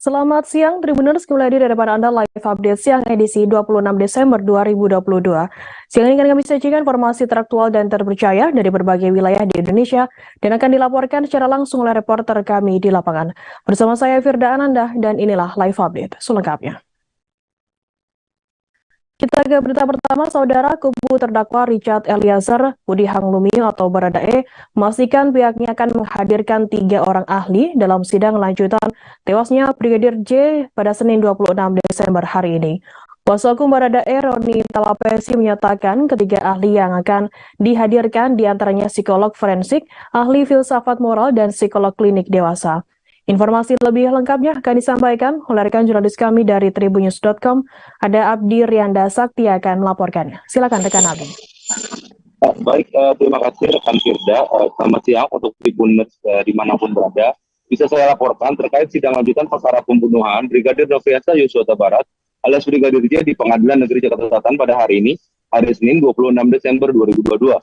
Selamat siang, Tribuners. Kembali di hadapan Anda live update siang edisi 26 Desember 2022. Siang ini kami sajikan informasi teraktual dan terpercaya dari berbagai wilayah di Indonesia dan akan dilaporkan secara langsung oleh reporter kami di lapangan. Bersama saya Firda Ananda dan inilah live update selengkapnya. Kita ke berita pertama, Saudara. Kubu terdakwa Richard Eliezer Budi Hanglumio atau Baradae memastikan pihaknya akan menghadirkan 3 orang ahli dalam sidang lanjutan tewasnya Brigadir J pada Senin 26 Desember hari ini. Kuasa hukum Baradae Roni Talapesi menyatakan ketiga ahli yang akan dihadirkan diantaranya psikolog forensik, ahli filsafat moral, dan psikolog klinik dewasa. Informasi lebih lengkapnya akan disampaikan oleh rekan jurnalis kami dari tribunnews.com. Ada Abdi Rianda Sakti akan melaporkannya. Silakan rekan Abdi. Baik, terima kasih rekan Firda. Selamat siang untuk Tribunnews dimanapun berada. Bisa saya laporkan terkait sidang lanjutan perkara pembunuhan Brigadir Nofriansah Yosua Huta Barat alias Brigadir J di Pengadilan Negeri Jakarta Selatan pada hari ini, hari Senin 26 Desember 2022.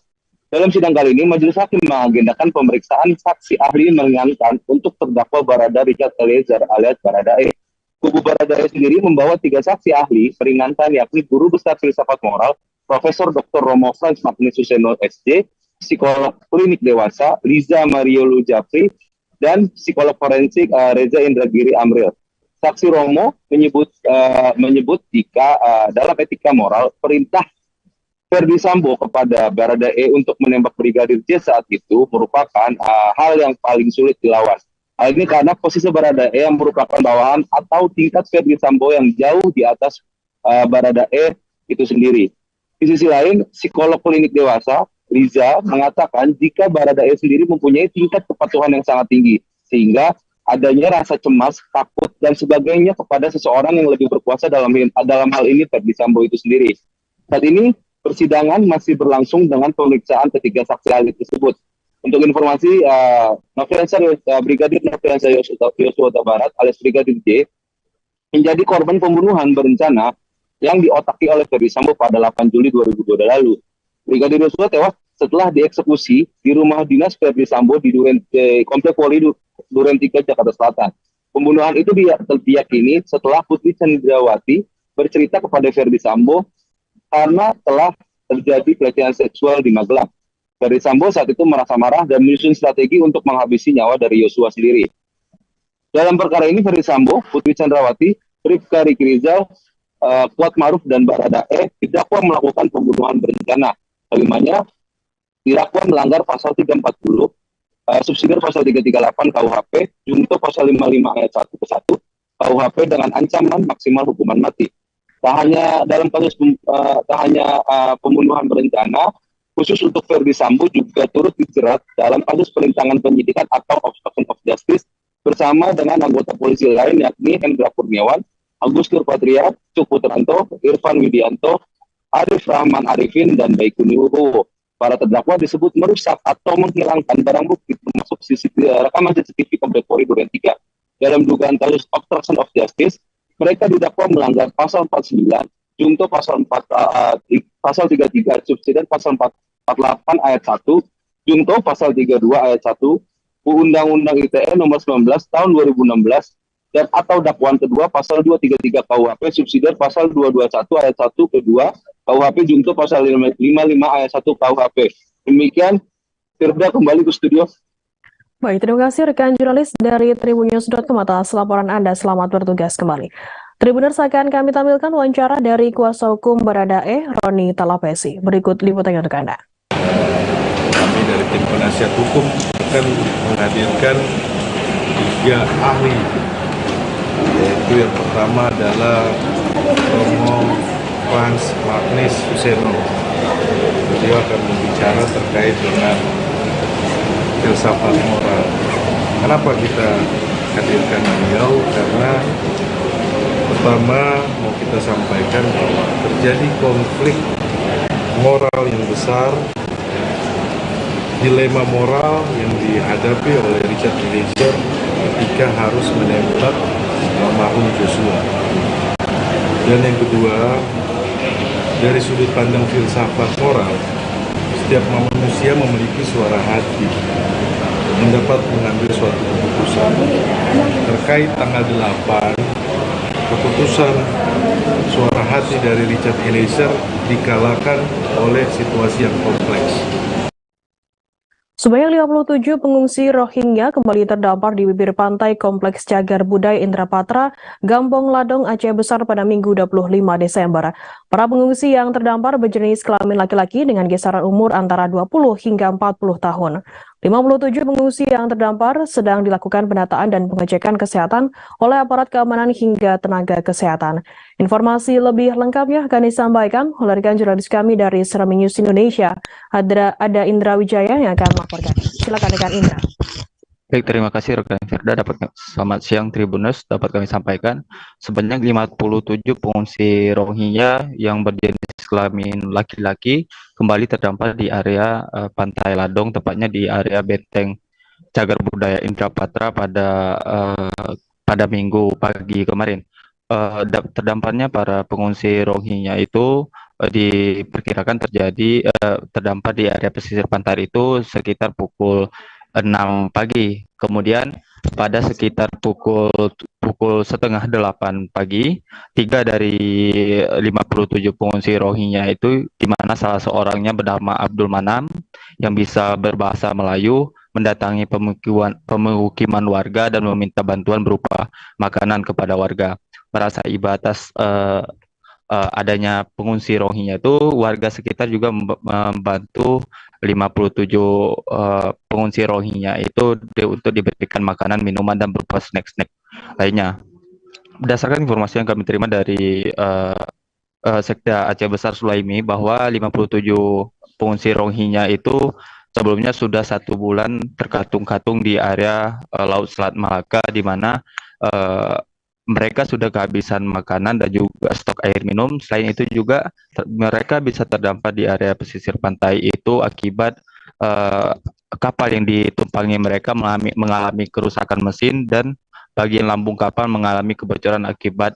Dalam sidang kali ini, Majelis Hakim mengagendakan pemeriksaan saksi ahli meringankan untuk terdakwa Barada Richard Eliezer alias Baradae. Kubu Baradae sendiri membawa 3 saksi ahli peringankan, yakni Guru Besar Filsafat Moral, Profesor Dr. Romo Frans Magnus Suseno SJ, psikolog klinik dewasa Liza Mariolu Jafri, dan psikolog forensik Reza Indragiri Amril. Saksi Romo menyebut jika dalam etika moral perintah Ferdi Sambo kepada Baradae untuk menembak Brigadir J saat itu merupakan hal yang paling sulit dilawan. Hal ini karena posisi Baradae yang merupakan bawahan atau tingkat Ferdi Sambo yang jauh di atas Baradae itu sendiri. Di sisi lain, psikolog klinik dewasa Liza mengatakan jika Baradae sendiri mempunyai tingkat kepatuhan yang sangat tinggi, sehingga adanya rasa cemas, takut, dan sebagainya kepada seseorang yang lebih berkuasa dalam hal ini Ferdi Sambo itu sendiri. Saat ini, persidangan masih berlangsung dengan pemeriksaan ketiga saksi ahli tersebut. Untuk informasi, Brigadir Nofriansah Yosua Huta Barat alias Brigadir J menjadi korban pembunuhan berencana yang diotakkan oleh Ferdi Sambo pada 8 Juli 2022 lalu. Brigadir Yosua tewas setelah dieksekusi di rumah dinas Ferdi Sambo di Komplek Poli Duren 3 Jakarta Selatan. Pembunuhan itu diyakini setelah Putri Candrawati bercerita kepada Ferdi Sambo karena telah terjadi pelecehan seksual di Magelang. Ferdi Sambo saat itu merasa marah dan menyusun strategi untuk menghabisi nyawa dari Yosua sendiri. Dalam perkara ini, Ferdi Sambo, Putri Candrawati, Bribka Riki Rizal, Kuat Maruf, dan Baradae didakwa melakukan pembunuhan berencana. Kelimanya didakwa melanggar pasal 340, subsidiar pasal 338 KUHP, junto pasal 55 ayat 1 ke 1 KUHP dengan ancaman maksimal hukuman mati. Tak hanya dalam kasus pembunuhan berencana, khusus untuk Ferdi Sambo juga turut dijerat dalam kasus perintangan penyidikan atau obstruction of justice bersama dengan anggota polisi lain yakni Hendra Kurniawan, Agus Nurpatria, Cuk Putranto, Irfan Widianto, Arif Rahman Arifin, dan Baikuni Wibowo. Para terdakwa disebut merusak atau menghilangkan barang bukti termasuk rekaman CCTV Komplek Poli Duren 3. Dalam dugaan kasus obstruction of justice, mereka didakwa melanggar pasal 49, junto pasal 33, subsidiar pasal 48 ayat 1, junto pasal 32 ayat 1, Undang-Undang ITE nomor 19 tahun 2016, dan atau dakwaan kedua pasal 233 KUHP, subsidiar pasal 221 ayat 1 kedua KUHP, junto pasal 55 ayat 1 KUHP. Demikian, Firda kembali ke studio. Baik, terima kasih rekan jurnalis dari tribunnews.com atas laporan Anda. Selamat bertugas kembali. Tribuners, akan kami tampilkan wawancara dari kuasa hukum Baradae, Roni Talapesi. Berikut liputannya untuk Anda. Kami dari tim penasihat hukum akan menghadirkan 3 ahli, yaitu yang pertama adalah Romo Frans Magnus Suseno. Beliau akan berbicara terkait dengan filsafat moral. Kenapa kita hadirkan beliau? Karena pertama mau kita sampaikan bahwa terjadi konflik moral yang besar, dilema moral yang dihadapi oleh Richard Eliezer ketika harus menembak almarhum Joshua. Dan yang kedua, dari sudut pandang filsafat moral, setiap manusia memiliki suara hati. mendapat mengambil suatu keputusan terkait tanggal 8. Keputusan suara hati dari Richard Eliezer dikalahkan oleh situasi yang kompleks. Sebanyak 57 pengungsi Rohingya kembali terdampar di bibir pantai Kompleks Cagar Budaya Indrapatra, Gambong Ladong, Aceh Besar pada Minggu 25 Desember. Para pengungsi yang terdampar berjenis kelamin laki-laki dengan kisaran umur antara 20 hingga 40 tahun. 57 pengungsi yang terdampar sedang dilakukan pendataan dan pengecekan kesehatan oleh aparat keamanan hingga tenaga kesehatan. Informasi lebih lengkapnya akan disampaikan oleh rekan jurnalis kami dari Serambi News Indonesia. Ada Indra Wijaya yang akan melaporkan. Silakan rekan Indra. Baik, terima kasih rekan Firda. Selamat siang Tribuners, dapat kami sampaikan sebanyak 57 pengungsi Rohingya yang berjenis kelamin laki-laki kembali terdampar di area Pantai Ladong, tepatnya di area Benteng Cagar Budaya Indrapatra pada Minggu pagi kemarin. Terdamparnya para pengungsi Rohingya itu diperkirakan terdampar di area pesisir pantai itu sekitar pukul 6 pagi. Kemudian pada sekitar pukul setengah 8 pagi, 3 dari 57 pengungsi Rohingya itu, di mana salah seorangnya bernama Abdul Manam yang bisa berbahasa Melayu, mendatangi pemukiman warga dan meminta bantuan berupa makanan kepada warga. Merasa iba atas adanya pengungsi Rohingya itu, warga sekitar juga membantu 57 pengungsi Rohingya itu untuk diberikan makanan, minuman, dan berupa snack-snack lainnya. Berdasarkan informasi yang kami terima dari Sekda Aceh Besar Sulaimi, bahwa 57 pengungsi Rohingya itu sebelumnya sudah 1 bulan terkatung-katung di area Laut Selat Malaka, di mana mereka sudah kehabisan makanan dan juga stok air minum. Selain itu juga mereka bisa terdampar di area pesisir pantai itu akibat kapal yang ditumpangi mereka mengalami kerusakan mesin, dan bagian lambung kapal mengalami kebocoran akibat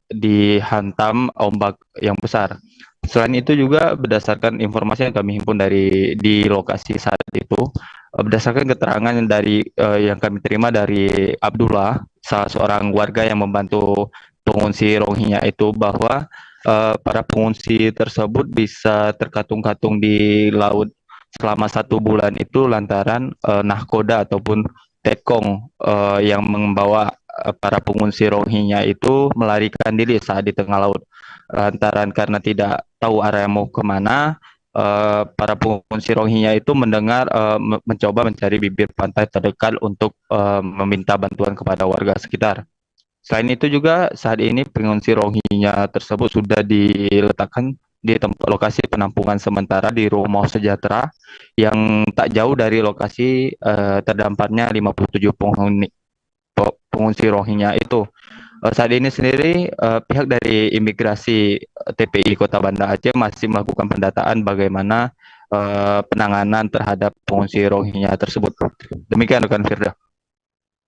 dihantam ombak yang besar. Selain itu juga berdasarkan informasi yang kami himpun di lokasi saat itu, berdasarkan keterangan yang kami terima dari Abdullah, salah seorang warga yang membantu pengungsi Rohingya itu, bahwa para pengungsi tersebut bisa terkatung-katung di laut selama 1 bulan itu lantaran nahkoda ataupun tekong yang membawa para pengungsi Rohingya itu melarikan diri saat di tengah laut. Lantaran karena tidak tahu arah mau kemana, para pengungsi Rohingya itu mencoba mencari bibir pantai terdekat untuk meminta bantuan kepada warga sekitar. Selain itu juga saat ini pengungsi Rohingya tersebut sudah diletakkan di tempat lokasi penampungan sementara di Rumah Sejahtera yang tak jauh dari lokasi terdamparnya 57 pengungsi Rohingya itu. Saat ini sendiri pihak dari imigrasi TPI Kota Banda Aceh masih melakukan pendataan bagaimana penanganan terhadap pengungsi Rohingya tersebut. Demikian rekan Firda.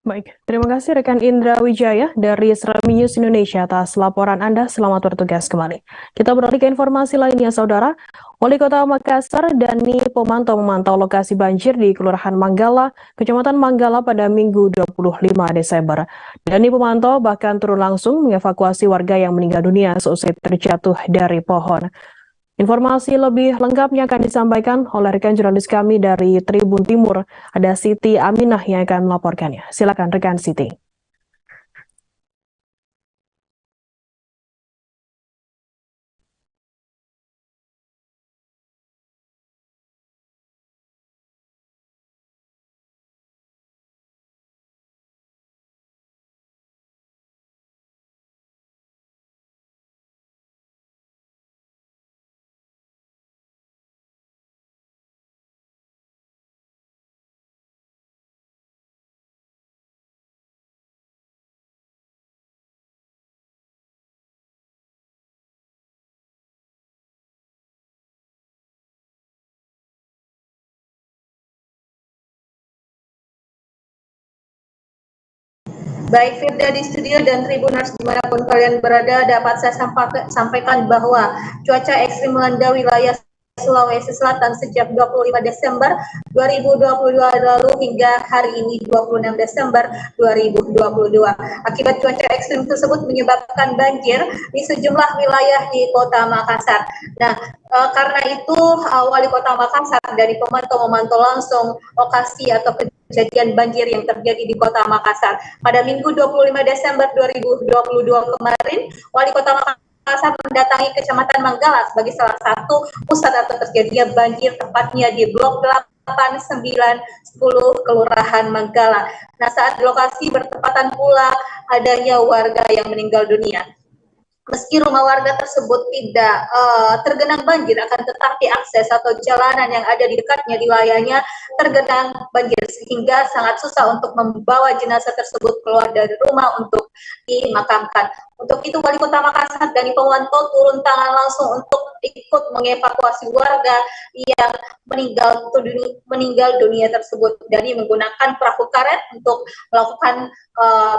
Baik, terima kasih rekan Indra Wijaya dari Serambi News Indonesia atas laporan Anda. Selamat bertugas kembali. Kita beralih ke informasi lainnya, Saudara. Wali Kota Makassar, Dani Pomanto, memantau lokasi banjir di Kelurahan Manggala, Kecamatan Manggala pada Minggu 25 Desember. Dani Pomanto bahkan turun langsung mengevakuasi warga yang meninggal dunia seusai terjatuh dari pohon. Informasi lebih lengkapnya akan disampaikan oleh rekan jurnalis kami dari Tribun Timur. Ada Siti Aminah yang akan melaporkannya. Silakan rekan Siti. Baik Firda di studio dan Tribuners dimanapun kalian berada, dapat saya sampaikan bahwa cuaca ekstrim melanda wilayah Sulawesi Selatan sejak 25 Desember 2022 lalu hingga hari ini 26 Desember 2022. Akibat cuaca ekstrim tersebut menyebabkan banjir di sejumlah wilayah di Kota Makassar. Nah, karena itu Wali Kota Makassar dari pemantau memantau langsung lokasi atau kejadian banjir yang terjadi di Kota Makassar. Pada Minggu 25 Desember 2022 kemarin, Wali Kota Makassar mendatangi Kecamatan Manggala sebagai salah satu pusat atau terjadinya banjir, tepatnya di Blok 8, 9, 10 Kelurahan Manggala. Nah, saat di lokasi bertepatan pula adanya warga yang meninggal dunia. Meski rumah warga tersebut tidak tergenang banjir, akan tetapi akses atau jalanan yang ada di dekatnya di wilayahnya tergenang banjir sehingga sangat susah untuk membawa jenazah tersebut keluar dari rumah untuk dimakamkan. Untuk itu Wali Kota Makassar dan pemantau turun tangan langsung untuk ikut mengevakuasi warga yang meninggal dunia tersebut, dan menggunakan perahu karet untuk melakukan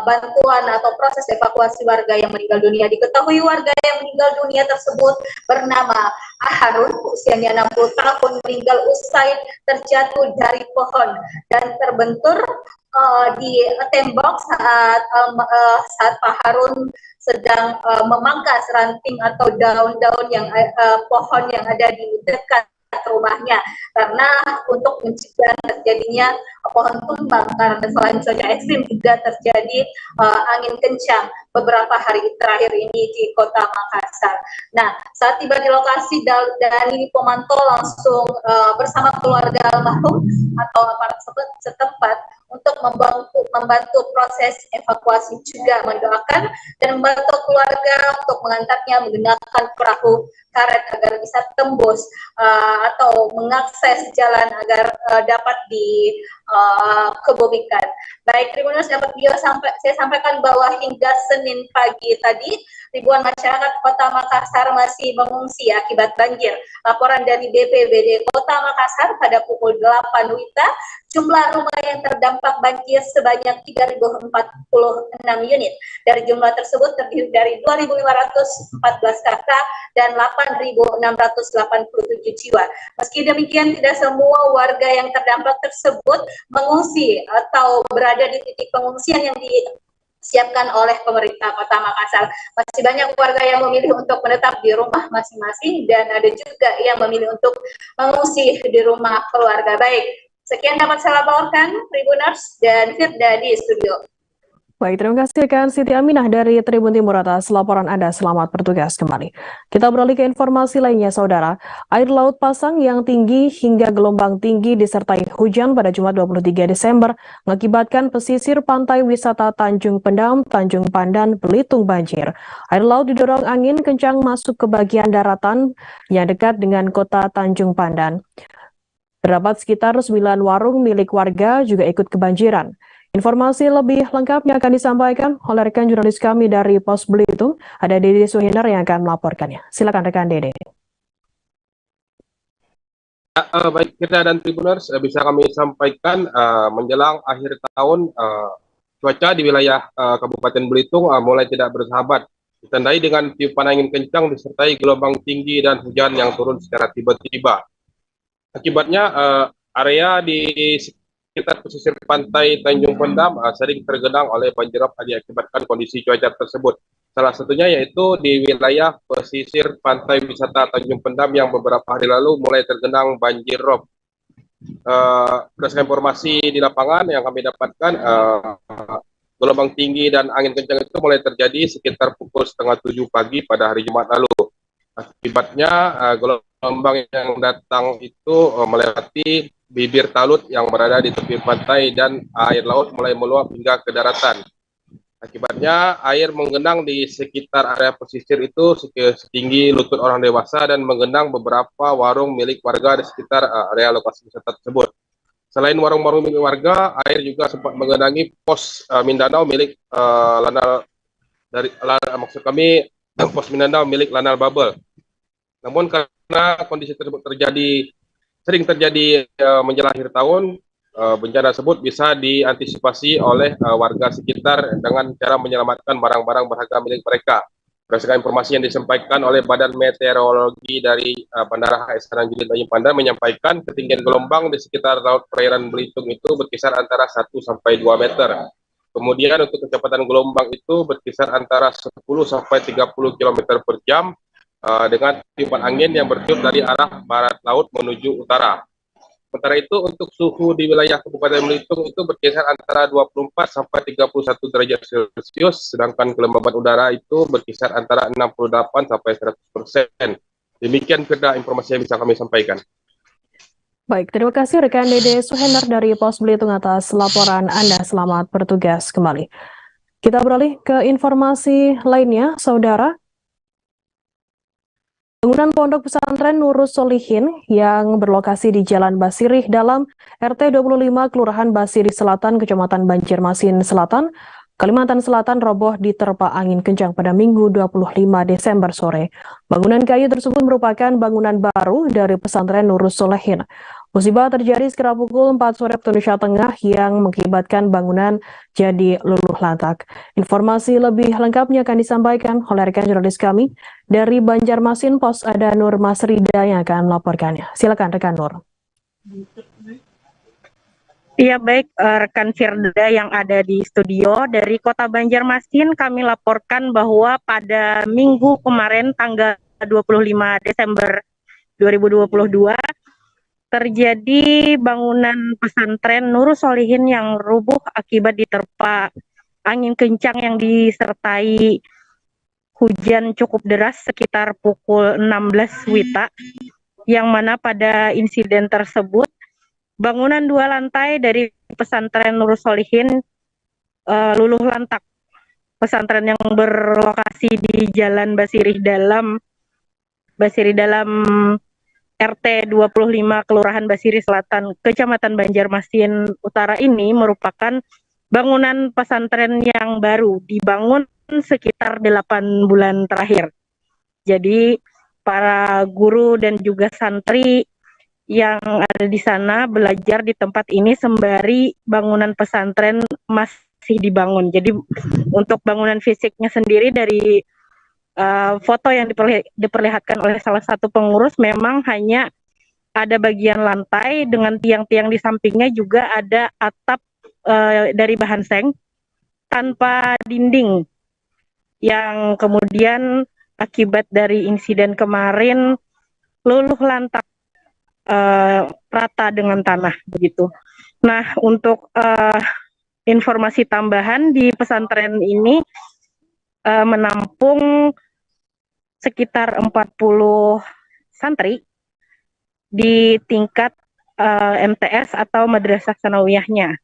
bantuan atau proses evakuasi warga yang meninggal dunia. Diketahui warga yang meninggal dunia tersebut bernama Harun, usianya 60 tahun, meninggal usai terjatuh dari pohon dan terbentur di tembok saat Pak Harun sedang memangkas ranting atau daun-daun yang pohon yang ada di dekat rumahnya, karena untuk mencegah terjadinya pohon tumbang, karena selain cuaca ekstrim juga terjadi angin kencang beberapa hari terakhir ini di Kota Makassar. Nah, saat tiba di lokasi dan ini pemantau langsung bersama keluarga almarhum atau aparat setempat untuk membantu proses evakuasi, juga mendoakan dan membantu keluarga untuk mengantarnya menggunakan perahu karet agar bisa tembus atau mengakses jalan agar dapat dikebumikan. Baik, Tribuners, dapat saya sampaikan bahwa hingga Senin pagi tadi ribuan masyarakat Kota Makassar masih mengungsi akibat banjir. Laporan dari BPBD Kota Makassar pada pukul 8 WITA, jumlah rumah yang terdampak banjir sebanyak 3.046 unit. Dari jumlah tersebut terdiri dari 2.514 kakak dan 8.687 jiwa. Meski demikian, tidak semua warga yang terdampak tersebut mengungsi atau berada di titik pengungsian yang disiapkan oleh pemerintah Kota Makassar. Masih banyak warga yang memilih untuk menetap di rumah masing-masing dan ada juga yang memilih untuk mengungsi di rumah keluarga. Baik, sekian dapat saya laporkan, Tribuners dan Firda di studio. Baik, terima kasih rekan Siti Aminah dari Tribun Timur atas laporan Anda. Selamat bertugas kembali. Kita beralih ke informasi lainnya, Saudara. Air laut pasang yang tinggi hingga gelombang tinggi disertai hujan pada Jumat 23 Desember mengakibatkan pesisir pantai wisata Tanjung Pendam, Tanjung Pandan, Belitung banjir. Air laut didorong angin kencang masuk ke bagian daratan yang dekat dengan kota Tanjung Pandan. Terdapat sekitar 9 warung milik warga juga ikut kebanjiran. Informasi lebih lengkapnya akan disampaikan oleh rekan jurnalis kami dari Pos Belitung, ada Dede Suhinar yang akan melaporkannya. Silakan rekan Dede. Baik, kita dan Tribuners bisa kami sampaikan menjelang akhir tahun cuaca di wilayah Kabupaten Belitung mulai tidak bersahabat, ditandai dengan tiupan angin kencang disertai gelombang tinggi dan hujan yang turun secara tiba-tiba. Akibatnya area di sekitar pesisir pantai Tanjung Pendam sering tergenang oleh banjirop diakibatkan kondisi cuaca tersebut. Salah satunya yaitu di wilayah pesisir pantai wisata Tanjung Pendam yang beberapa hari lalu mulai tergenang banjirop. Berdasarkan informasi di lapangan yang kami dapatkan, gelombang tinggi dan angin kencang itu mulai terjadi sekitar pukul 6:30 pagi pada hari Jumat lalu. Akibatnya gelombang yang datang itu melewati bibir talut yang berada di tepi pantai dan air laut mulai meluap hingga ke daratan. Akibatnya air menggenang di sekitar area pesisir itu setinggi lutut orang dewasa dan menggenang beberapa warung milik warga di sekitar area lokasi wisata tersebut. Selain warung-warung milik warga, air juga sempat menggenangi pos Mindanao milik pos Mindanao milik Lanal Babel. Namun karena kondisi tersebut sering terjadi menjelang akhir tahun, bencana tersebut bisa diantisipasi oleh warga sekitar dengan cara menyelamatkan barang-barang berharga milik mereka. Berdasarkan informasi yang disampaikan oleh Badan Meteorologi dari Bandara HS Tanjung Tanjung Pandan menyampaikan ketinggian gelombang di sekitar laut perairan Belitung itu berkisar antara 1 sampai 2 meter. Kemudian untuk kecepatan gelombang itu berkisar antara 10 sampai 30 km per jam dengan tiupan angin yang bertiup dari arah barat laut menuju utara. Sementara itu untuk suhu di wilayah Kabupaten Belitung itu berkisar antara 24 sampai 31 derajat Celcius, sedangkan kelembaban udara itu berkisar antara 68 sampai 100%. Demikian Firda informasi yang bisa kami sampaikan. Baik, terima kasih rekan Dede Suhenar dari Pos Belitung atas laporan Anda. Selamat bertugas kembali. Kita beralih ke informasi lainnya, Saudara. Bangunan Pondok Pesantren Nurus Solihin yang berlokasi di Jalan Basirih dalam RT 25 Kelurahan Basirih Selatan, Kecamatan Banjarmasin Selatan, Kalimantan Selatan roboh diterpa angin kencang pada Minggu 25 Desember sore. Bangunan kayu tersebut merupakan bangunan baru dari pesantren Nurus Solihin. Musibah terjadi sekitar pukul 4 sore waktu Indonesia Tengah yang mengakibatkan bangunan jadi luluh lantak. Informasi lebih lengkapnya akan disampaikan oleh rekan jurnalis kami dari Banjarmasin, Pos ada Nur Masrida yang akan melaporkannya. Silakan rekan Nur. Iya baik rekan Firda yang ada di studio dari Kota Banjarmasin, kami laporkan bahwa pada minggu kemarin tanggal 25 Desember 2022 terjadi bangunan pesantren Nurus Solihin yang rubuh akibat diterpa angin kencang yang disertai hujan cukup deras sekitar pukul 16 WITA, yang mana pada insiden tersebut bangunan 2 lantai dari pesantren Nurus Solihin luluh lantak. Pesantren yang berlokasi di Jalan Basirih dalam RT 25 Kelurahan Basirih Selatan, Kecamatan Banjarmasin Utara ini merupakan bangunan pesantren yang baru dibangun sekitar 8 bulan terakhir. Jadi para guru dan juga santri yang ada di sana belajar di tempat ini sembari bangunan pesantren masih dibangun. Jadi untuk bangunan fisiknya sendiri dari foto yang diperlihatkan oleh salah satu pengurus memang hanya ada bagian lantai dengan tiang-tiang di sampingnya, juga ada atap dari bahan seng tanpa dinding yang kemudian akibat dari insiden kemarin luluh lantak rata dengan tanah begitu. Nah, untuk informasi tambahan, di pesantren ini menampung sekitar 40 santri di tingkat MTS atau Madrasah Sanawiyahnya.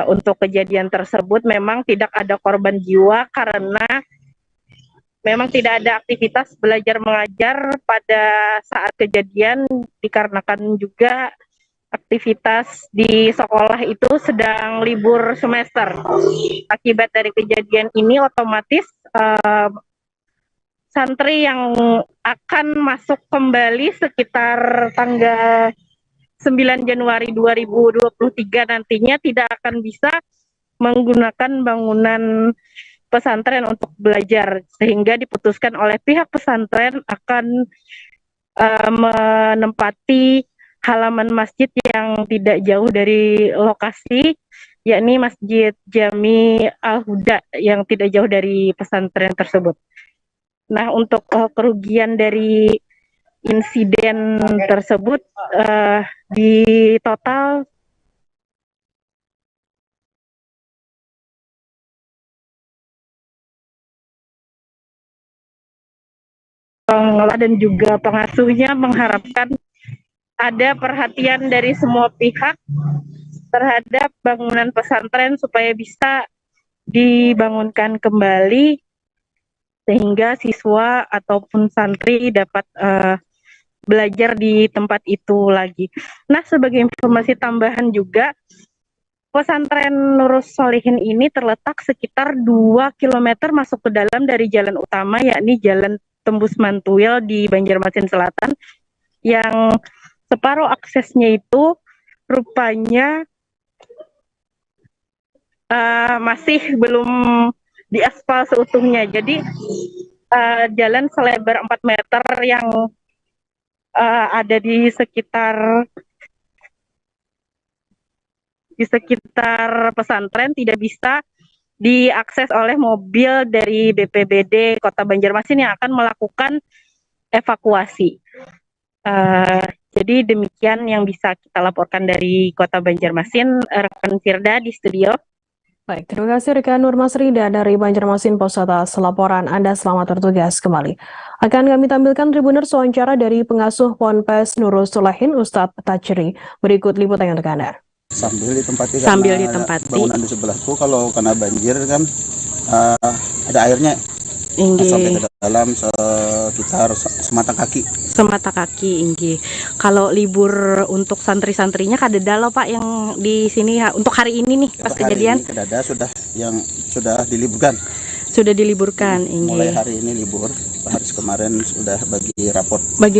Untuk kejadian tersebut memang tidak ada korban jiwa karena memang tidak ada aktivitas belajar mengajar pada saat kejadian, dikarenakan juga aktivitas di sekolah itu sedang libur semester. Akibat dari kejadian ini otomatis santri yang akan masuk kembali sekitar tanggal 9 Januari 2023 nantinya tidak akan bisa menggunakan bangunan pesantren untuk belajar, sehingga diputuskan oleh pihak pesantren akan menempati halaman masjid yang tidak jauh dari lokasi, yakni Masjid Jami Al-Huda yang tidak jauh dari pesantren tersebut. Nah, untuk kerugian dari insiden tersebut di total pengelola dan juga pengasuhnya mengharapkan ada perhatian dari semua pihak terhadap bangunan pesantren supaya bisa dibangunkan kembali sehingga siswa ataupun santri dapat belajar di tempat itu lagi. Nah, sebagai informasi tambahan juga, pesantren Nurus Solihin ini terletak sekitar 2 km masuk ke dalam dari jalan utama, yakni Jalan Tembus Mantuil di Banjarmasin Selatan, yang separuh aksesnya itu rupanya masih belum diaspal seutuhnya. Jadi jalan selebar 4 meter yang ada di sekitar pesantren tidak bisa diakses oleh mobil dari BPBD Kota Banjarmasin yang akan melakukan evakuasi. Jadi demikian yang bisa kita laporkan dari Kota Banjarmasin, rekan Firda di studio. Baik, terima kasih rekan Nur Masrida dari Banjarmasin Pos atas laporan Anda. Selamat bertugas kembali. Akan kami tampilkan Tribuners wawancara dari pengasuh Ponpes Nurul Sulahin, Ustadz Tajri. Berikut liputannya untuk Anda. Sambil ditempati bangunan di sebelahku kalau kena banjir kan ada airnya sampai ke dalam sekitar semata kaki. Inggih. Kalau libur untuk santri-santrinya kadeda loh Pak yang di sini untuk hari ini nih pas kejadian. Hari ini kadada sudah diliburkan. Mulai hari ini libur. Hari kemarin sudah bagi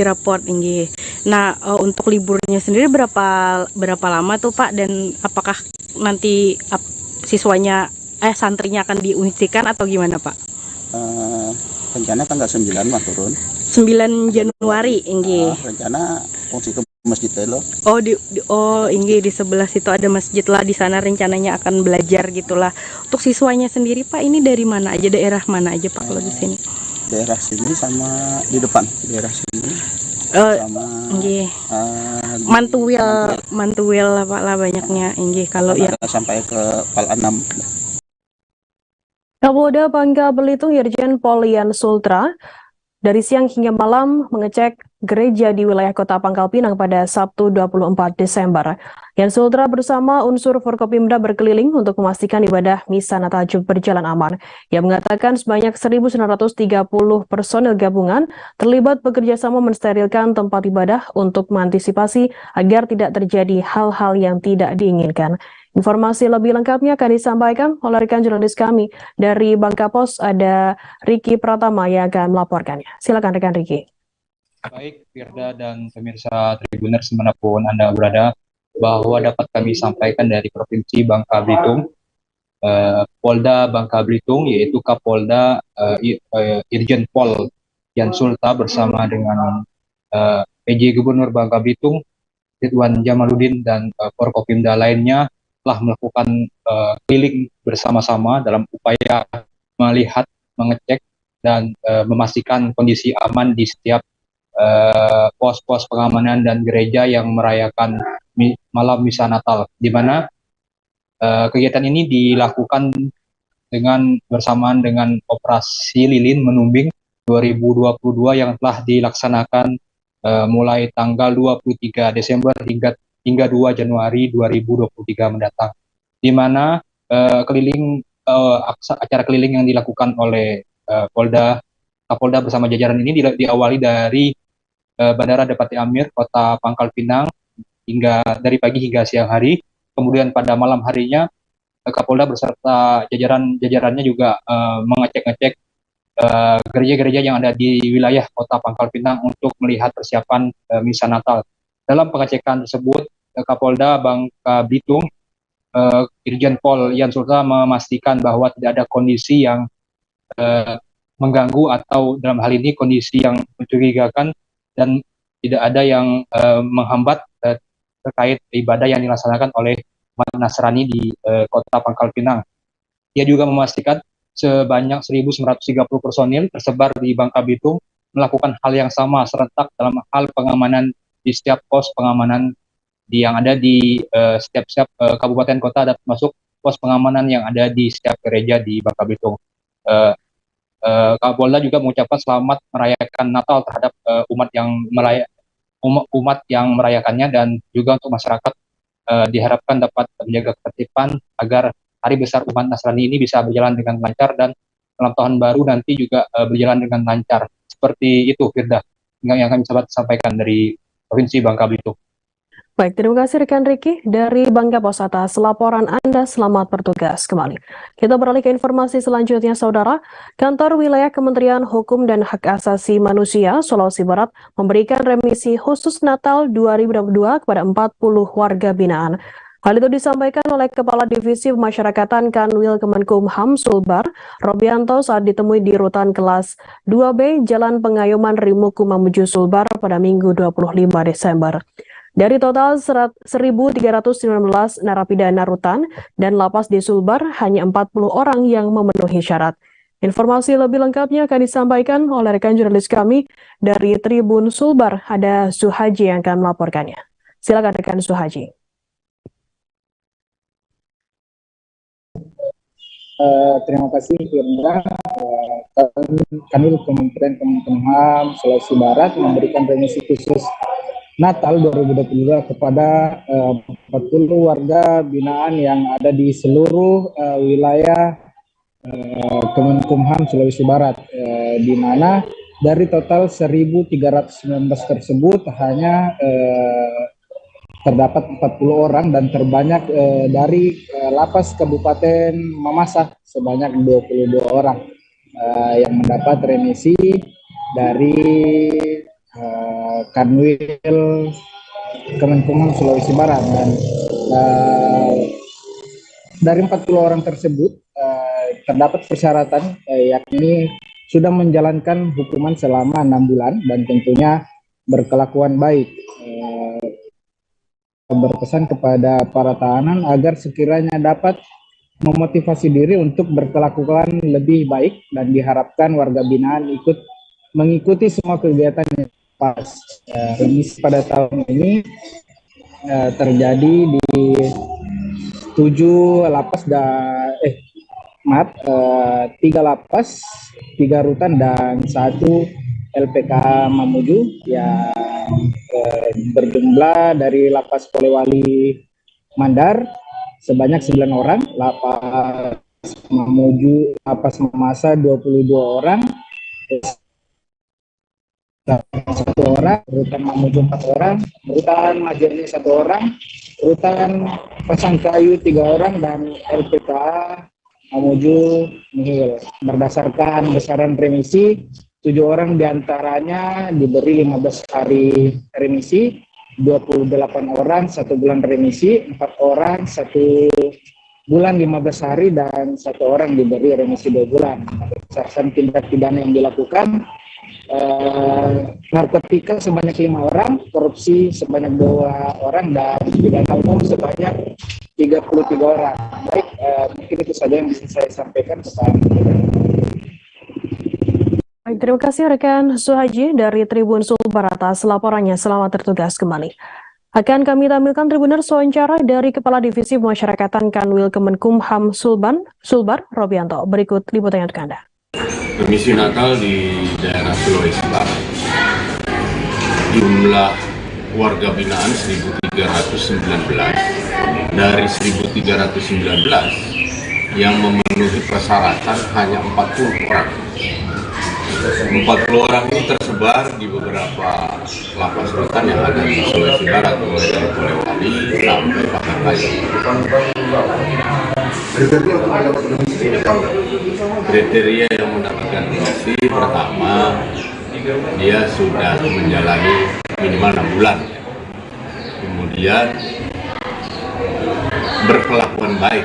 raport inggih. Nah, untuk liburnya sendiri berapa lama tuh Pak, dan apakah nanti santrinya akan diungsikan atau gimana Pak? Rencana tanggal 9 mah turun. 9 Januari inggih. Rencana fungsi ke masjid lo. Inggih, di sebelah situ ada masjid lah, di sana rencananya akan belajar gitulah. Untuk siswanya sendiri Pak, ini dari mana aja, daerah mana aja Pak kalau di sini? Daerah sini sama di depan daerah sini. Sama inggih. Mantuwil Pak lah banyaknya inggih kalau ya sampai ke Pal 6. Kapolda Bangka Belitung Irjen Pol Yan Sultra dari siang hingga malam mengecek gereja di wilayah Kota Pangkal Pinang pada Sabtu 24 Desember. Yan Sultra bersama unsur Forkopimda berkeliling untuk memastikan ibadah Misa Natal berjalan aman. Ia mengatakan sebanyak 1.930 personil gabungan terlibat bekerja sama mensterilkan tempat ibadah untuk mengantisipasi agar tidak terjadi hal-hal yang tidak diinginkan. Informasi lebih lengkapnya akan disampaikan oleh rekan jurnalis kami dari Bangka Pos, ada Riki Pratama yang akan melaporkannya. Silakan rekan Riki. Baik, Firda dan pemirsa Tribuners dimanapun Anda berada, bahwa dapat kami sampaikan dari Provinsi Bangka Belitung, Polda Bangka Belitung, yaitu Kapolda Irjen Pol Yan Sultra bersama dengan PJ Gubernur Bangka Belitung, Ridwan Jamaluddin, dan Forkopimda lainnya telah melakukan keliling bersama-sama dalam upaya melihat, mengecek, dan memastikan kondisi aman di setiap pos-pos pengamanan dan gereja yang merayakan malam Misa Natal, di mana kegiatan ini dilakukan bersamaan dengan Operasi Lilin Menumbing 2022 yang telah dilaksanakan mulai tanggal 23 Desember hingga 2 Januari 2023 mendatang, di mana acara keliling yang dilakukan oleh Kapolda bersama jajaran ini diawali dari Bandara Depati Amir, Kota Pangkal Pinang, dari pagi hingga siang hari. Kemudian pada malam harinya Kapolda beserta jajarannya juga mengecek gereja-gereja yang ada di wilayah Kota Pangkal Pinang untuk melihat persiapan Misa Natal. Dalam pengecekan tersebut, Kapolda Bangka Belitung, Irjen Pol Yan Sultra memastikan bahwa tidak ada kondisi yang mengganggu atau dalam hal ini kondisi yang mencurigakan, dan tidak ada yang menghambat terkait ibadah yang dilaksanakan oleh umat Nasrani di Kota Pangkal Pinang. Ia juga memastikan sebanyak 1.930 personil tersebar di Bangka Belitung melakukan hal yang sama serentak dalam hal pengamanan di setiap pos pengamanan yang ada di setiap kabupaten kota, dan termasuk pos pengamanan yang ada di setiap gereja di Bangka Belitung. Kapolda juga mengucapkan selamat merayakan Natal terhadap umat yang merayakannya, dan juga untuk masyarakat diharapkan dapat menjaga ketertiban agar hari besar umat Nasrani ini bisa berjalan dengan lancar, dan dalam tahun baru nanti juga berjalan dengan lancar. Seperti itu, Firda, yang kami sampaikan dari Provinsi Bangka Belitung. Baik, terima kasih rekan Riki dari Bangka Pos atas laporan Anda. Selamat bertugas kembali. Kita beralih ke informasi selanjutnya, Saudara. Kantor Wilayah Kementerian Hukum dan Hak Asasi Manusia Sulawesi Barat memberikan remisi khusus Natal 2022 kepada 40 warga binaan. Hal itu disampaikan oleh Kepala Divisi Pemasyarakatan Kanwil Kemenkumham Sulbar, Robianto saat ditemui di rutan kelas 2B Jalan Pengayoman Rimuku menuju Sulbar pada Minggu 25 Desember. Dari total 1.319 narapidana rutan dan lapas di Sulbar, hanya 40 orang yang memenuhi syarat. Informasi lebih lengkapnya akan disampaikan oleh rekan jurnalis kami dari Tribun Sulbar, ada Suhaji yang akan melaporkannya. Silakan rekan Suhaji. Terima kasih Firda. Kami Kementerian Kemenkumham Sulawesi Barat memberikan remisi khusus Natal 2022 kepada 40 warga binaan yang ada di seluruh wilayah Kemenkumham Sulawesi Barat, di mana dari total 1.319 tersebut hanya terdapat 40 orang dan terbanyak dari lapas Kabupaten Mamasa sebanyak 22 orang yang mendapat remisi dari Kanwil Kemenkumham Sulawesi Barat. Dan dari 40 orang tersebut terdapat persyaratan yakni sudah menjalankan hukuman selama 6 bulan dan tentunya berkelakuan baik. Berpesan kepada para tahanan agar sekiranya dapat memotivasi diri untuk berkelakuan lebih baik dan diharapkan warga binaan ikut mengikuti semua kegiatan yang pas. Remisi pada tahun ini terjadi di 3 lapas, 3 rutan dan 1 LPK Mamuju yang berjumlah dari Lapas Polewali Mandar sebanyak 9 orang, Lapas Mamuju, Lapas Mamasa 22 orang, 1 orang, Rutan Mamuju 4 orang, Rutan Majene 1 orang, Rutan Pasangkayu 3 orang, dan LPK Mamuju nihil. Berdasarkan besaran remisi, 7 orang diantaranya diberi 15 hari remisi, 28 orang 1 bulan remisi, 4 orang 1 bulan 15 hari, dan 1 orang diberi remisi 2 bulan. Berdasarkan tindak pidana yang dilakukan, narkotika sebanyak 5 orang, korupsi sebanyak 2 orang, dan pidana umum sebanyak 33 orang. Baik, mungkin itu saja yang bisa saya sampaikan. Baik, terima kasih rekan Suhaji dari Tribun Sulbar atas laporannya. Selamat bertugas kembali. Akan kami tampilkan Tribuners wawancara dari Kepala Divisi Pemasyarakatan Kanwil Kemenkumham Sulbar, Robianto. Berikut liputannya untuk Anda. Remisi Natal di daerah Sulawesi Barat. Jumlah warga binaan 1.319. Dari 1.319 yang memenuhi persyaratan hanya 40 orang. 40 orang ini tersebar di beberapa lapas rutan yang ada di Sulawesi Barat, mulai dari Polewali sampai Pasangkayu. Kriteria yang mendapatkan remisi pertama, dia sudah menjalani minimal 6 bulan. Kemudian berkelakuan baik.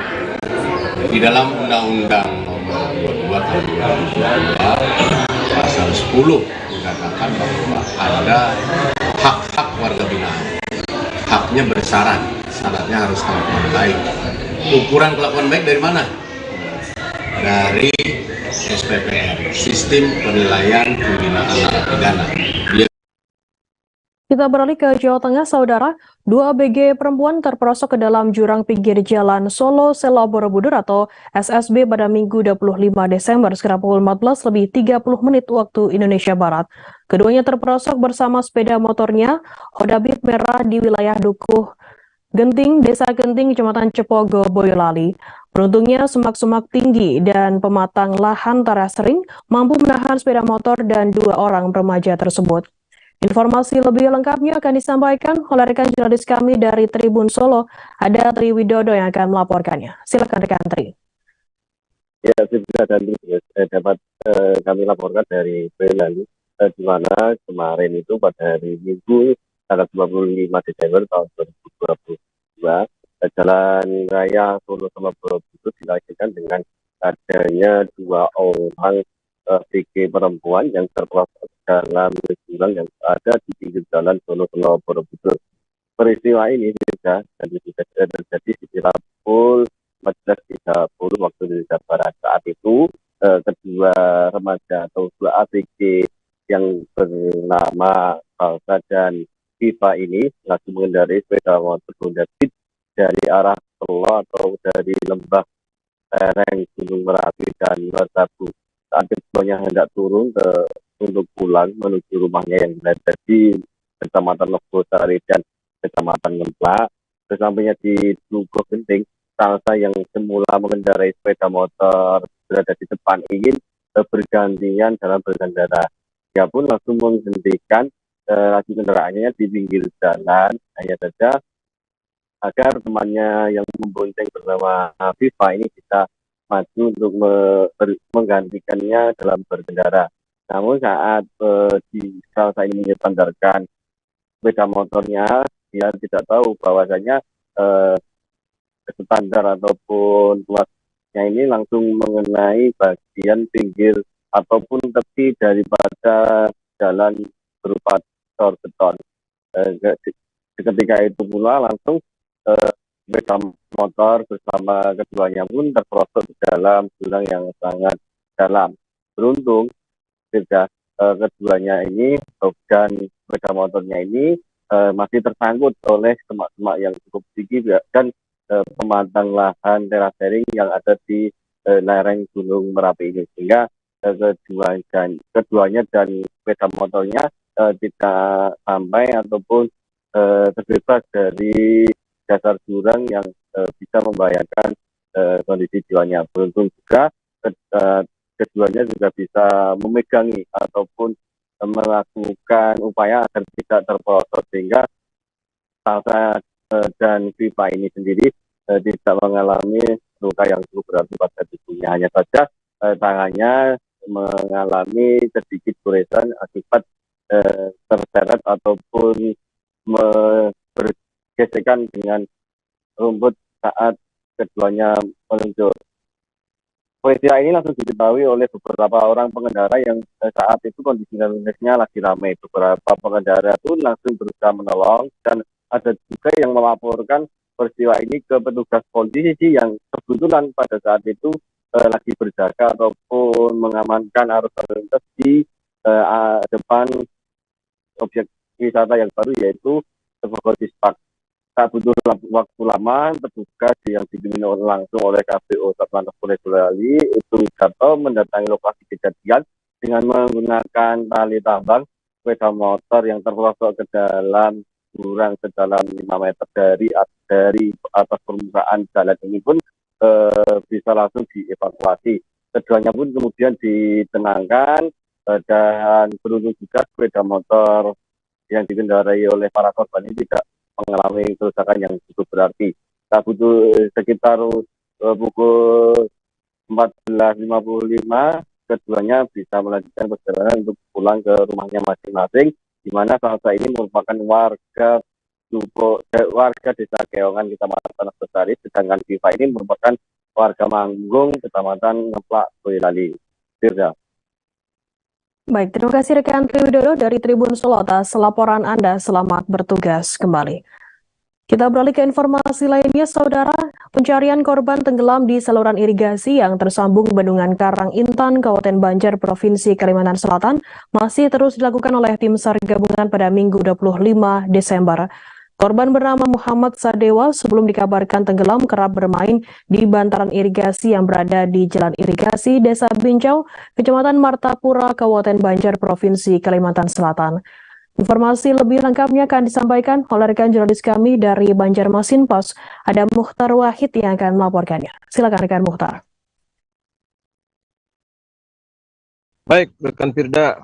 Di dalam Undang-Undang Nomor 22 Tahun 2022 Pasal 10 mengatakan bahwa ada hak-hak warga binaan. Haknya bersyarat, syaratnya harus kelakuan baik. Ukuran kelakuan baik dari mana? Dari SPPN, Sistem Penilaian Pembinaan Narapidana. Kita beralih ke Jawa Tengah, Saudara. 2 ABG perempuan terperosok ke dalam jurang pinggir jalan Solo Selo Borobudur atau SSB pada Minggu 25 Desember sekitar pukul 14:30 waktu Indonesia Barat. Keduanya terperosok bersama sepeda motornya Honda Beat merah di wilayah Dukuh Genting, Desa Genting, Kecamatan Cepogo, Boyolali. Beruntungnya semak-semak tinggi dan pematang lahan teras sering mampu menahan sepeda motor dan 2 orang remaja tersebut. Informasi lebih lengkapnya akan disampaikan oleh rekan jurnalis kami dari Tribun Solo, ada Tri Widodo yang akan melaporkannya. Silakan rekan Tri. Ya, sudah dan dapat kami laporkan dari Boyolali, di mana kemarin itu pada hari Minggu tanggal 25 Desember tahun 2022 Jalan Raya Solo sama Borobudur dilanjutkan dengan adanya 2 orang PG perempuan yang terperosok dalam jurang yang ada di pinggir jalan Solo sama Borobudur. Peristiwa ini juga terjadi sekitar pukul 14.30 waktu Indonesia Barat. Saat itu kedua remaja atau 2 ABG yang bernama Salsa dan Viva ini langsung mengendarai sepeda motor Honda Beat dari arah Solo atau dari lembah lereng Gunung Merapi dan Merbabu. Saat keduanya hendak turun untuk pulang menuju rumahnya yang berada di Kecamatan Logosari dan Kecamatan Ngemplak, sesampainya di Tlugoh Genting, Salsa yang semula mengendarai sepeda motor berada di depan ingin bergantian dalam berkendara. Dia pun langsung menghentikan laju kendaraannya di pinggir jalan, hanya saja agar temannya yang membonceng bernama Viva ini bisa maju untuk menggantikannya dalam berkendara. Namun saat di Salsa ini menyandarkan sepeda motornya, dia tidak tahu bahwasanya standar ataupun tuasnya ini langsung mengenai bagian pinggir ataupun tepi daripada jalan berupa tor beton. Ketika itu pula langsung sepeda motor bersama keduanya pun terperosok di dalam jurang yang sangat dalam. Beruntung keduanya ini dan sepeda motornya ini masih tersangkut oleh semak-semak yang cukup tinggi dan pematang lahan terasering yang ada di lereng Gunung Merapi ini, sehingga keduanya dan sepeda motornya tidak sampai ataupun terbebas dari dasar jurang yang bisa membahayakan kondisi jiwanya. Beruntung juga keduanya juga bisa memegangi ataupun melakukan upaya agar tidak terperosok, sehingga Salsa dan Viva ini sendiri tidak mengalami luka yang cukup berarti pada tubuhnya. Hanya saja tangannya mengalami sedikit goresan akibat terseret ataupun bergesekan dengan rumput saat keduanya meluncur. Peristiwa ini langsung diketahui oleh beberapa orang pengendara yang saat itu kondisi lalu lintasnya lagi ramai. Beberapa pengendara pun langsung berusaha menolong, dan ada juga yang melaporkan peristiwa ini ke petugas polisi yang kebetulan pada saat itu lagi berjaga ataupun mengamankan arus lalu lintas di depan objek wisata yang baru, yaitu Bogortis Park. Tak butuh waktu lama, petugas yang dipimpin langsung oleh KPO Satlantas Polres Boyolali itu Widarto mendatangi lokasi kejadian dengan menggunakan tali tambang sepeda motor yang terperosok ke dalam jurang sedalam 5 meter dari atas permukaan jalan ini pun bisa langsung dievakuasi. Keduanya pun kemudian ditenangkan dan beruntung juga sepeda motor yang dikendarai oleh para korban ini tidak mengalami kerusakan yang cukup berarti. Tak butuh sekitar pukul 14.55, keduanya bisa melanjutkan perjalanan untuk pulang ke rumahnya masing-masing, di mana Salsa ini merupakan warga Desa Keongan, Kecamatan Logosari, sedangkan Viva ini merupakan warga Manggung, Kecamatan Ngemplak, Boyolali. Firda. Baik, terima kasih rekan Triwidodo dari Tribun Solo atas laporan Anda. Selamat bertugas kembali. Kita beralih ke informasi lainnya, Saudara. Pencarian korban tenggelam di saluran irigasi yang tersambung Bendungan Karang Intan, Kabupaten Banjar, Provinsi Kalimantan Selatan masih terus dilakukan oleh tim SAR gabungan pada Minggu 25 Desember. Korban bernama Muhammad Sadewa sebelum dikabarkan tenggelam kerap bermain di bantaran irigasi yang berada di Jalan Irigasi Desa Bincau, Kecamatan Martapura, Kabupaten Banjar, Provinsi Kalimantan Selatan. Informasi lebih lengkapnya akan disampaikan oleh rekan jurnalis kami dari Banjarmasin Pos. Ada Mukhtar Wahid yang akan melaporkannya. Silakan rekan Mukhtar. Baik, rekan Firda.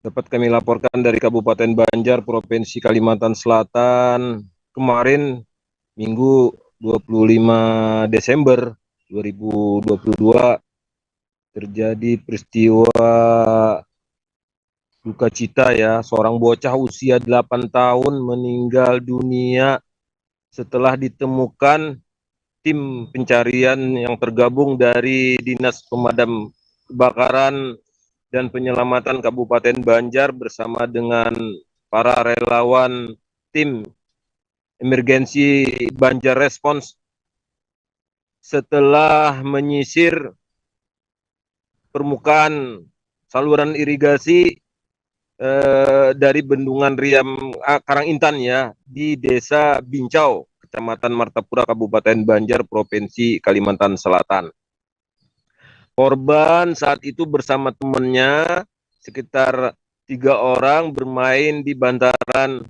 Dapat kami laporkan dari Kabupaten Banjar, Provinsi Kalimantan Selatan, kemarin Minggu 25 Desember 2022 terjadi peristiwa duka cita ya, seorang bocah usia 8 tahun meninggal dunia setelah ditemukan tim pencarian yang tergabung dari Dinas Pemadam Kebakaran dan Penyelamatan Kabupaten Banjar bersama dengan para relawan tim emergensi Banjar Response setelah menyisir permukaan saluran irigasi dari Bendungan Riam Karangintan ya di Desa Bincau, Kecamatan Martapura, Kabupaten Banjar, Provinsi Kalimantan Selatan. Korban saat itu bersama temannya sekitar 3 orang bermain di bantaran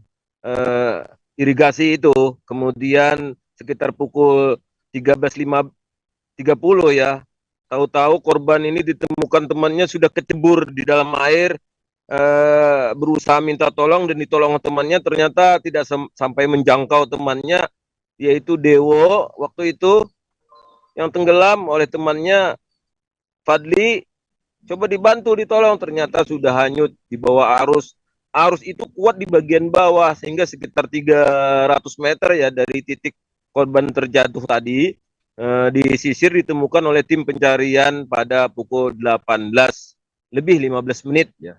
irigasi itu. Kemudian sekitar pukul 13.30 ya, tahu-tahu korban ini ditemukan temannya sudah kecebur di dalam air, berusaha minta tolong dan ditolong temannya, ternyata tidak sampai menjangkau temannya, yaitu Dewo waktu itu yang tenggelam oleh temannya Fadli. Coba dibantu ditolong, ternyata sudah hanyut di bawah arus. Arus itu kuat di bagian bawah sehingga sekitar 300 meter ya dari titik korban terjatuh tadi, disisir ditemukan oleh tim pencarian pada pukul 18:15 ya.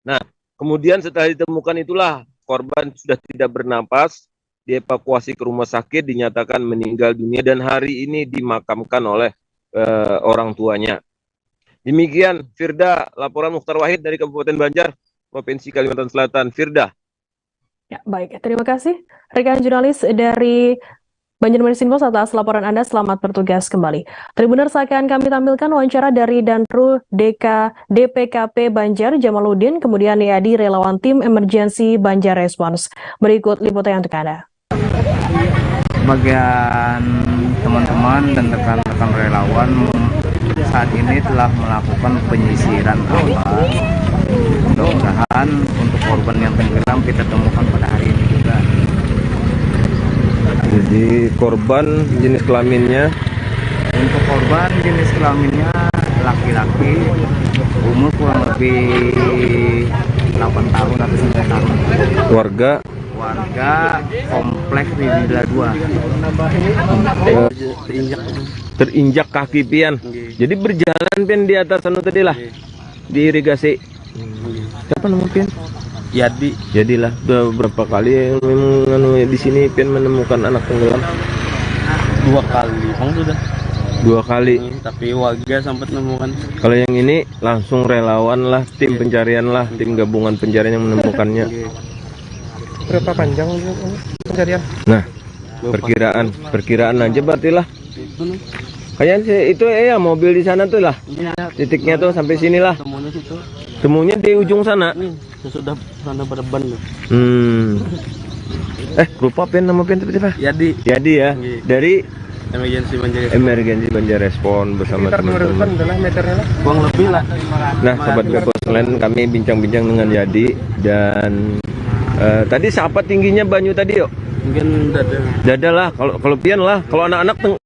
Nah, kemudian setelah ditemukan itulah korban sudah tidak bernapas, dievakuasi ke rumah sakit, dinyatakan meninggal dunia dan hari ini dimakamkan oleh orang tuanya. Demikian Firda, laporan Mukhtar Wahid dari Kabupaten Banjar, Provinsi Kalimantan Selatan. Firda. Ya, baik. Terima kasih rekan jurnalis dari Banjarmasin Post atas laporan Anda. Selamat bertugas kembali. Tribuners, akan kami tampilkan wawancara dari Danru DPKP Banjar Jamaluddin, kemudian Yadi, relawan tim emergensi Banjar Response. Berikut liputannya untuk Anda. Bagian teman-teman dan rekan-rekan relawan saat ini telah melakukan penyisiran awal. Mudah-mudahan untuk korban yang tenggelam kita temukan pada hari ini juga. Jadi korban jenis kelaminnya? Untuk korban jenis kelaminnya laki-laki, umur kurang lebih 8 tahun atau 9 tahun. Warga kompleks Ridila 2. Terinjak kaki pian. Jadi berjalan pian di atas anu tadi lah. Di irigasi. Siapa nama pian? Yadi. Jadilah udah berapa kali memang di sini pian menemukan anak tenggelam? 2 kali. Sudah 2 kali. Tapi warga sempat menemukan. Kalau yang ini langsung relawan lah, tim pencarian lah, tim gabungan pencarian yang menemukannya. Berapa panjang pencarian? Nah, perkiraan aja berarti lah. Kayaknya itu ya mobil di sana tuh lah. Titiknya tuh sampai sini lah. Temunya di ujung sana. Sudah sana pada ban. Lupa pian nama pian tiba-tiba. Yadi ya. Dari emergensi Banjar Respon bersama teman-teman. Kurang lebih lah. Nah, sobat Gapos lain, kami bincang-bincang dengan Yadi dan tadi siapa tingginya Banyu tadi yuk? Mungkin dada lah. Kalau pian lah. Kalau anak-anak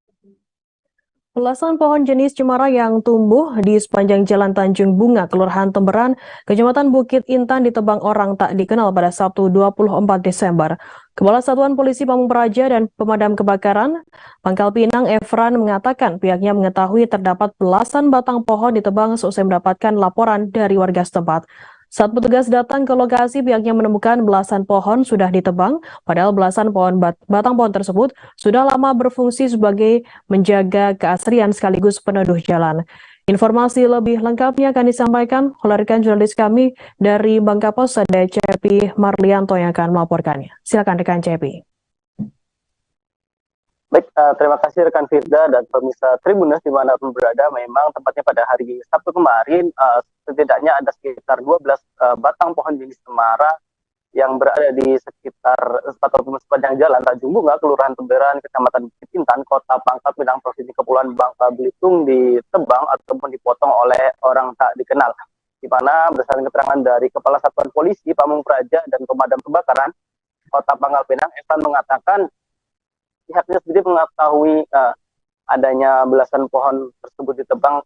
belasan pohon jenis cemara yang tumbuh di sepanjang Jalan Tanjung Bunga, Kelurahan Temberan, Kecamatan Bukit Intan ditebang orang tak dikenal pada Sabtu 24 Desember. Kepala Satuan Polisi Pamung Praja dan Pemadam Kebakaran Pangkal Pinang, Efran, mengatakan pihaknya mengetahui terdapat belasan batang pohon ditebang seusai mendapatkan laporan dari warga setempat. Saat petugas datang ke lokasi, pihaknya menemukan belasan pohon sudah ditebang, padahal belasan batang pohon tersebut sudah lama berfungsi sebagai menjaga keasrian sekaligus peneduh jalan. Informasi lebih lengkapnya akan disampaikan oleh rekan jurnalis kami dari Bangkapos, ada Cepi Marlianto yang akan melaporkannya. Silakan rekan Cepi. Baik, terima kasih rekan Firda dan pemirsa Tribuners dimanapun berada. Memang tepatnya pada hari Sabtu kemarin, setidaknya ada sekitar 12 batang pohon jenis cemara yang berada di sekitar sepanjang Jalan Tanjung Bunga, Kelurahan Temberan, Kecamatan Bukit Intan, Kota Pangkal Pinang, Provinsi Kepulauan Bangka Belitung ditebang ataupun dipotong oleh orang tak dikenal. Di mana berdasarkan keterangan dari Kepala Satuan Polisi Pamung Praja dan Pemadam Kebakaran Kota Pangkal Pinang, Evan mengatakan pihaknya sendiri mengetahui adanya belasan pohon tersebut ditebang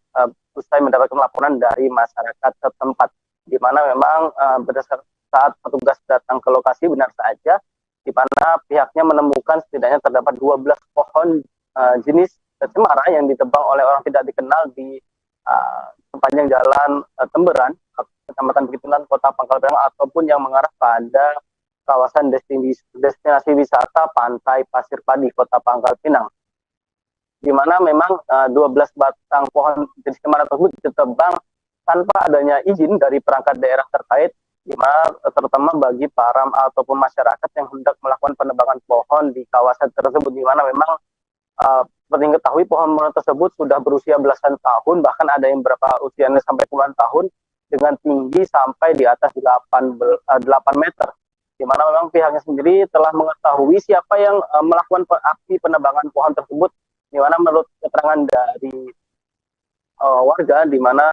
usai mendapatkan laporan dari masyarakat setempat, di mana memang berdasarkan saat petugas datang ke lokasi benar saja di mana pihaknya menemukan setidaknya terdapat 12 pohon jenis cemara yang ditebang oleh orang tidak dikenal di sepanjang jalan Temberan, Kecamatan Bukit Pinang, Kota Pangkal Pinang, ataupun yang mengarah pada kawasan destinasi wisata Pantai Pasir Padi, Kota Pangkal Pinang, di mana memang 12 batang pohon jenis cemara tersebut ditebang tanpa adanya izin dari perangkat daerah terkait, di mana terutama bagi para ataupun masyarakat yang hendak melakukan penebangan pohon di kawasan tersebut, di mana memang seperti yang ketahui pohon tersebut sudah berusia belasan tahun, bahkan ada yang berapa usianya sampai puluhan tahun, dengan tinggi sampai di atas 8 meter, di mana memang pihaknya sendiri telah mengetahui siapa yang melakukan aksi penebangan pohon tersebut, di mana menurut keterangan dari warga, di mana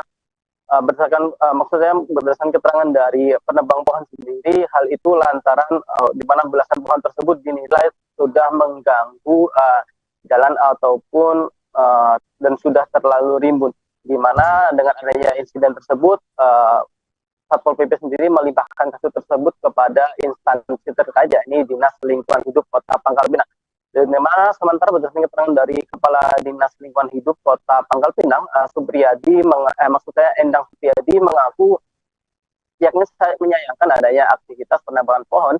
berdasarkan keterangan dari penebang pohon sendiri, hal itu lantaran di mana belasan pohon tersebut dinilai sudah mengganggu jalan ataupun dan sudah terlalu rimbun, di mana dengan adanya insiden tersebut Satpol PP sendiri melimpahkan kasus tersebut kepada instansi terkait, yakni Dinas Lingkungan Hidup Kota Pangkal Pinang. Dan memang sementara berdasarkan keterangan dari Kepala Dinas Lingkungan Hidup Kota Pangkal Pinang, Endang Supriyadi mengaku pihaknya menyayangkan adanya aktivitas penebangan pohon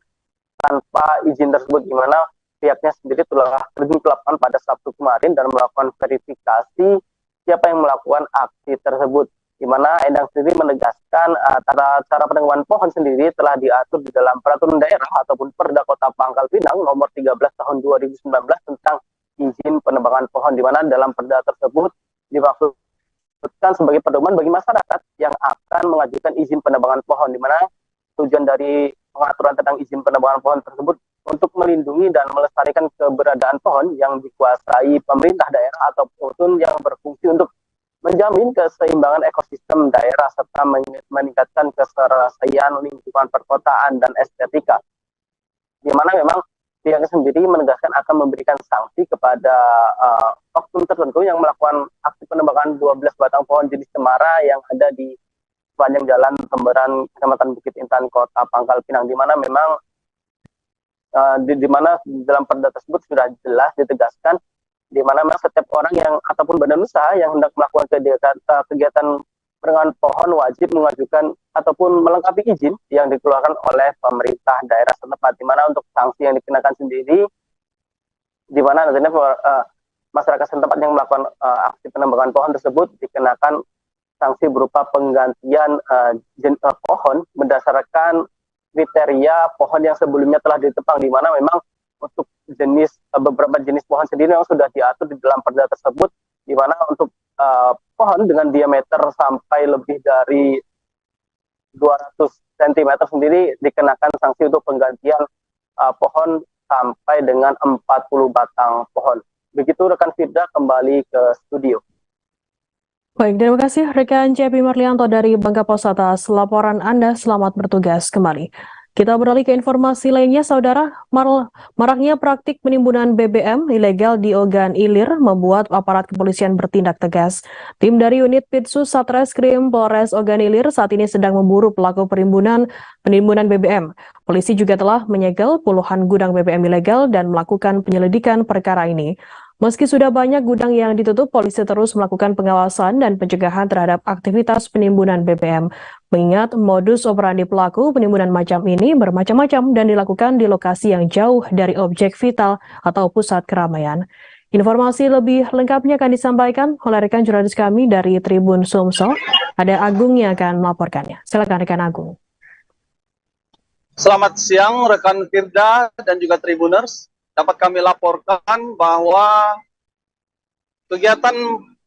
tanpa izin tersebut, di mana pihaknya sendiri telah terjun ke lapangan pada Sabtu kemarin dan melakukan verifikasi siapa yang melakukan aksi tersebut, di mana Endang sendiri menegaskan cara penebangan pohon sendiri telah diatur di dalam peraturan daerah ataupun Perda Kota Pangkal Pinang nomor 13 tahun 2019 tentang izin penebangan pohon, di mana dalam perda tersebut dimaksudkan sebagai pedoman bagi masyarakat yang akan mengajukan izin penebangan pohon, di mana tujuan dari pengaturan tentang izin penebangan pohon tersebut untuk melindungi dan melestarikan keberadaan pohon yang dikuasai pemerintah daerah ataupun yang berfungsi untuk menjamin keseimbangan ekosistem daerah serta meningkatkan keserasian lingkungan perkotaan dan estetika, di mana memang pihaknya sendiri menegaskan akan memberikan sanksi kepada oknum tertentu yang melakukan aksi penebangan 12 batang pohon jenis cemara yang ada di sepanjang jalan Temberan, Kecamatan Bukit Intan, Kota Pangkal Pinang, di mana memang di mana dalam perda tersebut sudah jelas ditegaskan, di mana memang setiap orang yang ataupun badan usaha yang hendak melakukan kegiatan penebangan pohon wajib mengajukan ataupun melengkapi izin yang dikeluarkan oleh pemerintah daerah setempat, di mana untuk sanksi yang dikenakan sendiri, di mana nantinya masyarakat setempat yang melakukan aksi penebangan pohon tersebut dikenakan sanksi berupa penggantian pohon berdasarkan kriteria pohon yang sebelumnya telah ditebang, di mana memang untuk beberapa jenis pohon sendiri yang sudah diatur di dalam perda tersebut, di mana untuk pohon dengan diameter sampai lebih dari 200 cm sendiri dikenakan sanksi untuk penggantian pohon sampai dengan 40 batang pohon. Begitu rekan Firda, kembali ke studio. Baik, terima kasih rekan Cepi Marlianto dari Bangka Pos atas laporan Anda. Selamat bertugas kembali. Kita beralih ke informasi lainnya, Saudara. Maraknya praktik penimbunan BBM ilegal di Ogan Ilir membuat aparat kepolisian bertindak tegas. Tim dari unit Pitsus Satreskrim Polres Ogan Ilir saat ini sedang memburu pelaku penimbunan BBM. Polisi juga telah menyegel puluhan gudang BBM ilegal dan melakukan penyelidikan perkara ini. Meski sudah banyak gudang yang ditutup, polisi terus melakukan pengawasan dan pencegahan terhadap aktivitas penimbunan BBM. Mengingat modus operandi pelaku penimbunan macam ini bermacam-macam dan dilakukan di lokasi yang jauh dari objek vital atau pusat keramaian. Informasi lebih lengkapnya akan disampaikan oleh rekan jurnalis kami dari Tribun Sumsel. Ada Agung yang akan melaporkannya. Silakan rekan Agung. Selamat siang rekan Firda dan juga Tribuners. Dapat kami laporkan bahwa kegiatan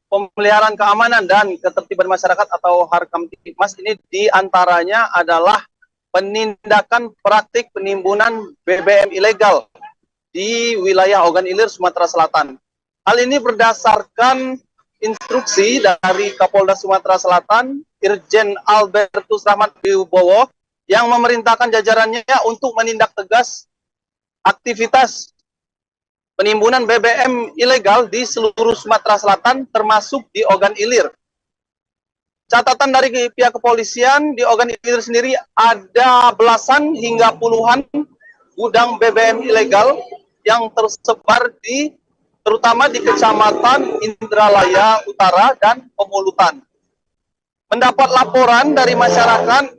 pemeliharaan keamanan dan ketertiban masyarakat atau Harkamtibmas ini diantaranya adalah penindakan praktik penimbunan BBM ilegal di wilayah Ogan Ilir, Sumatera Selatan. Hal ini berdasarkan instruksi dari Kapolda Sumatera Selatan, Irjen Albertus Rahmat Wibowo, yang memerintahkan jajarannya untuk menindak tegas aktivitas penimbunan BBM ilegal di seluruh Sumatera Selatan, termasuk di Ogan Ilir. Catatan dari pihak kepolisian di Ogan Ilir sendiri ada belasan hingga puluhan gudang BBM ilegal yang tersebar terutama di Kecamatan Indralaya Utara dan Pemulutan. Mendapat laporan dari masyarakat,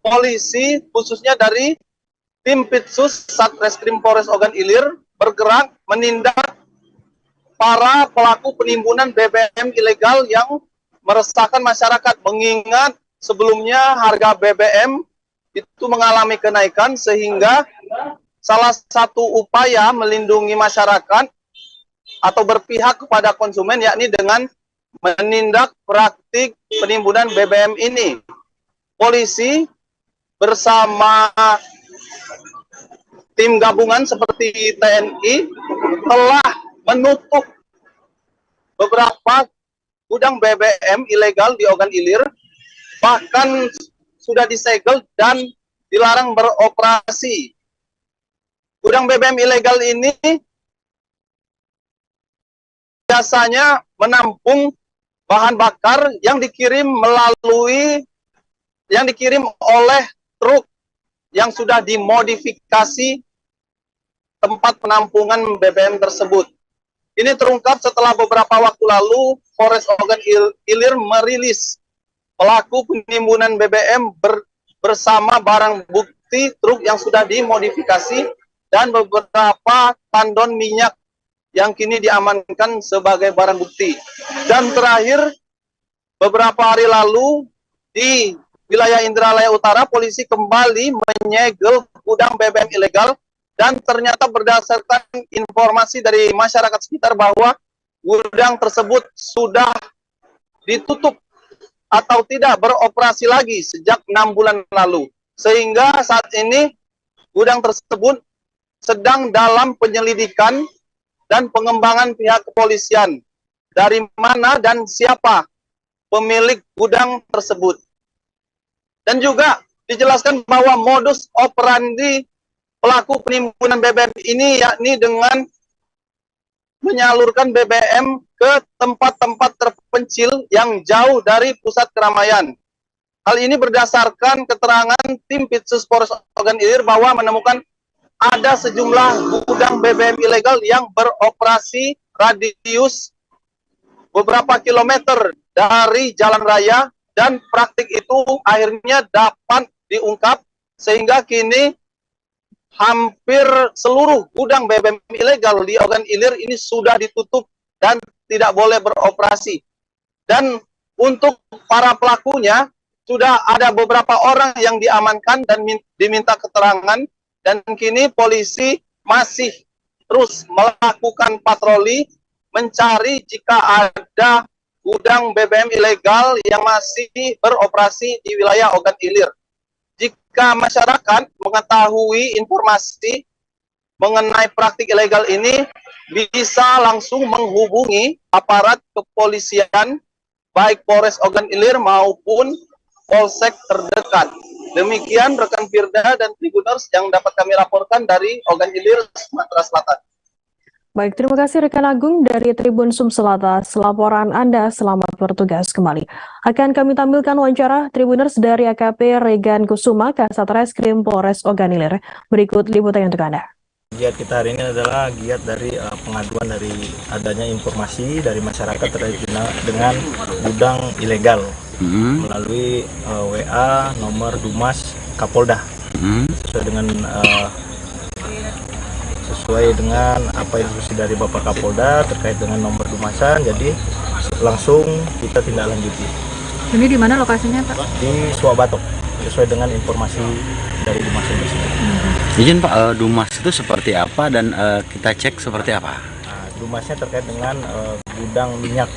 polisi khususnya dari tim Pitsus Satreskrim Polres Ogan Ilir bergerak menindak para pelaku penimbunan BBM ilegal yang meresahkan masyarakat, mengingat sebelumnya harga BBM itu mengalami kenaikan, sehingga salah satu upaya melindungi masyarakat atau berpihak kepada konsumen yakni dengan menindak praktik penimbunan BBM ini. Polisi bersama tim gabungan seperti TNI telah menutup beberapa gudang BBM ilegal di Ogan Ilir, bahkan sudah disegel dan dilarang beroperasi. Gudang BBM ilegal ini biasanya menampung bahan bakar yang dikirim oleh truk yang sudah dimodifikasi tempat penampungan BBM tersebut. Ini terungkap setelah beberapa waktu lalu Polres Ogan Ilir merilis pelaku penimbunan BBM bersama barang bukti truk yang sudah dimodifikasi dan beberapa tandon minyak yang kini diamankan sebagai barang bukti. Dan terakhir, beberapa hari lalu di wilayah Indralaya Utara, polisi kembali menyegel gudang BBM ilegal, dan ternyata berdasarkan informasi dari masyarakat sekitar bahwa gudang tersebut sudah ditutup atau tidak beroperasi lagi sejak 6 bulan lalu. Sehingga saat ini gudang tersebut sedang dalam penyelidikan dan pengembangan pihak kepolisian. Dari mana dan siapa pemilik gudang tersebut. Dan juga dijelaskan bahwa modus operandi pelaku penimbunan BBM ini yakni dengan menyalurkan BBM ke tempat-tempat terpencil yang jauh dari pusat keramaian. Hal ini berdasarkan keterangan tim Pitsus Polres Ogan Ilir bahwa menemukan ada sejumlah gudang BBM ilegal yang beroperasi radius beberapa kilometer dari jalan raya, dan praktik itu akhirnya dapat diungkap sehingga kini hampir seluruh gudang BBM ilegal di Ogan Ilir ini sudah ditutup dan tidak boleh beroperasi. Dan untuk para pelakunya sudah ada beberapa orang yang diamankan dan diminta keterangan. Dan kini polisi masih terus melakukan patroli mencari jika ada gudang BBM ilegal yang masih beroperasi di wilayah Ogan Ilir. Jika masyarakat mengetahui informasi mengenai praktik ilegal ini, bisa langsung menghubungi aparat kepolisian, baik Polres Ogan Ilir maupun Polsek terdekat. Demikian rekan Firda dan Tribuners yang dapat kami laporkan dari Ogan Ilir, Sumatera Selatan. Baik, terima kasih rekan Agung dari Tribun Sumsel atas laporan Anda. Selamat bertugas kembali. Akan kami tampilkan wawancara Tribuners dari AKP Regan Kusuma, Kasat Reskrim Polres Ogan Ilir. Berikut liputannya untuk Anda. Giat kita hari ini adalah giat dari pengaduan dari adanya informasi dari masyarakat terkait dengan gudang ilegal melalui WA nomor Dumas Kapolda sesuai dengan apa instruksi dari Bapak Kapolda terkait dengan nomor Dumasan. Jadi langsung kita tindak lanjuti. Ini di mana lokasinya, Pak? Di Suabatok, sesuai dengan informasi dari Dumasan tersebut. Izin Pak, Dumas itu seperti apa dan kita cek seperti apa? Nah, Dumasnya terkait dengan gudang minyak,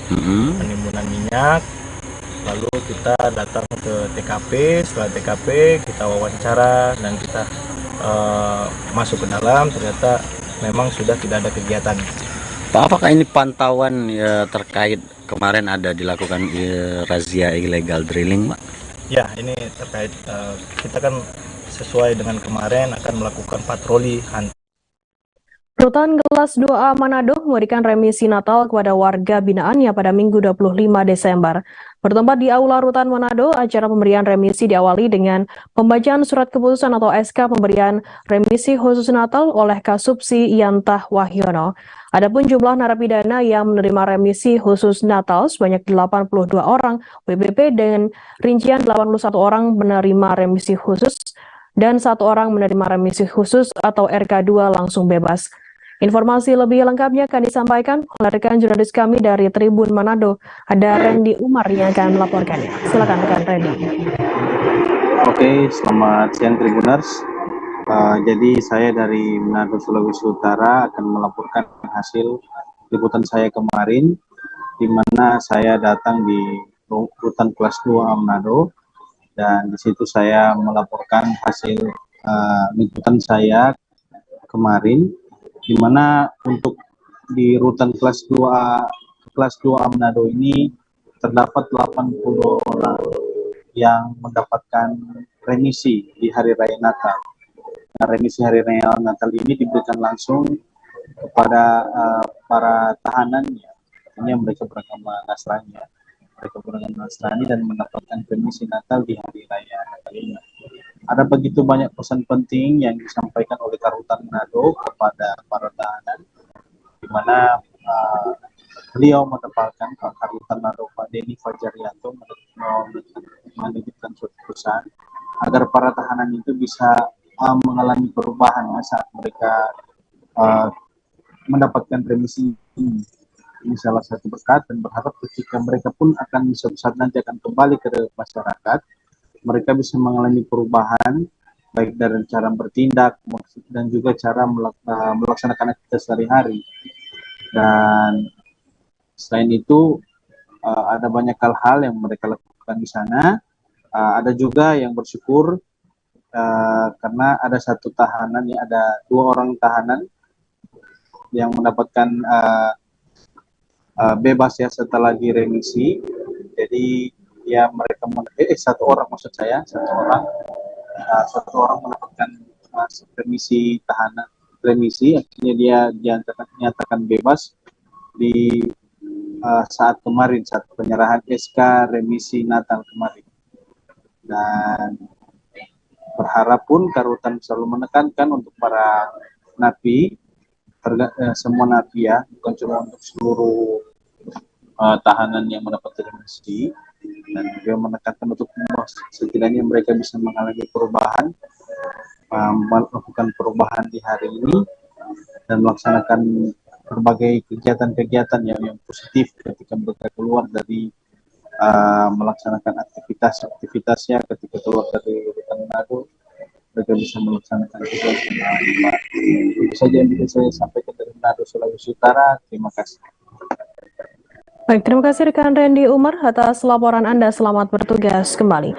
penimbunan minyak. Lalu kita datang ke TKP, setelah TKP kita wawancara dan kita masuk ke dalam, ternyata memang sudah tidak ada kegiatan. Pak, apakah ini pantauan terkait kemarin ada dilakukan razia illegal drilling, Pak? Ya, ini terkait kita kan sesuai dengan kemarin akan melakukan patroli Rutan kelas 2A Manado memberikan remisi Natal kepada warga binaannya pada Minggu 25 Desember. Bertempat di Aula Rutan Manado, acara pemberian remisi diawali dengan pembacaan surat keputusan atau SK pemberian remisi khusus Natal oleh Kasubsi Yantah Wahyono. Adapun jumlah narapidana yang menerima remisi khusus Natal sebanyak 82 orang WBP dengan rincian 81 orang menerima remisi khusus dan 1 orang menerima remisi khusus atau RK2 langsung bebas. Informasi lebih lengkapnya akan disampaikan oleh rekan jurnalis kami dari Tribun Manado. Ada Randy Umar yang akan melaporkannya. Silakan rekan Randy. Oke, selamat siang Tribuners. Jadi saya dari Manado, Sulawesi Utara akan melaporkan hasil liputan saya kemarin, di mana saya datang di rutan kelas 2 Manado, dan di situ saya melaporkan hasil liputan saya kemarin, di mana untuk di rutan kelas 2 Manado ini terdapat 80 orang yang mendapatkan remisi di Hari Raya Natal. Nah, remisi Hari Raya Natal ini diberikan langsung kepada para tahanannya, artinya mereka beragama Nasrani, dan mendapatkan remisi Natal di Hari Raya Natal ini. Ada begitu banyak pesan penting yang disampaikan oleh Karutan Manado kepada para tahanan, di mana beliau menetapkan, Pak Karutan Manado Pak Denny Fajarianto menitipkan suatu pesan agar para tahanan itu bisa mengalami perubahan saat mereka mendapatkan remisi ini. Ini salah satu berkat, dan berharap ketika mereka pun akan suatu saat nanti akan kembali ke masyarakat, mereka bisa mengalami perubahan baik dari cara bertindak dan juga cara melaksanakan aktivitas sehari-hari. Dan selain itu ada banyak hal-hal yang mereka lakukan di sana. Ada juga yang bersyukur karena ada satu tahanan, ya ada 2 orang tahanan yang mendapatkan bebas ya setelah diremisi. Jadi ya mereka 1 orang, maksud saya 1 orang mendapatkan remisi tahanan, akhirnya dia dinyatakan bebas di saat penyerahan SK remisi Natal kemarin. Dan berharap pun Karutan selalu menekankan untuk para napi, semua napi ya, bukan cuma untuk seluruh tahanan yang mendapat remisi, dan juga menekankan untuk setidaknya mereka bisa mengalami perubahan, melakukan perubahan di hari ini, dan melaksanakan berbagai kegiatan-kegiatan yang positif ketika mereka keluar dari melaksanakan aktivitasnya. Ketika keluar dari rutan Manado, mereka bisa melaksanakan kegiatan. Itu saja yang bisa saya sampaikan dari Manado, Sulawesi Utara. Terima kasih. Baik, terima kasih rekan Randy Umar atas laporan Anda. Selamat bertugas kembali.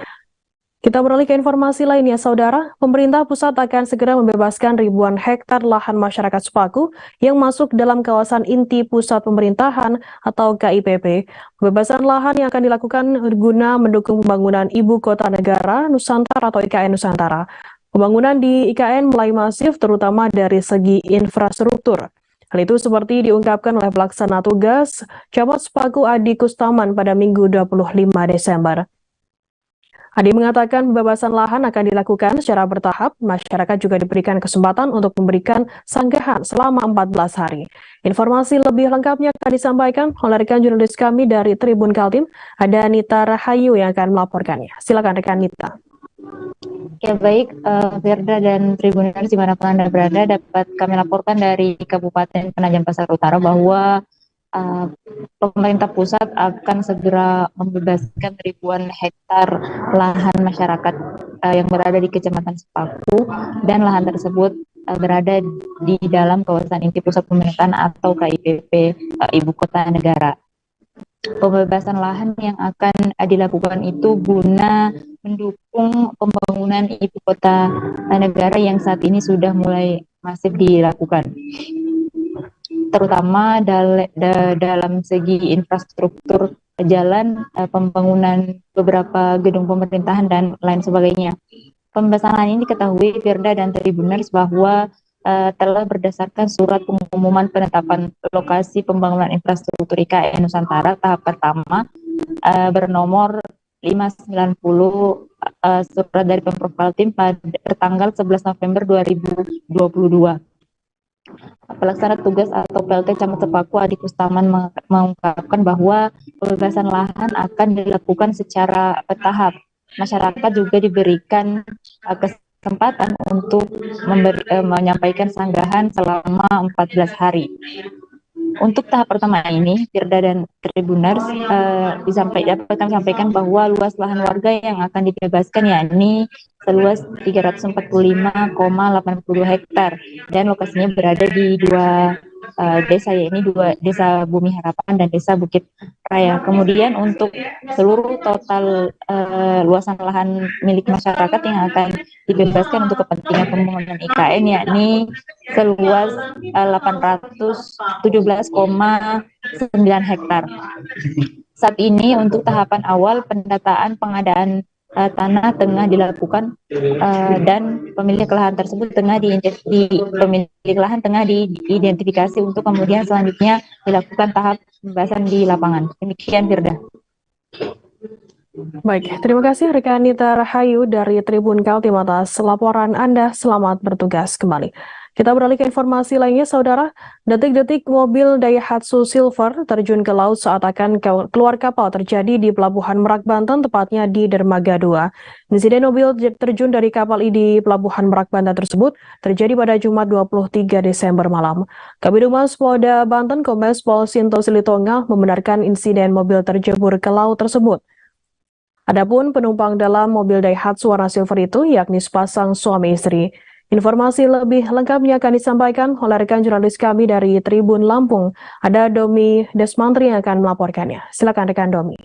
Kita beralih ke informasi lainnya, Saudara. Pemerintah pusat akan segera membebaskan ribuan hektar lahan masyarakat Sepaku yang masuk dalam kawasan inti pusat pemerintahan atau KIPP. Pembebasan lahan yang akan dilakukan guna mendukung pembangunan Ibu Kota Negara Nusantara atau IKN Nusantara. Pembangunan di IKN mulai masif terutama dari segi infrastruktur. Hal itu seperti diungkapkan oleh pelaksana tugas Camat Sepaku Adi Kustaman pada Minggu 25 Desember. Adi mengatakan pembebasan lahan akan dilakukan secara bertahap. Masyarakat juga diberikan kesempatan untuk memberikan sanggahan selama 14 hari. Informasi lebih lengkapnya akan disampaikan oleh rekan jurnalis kami dari Tribun Kaltim. Ada Nita Rahayu yang akan melaporkannya. Silakan rekan Nita. Ya baik, Firda dan Tribuners dimanapun Anda berada, dapat kami laporkan dari Kabupaten Penajam Pasar Utara bahwa pemerintah pusat akan segera membebaskan ribuan hektar lahan masyarakat yang berada di Kecamatan Sepaku, dan lahan tersebut berada di dalam kawasan inti pusat pemerintahan atau KIPP Ibu Kota Negara. Pembebasan lahan yang akan dilakukan itu guna mendukung pembangunan Ibu Kota Negara yang saat ini sudah mulai masif dilakukan, terutama dalam segi infrastruktur jalan, pembangunan beberapa gedung pemerintahan dan lain sebagainya. Pembebasan lahan ini diketahui Firda dan Tribuners bahwa telah berdasarkan surat pengumuman penetapan lokasi pembangunan infrastruktur IKN Nusantara tahap pertama bernomor 590 surat dari Pemprov Kaltim pada tanggal 11 November 2022. Pelaksana tugas atau PLT Camat Sepaku Adi Kustaman mengungkapkan bahwa pembebasan lahan akan dilakukan secara bertahap. Masyarakat juga diberikan kesempatan untuk menyampaikan sanggahan selama 14 hari. Untuk tahap pertama ini, Firda dan Tribuners dapat kami sampaikan bahwa luas lahan warga yang akan dibebaskan yakni seluas 345,82 hektar dan lokasinya berada di dua desa, yakni dua desa Bumi Harapan dan desa Bukit Raya. Kemudian untuk seluruh total luasan lahan milik masyarakat yang akan dibebaskan untuk kepentingan pembangunan IKN yakni seluas 817,9 hektar. Saat ini untuk tahapan awal pendataan pengadaan tanah tengah dilakukan dan pemilik lahan tersebut diidentifikasi untuk kemudian selanjutnya dilakukan tahap pembahasan di lapangan. Demikian Firda. Baik, terima kasih rekan Nita Rahayu dari Tribun Kaltim atas laporan Anda. Selamat bertugas kembali. Kita beralih ke informasi lainnya, Saudara. Detik-detik mobil Daihatsu Silver terjun ke laut saat akan keluar kapal terjadi di Pelabuhan Merak, Banten, tepatnya di Dermaga 2. Insiden mobil terjun dari kapal di Pelabuhan Merak, Banten tersebut terjadi pada Jumat 23 Desember malam. Kabid Humas Polda Banten, Kombes Pol Sinto Silitonga, membenarkan insiden mobil terjebur ke laut tersebut. Adapun penumpang dalam mobil Daihatsu warna silver itu yakni sepasang suami istri. Informasi lebih lengkapnya akan disampaikan oleh rekan jurnalis kami dari Tribun Lampung. Ada Domi Desmantri yang akan melaporkannya. Silakan rekan Domi.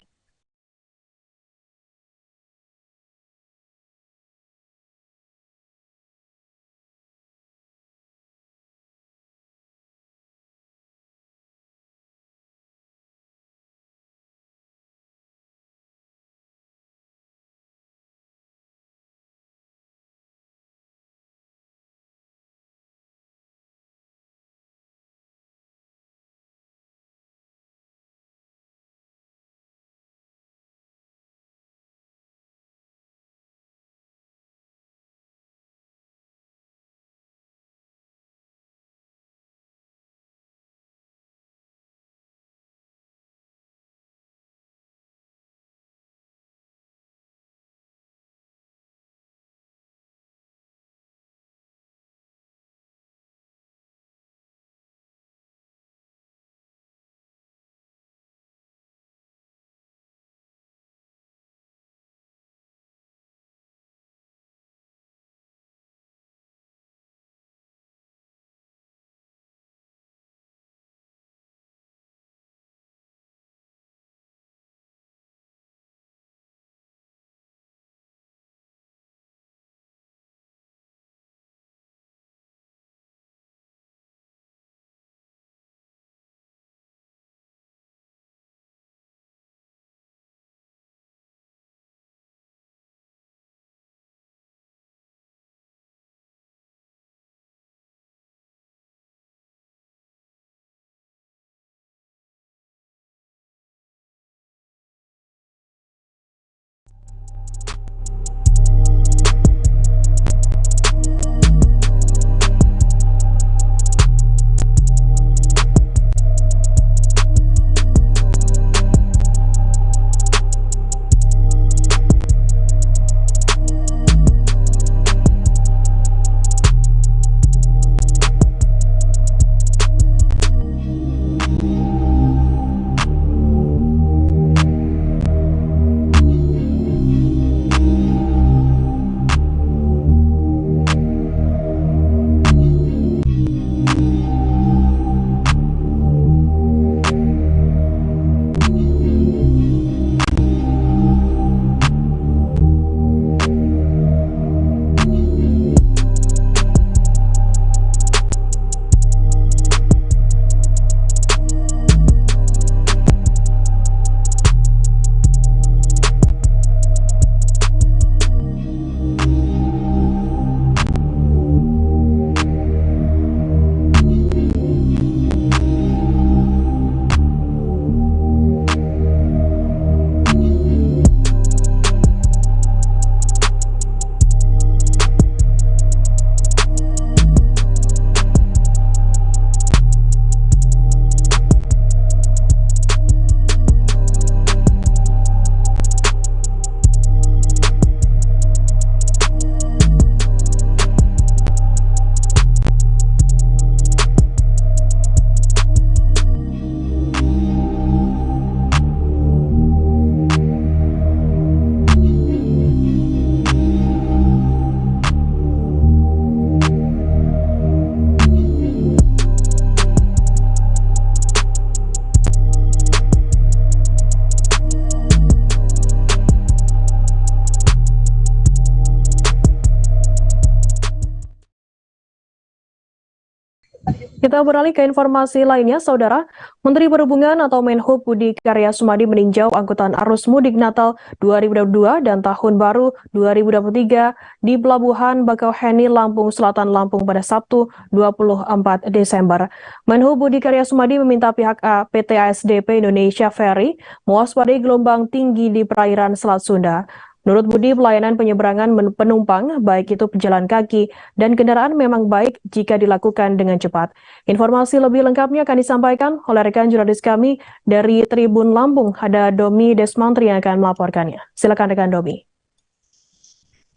Kita beralih ke informasi lainnya, Saudara. Menteri Perhubungan atau Menhub Budi Karya Sumadi meninjau angkutan arus mudik Natal 2022 dan Tahun Baru 2023 di Pelabuhan Bakauheni, Lampung Selatan, Lampung pada Sabtu 24 Desember. Menhub Budi Karya Sumadi meminta pihak PT ASDP Indonesia Ferry mewaspadai gelombang tinggi di perairan Selat Sunda. Menurut Budi, pelayanan penyeberangan penumpang, baik itu pejalan kaki dan kendaraan memang baik jika dilakukan dengan cepat. Informasi lebih lengkapnya akan disampaikan oleh rekan jurnalis kami dari Tribun Lampung. Ada Domi Desmantri yang akan melaporkannya. Silakan rekan Domi.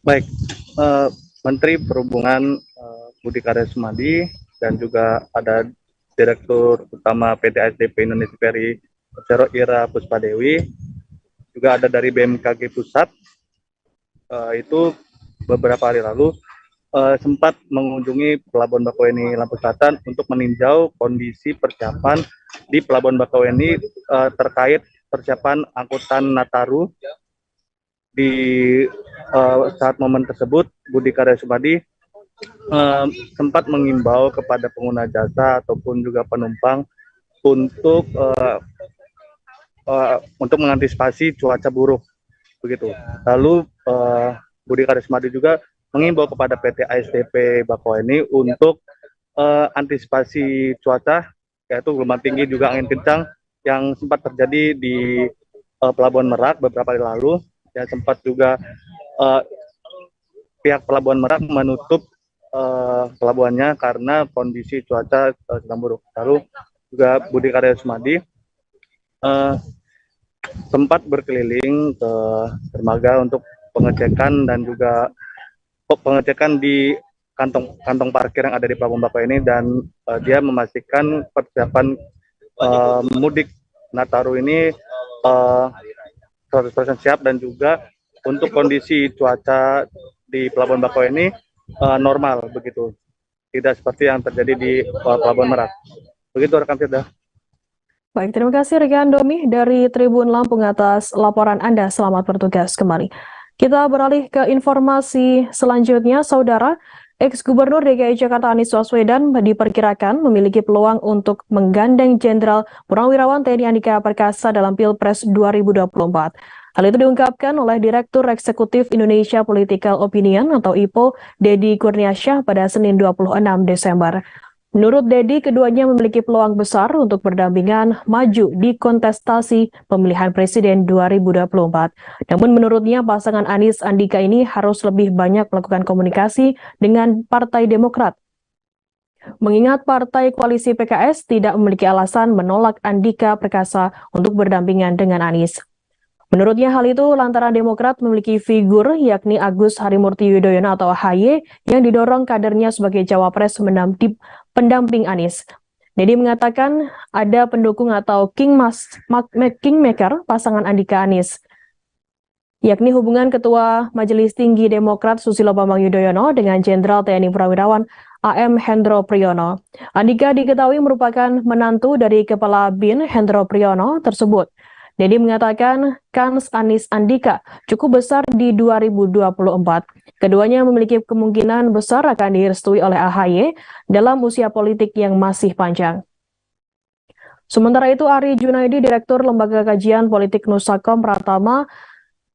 Baik, Menteri Perhubungan Budi Karya Sumadi dan juga ada Direktur Utama PT ASDP Indonesia Ferry, Sero Ira Puspadewi, juga ada dari BMKG Pusat. Itu beberapa hari lalu sempat mengunjungi Pelabuhan Bakauheni Lampung Selatan untuk meninjau kondisi persiapan di Pelabuhan Bakauheni terkait persiapan angkutan Nataru. Di saat momen tersebut, Budi Karya Sumadi sempat mengimbau kepada pengguna jasa ataupun juga penumpang untuk mengantisipasi cuaca buruk. Begitu. Lalu Budi Karya Sumadi juga mengimbau kepada PT ASDP Bakauheni untuk antisipasi cuaca, yaitu gelombang tinggi juga angin kencang yang sempat terjadi di Pelabuhan Merak beberapa hari lalu. Dan sempat juga pihak Pelabuhan Merak menutup pelabuhannya karena kondisi cuaca sedang buruk. Lalu juga Budi Karya Sumadi sempat berkeliling ke dermaga untuk pengecekan dan juga pengecekan di kantong parkir yang ada di Pelabuhan Bakauheni, dan dia memastikan persiapan mudik Nataru ini 100% siap, dan juga untuk kondisi cuaca di Pelabuhan Bakauheni normal begitu, tidak seperti yang terjadi di Pelabuhan Merak. Begitu rekan Firda. Baik, terima kasih rekan Domi dari Tribun Lampung atas laporan Anda. Selamat bertugas kembali. Kita beralih ke informasi selanjutnya, Saudara. Ex-Gubernur DKI Jakarta Anies Baswedan diperkirakan memiliki peluang untuk menggandeng Jenderal Purnawirawan TNI Andika Perkasa dalam Pilpres 2024. Hal itu diungkapkan oleh Direktur Eksekutif Indonesia Political Opinion atau IPO, Deddy Kurniasyah pada Senin 26 Desember. Menurut Deddy, keduanya memiliki peluang besar untuk berdampingan maju di kontestasi pemilihan presiden 2024. Namun menurutnya pasangan Anies Andika ini harus lebih banyak melakukan komunikasi dengan Partai Demokrat. Mengingat Partai Koalisi PKS tidak memiliki alasan menolak Andika Perkasa untuk berdampingan dengan Anies. Menurutnya hal itu lantaran Demokrat memiliki figur yakni Agus Harimurti Yudhoyono atau AHY yang didorong kadernya sebagai cawapres pendamping Anies. Deddy mengatakan ada pendukung atau kingmaker pasangan Andika Anies, yakni hubungan Ketua Majelis Tinggi Demokrat Susilo Bambang Yudhoyono dengan Jenderal TNI Purnawirawan AM Hendro Priyono. Andika diketahui merupakan menantu dari Kepala BIN Hendro Priyono tersebut. Deddy mengatakan kans Anies Andika cukup besar di 2024. Keduanya memiliki kemungkinan besar akan direstui oleh AHY dalam usia politik yang masih panjang. Sementara itu, Ari Junaidi, Direktur Lembaga Kajian Politik Nusakom Pratama,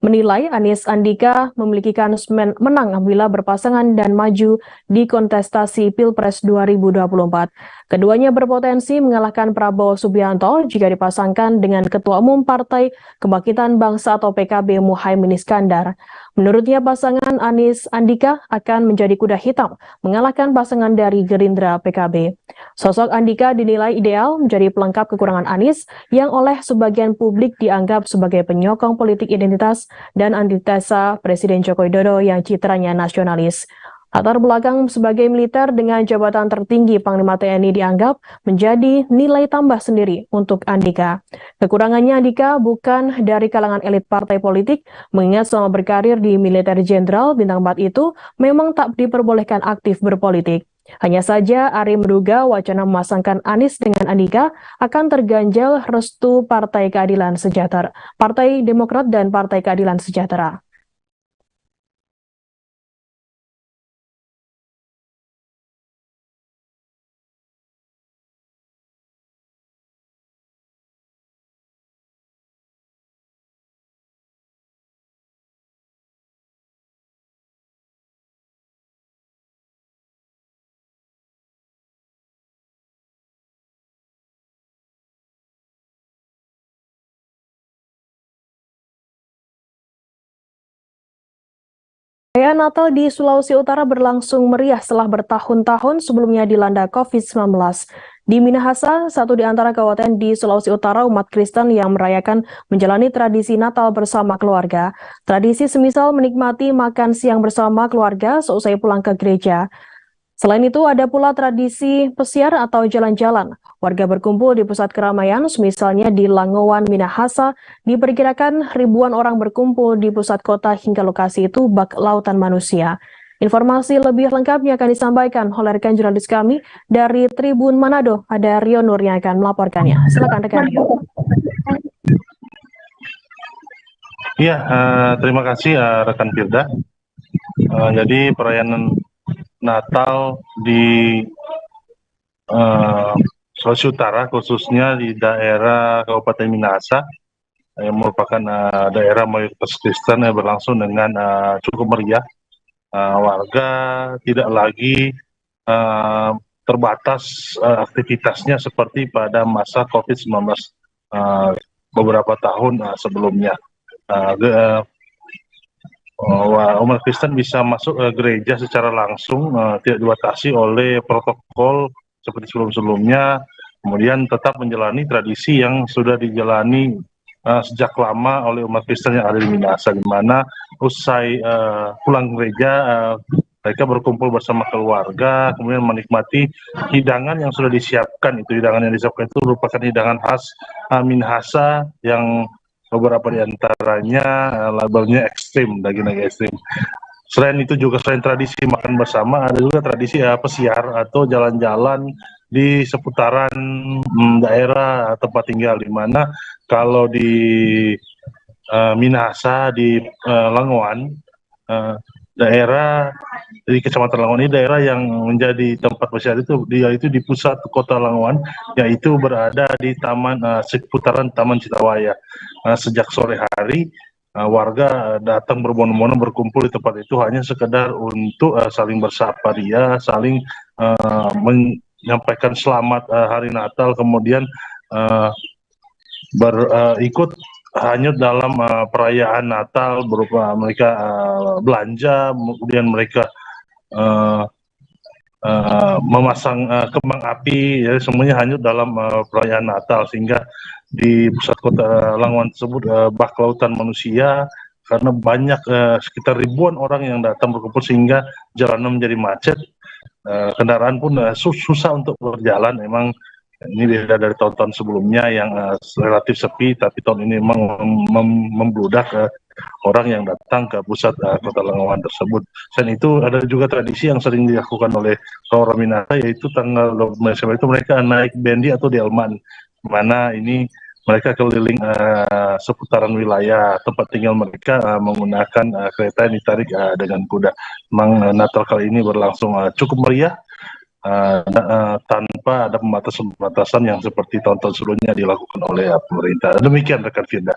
menilai Anies Andika memiliki kans menang apabila berpasangan dan maju di kontestasi Pilpres 2024. Keduanya berpotensi mengalahkan Prabowo Subianto jika dipasangkan dengan Ketua Umum Partai Kebangkitan Bangsa atau PKB Muhaimin Iskandar. Menurutnya pasangan Anies Andika akan menjadi kuda hitam mengalahkan pasangan dari Gerindra PKB. Sosok Andika dinilai ideal menjadi pelengkap kekurangan Anies yang oleh sebagian publik dianggap sebagai penyokong politik identitas dan antitesa Presiden Joko Widodo yang citranya nasionalis. Latar belakang sebagai militer dengan jabatan tertinggi Panglima TNI dianggap menjadi nilai tambah sendiri untuk Andika. Kekurangannya Andika bukan dari kalangan elit partai politik, mengingat selama berkarir di militer jenderal bintang 4 itu memang tak diperbolehkan aktif berpolitik. Hanya saja Ari menduga wacana memasangkan Anies dengan Andika akan terganjal restu Partai Keadilan Sejahtera, Partai Demokrat dan Partai Keadilan Sejahtera. Perayaan Natal di Sulawesi Utara berlangsung meriah setelah bertahun-tahun sebelumnya dilanda COVID-19. Di Minahasa, satu di antara kabupaten di Sulawesi Utara, umat Kristen yang merayakan menjalani tradisi Natal bersama keluarga. Tradisi semisal menikmati makan siang bersama keluarga seusai pulang ke gereja. Selain itu, ada pula tradisi pesiar atau jalan-jalan. Warga berkumpul di pusat keramaian, misalnya di Langowan, Minahasa. Diperkirakan ribuan orang berkumpul di pusat kota hingga lokasi itu bak lautan manusia. Informasi lebih lengkapnya akan disampaikan oleh rekan jurnalis kami dari Tribun Manado. Ada Rio Nur yang akan melaporkannya. Silakan rekan Rio. Iya, terima kasih rekan Firda. Jadi perayaan Natal di Sulawesi Utara, khususnya di daerah Kabupaten Minahasa, yang merupakan daerah mayoritas Kristen, yang berlangsung dengan cukup meriah. Warga tidak lagi terbatas aktivitasnya seperti pada masa COVID-19 beberapa tahun sebelumnya. Umat Kristen bisa masuk gereja secara langsung, tidak dibatasi oleh protokol seperti sebelum-sebelumnya, kemudian tetap menjalani tradisi yang sudah dijalani sejak lama oleh umat Kristen yang ada di Minahasa, di mana usai pulang gereja mereka berkumpul bersama keluarga, kemudian menikmati hidangan yang sudah disiapkan. Itu hidangan yang disiapkan itu merupakan hidangan khas Minahasa yang beberapa di antaranya labelnya ekstrim, daging-daging ekstrim. Selain itu juga, selain tradisi makan bersama, ada juga tradisi pesiar atau jalan-jalan di seputaran daerah tempat tinggal, di mana kalau di Minahasa, di Langowan, daerah di Kecamatan Langowan ini daerah yang menjadi tempat pesiar itu, yaitu di pusat kota Langowan, yaitu berada di seputaran Taman Citawaya. Sejak sore hari warga datang berbondong-bondong berkumpul di tempat itu hanya sekedar untuk saling bersapa ria, saling menyampaikan selamat hari Natal, kemudian berikut hanyut dalam perayaan Natal, berupa mereka belanja, kemudian mereka memasang kembang api, ya, semuanya hanyut dalam perayaan Natal, sehingga di pusat kota Langowan tersebut bak lautan manusia karena banyak sekitar ribuan orang yang datang berkumpul, sehingga jalanan menjadi macet. Kendaraan pun susah untuk berjalan. Memang ini beda dari tahun-tahun sebelumnya yang relatif sepi, tapi tahun ini memang membludak orang yang datang ke pusat kota Langowan tersebut. Selain itu, ada juga tradisi yang sering dilakukan oleh orang Minahasa, yaitu tanggal 12 Desember itu mereka naik bendi atau delman, mana ini mereka keliling seputaran wilayah tempat tinggal mereka menggunakan kereta yang ditarik dengan kuda. Memang Natal kali ini berlangsung cukup meriah, tanpa ada pembatasan-pembatasan yang seperti tahun-tahun sebelumnya dilakukan oleh pemerintah. Demikian rekan Firda.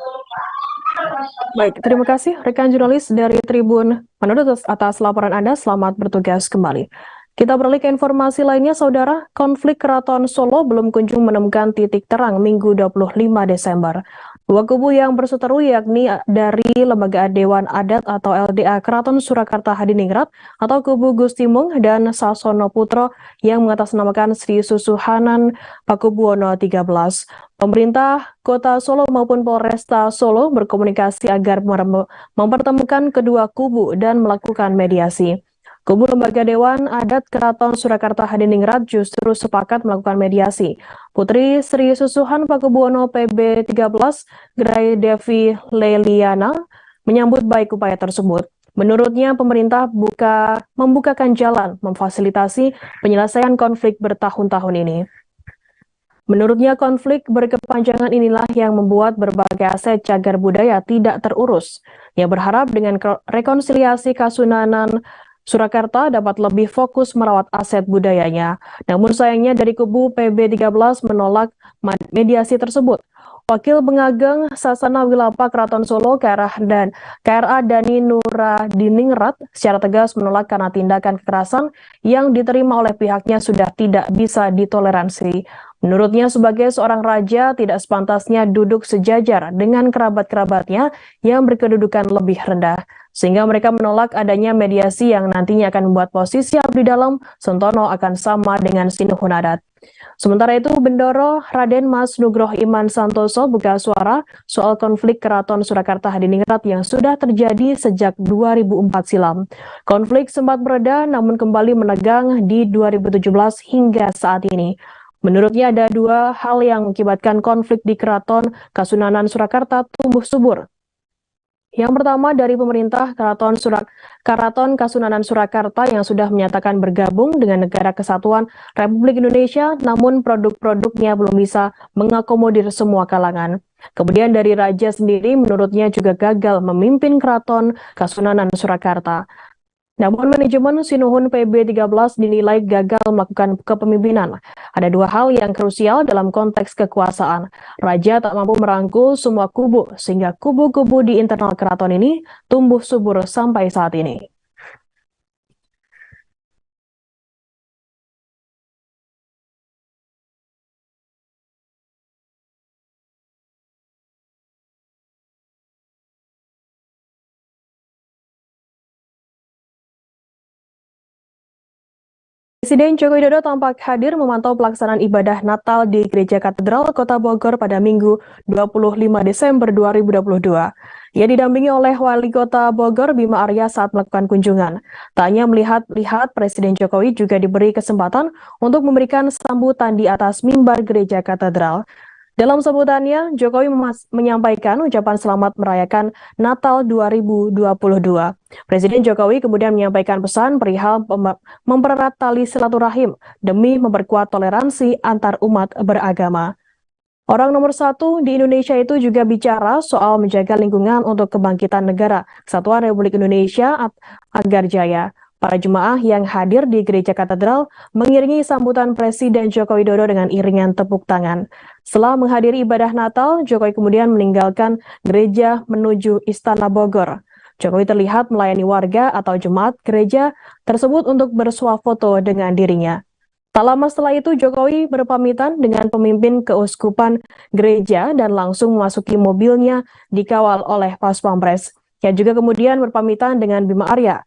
Baik, terima kasih rekan jurnalis dari Tribun Manado atas laporan Anda. Selamat bertugas kembali. Kita beralih ke informasi lainnya, Saudara. Konflik Keraton Solo belum kunjung menemukan titik terang Minggu 25 Desember. Dua kubu yang berseteru, yakni dari Lembaga Dewan Adat atau LDA Keraton Surakarta Hadiningrat atau kubu Gustimung dan Sasono Putro yang mengatasnamakan Sri Susuhanan Pakubuwono 13. Pemerintah Kota Solo maupun Polresta Solo berkomunikasi agar mempertemukan kedua kubu dan melakukan mediasi. Kubu Lembaga Dewan Adat Keraton Surakarta Hadiningrat justru sepakat melakukan mediasi. Putri Sri Susuhan Pakubuwono PB 13, Grai Devi Leliana, menyambut baik upaya tersebut. Menurutnya, pemerintah membukakan jalan memfasilitasi penyelesaian konflik bertahun-tahun ini. Menurutnya, konflik berkepanjangan inilah yang membuat berbagai aset cagar budaya tidak terurus. Ia berharap dengan rekonsiliasi Kasunanan Surakarta dapat lebih fokus merawat aset budayanya. Namun sayangnya dari kubu PB13 menolak mediasi tersebut. Wakil Pengageng Sasana Wilapa Keraton Solo KRA Dani Nuradiningrat secara tegas menolak karena tindakan kekerasan yang diterima oleh pihaknya sudah tidak bisa ditoleransi. Menurutnya, sebagai seorang raja tidak sepantasnya duduk sejajar dengan kerabat-kerabatnya yang berkedudukan lebih rendah. sehingga mereka menolak adanya mediasi yang nantinya akan membuat posisi abdi dalam Sentono akan sama dengan Sinuhun adat. Sementara itu, Bendoro Raden Mas Nugroho Iman Santoso buka suara soal konflik Keraton Surakarta Hadiningrat yang sudah terjadi sejak 2004 silam. Konflik sempat mereda namun kembali menegang di 2017 hingga saat ini. Menurutnya ada dua hal yang mengakibatkan konflik di Keraton Kasunanan Surakarta tumbuh subur. Yang pertama dari pemerintah Keraton Kasunanan Surakarta yang sudah menyatakan bergabung dengan Negara Kesatuan Republik Indonesia, namun produk-produknya belum bisa mengakomodir semua kalangan. Kemudian dari Raja sendiri menurutnya juga gagal memimpin Keraton Kasunanan Surakarta. Namun manajemen Sinuhun PB13 dinilai gagal melakukan kepemimpinan. Ada dua hal yang krusial dalam konteks kekuasaan. Raja tak mampu merangkul semua kubu, sehingga kubu-kubu di internal keraton ini tumbuh subur sampai saat ini. Presiden Joko Widodo tampak hadir memantau pelaksanaan ibadah Natal di Gereja Katedral Kota Bogor pada Minggu 25 Desember 2022. Ia didampingi oleh Wali Kota Bogor Bima Arya saat melakukan kunjungan. Tak hanya melihat Presiden Jokowi juga diberi kesempatan untuk memberikan sambutan di atas mimbar Gereja Katedral. Dalam sambutannya, Jokowi menyampaikan ucapan selamat merayakan Natal 2022. Presiden Jokowi kemudian menyampaikan pesan perihal mempererat tali silaturahim demi memperkuat toleransi antar umat beragama. Orang nomor satu di Indonesia itu juga bicara soal menjaga lingkungan untuk kebangkitan negara Kesatuan Republik Indonesia agar jaya. Para jemaah yang hadir di Gereja Katedral mengiringi sambutan Presiden Joko Widodo dengan iringan tepuk tangan. Setelah menghadiri ibadah Natal, Jokowi kemudian meninggalkan gereja menuju Istana Bogor. Jokowi terlihat melayani warga atau jemaat gereja tersebut untuk bersuah foto dengan dirinya. Tak lama setelah itu, Jokowi berpamitan dengan pemimpin keuskupan gereja dan langsung memasuki mobilnya dikawal oleh Pas Pampres. Ia juga kemudian berpamitan dengan Bima Arya.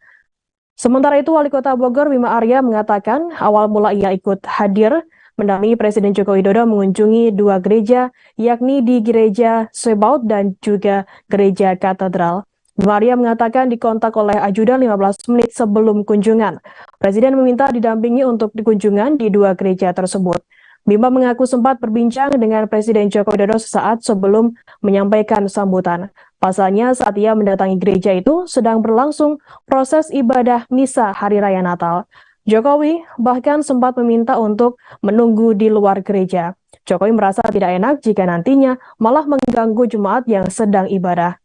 Sementara itu, Wali Kota Bogor Bima Arya mengatakan awal mula ia ikut hadir mendampingi Presiden Joko Widodo mengunjungi dua gereja, yakni di Gereja Sebaut dan juga Gereja Katedral. Bima Arya mengatakan dikontak oleh ajudan 15 menit sebelum kunjungan. Presiden meminta didampingi untuk kunjungan di dua gereja tersebut. Bima mengaku sempat berbincang dengan Presiden Joko Widodo sesaat sebelum menyampaikan sambutan. Pasalnya saat ia mendatangi gereja itu sedang berlangsung proses ibadah misa Hari Raya Natal. Jokowi bahkan sempat meminta untuk menunggu di luar gereja. Jokowi merasa tidak enak jika nantinya malah mengganggu jemaat yang sedang ibadah.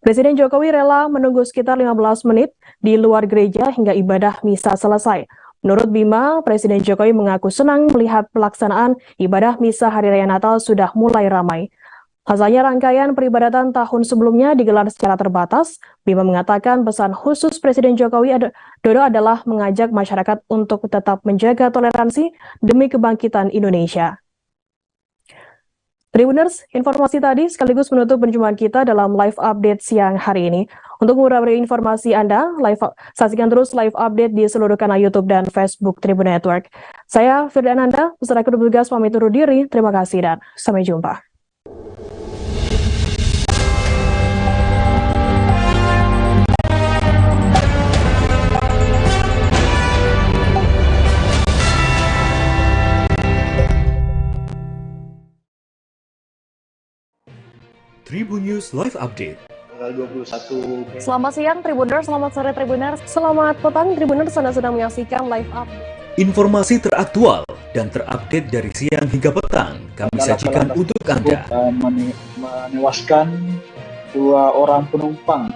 Presiden Jokowi rela menunggu sekitar 15 menit di luar gereja hingga ibadah misa selesai. Menurut Bima, Presiden Jokowi mengaku senang melihat pelaksanaan ibadah misa Hari Raya Natal sudah mulai ramai. Pasalnya rangkaian peribadatan tahun sebelumnya digelar secara terbatas. Bima mengatakan pesan khusus Presiden Jokowi Dodo adalah mengajak masyarakat untuk tetap menjaga toleransi demi kebangkitan Indonesia. Tribuners, informasi tadi sekaligus menutup perjumpaan kita dalam live update siang hari ini. Untuk mengetahui informasi Anda, saksikan terus live update di seluruh kanal YouTube dan Facebook Tribun Network. Saya Firda Ananda, beserta kru tugas pamit undur diri. Terima kasih dan sampai jumpa. Tribun News Live Update. Tanggal 21. Selamat siang Tribuners, selamat sore Tribuners, selamat petang Tribuners, Anda sedang menyaksikan live update. Informasi teraktual dan terupdate dari siang hingga petang kami sajikan untuk Anda. Menewaskan dua orang penumpang,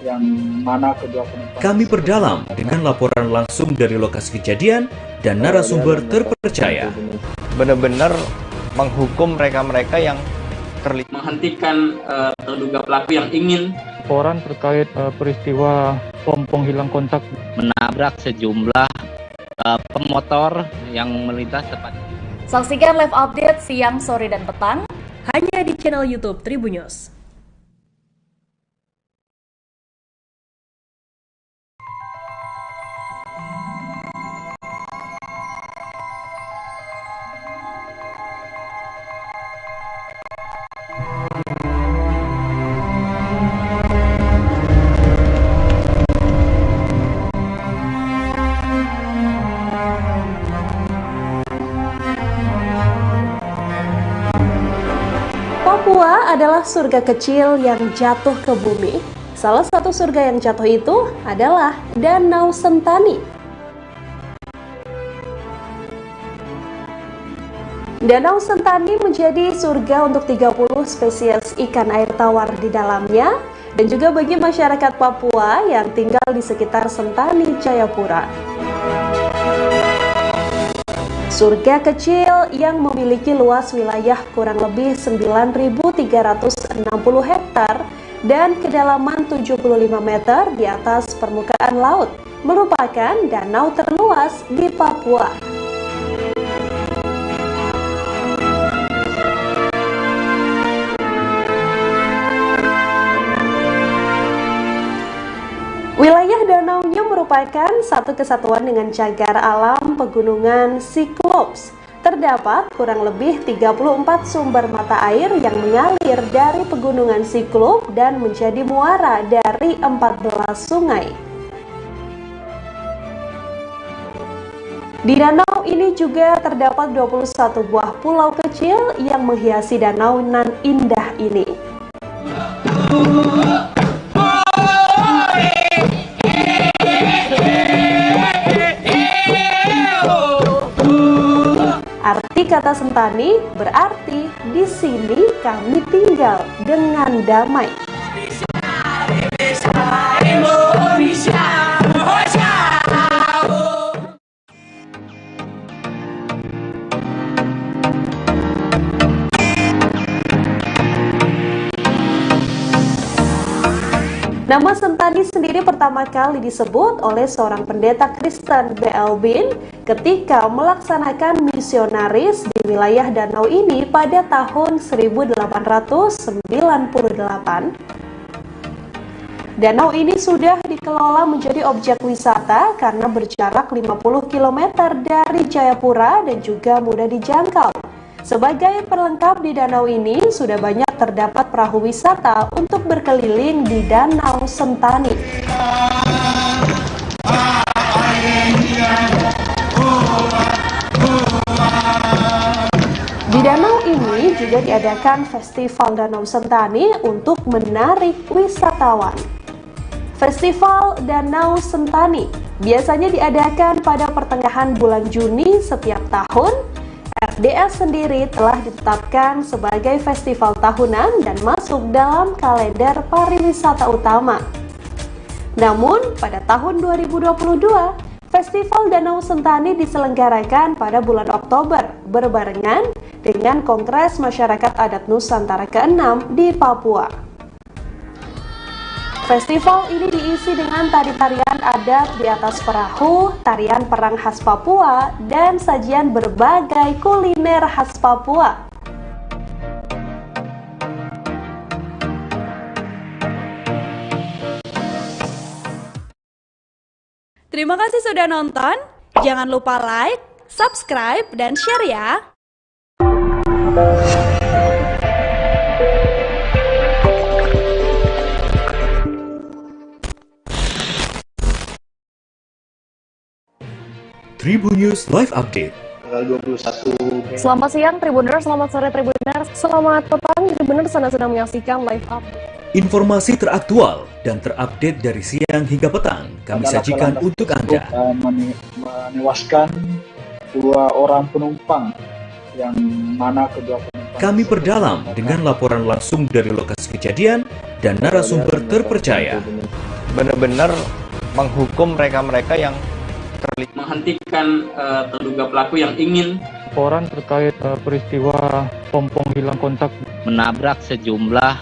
yang mana kedua penumpang. Kami perdalam dengan laporan langsung dari lokasi kejadian dan narasumber terpercaya. Benar-benar menghukum mereka-mereka yang menghentikan terduga pelaku yang ingin laporan terkait peristiwa pompong hilang kontak menabrak sejumlah pemotor yang melintas tepat. Saksikan live update siang, sore, dan petang hanya di channel YouTube Tribun News. Papua adalah surga kecil yang jatuh ke bumi. Salah satu surga yang jatuh itu adalah Danau Sentani. Danau Sentani menjadi surga untuk 30 spesies ikan air tawar di dalamnya dan juga bagi masyarakat Papua yang tinggal di sekitar Sentani, Jayapura. Surga kecil yang memiliki luas wilayah kurang lebih 9.360 hektar dan kedalaman 75 meter di atas permukaan laut, merupakan danau terluas di Papua. Wilayah danaunya merupakan satu kesatuan dengan cagar alam pegunungan Cyclops. Terdapat kurang lebih 34 sumber mata air yang mengalir dari pegunungan Cyclops dan menjadi muara dari 14 sungai. Di danau ini juga terdapat 21 buah pulau kecil yang menghiasi danau nan indah ini. Arti kata Sentani berarti di sini kami tinggal dengan damai. Nama Sentani sendiri pertama kali disebut oleh seorang pendeta Kristen B.L. Bin ketika melaksanakan misionaris di wilayah danau ini pada tahun 1898. Danau ini sudah dikelola menjadi objek wisata karena berjarak 50 km dari Jayapura dan juga mudah dijangkau. Sebagai perlengkap di danau ini, sudah banyak terdapat perahu wisata untuk berkeliling di Danau Sentani. Di danau ini juga diadakan Festival Danau Sentani untuk menarik wisatawan. Festival Danau Sentani biasanya diadakan pada pertengahan bulan Juni setiap tahun. FDS sendiri telah ditetapkan sebagai festival tahunan dan masuk dalam kalender pariwisata utama. Namun, pada tahun 2022, Festival Danau Sentani diselenggarakan pada bulan Oktober berbarengan dengan Kongres Masyarakat Adat Nusantara ke-6 di Papua. Festival ini diisi dengan tari-tarian adat di atas perahu, tarian perang khas Papua, dan sajian berbagai kuliner khas Papua. Terima kasih sudah nonton. Jangan lupa like, subscribe, dan share ya. Tribun News Live Update. Tanggal 21. Selamat siang Tribuners, selamat sore Tribuners, selamat petang Tribuners, Anda sedang menyaksikan live update. Informasi teraktual dan terupdate dari siang hingga petang kami sajikan untuk Anda. Menewaskan 2 orang penumpang yang mana kedua penumpang. Kami perdalam dengan laporan langsung dari lokasi kejadian dan narasumber terpercaya. Benar-benar menghukum mereka-mereka yang menghentikan terduga pelaku yang ingin laporan terkait peristiwa pompong hilang kontak menabrak sejumlah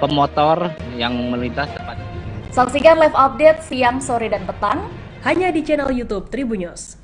pemotor yang melintas tepat. Saksikan live update siang, sore, dan petang hanya di channel YouTube Tribun News.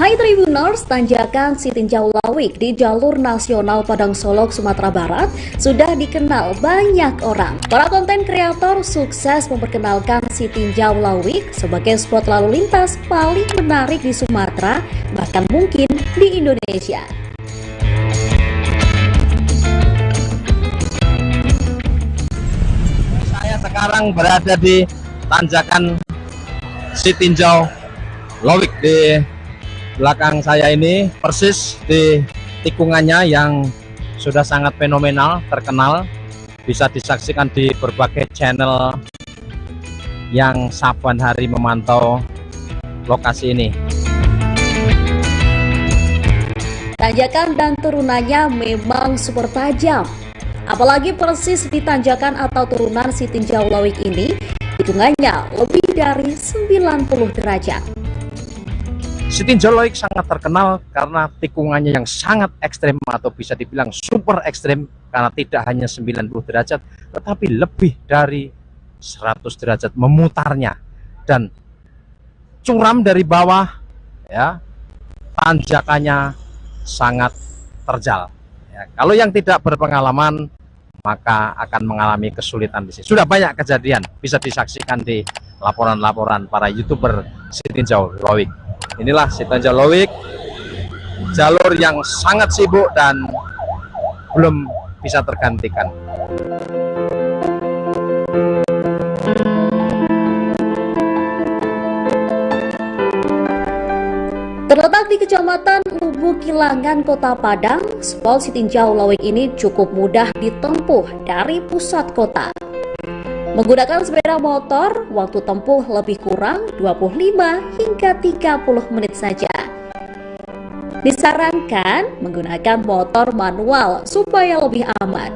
Hai Tribuners, tanjakan Sitinjau Lawik di jalur nasional Padang Solok, Sumatera Barat sudah dikenal banyak orang. Para konten kreator sukses memperkenalkan Sitinjau Lawik sebagai spot lalu lintas paling menarik di Sumatera, bahkan mungkin di Indonesia. sekarang berada di tanjakan Sitinjau Lowik. Di belakang saya ini persis di tikungannya yang sudah sangat fenomenal, terkenal, bisa disaksikan di berbagai channel yang saban hari memantau lokasi ini. Tanjakan dan turunannya memang super tajam. Apalagi persis di tanjakan atau turunan Sitinjau Lowik ini, hitungannya lebih dari 90 derajat. Sitinjau Lowik sangat terkenal karena tikungannya yang sangat ekstrem atau bisa dibilang super ekstrem, karena tidak hanya 90 derajat tetapi lebih dari 100 derajat memutarnya, dan curam dari bawah ya, tanjakannya sangat terjal ya. Kalau yang tidak berpengalaman maka akan mengalami kesulitan di sini. Sudah banyak kejadian bisa disaksikan di laporan-laporan para YouTuber Sitinjau Lowik. Inilah Sitinjau Lowik, jalur yang sangat sibuk dan belum bisa tergantikan. Terletak di Kecamatan Lubuk Kilangan, Kota Padang, spot Sitinjau Lowik ini cukup mudah ditempuh dari pusat kota. Menggunakan sepeda motor, waktu tempuh lebih kurang 25 hingga 30 menit saja. Disarankan menggunakan motor manual supaya lebih aman.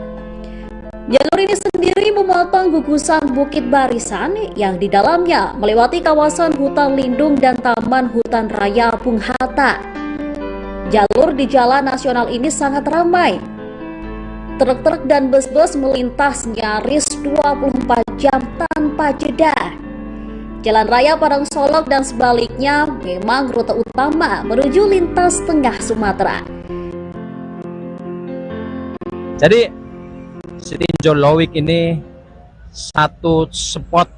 Jalur ini sendiri memotong gugusan Bukit Barisan yang di dalamnya melewati kawasan hutan lindung dan Taman Hutan Raya Bung Hatta. Jalur di jalan nasional ini sangat ramai. Truk-truk dan bus-bus melintas nyaris 24 jam tanpa jeda. Jalan Raya Padang Solok dan sebaliknya memang rute utama menuju lintas tengah Sumatera. Jadi Sitinjau Lowik ini satu spot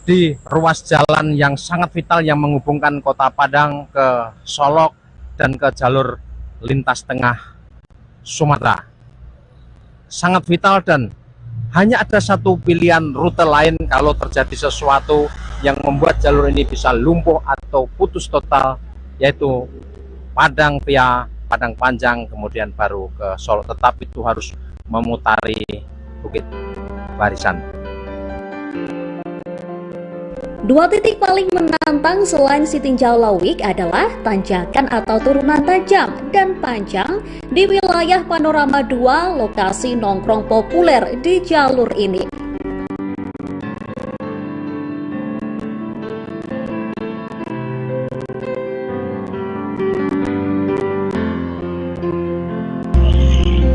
di ruas jalan yang sangat vital yang menghubungkan Kota Padang ke Solok dan ke jalur lintas tengah Sumatera. Sangat vital dan hanya ada satu pilihan rute lain kalau terjadi sesuatu yang membuat jalur ini bisa lumpuh atau putus total, yaitu Padang via Padang Panjang kemudian baru ke Solok, tetapi itu harus memutari Bukit Barisan. Dua titik paling menantang selain Sitinjau Lowik adalah tanjakan atau turunan tajam dan panjang di wilayah Panorama 2, lokasi nongkrong populer di jalur ini.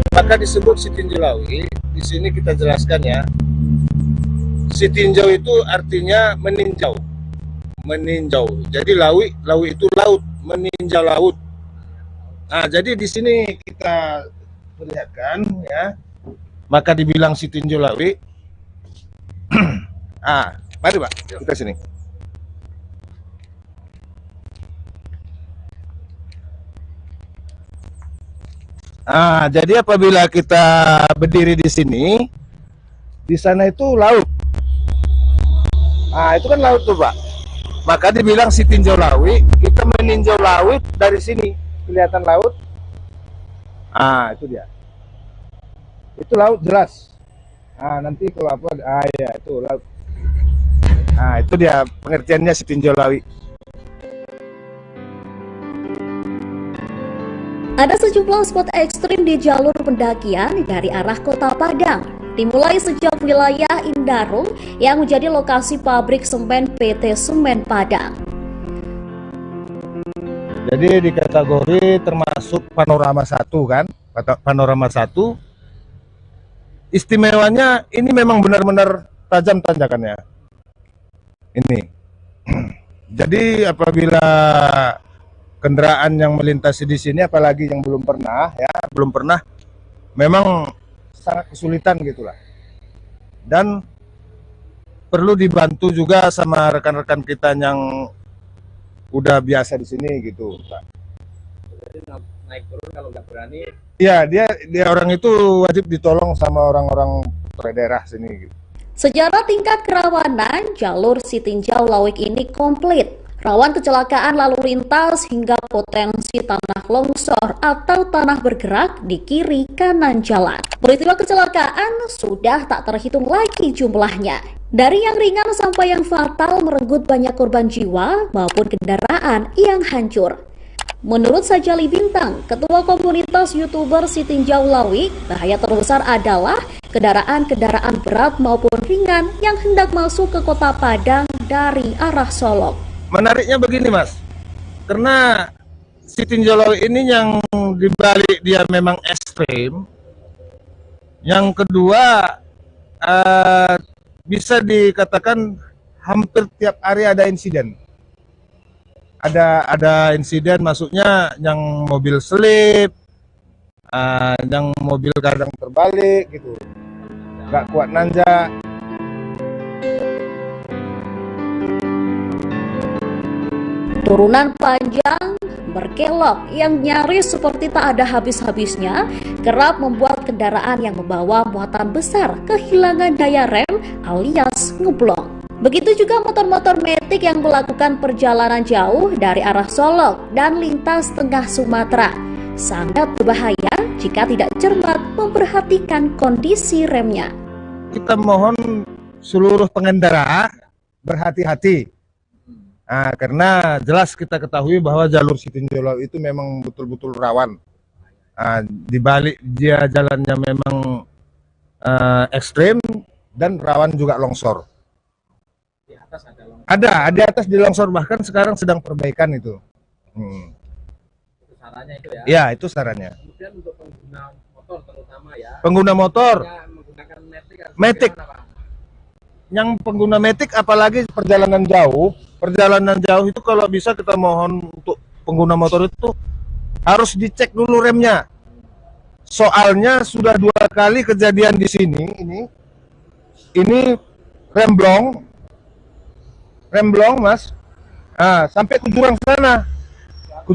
Maka disebut Sitinjau Lowik. Di sini kita jelaskan ya. Sitinjau itu artinya meninjau. Meninjau. Jadi Lowik itu laut, meninjau laut. Nah, jadi di sini kita perlihatkan ya. Maka dibilang Sitinjau Lowik. Mari Pak, kita sini. Jadi apabila kita berdiri di sini, di sana itu laut. Itu kan laut tuh Pak. Maka dibilang Sitinjau Lowik, kita meninjau laut dari sini. Kelihatan laut. Itu dia. Itu laut jelas. Nanti kalau apa, ya itu laut. Itu dia pengertiannya Sitinjau Lowik. Ada sejumlah spot ekstrim di jalur pendakian dari arah Kota Padang, dimulai sejak wilayah Indarung yang menjadi lokasi pabrik semen PT Semen Padang. Jadi di kategori termasuk Panorama 1 kan, Panorama 1. Istimewanya ini memang benar-benar tajam tanjakannya. Ini. Jadi apabila kendaraan yang melintasi di sini, apalagi yang belum pernah, memang sangat kesulitan gitulah. Dan perlu dibantu juga sama rekan-rekan kita yang udah biasa di sini gitu, Pak. Jadi naik turun kalau nggak berani. Iya, dia orang itu wajib ditolong sama orang-orang daerah sini gitu. Secara tingkat kerawanan, jalur Sitinjau Lawik ini komplit. Rawan kecelakaan lalu lintas hingga potensi tanah longsor atau tanah bergerak di kiri kanan jalan. Peristiwa kecelakaan sudah tak terhitung lagi jumlahnya. Dari yang ringan sampai yang fatal merenggut banyak korban jiwa maupun kendaraan yang hancur. Menurut Sajali Bintang, Ketua Komunitas YouTuber Sitinjau Lawik, bahaya terbesar adalah kendaraan-kendaraan berat maupun ringan yang hendak masuk ke Kota Padang dari arah Solok. Menariknya begini Mas, karena Sitinjau Lawik ini yang dibalik dia memang ekstrim. Yang kedua, bisa dikatakan hampir tiap hari ada insiden. Ada insiden, maksudnya yang mobil selip, yang mobil kadang terbalik gitu, nggak kuat nanjak. Turunan panjang, berkelok yang nyaris seperti tak ada habis-habisnya kerap membuat kendaraan yang membawa muatan besar kehilangan daya rem alias ngeblong. Begitu juga motor-motor metik yang melakukan perjalanan jauh dari arah Solok dan lintas tengah Sumatera. Sangat berbahaya jika tidak cermat memperhatikan kondisi remnya. Kita mohon seluruh pengendara berhati-hati. Nah, karena jelas kita ketahui bahwa jalur Sitinjau Lawik itu memang betul-betul rawan. Di balik dia jalannya memang ekstrim dan rawan juga longsor. Di atas ada longsor. Ada di atas di longsor, bahkan sekarang sedang perbaikan itu. Itu sarannya itu ya? Ya, itu sarannya. Kemudian untuk pengguna motor terutama ya. Pengguna motor. Menggunakan metik. Yang pengguna metik apalagi perjalanan jauh itu kalau bisa kita mohon untuk pengguna motor itu harus dicek dulu remnya. Soalnya sudah 2 kali kejadian di sini ini remblong Mas. Sampai ke jurang sana. Ke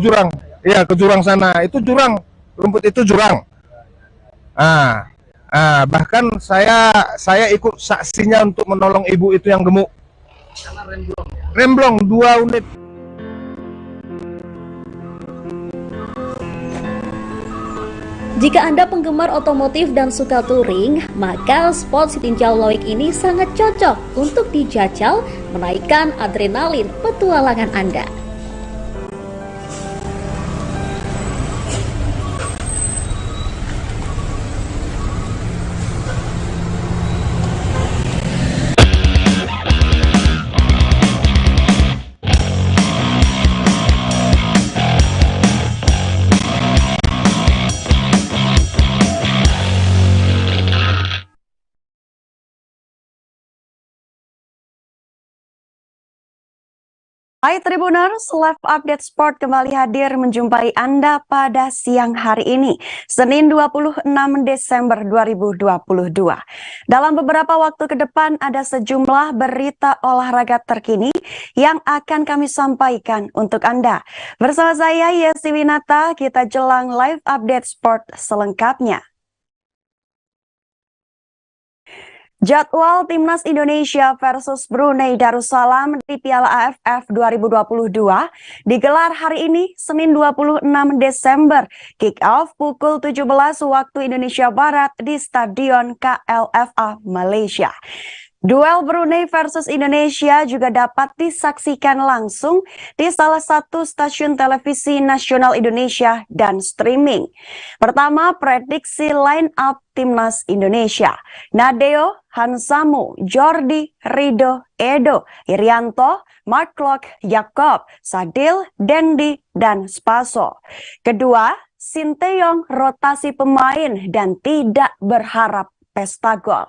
jurang sana. Itu jurang, rumput itu jurang. Bahkan saya ikut saksinya untuk menolong ibu itu yang gemuk. Karena remblong ya? Remblong 2 unit. Jika Anda penggemar otomotif dan suka touring, maka spot Sitinjau Lawik ini sangat cocok untuk dijajal menaikkan adrenalin petualangan Anda. Hai Tribuners, Live Update Sport kembali hadir menjumpai Anda pada siang hari ini, Senin 26 Desember 2022. Dalam beberapa waktu ke depan ada sejumlah berita olahraga terkini yang akan kami sampaikan untuk Anda. Bersama saya Yesi Winata, kita jelang Live Update Sport selengkapnya. Jadwal Timnas Indonesia versus Brunei Darussalam di Piala AFF 2022 digelar hari ini, Senin 26 Desember. Kick-off pukul 17 waktu Indonesia Barat di Stadion KLFA Malaysia. Duel Brunei versus Indonesia juga dapat disaksikan langsung di salah satu stasiun televisi nasional Indonesia dan streaming. Pertama, prediksi line up Timnas Indonesia. Nadeo, Hansamu, Jordi, Rido, Edo, Irianto, Mark Klok, Yakob, Sadil, Dendi, dan Spaso. Kedua, Sinteyong rotasi pemain dan tidak berharap pesta gol.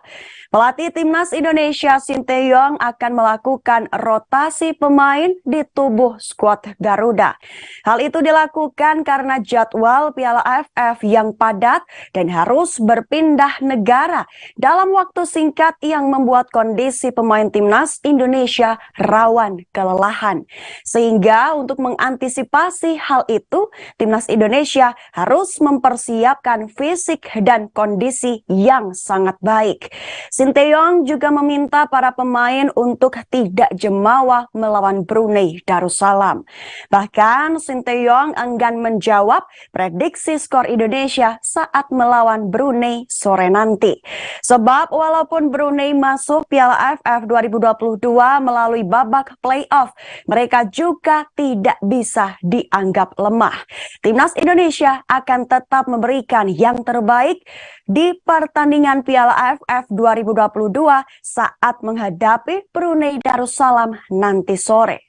Pelatih Timnas Indonesia Sinteyong akan melakukan rotasi pemain di tubuh skuad Garuda. Hal itu dilakukan karena jadwal Piala AFF yang padat dan harus berpindah negara dalam waktu singkat yang membuat kondisi pemain Timnas Indonesia rawan kelelahan. Sehingga untuk mengantisipasi hal itu, Timnas Indonesia harus mempersiapkan fisik dan kondisi yang sangat sangat baik. Sinteyong juga meminta para pemain untuk tidak jemawa melawan Brunei Darussalam. Bahkan Sinteyong enggan menjawab prediksi skor Indonesia saat melawan Brunei sore nanti. Sebab walaupun Brunei masuk Piala AFF 2022 melalui babak playoff, mereka juga tidak bisa dianggap lemah. Timnas Indonesia akan tetap memberikan yang terbaik di pertandingan Piala AFF 2022 saat menghadapi Brunei Darussalam nanti sore.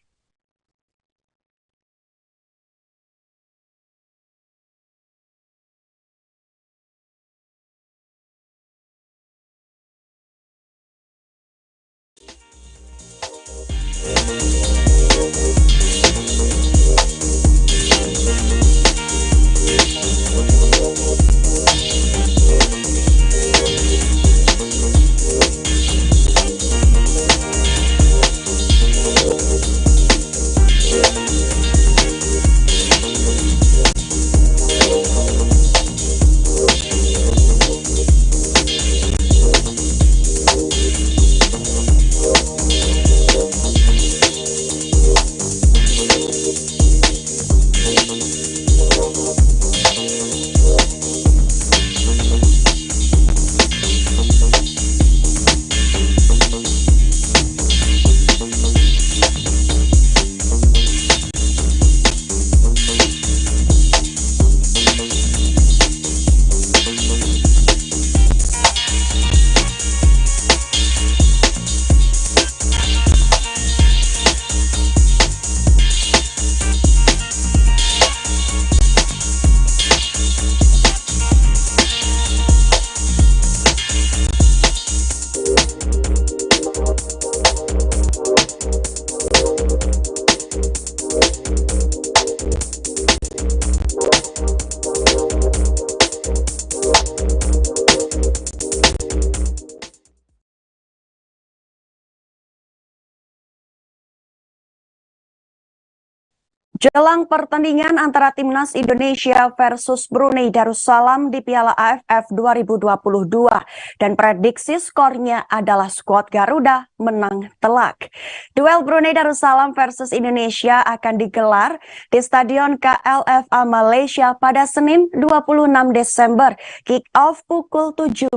Jelang pertandingan antara Timnas Indonesia versus Brunei Darussalam di Piala AFF 2022 dan prediksi skornya adalah skuad Garuda menang telak. Duel Brunei Darussalam versus Indonesia akan digelar di Stadion KLFA Malaysia pada Senin 26 Desember, kick-off pukul 17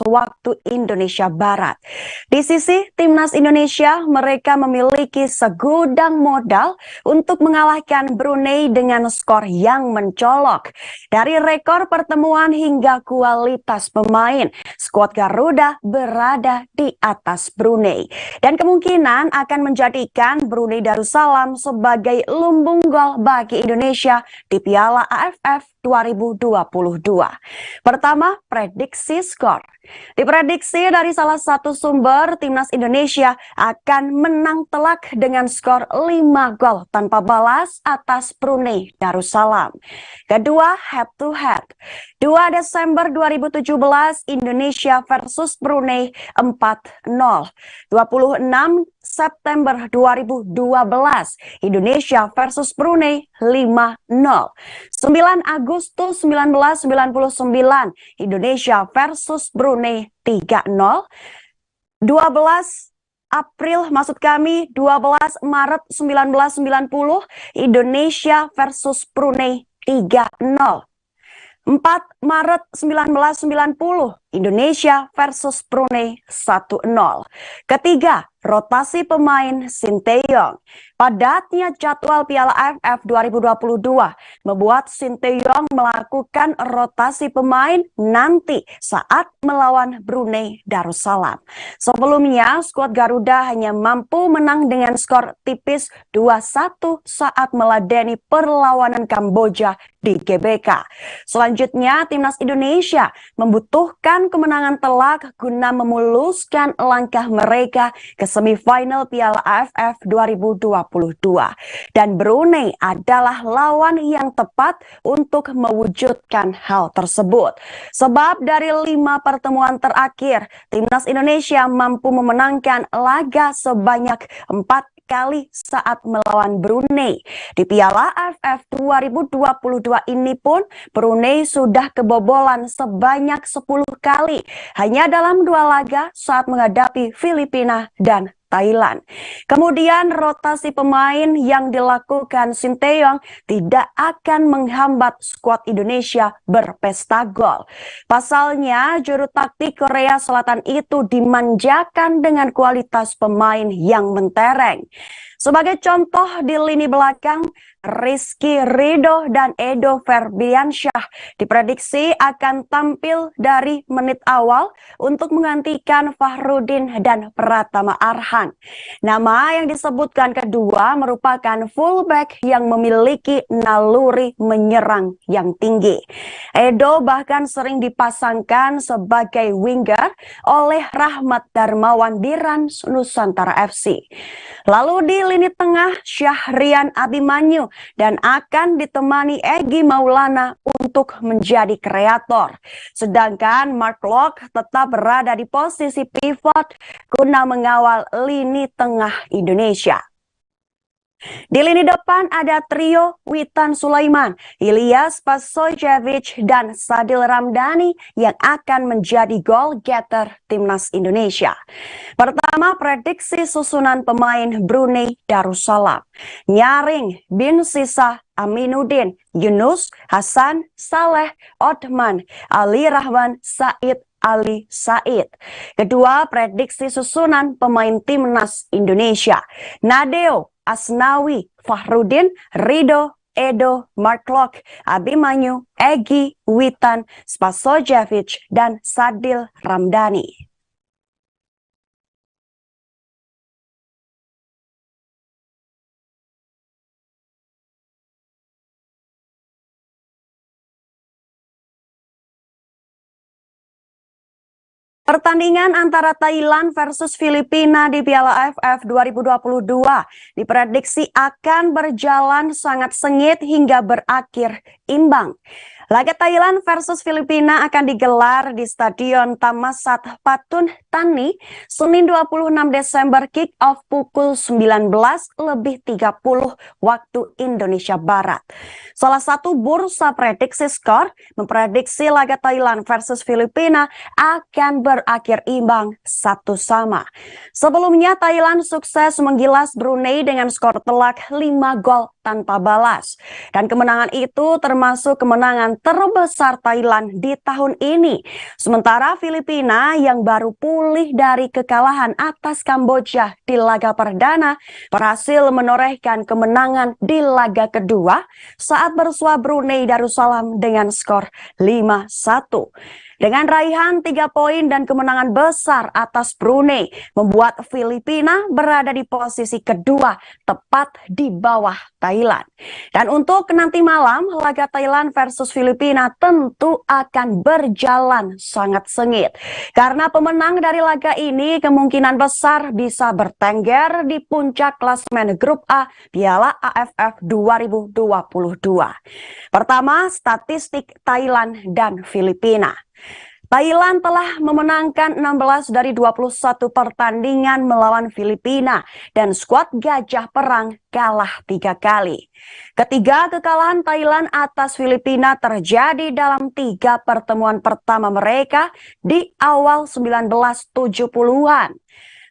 waktu Indonesia Barat. Di sisi Timnas Indonesia, mereka memiliki segudang modal untuk mengalahkan Brunei dengan skor yang mencolok. Dari rekor pertemuan hingga kualitas pemain, skuad Garuda berada di atas Brunei. Dan kemungkinan akan menjadikan Brunei Darussalam sebagai lumbung gol bagi Indonesia di Piala AFF 2022. Pertama, prediksi skor. Diprediksi dari salah satu sumber, Timnas Indonesia akan menang telak dengan skor 5 gol tanpa balas atas Brunei Darussalam. Kedua, head to head. 2 Desember 2017 Indonesia versus Brunei 4-0. 26 September 2012 Indonesia versus Brunei 5-0. 9 Agustus 1999 Indonesia versus Brunei 3-0. 12 April, maksud kami 12 Maret 1990 Indonesia versus Brunei 3-0. 4 Maret 1990 Indonesia versus Brunei 1-0. Ketiga, rotasi pemain Sinteyong. Padatnya jadwal Piala AFF 2022 membuat Sinteyong melakukan rotasi pemain nanti saat melawan Brunei Darussalam. Sebelumnya, skuad Garuda hanya mampu menang dengan skor tipis 2-1 saat meladeni perlawanan Kamboja di GBK. Selanjutnya, Timnas Indonesia membutuhkan kemenangan telak guna memuluskan langkah mereka ke semifinal Piala AFF 2022. Dan Brunei adalah lawan yang tepat untuk mewujudkan hal tersebut. Sebab dari 5 pertemuan terakhir, Timnas Indonesia mampu memenangkan laga sebanyak 4 kali saat melawan Brunei. Di Piala AFF 2022 ini pun Brunei sudah kebobolan sebanyak 10 kali hanya dalam 2 laga saat menghadapi Filipina dan Thailand. Kemudian rotasi pemain yang dilakukan Sinteyong tidak akan menghambat skuad Indonesia berpesta gol. Pasalnya juru taktik Korea Selatan itu dimanjakan dengan kualitas pemain yang mentereng. Sebagai contoh di lini belakang, Rizky Ridho dan Edo Ferdiansyah diprediksi akan tampil dari menit awal untuk menggantikan Fahrudin dan Pratama Arhan. Nama yang disebutkan kedua merupakan fullback yang memiliki naluri menyerang yang tinggi. Edo bahkan sering dipasangkan sebagai winger oleh Rahmat Darmawan di Rans Nusantara FC. Lalu di lini tengah, Syahrian Abimanyu dan akan ditemani Egy Maulana untuk menjadi kreator. Sedangkan Mark Locke tetap berada di posisi pivot guna mengawal lini tengah Indonesia. Di lini depan ada trio Witan Sulaiman, Ilyas Pasojevic, dan Sadil Ramdhani yang akan menjadi goal getter timnas Indonesia. Pertama, prediksi susunan pemain Brunei Darussalam. Nyaring, Bin Sisa, Aminuddin, Yunus, Hasan, Saleh, Othman, Ali Rahman, Said, Ali Said. Kedua, prediksi susunan pemain timnas Indonesia. Nadeo, Asnawi, Fahrudin, Ridho, Edo, Mark Locke, Abimanyu, Egy, Witan, Spasojevic, dan Sadil Ramdhani. Pertandingan antara Thailand versus Filipina di Piala AFF 2022 diprediksi akan berjalan sangat sengit hingga berakhir imbang. Laga Thailand versus Filipina akan digelar di Stadion Thammasat Pathumthani Senin 26 Desember, kick off pukul 19.30 waktu Indonesia Barat. Salah satu bursa prediksi skor memprediksi laga Thailand versus Filipina akan berakhir imbang 1-1. Sebelumnya Thailand sukses menggilas Brunei dengan skor telak 5 gol tanpa balas. Dan kemenangan itu termasuk kemenangan terbesar Thailand di tahun ini. Sementara Filipina yang baru pulih dari kekalahan atas Kamboja di laga perdana berhasil menorehkan kemenangan di laga kedua saat bersua Brunei Darussalam dengan skor 5-1. Dengan raihan 3 poin dan kemenangan besar atas Brunei, membuat Filipina berada di posisi kedua tepat di bawah Thailand. Dan untuk nanti malam, laga Thailand versus Filipina tentu akan berjalan sangat sengit. Karena pemenang dari laga ini kemungkinan besar bisa bertengger di puncak klasemen Grup A Piala AFF 2022. Pertama, statistik Thailand dan Filipina. Thailand telah memenangkan 16 dari 21 pertandingan melawan Filipina dan skuad Gajah Perang kalah 3 kali. Ketiga kekalahan Thailand atas Filipina terjadi dalam 3 pertemuan pertama mereka di awal 1970-an.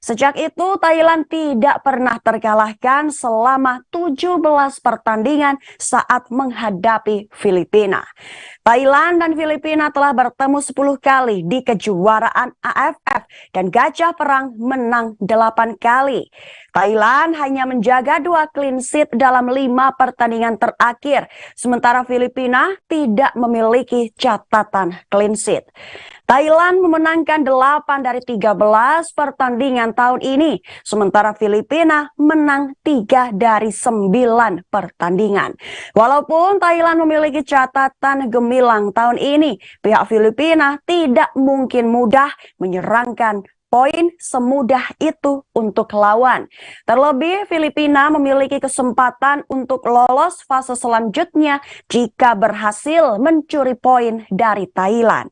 Sejak itu, Thailand tidak pernah terkalahkan selama 17 pertandingan saat menghadapi Filipina. Thailand dan Filipina telah bertemu 10 kali di kejuaraan AFF dan Gajah Perang menang 8 kali. Thailand hanya menjaga 2 clean sheet dalam 5 pertandingan terakhir, sementara Filipina tidak memiliki catatan clean sheet. Thailand memenangkan 8 dari 13 pertandingan tahun ini, sementara Filipina menang 3 dari 9 pertandingan. Walaupun Thailand memiliki catatan gemilang tahun ini, pihak Filipina tidak mungkin mudah menyerangkan poin semudah itu untuk lawan. Terlebih, Filipina memiliki kesempatan untuk lolos fase selanjutnya jika berhasil mencuri poin dari Thailand.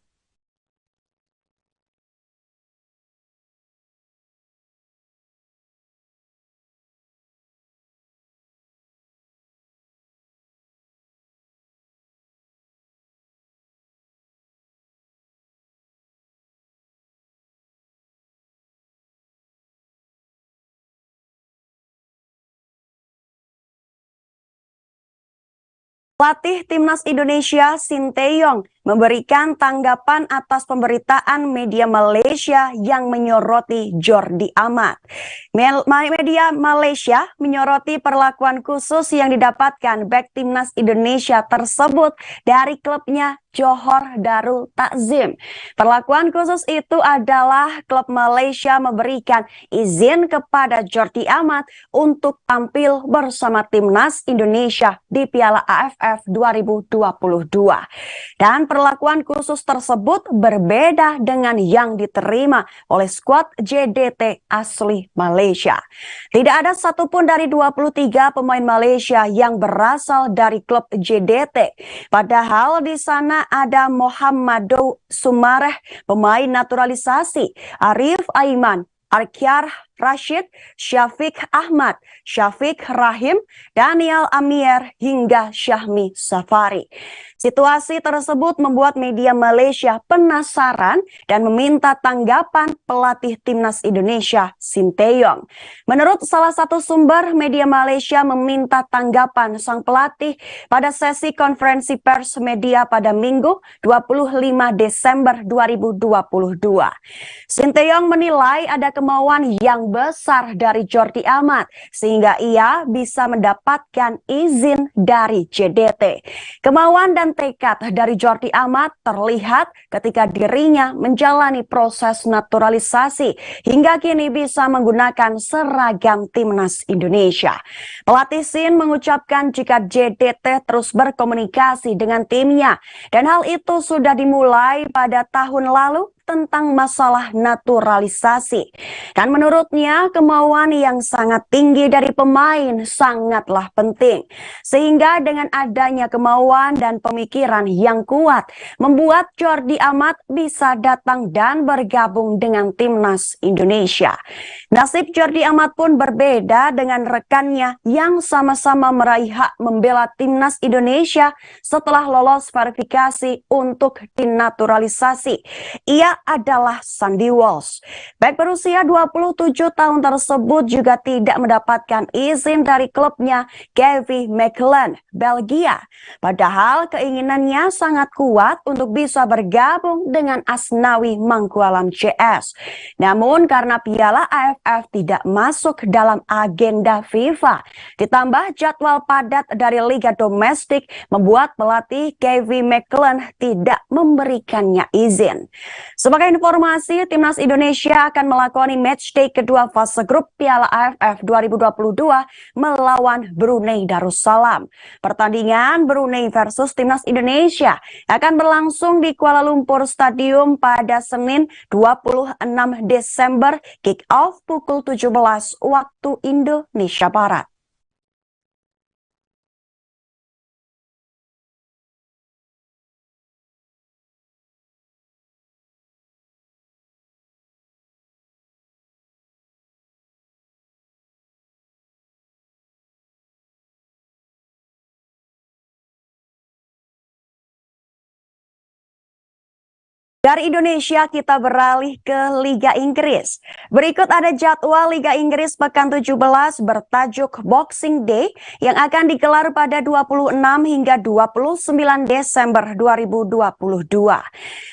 Pelatih Timnas Indonesia Sinteyong memberikan tanggapan atas pemberitaan media Malaysia yang menyoroti Jordi Amat. Media Malaysia menyoroti perlakuan khusus yang didapatkan bek Timnas Indonesia tersebut dari klubnya Johor Darul Takzim. Perlakuan khusus itu adalah klub Malaysia memberikan izin kepada Jordi Amat untuk tampil bersama Timnas Indonesia di Piala AFF 2022. Dan perlakuan khusus tersebut berbeda dengan yang diterima oleh skuad JDT asli Malaysia. Tidak ada satupun dari 23 pemain Malaysia yang berasal dari klub JDT. Padahal di sana ada Mohammadou Sumareh, pemain naturalisasi, Arif Aiman, Arkyar Rashid, Syafiq Ahmad, Syafiq Rahim, Daniel Amier, hingga Syahmi Safari. Situasi tersebut membuat media Malaysia penasaran dan meminta tanggapan pelatih Timnas Indonesia Sinteyong. Menurut salah satu sumber, media Malaysia meminta tanggapan sang pelatih pada sesi konferensi pers media pada Minggu 25 Desember 2022. Sinteyong menilai ada kemauan yang besar dari Jordi Amat sehingga ia bisa mendapatkan izin dari JDT. Kemauan dan tekad dari Jordi Amat terlihat ketika dirinya menjalani proses naturalisasi hingga kini bisa menggunakan seragam Timnas Indonesia. Pelatih Sin mengucapkan jika JDT terus berkomunikasi dengan timnya dan hal itu sudah dimulai pada tahun lalu tentang masalah naturalisasi. Dan menurutnya kemauan yang sangat tinggi dari pemain sangatlah penting. Sehingga dengan adanya kemauan dan pemikiran yang kuat, membuat Jordi Amat bisa datang dan bergabung dengan Timnas Indonesia. Nasib Jordi Amat pun berbeda dengan rekannya yang sama-sama meraih hak membela Timnas Indonesia setelah lolos verifikasi untuk dinaturalisasi. Ia adalah Sandy Walsh. Bek berusia 27 tahun tersebut juga tidak mendapatkan izin dari klubnya KV Mechelen, Belgia. Padahal keinginannya sangat kuat untuk bisa bergabung dengan Asnawi Mangkualam CS. Namun karena Piala AFF tidak masuk dalam agenda FIFA, ditambah jadwal padat dari liga domestik membuat pelatih KV Mechelen tidak memberikannya izin. Sebagai informasi, Timnas Indonesia akan melakoni matchday kedua fase grup Piala AFF 2022 melawan Brunei Darussalam. Pertandingan Brunei versus Timnas Indonesia akan berlangsung di Kuala Lumpur Stadium pada Senin 26 Desember, kick off pukul 17 waktu Indonesia Barat. Dari Indonesia kita beralih ke Liga Inggris. Berikut ada jadwal Liga Inggris pekan 17 bertajuk Boxing Day yang akan digelar pada 26 hingga 29 Desember 2022.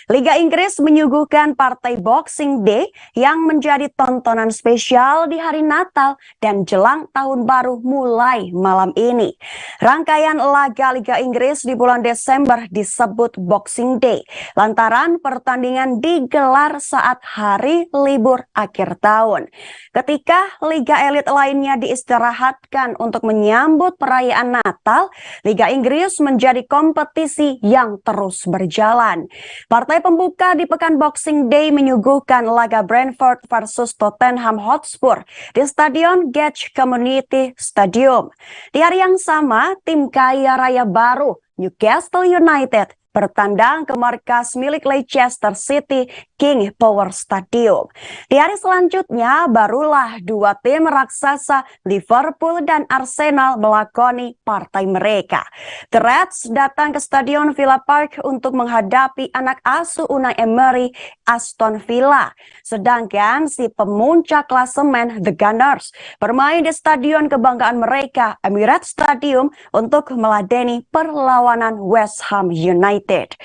Liga Inggris menyuguhkan partai Boxing Day yang menjadi tontonan spesial di hari Natal dan jelang tahun baru mulai malam ini. Rangkaian laga Liga Inggris di bulan Desember disebut Boxing Day lantaran pertandingan digelar saat hari libur akhir tahun. Ketika liga elit lainnya diistirahatkan untuk menyambut perayaan Natal, Liga Inggris menjadi kompetisi yang terus berjalan. Partai pembuka di pekan Boxing Day menyuguhkan laga Brentford versus Tottenham Hotspur di Stadion Gage Community Stadium. Di hari yang sama, tim kaya raya baru Newcastle United bertandang ke markas milik Leicester City, King Power Stadium. Di hari selanjutnya, barulah dua tim raksasa Liverpool dan Arsenal melakoni partai mereka. The Reds datang ke Stadion Villa Park untuk menghadapi anak asuh Unai Emery, Aston Villa. Sedangkan si pemuncak klasemen The Gunners bermain di stadion kebanggaan mereka, Emirates Stadium, untuk meladeni perlawanan West Ham United.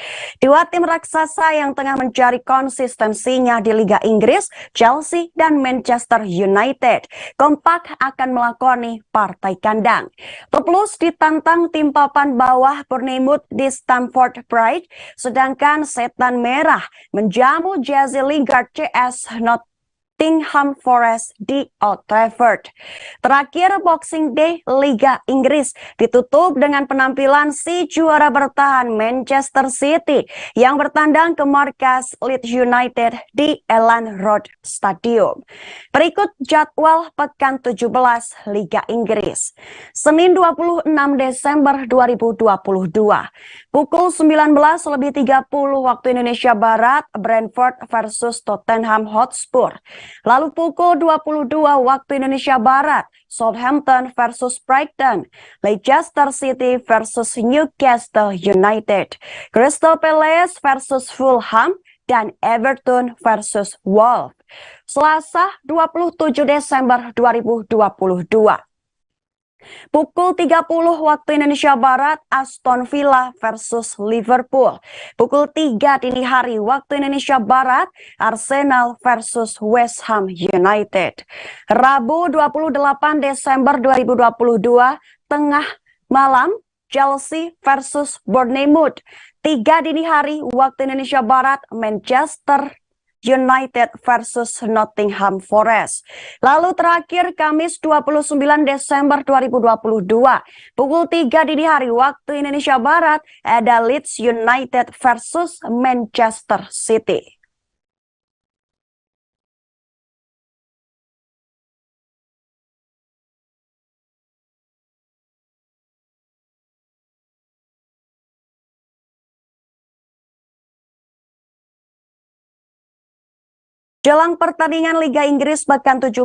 Dua tim raksasa yang tengah mencari konsistensinya di Liga Inggris, Chelsea dan Manchester United, kompak akan melakoni partai kandang. Plus ditantang tim papan bawah Bournemouth di Stamford Bridge, sedangkan Setan Merah menjamu Jesse Lingard CS Nottingham Forest di Old Trafford. Terakhir, Boxing Day Liga Inggris ditutup dengan penampilan si juara bertahan Manchester City yang bertandang ke markas Leeds United di Elland Road Stadium. Berikut jadwal pekan 17 Liga Inggris. Senin 26 Desember 2022. Pukul 19.30 waktu Indonesia Barat, Brentford versus Tottenham Hotspur. Lalu pukul 22 waktu Indonesia Barat, Southampton versus Brighton, Leicester City versus Newcastle United, Crystal Palace versus Fulham, dan Everton versus Wolves. Selasa 27 Desember 2022. Pukul 30 waktu Indonesia Barat, Aston Villa versus Liverpool. Pukul 3 dini hari waktu Indonesia Barat, Arsenal versus West Ham United. Rabu 28 Desember 2022, tengah malam, Chelsea versus Bournemouth. 3 dini hari waktu Indonesia Barat, Manchester United versus Nottingham Forest. Lalu terakhir Kamis 29 Desember 2022, pukul 3 dini hari waktu Indonesia Barat, ada Leeds United versus Manchester City. Jelang pertandingan Liga Inggris pekan 17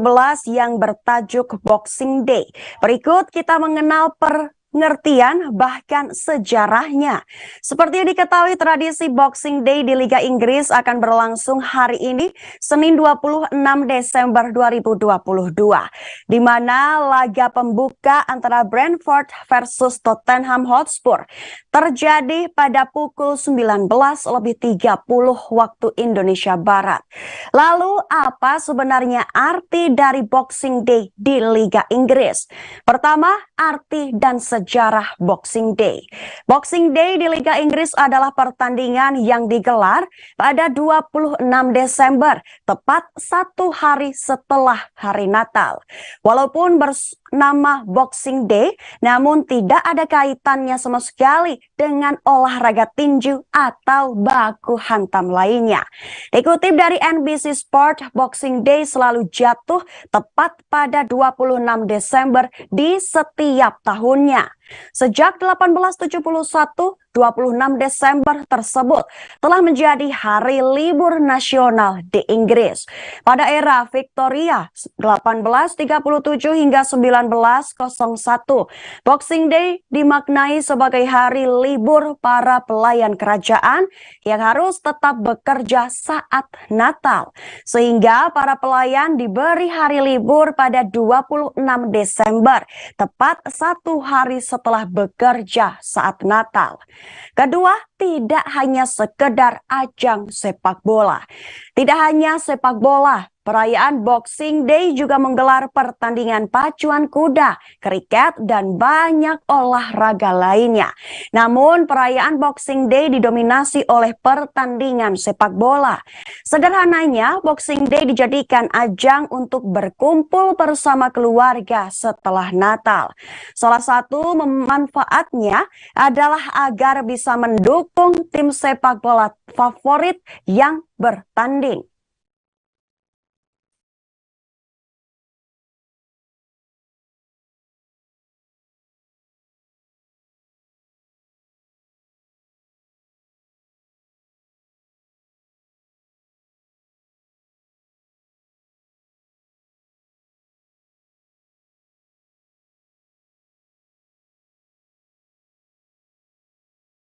yang bertajuk Boxing Day. Berikut kita mengenal pengertian bahkan sejarahnya. Seperti yang diketahui, tradisi Boxing Day di Liga Inggris akan berlangsung hari ini, Senin 26 Desember 2022. Di mana laga pembuka antara Brentford versus Tottenham Hotspur terjadi pada pukul 19.30 waktu Indonesia Barat. Lalu apa sebenarnya arti dari Boxing Day di Liga Inggris? Pertama, arti dan sejarah Boxing Day. Boxing Day di Liga Inggris adalah pertandingan yang digelar pada 26 Desember, tepat satu hari setelah hari Natal. Walaupun bernama Boxing Day, namun tidak ada kaitannya sama sekali dengan olahraga tinju atau baku hantam lainnya. Dikutip dari NBC Sport, Boxing Day selalu jatuh tepat pada 26 Desember di setiap tahunnya. Sejak 1871, 26 Desember tersebut telah menjadi hari libur nasional di Inggris. Pada era Victoria 1837 hingga 1901, Boxing Day dimaknai sebagai hari libur para pelayan kerajaan yang harus tetap bekerja saat Natal. Sehingga para pelayan diberi hari libur pada 26 Desember, tepat satu hari setelah bekerja saat Natal. Kedua, tidak hanya sekedar ajang sepak bola. Tidak hanya sepak bola, perayaan Boxing Day juga menggelar pertandingan pacuan kuda, kriket, dan banyak olahraga lainnya. Namun, perayaan Boxing Day didominasi oleh pertandingan sepak bola. Sederhananya, Boxing Day dijadikan ajang untuk berkumpul bersama keluarga setelah Natal. Salah satu manfaatnya adalah agar bisa mendukung tim sepak bola favorit yang bertanding.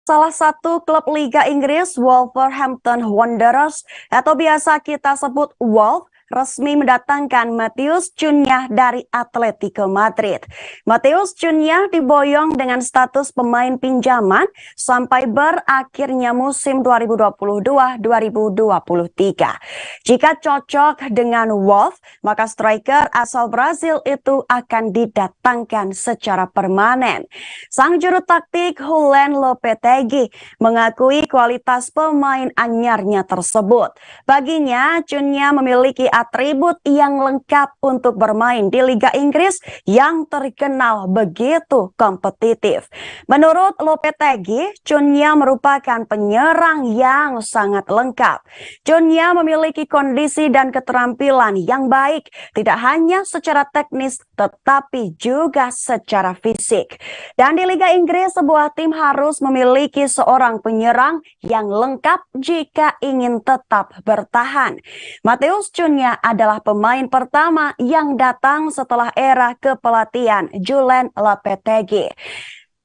Salah satu klub Liga Inggris, Wolverhampton Wanderers, atau biasa kita sebut Wolf, resmi mendatangkan Matheus Cunha dari Atletico Madrid. Matheus Cunha diboyong dengan status pemain pinjaman sampai berakhirnya musim 2022-2023. Jika cocok dengan Wolf, maka striker asal Brazil itu akan didatangkan secara permanen. Sang juru taktik Julen Lopetegui mengakui kualitas pemain anyarnya tersebut. Baginya, Cunha memiliki atribut yang lengkap untuk bermain di Liga Inggris yang terkenal begitu kompetitif. Menurut Lopetegui, Cunha merupakan penyerang yang sangat lengkap. Cunha memiliki kondisi dan keterampilan yang baik, tidak hanya secara teknis tetapi juga secara fisik. Dan di Liga Inggris, sebuah tim harus memiliki seorang penyerang yang lengkap jika ingin tetap bertahan. Matheus Cunha adalah pemain pertama yang datang setelah era kepelatihan Julen Lopetegui.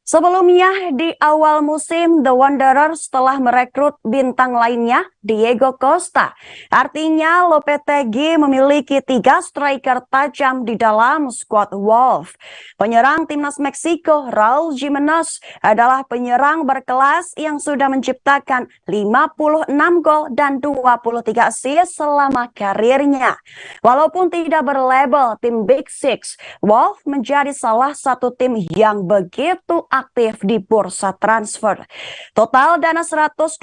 Sebelumnya, di awal musim, The Wanderers telah merekrut bintang lainnya, Diego Costa. Artinya, Lopetegui memiliki 3 striker tajam di dalam skuad Wolf. Penyerang timnas Meksiko, Raul Jimenez, adalah penyerang berkelas yang sudah menciptakan 56 gol dan 23 assist selama karirnya. Walaupun tidak berlabel tim Big Six, Wolf menjadi salah satu tim yang begitu aktif di bursa transfer. Total dana 120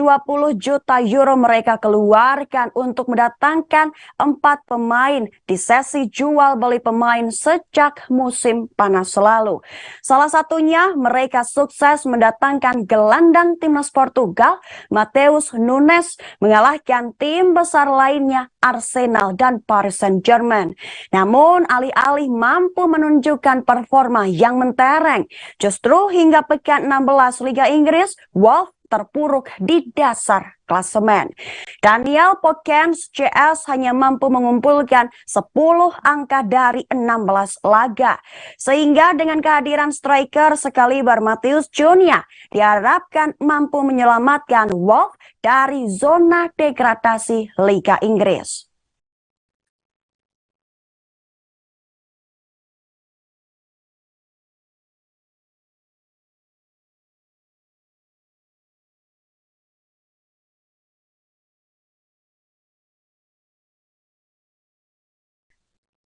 juta euro mereka keluarkan untuk mendatangkan 4 pemain di sesi jual beli pemain sejak musim panas lalu. Salah satunya mereka sukses mendatangkan gelandang timnas Portugal, Matheus Nunes, mengalahkan tim besar lainnya Arsenal dan Paris Saint-Germain. Namun alih-alih mampu menunjukkan performa yang mentereng, justru hingga pekan 16 Liga Inggris, Wolf terpuruk di dasar klasemen. Daniel Pokens CS hanya mampu mengumpulkan 10 angka dari 16 laga. Sehingga dengan kehadiran striker sekaliber Matheus Cunha diharapkan mampu menyelamatkan Wolf dari zona degradasi Liga Inggris.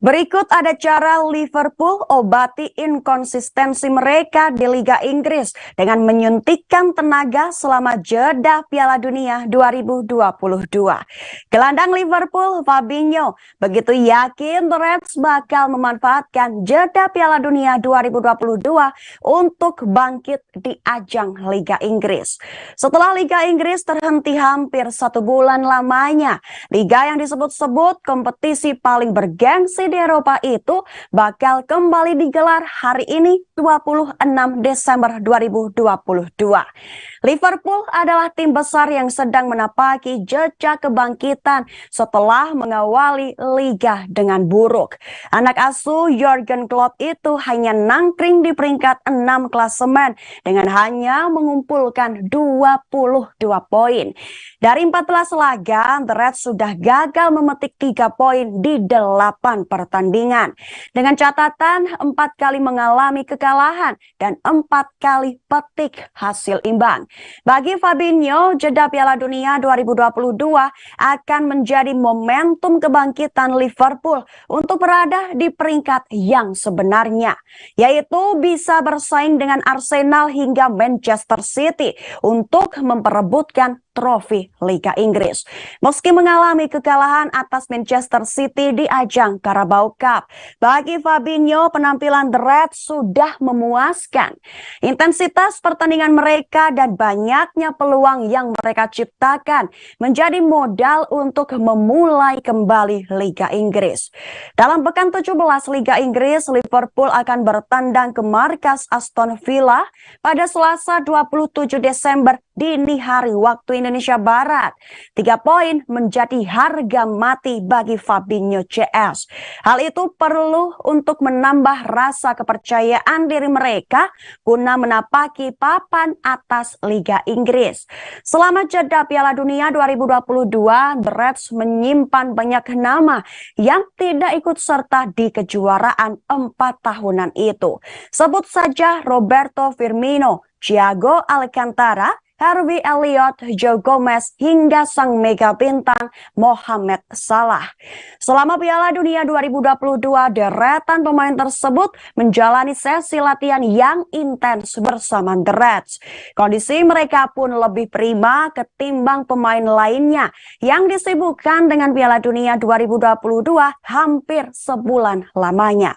Berikut ada cara Liverpool obati inkonsistensi mereka di Liga Inggris dengan menyuntikkan tenaga selama jeda Piala Dunia 2022. Gelandang Liverpool, Fabinho, begitu yakin The Reds bakal memanfaatkan jeda Piala Dunia 2022 untuk bangkit di ajang Liga Inggris. Setelah Liga Inggris terhenti hampir 1 bulan lamanya, liga yang disebut-sebut kompetisi paling bergengsi di Eropa itu bakal kembali digelar hari ini 26 Desember 2022. Liverpool adalah tim besar yang sedang menapaki jejak kebangkitan setelah mengawali liga dengan buruk. Anak asuh Jurgen Klopp itu hanya nangkring di peringkat 6 klasemen dengan hanya mengumpulkan 22 poin. Dari 14 laga, The Reds sudah gagal memetik 3 poin di 8 pertandingan. Dengan catatan 4 kali mengalami kekalahan dan 4 kali petik hasil imbang. Bagi Fabinho, jeda Piala Dunia 2022 akan menjadi momentum kebangkitan Liverpool untuk berada di peringkat yang sebenarnya, yaitu bisa bersaing dengan Arsenal hingga Manchester City untuk memperebutkan trofi Liga Inggris. Meski mengalami kekalahan atas Manchester City di ajang Carabao Cup, bagi Fabinho penampilan The Reds sudah memuaskan. Intensitas pertandingan mereka dan banyaknya peluang yang mereka ciptakan menjadi modal untuk memulai kembali Liga Inggris. Dalam pekan 17 Liga Inggris, Liverpool akan bertandang ke markas Aston Villa pada Selasa 27 Desember dini hari waktu Indonesia Barat. 3 poin menjadi harga mati bagi Fabinho CS. Hal itu perlu untuk menambah rasa kepercayaan diri mereka guna menapaki papan atas Liga Inggris. Selama jeda Piala Dunia 2022, The Reds menyimpan banyak nama yang tidak ikut serta di kejuaraan 4 tahunan itu. Sebut saja Roberto Firmino, Thiago Alcantara, Harvey Elliott, Joe Gomez, hingga sang mega bintang Mohamed Salah. Selama Piala Dunia 2022, deretan pemain tersebut menjalani sesi latihan yang intens bersama The Reds. Kondisi mereka pun lebih prima ketimbang pemain lainnya yang disibukkan dengan Piala Dunia 2022 hampir sebulan lamanya.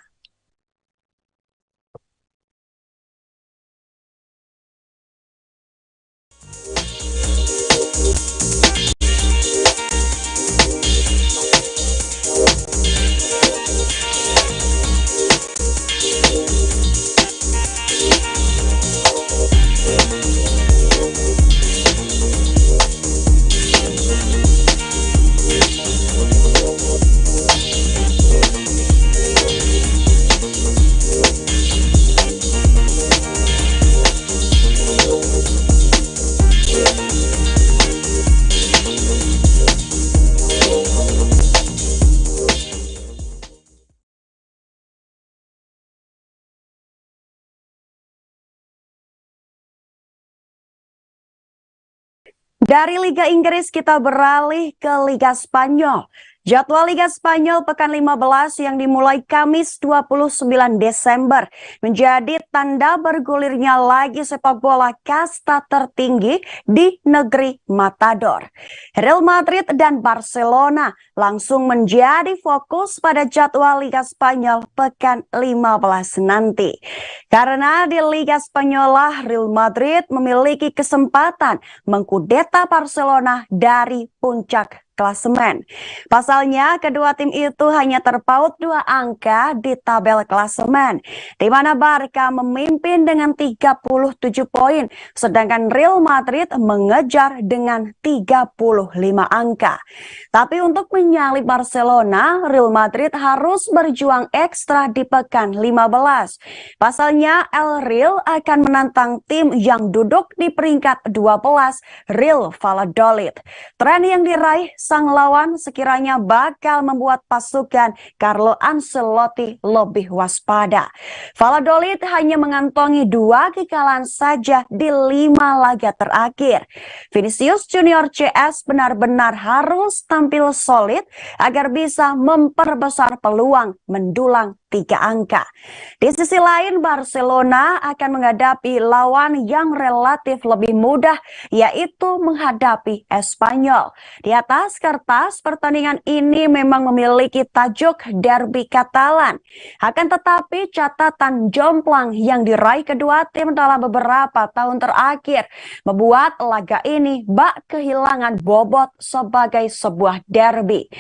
Dari Liga Inggris kita beralih ke Liga Spanyol. Jadwal Liga Spanyol pekan 15 yang dimulai Kamis 29 Desember menjadi tanda bergulirnya lagi sepak bola kasta tertinggi di negeri Matador. Real Madrid dan Barcelona langsung menjadi fokus pada jadwal Liga Spanyol pekan 15 nanti. Karena di Liga Spanyol Real Madrid memiliki kesempatan mengkudeta Barcelona dari puncak klasemen. Pasalnya, kedua tim itu hanya terpaut 2 angka di tabel klasemen, di mana Barca memimpin dengan 37 poin, sedangkan Real Madrid mengejar dengan 35 angka. Tapi untuk menyalip Barcelona, Real Madrid harus berjuang ekstra di pekan 15. Pasalnya, El Real akan menantang tim yang duduk di peringkat 12, Real Valladolid. Tren yang diraih sang lawan sekiranya bakal membuat pasukan Carlo Ancelotti lebih waspada. Valladolid hanya mengantongi 2 kekalahan saja di 5 laga terakhir. Vinicius Junior CS benar-benar harus tampil solid agar bisa memperbesar peluang mendulang 3 angka. Di sisi lain, Barcelona akan menghadapi lawan yang relatif lebih mudah, yaitu menghadapi Espanyol. Di atas kertas, pertandingan ini memang memiliki tajuk derby Katalan. Akan tetapi, catatan jomplang yang diraih kedua tim dalam beberapa tahun terakhir membuat laga ini bak kehilangan bobot sebagai sebuah derby.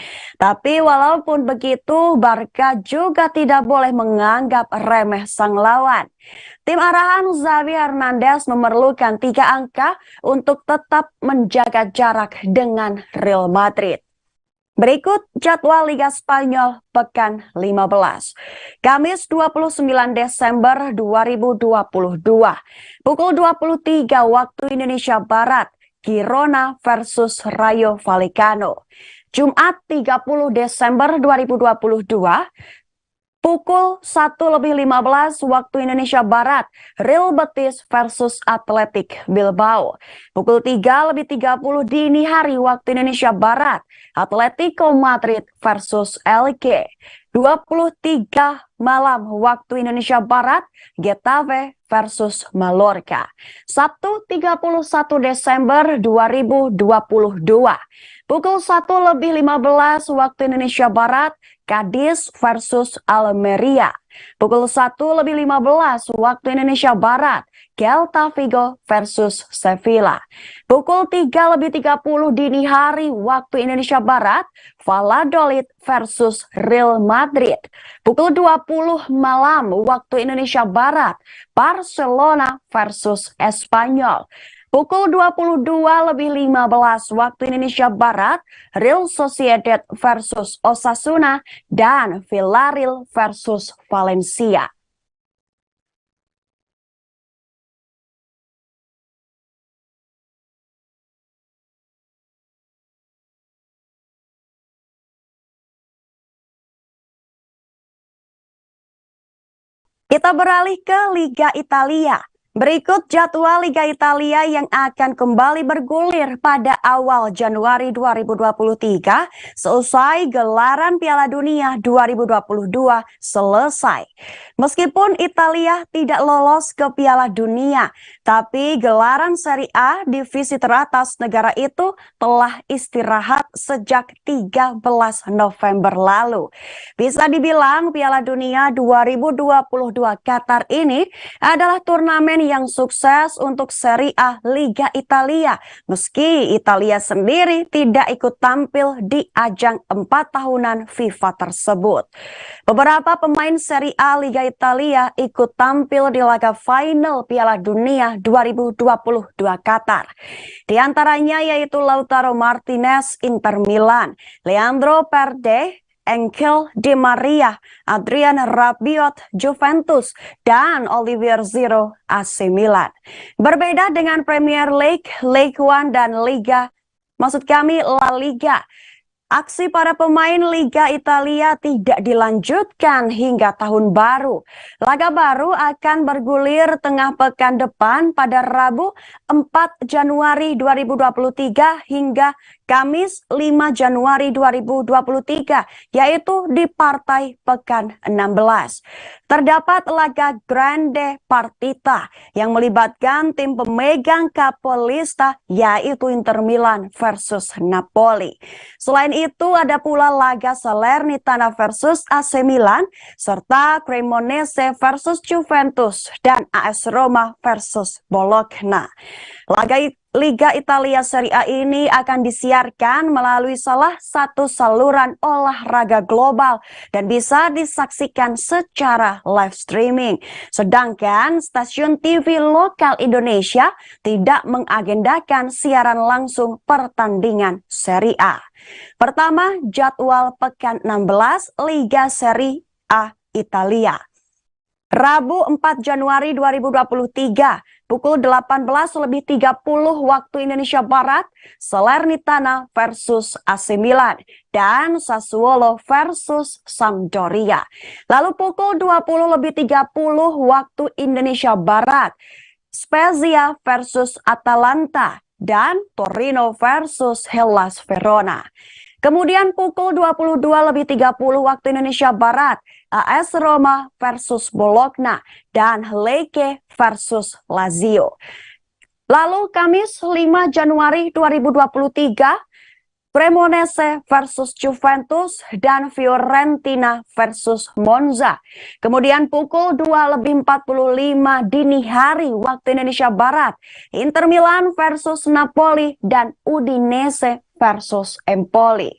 Tapi walaupun begitu, Barca juga tidak boleh menganggap remeh sang lawan. Tim arahan Xavi Hernandez memerlukan 3 angka untuk tetap menjaga jarak dengan Real Madrid. Berikut jadwal Liga Spanyol pekan 15. Kamis 29 Desember 2022. Pukul 23 waktu Indonesia Barat, Girona versus Rayo Vallecano. Jumat 30 Desember 2022. Pukul 1:15 waktu Indonesia Barat, Real Betis versus Athletic Bilbao. Pukul 3:30 dini hari waktu Indonesia Barat, Atletico Madrid versus Elche. 23 malam waktu Indonesia Barat, Getafe versus Mallorca. Sabtu 31 Desember 2022. Pukul 1:15 waktu Indonesia Barat, Cadiz versus Almeria. Pukul 1:15 waktu Indonesia Barat, Celta Vigo versus Sevilla. Pukul 3:30 dini hari waktu Indonesia Barat, Valladolid versus Real Madrid. Pukul 20 malam waktu Indonesia Barat, Barcelona versus Espanyol. Pukul 22:15 waktu Indonesia Barat, Real Sociedad versus Osasuna dan Villarreal versus Valencia. Kita beralih ke Liga Italia. Berikut jadwal Liga Italia yang akan kembali bergulir pada awal Januari 2023 seusai gelaran Piala Dunia 2022 selesai. Meskipun Italia tidak lolos ke Piala Dunia, tapi gelaran Serie A divisi teratas negara itu telah istirahat sejak 13 November lalu. Bisa dibilang Piala Dunia 2022 Qatar ini adalah turnamen yang sukses untuk Serie A Liga Italia, meski Italia sendiri tidak ikut tampil di ajang 4 tahunan FIFA tersebut. Beberapa pemain Serie A Liga Italia ikut tampil di laga final Piala Dunia 2022 Qatar. Di antaranya yaitu Lautaro Martinez Inter Milan, Leandro Paredes Angel Di Maria, Adrian Rabiot Juventus, dan Olivier Giroud AC Milan. Berbeda dengan Premier League, Ligue 1 dan La Liga. Aksi para pemain Liga Italia tidak dilanjutkan hingga tahun baru. Laga baru akan bergulir tengah pekan depan pada Rabu 4 Januari 2023 hingga Kamis 5 Januari 2023, yaitu di partai pekan 16. Terdapat laga Grande Partita yang melibatkan tim pemegang Capolista, yaitu Inter Milan versus Napoli. Selain itu ada pula laga Salernitana versus AC Milan, serta Cremonese versus Juventus dan AS Roma versus Bologna. Laga Liga Italia Serie A ini akan disiarkan melalui salah satu saluran olahraga global dan bisa disaksikan secara live streaming. Sedangkan stasiun TV lokal Indonesia tidak mengagendakan siaran langsung pertandingan Serie A. Pertama, jadwal pekan 16 Liga Serie A Italia. Rabu 4 Januari 2023, pukul 18:30 waktu Indonesia Barat, Salernitana versus AC Milan dan Sassuolo versus Sampdoria. Lalu pukul 20:30 waktu Indonesia Barat, Spezia versus Atalanta dan Torino versus Hellas Verona. Kemudian pukul 22:30 waktu Indonesia Barat, AS Roma versus Bologna dan Lecce versus Lazio. Lalu Kamis 5 Januari 2023, Cremonese versus Juventus dan Fiorentina versus Monza. Kemudian pukul 2:45 dini hari waktu Indonesia Barat, Inter Milan versus Napoli dan Udinese versus Empoli.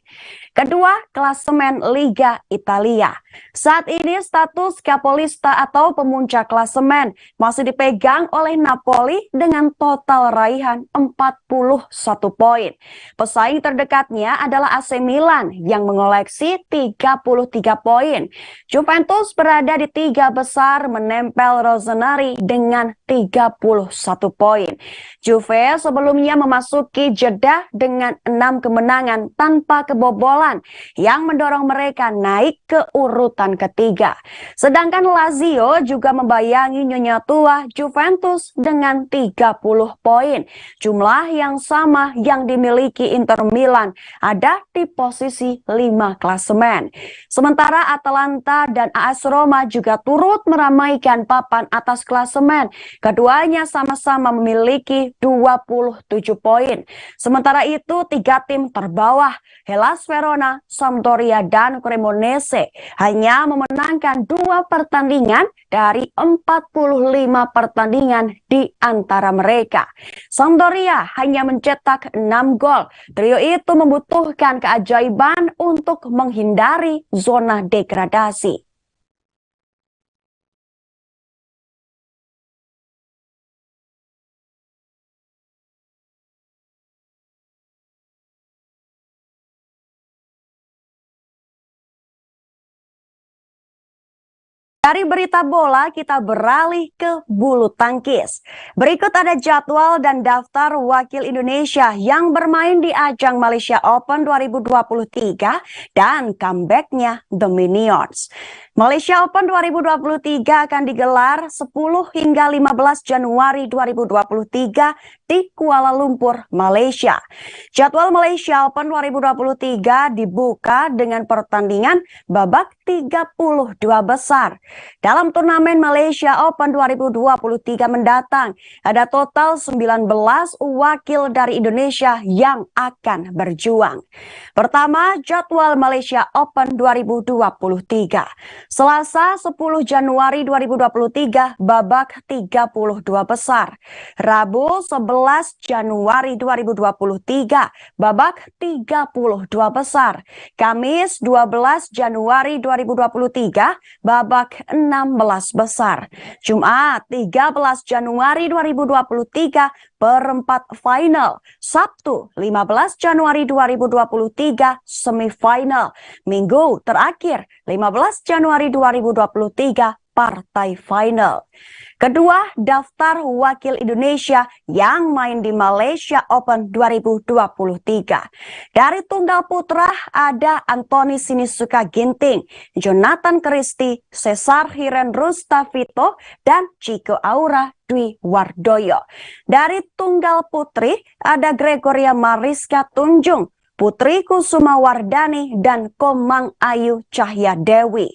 Kedua, klasemen Liga Italia. Saat ini status Capolista atau pemuncak klasemen masih dipegang oleh Napoli dengan total raihan 41 poin. Pesaing terdekatnya adalah AC Milan yang mengoleksi 33 poin. Juventus berada di 3 besar menempel Rossoneri dengan 31 poin. Juve sebelumnya memasuki jeda dengan 6 kemenangan tanpa kebobolan yang mendorong mereka naik ke urutan ketiga. Sedangkan Lazio juga membayangi nyonya tua Juventus dengan 30 poin. Jumlah yang sama yang dimiliki Inter Milan ada di posisi 5 klasemen. Sementara Atalanta dan AS Roma juga turut meramaikan papan atas klasemen. Keduanya sama-sama memiliki 27 poin. Sementara itu 3 tim terbawah, Hellas Verona, Sampdoria, dan Cremonese hanya memenangkan 2 pertandingan dari 45 pertandingan di antara mereka. Sampdoria hanya mencetak 6 gol. Trio itu membutuhkan keajaiban untuk menghindari zona degradasi. Dari berita bola, kita beralih ke bulu tangkis. Berikut ada jadwal dan daftar wakil Indonesia yang bermain di ajang Malaysia Open 2023 dan comeback-nya The Minions. Malaysia Open 2023 akan digelar 10 hingga 15 Januari 2023 di Kuala Lumpur, Malaysia. Jadwal Malaysia Open 2023 dibuka dengan pertandingan babak 32 besar. Dalam turnamen Malaysia Open 2023 mendatang, ada total 19 wakil dari Indonesia yang akan berjuang. Pertama, jadwal Malaysia Open 2023. Selasa 10 Januari 2023 babak 32 besar. Rabu 11 Januari 2023 babak 32 besar. Kamis 12 Januari 2023 babak 16 besar. Jumat 13 Januari 2023 perempat final. Sabtu 15 Januari 2023 semifinal. Minggu terakhir 15 Januari 2023 partai final. Kedua, daftar wakil Indonesia yang main di Malaysia Open 2023. Dari tunggal putra ada Anthony Sinisuka Ginting, Jonathan Christie, Cesar Hiren Rustavito, dan Chico Aura Dwi Wardoyo. Dari tunggal putri ada Gregoria Mariska Tunjung, Putri Kusuma Wardani, dan Komang Ayu Cahya Dewi.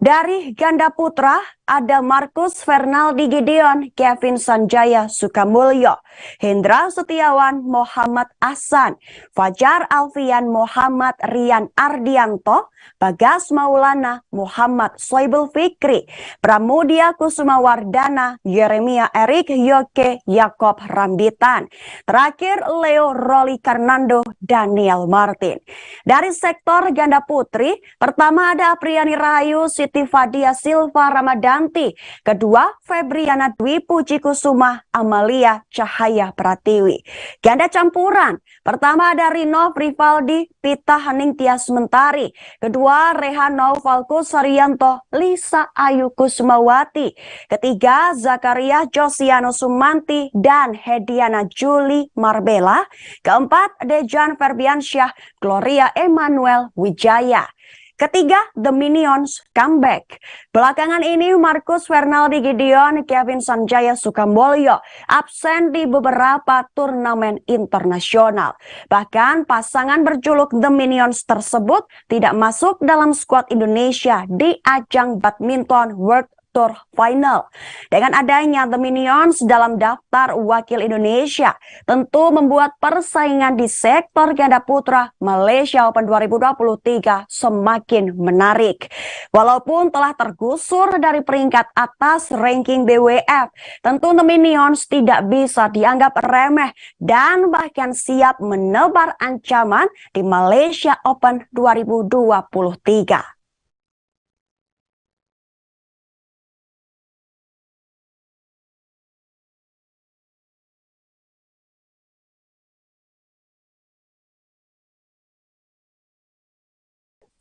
Dari ganda putra ada Marcus Fernaldi Gideon, Kevin Sanjaya Sukamulyo, Hendra Setiawan, Muhammad Ahsan, Fajar Alfian, Muhammad Rian Ardianto, Bagas Maulana, Muhammad Soibul Fikri, Pramudia Kusuma Wardana, Yeremia Erik Yoke, Yakob Rambitan. Terakhir Leo Roli Karnando, Daniel Martin. Dari sektor ganda putri, pertama ada Apriani Rahayu, Siti Fadia Silva Ramadan. Kedua, Febriana Dwi Puji Kusuma, Amalia Cahaya Pratiwi. Ganda campuran, pertama ada Rino Rivaldi, Pita Haning Tias Mentari. Kedua, Rehano Falkus Saryanto, Lisa Ayu Kusumawati. Ketiga, Zakaria Josiano Sumanti dan Hediana Juli Marbella. Keempat, Dejan Ferbiansyah, Gloria Emmanuel Wijaya. Ketiga, The Minions comeback. Belakangan ini Marcus Fernaldi Gideon, Kevin Sanjaya Sukamulyo absen di beberapa turnamen internasional. Bahkan pasangan berjuluk The Minions tersebut tidak masuk dalam skuad Indonesia di ajang badminton World Tour Final. Dengan adanya The Minions dalam daftar wakil Indonesia, tentu membuat persaingan di sektor ganda putra Malaysia Open 2023 semakin menarik. Walaupun telah tergusur dari peringkat atas ranking BWF, tentu The Minions tidak bisa dianggap remeh dan bahkan siap menebar ancaman di Malaysia Open 2023.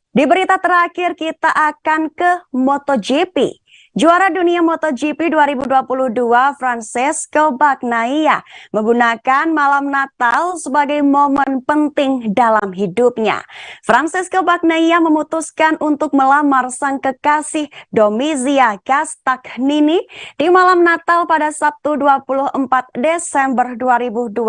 Di berita terakhir kita akan ke MotoGP. Juara dunia MotoGP 2022 Francesco Bagnaia menggunakan malam Natal sebagai momen penting dalam hidupnya. Francesco Bagnaia memutuskan untuk melamar sang kekasih Domizia Castagnini di malam Natal pada Sabtu 24 Desember 2022.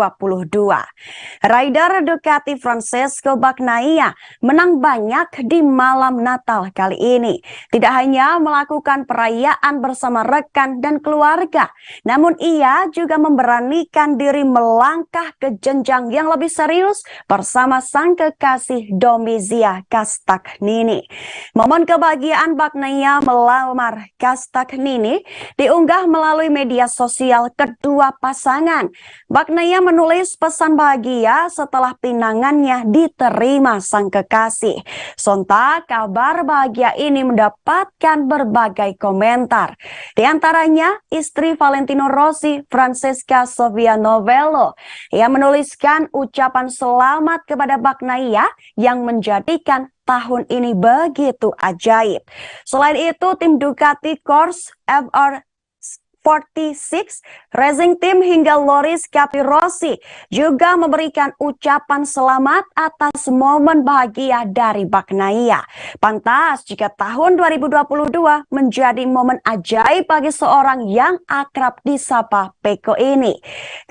Rider Ducati Francesco Bagnaia menang banyak di malam Natal kali ini. Tidak hanya melakukan perayaan bersama rekan dan keluarga, namun ia juga memberanikan diri melangkah ke jenjang yang lebih serius bersama sang kekasih Domizia Castagnini. Momen kebahagiaan Bagnaia melamar Castagnini diunggah melalui media sosial kedua pasangan. Bagnaia menulis pesan bahagia setelah pinangannya diterima sang kekasih. Sontak kabar bahagia ini mendapatkan berbagai komentar berkomentar. Di antaranya istri Valentino Rossi, Francesca Sofia Novello, yang menuliskan ucapan selamat kepada Bagnaia yang menjadikan tahun ini begitu ajaib. Selain itu, tim Ducati Corse FR46 Racing Team hingga Loris Capirossi juga memberikan ucapan selamat atas momen bahagia dari Bagnaia. Pantas jika tahun 2022 menjadi momen ajaib bagi seorang yang akrab disapa Pecco ini.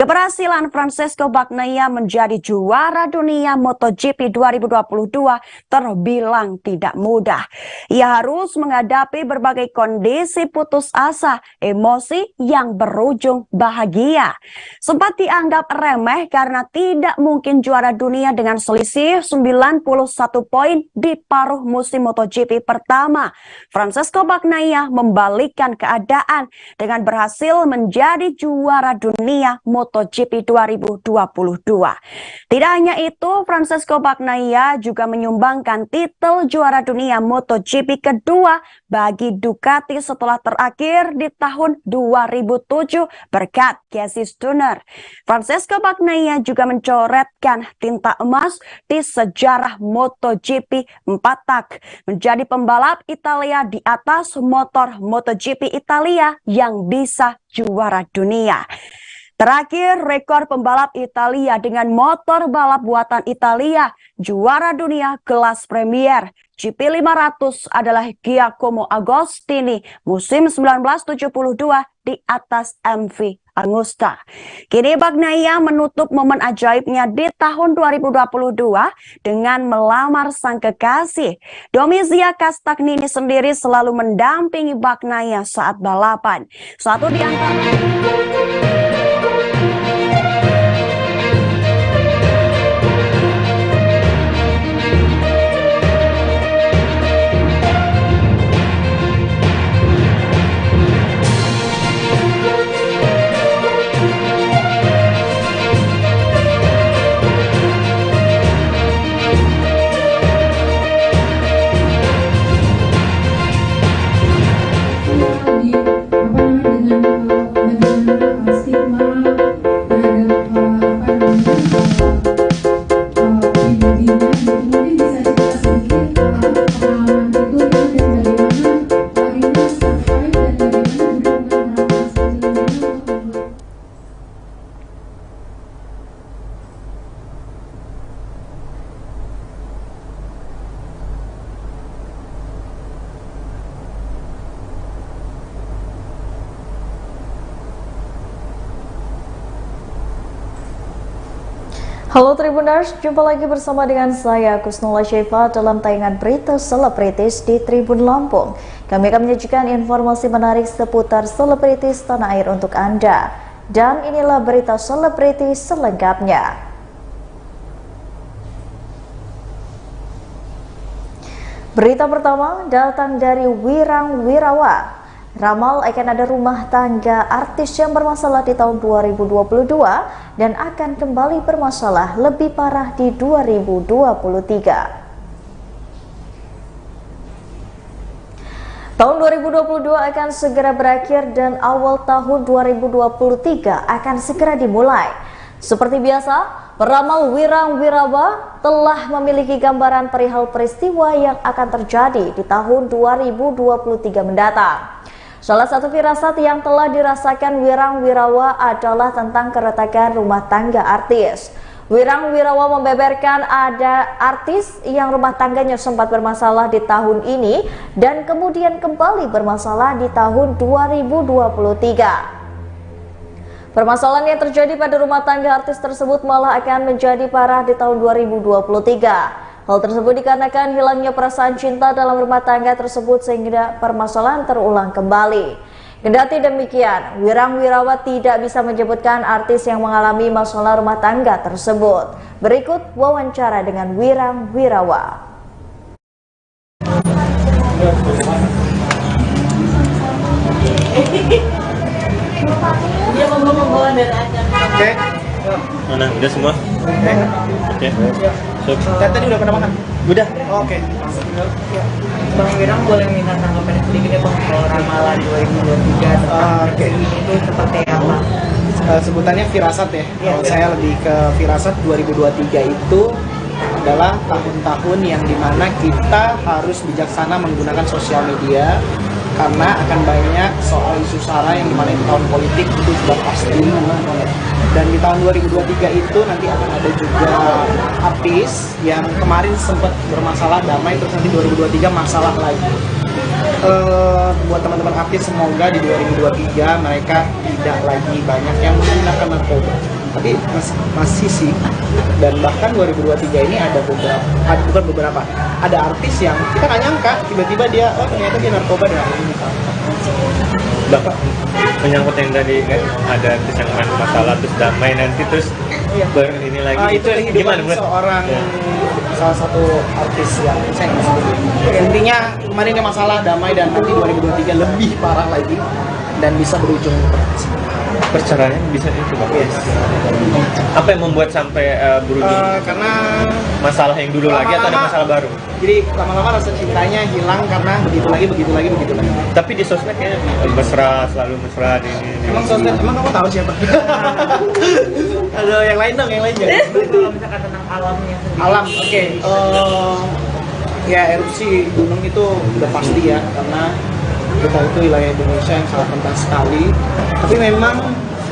Keberhasilan Francesco Bagnaia menjadi juara dunia MotoGP 2022 terbilang tidak mudah. Ia harus menghadapi berbagai kondisi putus asa, emosi yang berujung bahagia. Sempat dianggap remeh karena tidak mungkin juara dunia dengan selisih 91 poin di paruh musim MotoGP pertama. Francesco Bagnaia membalikkan keadaan dengan berhasil menjadi juara dunia MotoGP 2022. Tidak hanya itu, Francesco Bagnaia juga menyumbangkan titel juara dunia MotoGP kedua bagi Ducati setelah terakhir di tahun 2007 berkat Casey Stoner. Francesco Bagnaia juga mencoretkan tinta emas di sejarah MotoGP 4 tak, menjadi pembalap Italia di atas motor MotoGP Italia yang bisa juara dunia. Terakhir, rekor pembalap Italia dengan motor balap buatan Italia juara dunia kelas Premier GP 500 adalah Giacomo Agostini musim 1972 di atas MV Agusta. Kini Bagnaia menutup momen ajaibnya di tahun 2022 dengan melamar sang kekasih. Domizia Castagnini sendiri selalu mendampingi Bagnaia saat balapan. Satu di antara Halo Tribuners, jumpa lagi bersama dengan saya Kusnula Syifa dalam tayangan berita selebritis di Tribun Lampung. Kami akan menyajikan informasi menarik seputar selebritis tanah air untuk Anda. Dan inilah berita selebritis selengkapnya. Berita pertama datang dari Wirang Wirawa. Ramal akan ada rumah tangga artis yang bermasalah di tahun 2022 dan akan kembali bermasalah lebih parah di 2023. Tahun 2022 akan segera berakhir dan awal tahun 2023 akan segera dimulai. Seperti biasa, peramal Wirang Wirawa telah memiliki gambaran perihal peristiwa yang akan terjadi di tahun 2023 mendatang. Salah satu firasat yang telah dirasakan Wirang Wirawa adalah tentang keretakan rumah tangga artis. Wirang Wirawa membeberkan ada artis yang rumah tangganya sempat bermasalah di tahun ini dan kemudian kembali bermasalah di tahun 2023. Permasalahan yang terjadi pada rumah tangga artis tersebut malah akan menjadi parah di tahun 2023. Hal tersebut dikarenakan hilangnya perasaan cinta dalam rumah tangga tersebut sehingga permasalahan terulang kembali. Kendati demikian, Wirang Wirawa tidak bisa menyebutkan artis yang mengalami masalah rumah tangga tersebut. Berikut wawancara dengan Wirang Wirawa. Dia ngomong-ngomong dan aja. Oke. Mana? Udah semua? Oke. Tadi udah pada makan? Udah. Oke. Bang Wirang boleh minta tanggapan sedikit ya Bang soal ramalan 2023 itu seperti apa? Sebutannya firasat ya. Kalau saya lebih ke firasat 2023 itu adalah tahun-tahun yang dimana kita harus bijaksana menggunakan sosial media karena akan banyak soal isu sara yang dimana di tahun politik itu sudah pasti. Dan di tahun 2023 itu nanti akan ada juga artis yang kemarin sempat bermasalah damai, terus nanti 2023 masalah lagi. Buat teman-teman artis semoga di 2023 mereka tidak lagi banyak yang menggunakan narkoba. Tapi masih sih, dan bahkan 2023 ini ada beberapa artis yang kita nggak nyangka tiba-tiba dia ternyata dia narkoba dan ini. Bapak menyangkut yang tadi kan ada artis yang masalah terus damai nanti terus ini lagi itu gimana seorang salah satu artis yang saya nggak sebutin. Intinya kemarin dia masalah damai dan nanti 2023 lebih parah lagi dan bisa berujung perceraian bisa itu Pak. Yes. Apa yang membuat sampai berujung? Karena masalah yang dulu lagi atau ada masalah baru? Jadi lama-lama rasa cintanya hilang karena begitu lagi. Tapi di sosmed kayaknya mesra, selalu mesra ini. Emang sosmed, emang kamu tahu siapa? Ada yang lain dong, yang lain jangan. Kalau misalkan tentang alamnya sendiri. Alam, oke. Ya erupsi gunung itu udah pasti ya karena kita itu wilayah Indonesia yang sangat rentan sekali. Tapi memang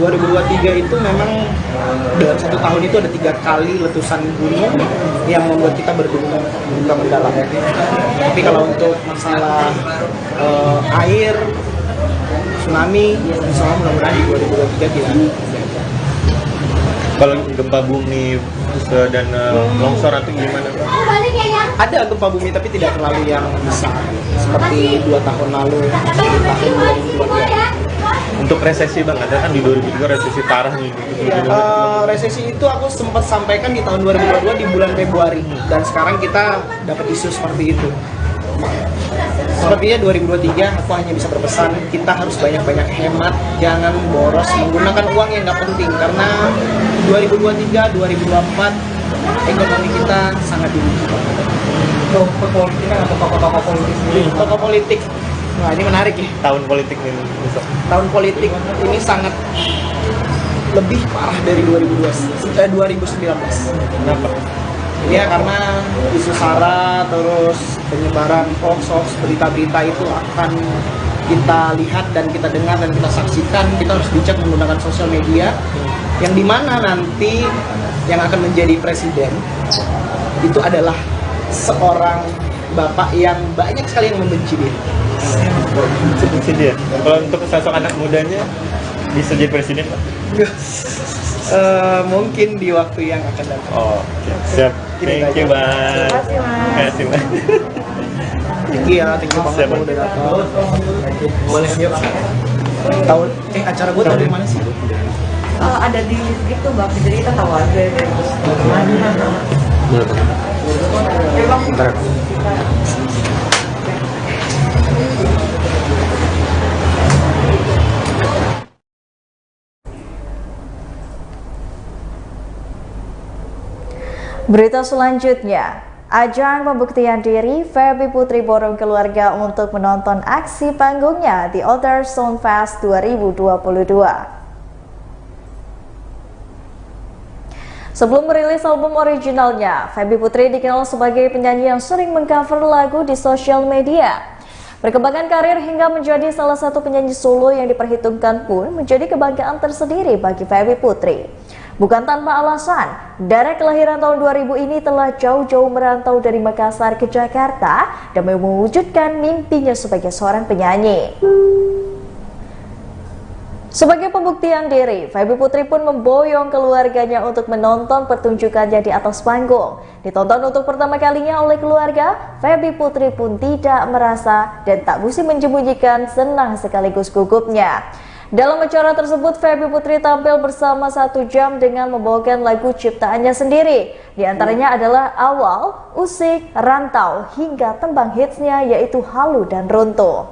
2023 itu memang dalam satu tahun itu ada 3 kali letusan gunung yang membuat kita berduka mendalam. Tapi kalau untuk masalah air, tsunami, insya Allah mudah-mudahan di 2023 tidak. Kalau gempa bumi dan longsor atau gimana? Ada gempa bumi tapi tidak terlalu yang besar seperti 2 tahun lalu di tahun 2022. Untuk resesi Bang, ada kan di 2023 resesi parah nih. Resesi itu aku sempat sampaikan di tahun 2022 di bulan Februari dan sekarang kita dapat isu seperti itu. Sepertinya 2023 aku hanya bisa berpesan kita harus banyak-banyak hemat, jangan boros menggunakan uang yang nggak penting karena 2023, 2024 ekonomi kita sangat dirugikan. Tokoh politik. Wah ini menarik ya. Tahun politik ini. Tahun politik ini sangat lebih parah dari 2019. Kenapa? Ya karena isu sara terus penyebaran hoax berita-berita itu akan kita lihat dan kita dengar dan kita saksikan. Kita harus bijak menggunakan sosial media yang dimana nanti yang akan menjadi presiden itu adalah seorang bapak yang banyak sekali yang membenci dia. Membenci dia. Kalau untuk sosok anak mudanya bisa jadi presiden Pak? Mungkin di waktu yang akan datang. Oh, siap. Thank you, Bang. Terima kasih, Bang. Thank you banget udah datang. Boleh yuk. Tahu acara gue dari mana sih? Ada di itu Bang, jadi kita tahu aja dari Bentar. Berita selanjutnya, ajang pembuktian diri, Feby Putri borong keluarga untuk menonton aksi panggungnya di Outer Sound Fest 2022. Sebelum merilis album originalnya, Feby Putri dikenal sebagai penyanyi yang sering mengcover lagu di sosial media. Perkembangan karir hingga menjadi salah satu penyanyi solo yang diperhitungkan pun menjadi kebanggaan tersendiri bagi Feby Putri. Bukan tanpa alasan, Dara kelahiran tahun 2000 ini telah jauh-jauh merantau dari Makassar ke Jakarta demi mewujudkan mimpinya sebagai seorang penyanyi. Sebagai pembuktian diri, Feby Putri pun memboyong keluarganya untuk menonton pertunjukannya di atas panggung. Ditonton untuk pertama kalinya oleh keluarga, Feby Putri pun tidak merasa dan tak mesti menyembunyikan senang sekaligus gugupnya. Dalam acara tersebut, Feby Putri tampil bersama 1 jam dengan membawakan lagu ciptaannya sendiri. Di antaranya adalah Awal, Usik, Rantau, hingga tembang hitsnya yaitu Halu dan Runtuh.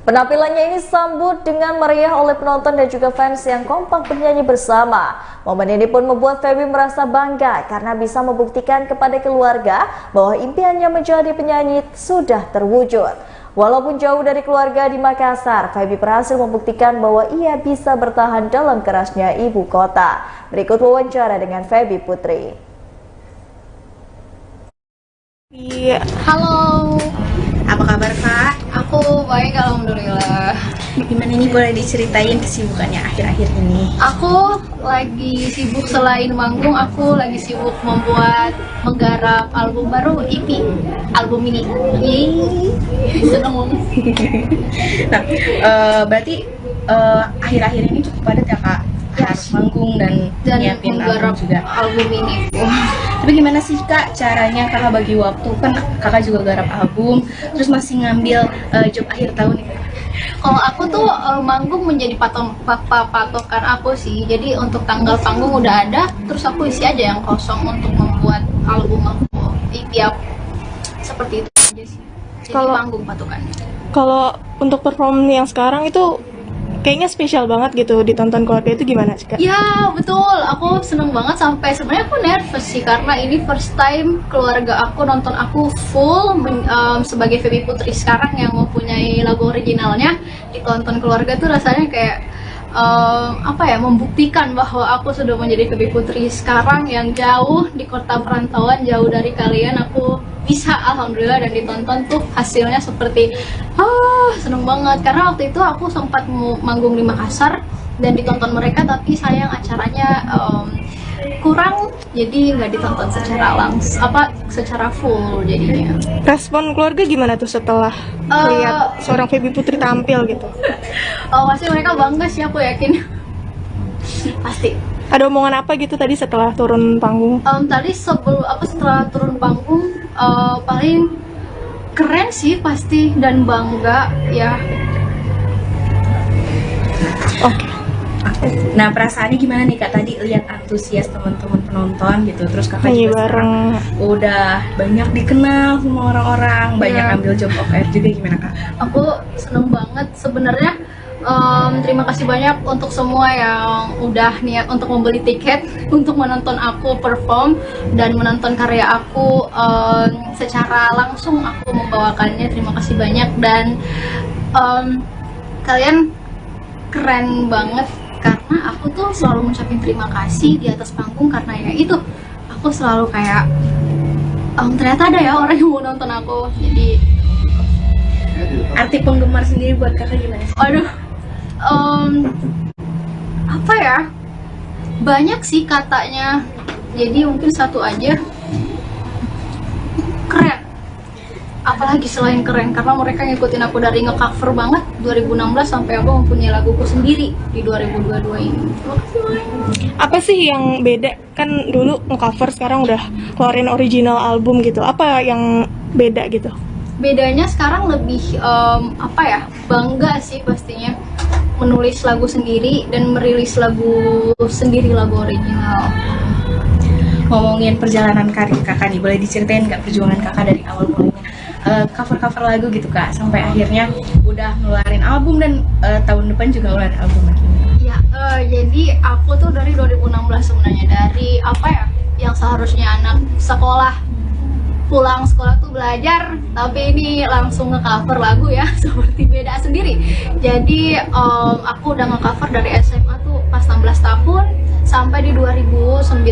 Penampilannya ini sambut dengan meriah oleh penonton dan juga fans yang kompak bernyanyi bersama. Momen ini pun membuat Feby merasa bangga karena bisa membuktikan kepada keluarga bahwa impiannya menjadi penyanyi sudah terwujud. Walaupun jauh dari keluarga di Makassar, Feby berhasil membuktikan bahwa ia bisa bertahan dalam kerasnya ibu kota. Berikut wawancara dengan Feby Putri. Halo, apa kabar Kak? Aku baik, alhamdulillah. Gimana nih, boleh diceritain kesibukannya akhir-akhir ini? Aku lagi sibuk, selain manggung, aku lagi sibuk menggarap album baru, EP, album ini. Seneng banget. Nah, berarti akhir-akhir ini cukup padat ya Kak? Harus manggung dan nyiapin album juga. Album ini. Tapi gimana sih Kak caranya Kakak bagi waktu? Kan Kakak juga garap album, terus masih ngambil job akhir tahun nih. Kalau aku tuh manggung menjadi patokan aku sih. Jadi untuk tanggal panggung udah ada, terus aku isi aja yang kosong untuk membuat album aku. Tiap seperti itu aja sih. Jadi manggung patokannya. Kalau untuk perform yang sekarang itu kayaknya spesial banget gitu, ditonton keluarga, itu gimana sih Kak? Ya betul, aku seneng banget, sampai sebenarnya aku nervous sih karena ini first time keluarga aku nonton aku full sebagai Feby Putri sekarang yang mempunyai lagu originalnya. Ditonton keluarga tuh rasanya kayak membuktikan bahwa aku sudah menjadi Feby Putri sekarang yang jauh di kota perantauan, jauh dari kalian. Aku bisa, alhamdulillah, dan ditonton tuh hasilnya seperti seneng banget. Karena waktu itu aku sempat manggung di Makassar dan ditonton mereka, tapi sayang acaranya kurang, jadi nggak ditonton secara full jadinya. Respon keluarga gimana tuh setelah lihat seorang Feby Putri tampil gitu? Pasti mereka bangga sih, aku yakin. Pasti. Ada omongan apa gitu tadi setelah turun panggung? Tadi setelah turun panggung paling keren sih pasti dan bangga ya. Oke. Nah, perasaannya gimana nih Kak, tadi lihat antusias teman-teman penonton gitu, terus Kakak juga sekarang udah banyak dikenal sama orang-orang, banyak ambil job of air juga, gimana Kak? Aku seneng banget sebenarnya. Terima kasih banyak untuk semua yang udah niat untuk membeli tiket untuk menonton aku perform dan menonton karya aku secara langsung aku membawakannya. Terima kasih banyak, dan kalian keren banget karena aku tuh selalu ngucapin terima kasih di atas panggung, karena ya itu aku selalu kayak ternyata ada ya orang yang mau nonton aku. Jadi arti penggemar sendiri buat Kakak gimana sih? Aduh, banyak sih katanya, jadi mungkin satu aja, keren. Apalagi selain keren, karena mereka ngikutin aku dari nge-cover banget 2016 sampai aku mempunyai laguku sendiri di 2022 ini. Apa sih yang beda? Kan dulu nge-cover, sekarang udah keluarin original album gitu. Apa yang beda gitu? Bedanya sekarang lebih bangga sih pastinya menulis lagu sendiri dan merilis lagu sendiri, lagu original. Ngomongin perjalanan karir Kakak nih, boleh diceritain nggak perjuangan Kakak dari awal mulainya cover-cover lagu gitu Kak, sampai akhirnya udah ngeluarin album dan tahun depan juga ngeluarin album lagi? Ya, jadi aku tuh dari 2016 sebenarnya, dari yang seharusnya anak sekolah pulang sekolah tuh belajar, tapi ini langsung nge-cover lagu ya, seperti beda sendiri. Jadi aku udah nge-cover dari SMA tuh pas 16 tahun sampai di 2019.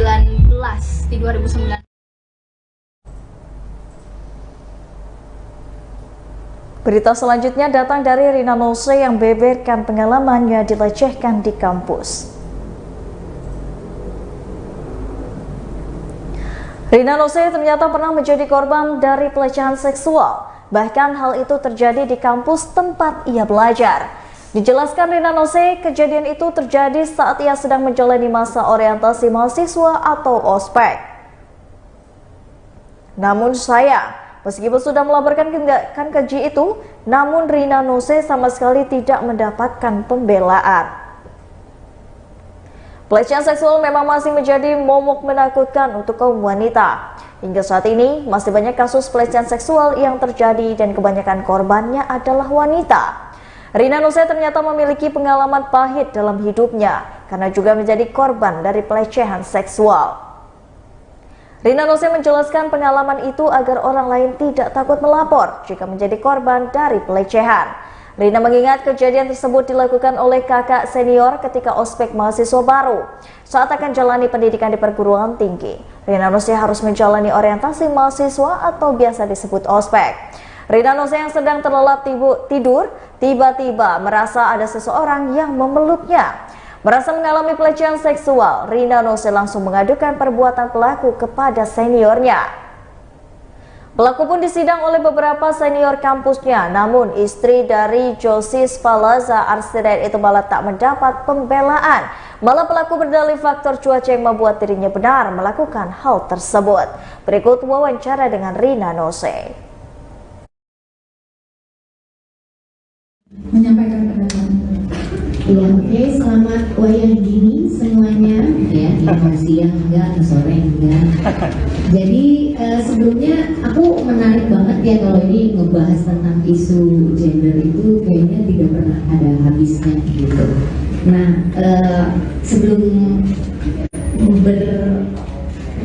Berita selanjutnya datang dari Rina Nose yang beberkan pengalamannya dilecehkan di kampus. Rina Nose ternyata pernah menjadi korban dari pelecehan seksual. Bahkan hal itu terjadi di kampus tempat ia belajar. Dijelaskan Rina Nose, kejadian itu terjadi saat ia sedang menjalani masa orientasi mahasiswa atau ospek. Namun sayang, meskipun sudah melaporkan keji itu, namun Rina Nose sama sekali tidak mendapatkan pembelaan. Pelecehan seksual memang masih menjadi momok menakutkan untuk kaum wanita. Hingga saat ini, masih banyak kasus pelecehan seksual yang terjadi dan kebanyakan korbannya adalah wanita. Rina Nose ternyata memiliki pengalaman pahit dalam hidupnya karena juga menjadi korban dari pelecehan seksual. Rina Nose menjelaskan pengalaman itu agar orang lain tidak takut melapor jika menjadi korban dari pelecehan. Rina mengingat kejadian tersebut dilakukan oleh kakak senior ketika ospek mahasiswa baru saat akan jalani pendidikan di perguruan tinggi. Rina Nose harus menjalani orientasi mahasiswa atau biasa disebut ospek. Rina Nose yang sedang terlelap tidur tiba-tiba merasa ada seseorang yang memeluknya. Merasa mengalami pelecehan seksual, Rina Nose langsung mengadukan perbuatan pelaku kepada seniornya. Pelaku pun disidang oleh beberapa senior kampusnya, namun istri dari Josis Falaza Arsiret itu malah tak mendapat pembelaan. Malah pelaku berdalih faktor cuaca yang membuat dirinya benar melakukan hal tersebut. Berikut wawancara dengan Rina Nose. Menyampaikan pendapat. Ya, oke, selamat wayang dini semuanya. Ya, selamat siang enggak, sore enggak. Jadi sebelumnya aku menarik banget ya kalau ini ngebahas tentang isu gender itu kayaknya tidak pernah ada habisnya gitu. Nah, sebelum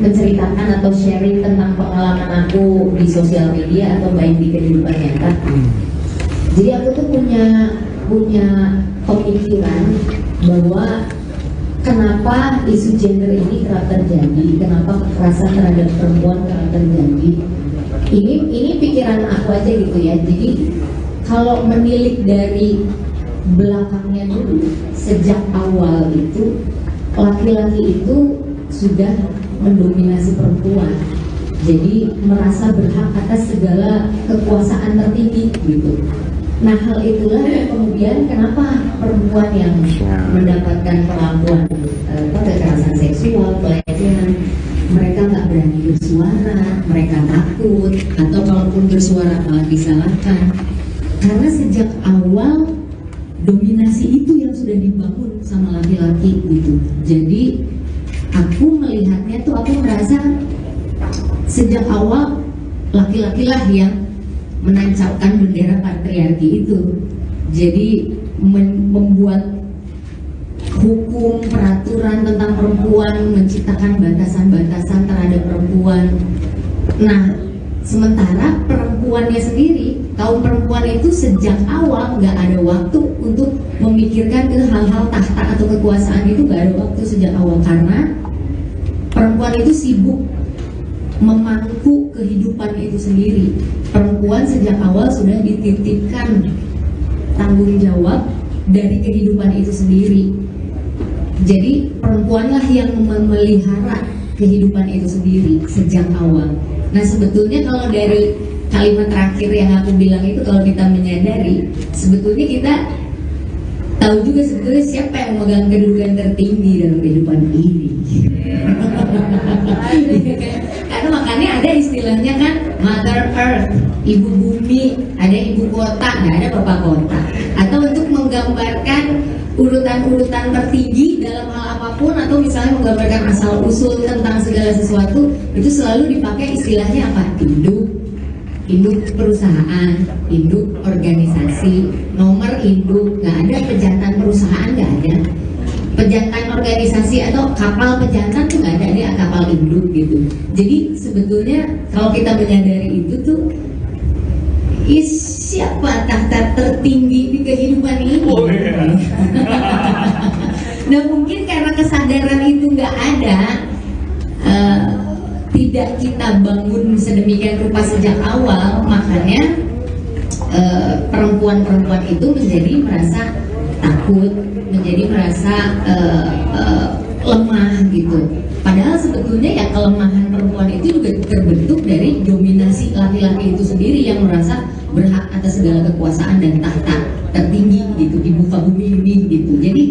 menceritakan atau sharing tentang pengalaman aku di sosial media atau baik di kehidupan nyata, jadi aku tuh punya pemikiran bahwa kenapa isu gender ini kerap terjadi, kenapa kekerasan terhadap perempuan kerap terjadi. Ini pikiran aku aja gitu ya. Jadi kalau menilik dari belakangnya dulu, sejak awal itu laki-laki itu sudah mendominasi perempuan. Jadi merasa berhak atas segala kekuasaan tertinggi gitu. Nah, hal itulah yang kemudian kenapa perempuan yang mendapatkan perlakuan kekerasan seksual, pelecehan, mereka nggak berani bersuara, mereka takut, atau kalaupun bersuara malah disalahkan. Karena sejak awal dominasi itu yang sudah dibangun sama laki-laki gitu. Jadi aku melihatnya tuh, aku merasa sejak awal laki-laki lah yang menancapkan bendera patriarki itu. Jadi membuat hukum, peraturan tentang perempuan, menciptakan batasan-batasan terhadap perempuan. Nah, sementara perempuannya sendiri, kaum perempuan itu sejak awal nggak ada waktu untuk memikirkan ke hal-hal tahta atau kekuasaan, itu nggak ada waktu sejak awal karena perempuan itu sibuk memangku kehidupan itu sendiri. Perempuan sejak awal sudah dititipkan tanggung jawab dari kehidupan itu sendiri. Jadi perempuanlah yang memelihara kehidupan itu sendiri sejak awal. Nah, sebetulnya kalau dari kalimat terakhir yang aku bilang itu, kalau kita menyadari, sebetulnya kita tahu juga sebetulnya siapa yang memegang kedudukan tertinggi dalam kehidupan ini. Karena makanya ada istilahnya kan Mother Earth, ibu bumi, ada ibu kota, nggak ada bapak kota. Atau untuk menggambarkan urutan-urutan tertinggi dalam hal apapun, atau misalnya menggambarkan asal usul tentang segala sesuatu, itu selalu dipakai istilahnya apa? Induk perusahaan, induk organisasi, nomor induk, nggak ada pejantan perusahaan, nggak ada. Pejantan organisasi atau kapal pejantan tuh nggak ada, dia kapal induk gitu. Jadi sebetulnya kalau kita menyadari itu tuh, siapa tahta tertinggi di kehidupan ini? Oh, iya. Nah, mungkin karena kesadaran itu nggak ada, tidak kita bangun sedemikian rupa sejak awal, makanya perempuan-perempuan itu menjadi merasa takut, menjadi merasa lemah gitu. Padahal sebetulnya ya kelemahan perempuan itu juga terbentuk dari dominasi laki-laki itu sendiri yang merasa berhak atas segala kekuasaan dan tahta tertinggi gitu di muka bumi ini gitu. Jadi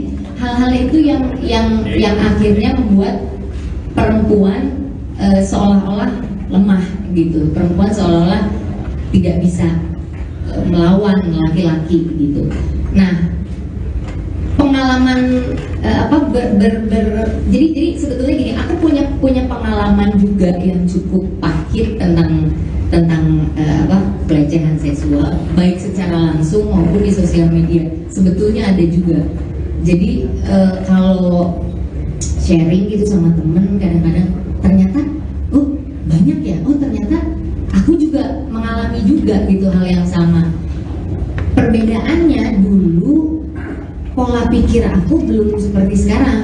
hal-hal itu yang akhirnya membuat perempuan seolah-olah lemah gitu. Perempuan seolah-olah tidak bisa melawan laki-laki gitu. Nah, pengalaman jadi sebetulnya gini, aku punya pengalaman juga yang cukup pahit tentang pelecehan seksual baik secara langsung maupun di sosial media. Sebetulnya ada juga. Jadi kalau sharing gitu sama temen, kadang-kadang ternyata oh banyak ya, oh ternyata aku juga mengalami juga gitu hal yang sama. Perbedaannya dulu pola pikir aku belum seperti sekarang.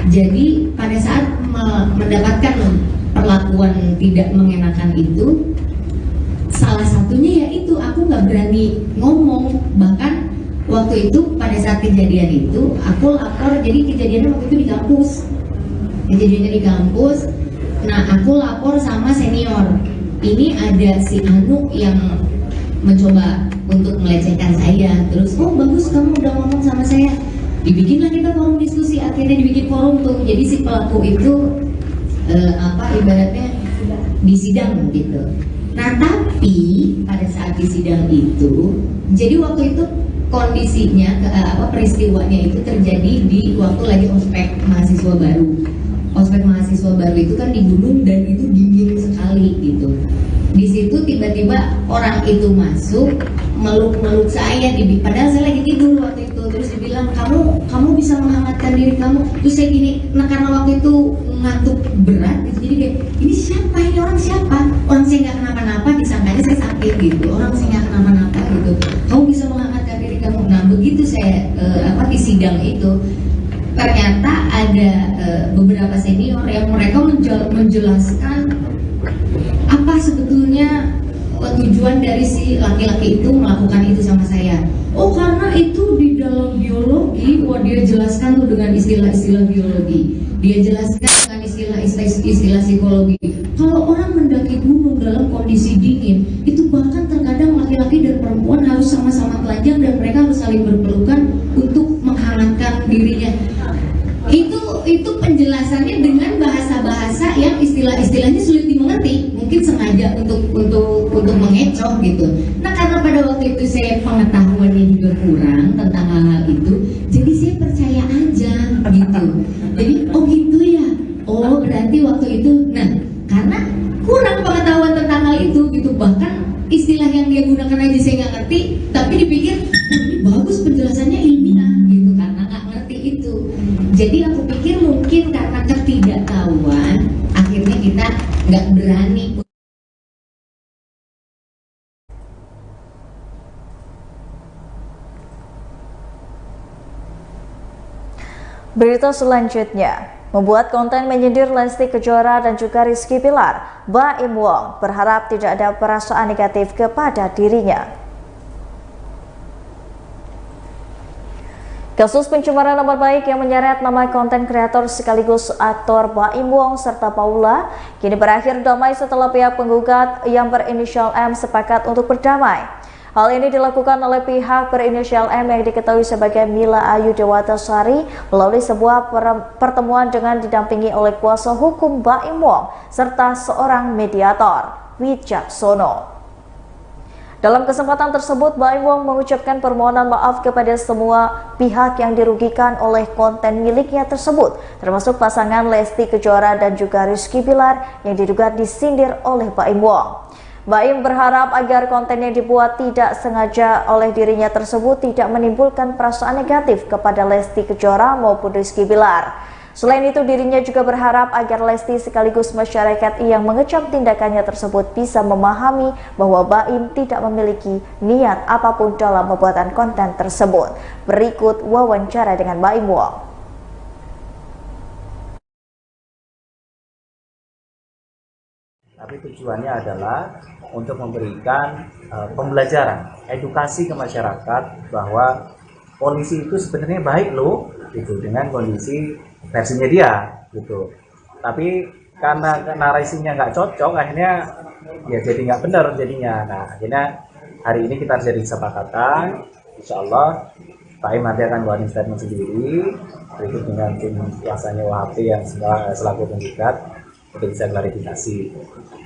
Jadi pada saat mendapatkan perlakuan tidak mengenakan itu, salah satunya yaitu aku nggak berani ngomong. Bahkan waktu itu pada saat kejadian itu aku lapor. Jadi kejadiannya waktu itu di kampus. Kejadiannya di kampus. Nah aku lapor sama senior. Ini ada si Anu yang mencoba untuk melecehkan saya. Terus oh bagus kamu udah ngomong sama saya. Dibikinlah kita forum diskusi, akhirnya dibikin forum tuh. Jadi si pelaku itu ibaratnya di sidang gitu. Nah tapi pada saat di sidang itu, jadi waktu itu kondisinya peristiwanya itu terjadi di waktu lagi ospek mahasiswa baru. Ospek mahasiswa baru itu kan di gunung dan itu dingin sekali gitu. Di situ tiba-tiba orang itu masuk meluk-meluk saya, padahal saya lagi tidur waktu itu. Terus dibilang kamu bisa menghangatkan diri kamu. Terus saya gini, nah karena waktu itu ngantuk berat gitu, jadi kayak ini siapa, ini orang siapa? Orang saya nggak kenapa-napa, disangkanya saya sakit gitu. Orang saya nggak kenapa-napa gitu. Kamu bisa menghangatkan diri kamu. Nah begitu saya di sidang itu, ternyata ada beberapa senior yang mereka menjelaskan apa sebetulnya tujuan dari si laki-laki itu melakukan itu sama saya. Oh karena itu di dalam biologi, dia jelaskan tuh dengan istilah-istilah biologi. Dia jelaskan dengan istilah psikologi. Kalau orang mendaki gunung dalam kondisi dingin, itu bahkan terkadang laki-laki dan perempuan harus sama-sama telanjang dan mereka harus saling berpelukan untuk menghangatkan dirinya. Itu penjelasannya dengan bahasa-bahasa yang istilah-istilahnya sulit dimengerti, mungkin sengaja untuk mengecoh gitu. Nah karena pada waktu itu saya pengetahuannya juga kurang tentang hal-hal itu, jadi saya percaya aja gitu. Jadi oh gitu ya, oh berarti waktu itu, nah karena kurang pengetahuan tentang hal itu gitu, bahkan istilah yang dia gunakan aja saya nggak ngerti, tapi dipikir ini bagus penjelasannya ilmiah gitu karena nggak ngerti itu. Jadi aku pikir mungkin karena ketidaktahuan akhirnya kita nggak berani. Berita selanjutnya, membuat konten menyindir Lesti Kejora dan juga Rizky Bilar, Baim Wong berharap tidak ada perasaan negatif kepada dirinya. Kasus pencemaran nama baik yang menyeret nama konten kreator sekaligus aktor Baim Wong serta Paula kini berakhir damai setelah pihak penggugat yang berinisial M sepakat untuk berdamai. Hal ini dilakukan oleh pihak berinisial M yang diketahui sebagai Mila Ayu Dewatasari melalui sebuah pertemuan dengan didampingi oleh kuasa hukum Baim Wong serta seorang mediator, Wijaksono. Dalam kesempatan tersebut, Baim Wong mengucapkan permohonan maaf kepada semua pihak yang dirugikan oleh konten miliknya tersebut, termasuk pasangan Lesti Kejora dan juga Rizky Bilar yang diduga disindir oleh Baim Wong. Baim berharap agar konten yang dibuat tidak sengaja oleh dirinya tersebut tidak menimbulkan perasaan negatif kepada Lesti Kejora maupun Rizky Bilar. Selain itu, dirinya juga berharap agar Lesti sekaligus masyarakat yang mengecam tindakannya tersebut bisa memahami bahwa Baim tidak memiliki niat apapun dalam pembuatan konten tersebut. Berikut wawancara dengan Baim Wong. Tapi tujuannya adalah untuk memberikan pembelajaran, edukasi ke masyarakat bahwa polisi itu sebenarnya baik loh, gitu, dengan kondisi versinya dia gitu. Tapi karena narasinya nggak cocok, akhirnya ya jadi nggak benar jadinya. Nah akhirnya hari ini kita jadi kesepakatan, insya Allah Baim nanti akan keluarin statement sendiri berikut dengan tim kuasanya WHP yang selaku penggugat untuk bisa klarifikasi.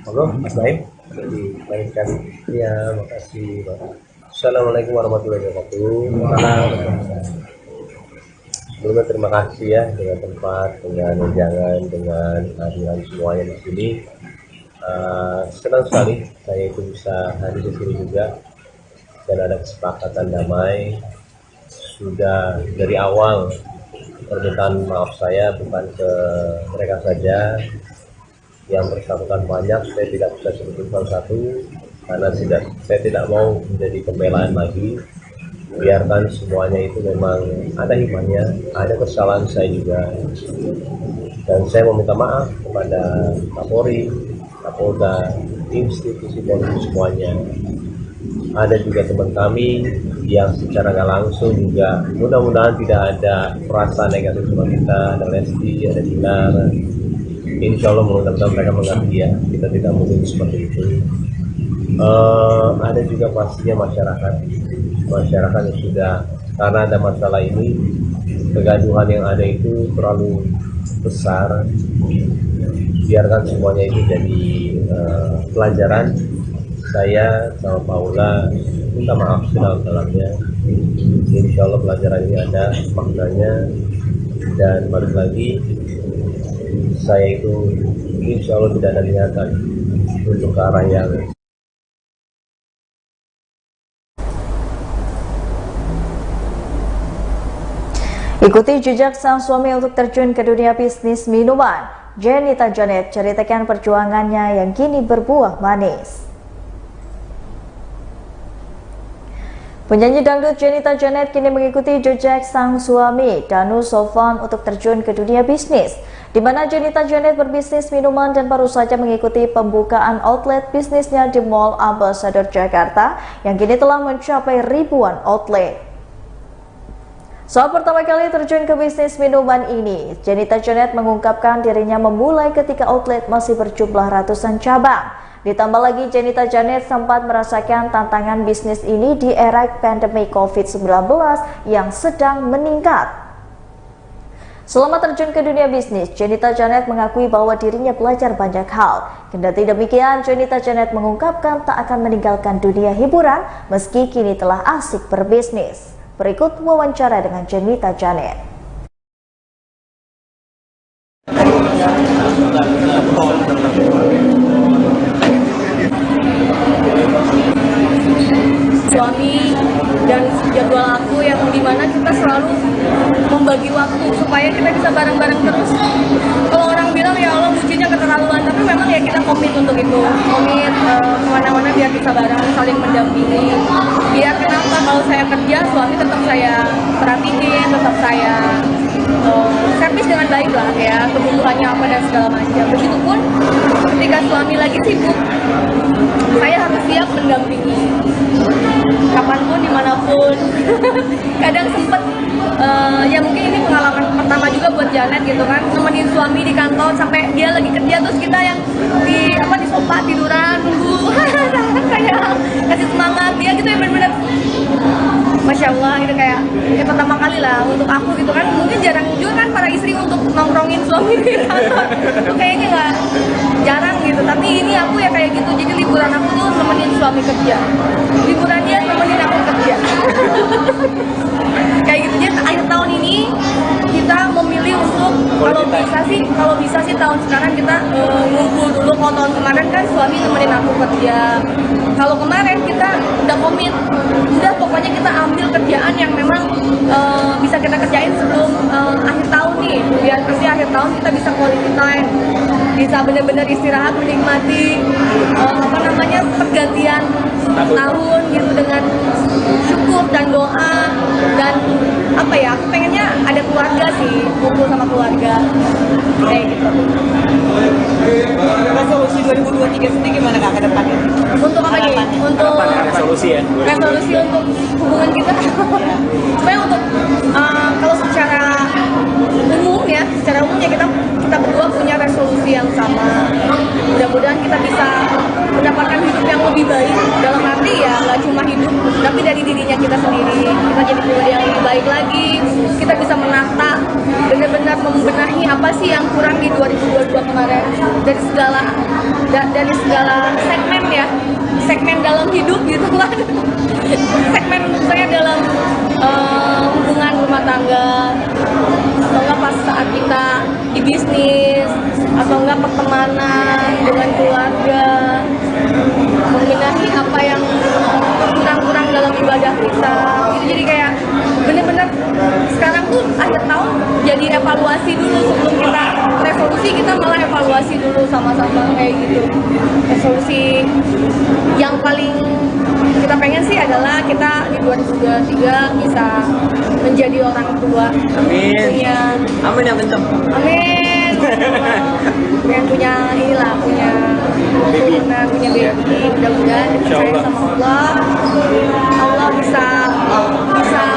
Monggo Mas Baim untuk diklarifikasi. Ya, makasih Bapak. Assalamualaikum warahmatullahi wabarakatuh. Sebelumnya terima kasih ya dengan tempat, dengan undangan, dengan hadiran semuanya di sini. Senang sekali saya itu bisa hadir di sini juga dan ada kesepakatan damai. Sudah dari awal permintaan maaf saya bukan ke mereka saja, yang bersangkutan banyak, saya tidak bisa sebutkan satu karena saya tidak mau menjadi pembelaan lagi. Biarkan semuanya itu memang ada hikmahnya, ada kesalahan saya juga, dan saya meminta maaf kepada Kapolri, Kapolda, institusi polisi semuanya. Ada juga teman kami yang secara nggak langsung juga mudah-mudahan tidak ada perasaan negatif sama kita. Ada Lesti, ada Dinar, insya Allah mudah-mudahan mereka mengerti ya, kita tidak mungkin seperti itu. Ada juga pastinya masyarakat yang sudah, karena ada masalah ini, kegaduhan yang ada itu terlalu besar. Biarkan semuanya itu jadi pelajaran. Saya sama Paula minta maaf sedalam-dalamnya. Insya Allah pelajaran ini ada maknanya, dan balik lagi saya itu insya Allah tidak ada niatan untuk ke arah yang ikuti jejak sang suami untuk terjun ke dunia bisnis minuman. Jenita Janet ceritakan perjuangannya yang kini berbuah manis. Penyanyi dangdut Jenita Janet kini mengikuti jejak sang suami Danu Sofwan untuk terjun ke dunia bisnis, di mana Jenita Janet berbisnis minuman dan baru saja mengikuti pembukaan outlet bisnisnya di Mall Ambassador Jakarta yang kini telah mencapai ribuan outlet. Saat pertama kali terjun ke bisnis minuman ini, Jenita Janet mengungkapkan dirinya memulai ketika outlet masih berjumlah ratusan cabang. Ditambah lagi, Jenita Janet sempat merasakan tantangan bisnis ini di era pandemi COVID-19 yang sedang meningkat. Selama terjun ke dunia bisnis, Jenita Janet mengakui bahwa dirinya belajar banyak hal. Kendati demikian, Jenita Janet mengungkapkan tak akan meninggalkan dunia hiburan meski kini telah asik berbisnis. Berikut wawancara dengan Jenita Janet. Suami dan jadwal aku yang dimana kita selalu membagi waktu supaya kita bisa bareng-bareng terus. Kalau orang bilang ya Allah bucinnya keterlaluan, tapi memang ya kita komit untuk itu, komit kemana-mana biar bisa bareng, saling mendampingi. Biar kenapa kalau saya kerja, suami tetap saya perhatiin, tetap saya servis dengan baik lah ya, kebutuhannya apa dan segala macam. Begitupun ketika suami lagi sibuk, saya harus siap mendampingi kapanpun, dimanapun. Kadang sempet ya mungkin ini pengalaman pertama juga buat Janet gitu kan, nemenin suami di kantor sampai dia lagi kerja, terus kita yang di sofa tiduran nunggu kayak kasih semangat dia gitu ya, benar-benar Masya Allah, itu kayak pertama kali lah untuk aku gitu kan. Mungkin jarang juga kan para istri untuk nongkrongin suami di kantor, itu kayaknya nggak jarang gitu. Tapi ini aku ya kayak gitu, jadi liburan aku tuh nemenin suami kerja, liburan dia nemenin aku kerja. Kayak gitu. Jadi akhir tahun ini kita memilih untuk kalau bisa sih tahun sekarang kita ngumpul dulu. Kalau tahun kemarin kan suami nemenin aku kerja. Kalau kemarin kita udah komit, udah pokoknya kita ambil kerjaan yang memang bisa kita kerjain sebelum akhir tahun nih, biar nanti akhir tahun kita bisa quality time, bisa benar-benar istirahat, menikmati pergantian tahun gitu dengan syukur dan doa. Dan apa ya, aku pengennya ada keluarga sih, kumpul sama keluarga kayak gitu. Resolusi 2023 sendiri gimana Kak ke depannya? Untuk apa nih? Untuk resolusi ya? Resolusi untuk hubungan kita. Sebenarnya untuk kalau secara umum ya kita berdua punya resolusi yang sama. Mudah-mudahan kita bisa mendapatkan hidup yang lebih baik, dalam arti ya nggak cuma hidup, tapi dari dirinya kita sendiri. Kita jadi pribadi yang lebih baik lagi. Kita bisa menata, benar-benar membenahi apa sih yang kurang di 2022 kemarin dari segala segmen ya, segmen dalam hidup gitu kan. Segmen misalnya dalam hubungan rumah tangga, atau pas saat kita di bisnis, atau enggak pertemanan dengan keluarga, membenahi apa yang kurang-kurang dalam ibadah kita. Jadi kayak bener-bener sekarang tuh akhir tahun jadi evaluasi dulu sebelum kita resolusi, kita malah evaluasi dulu sama-sama kayak gitu. Resolusi yang paling kita pengen sih adalah kita di 2023 bisa menjadi orang tua. Amin. Amin yang kenceng. Amin. Yang punya inilah, punya keturunan, punya baby. Mudah-mudahan dipercaya sama Allah. Allah bisa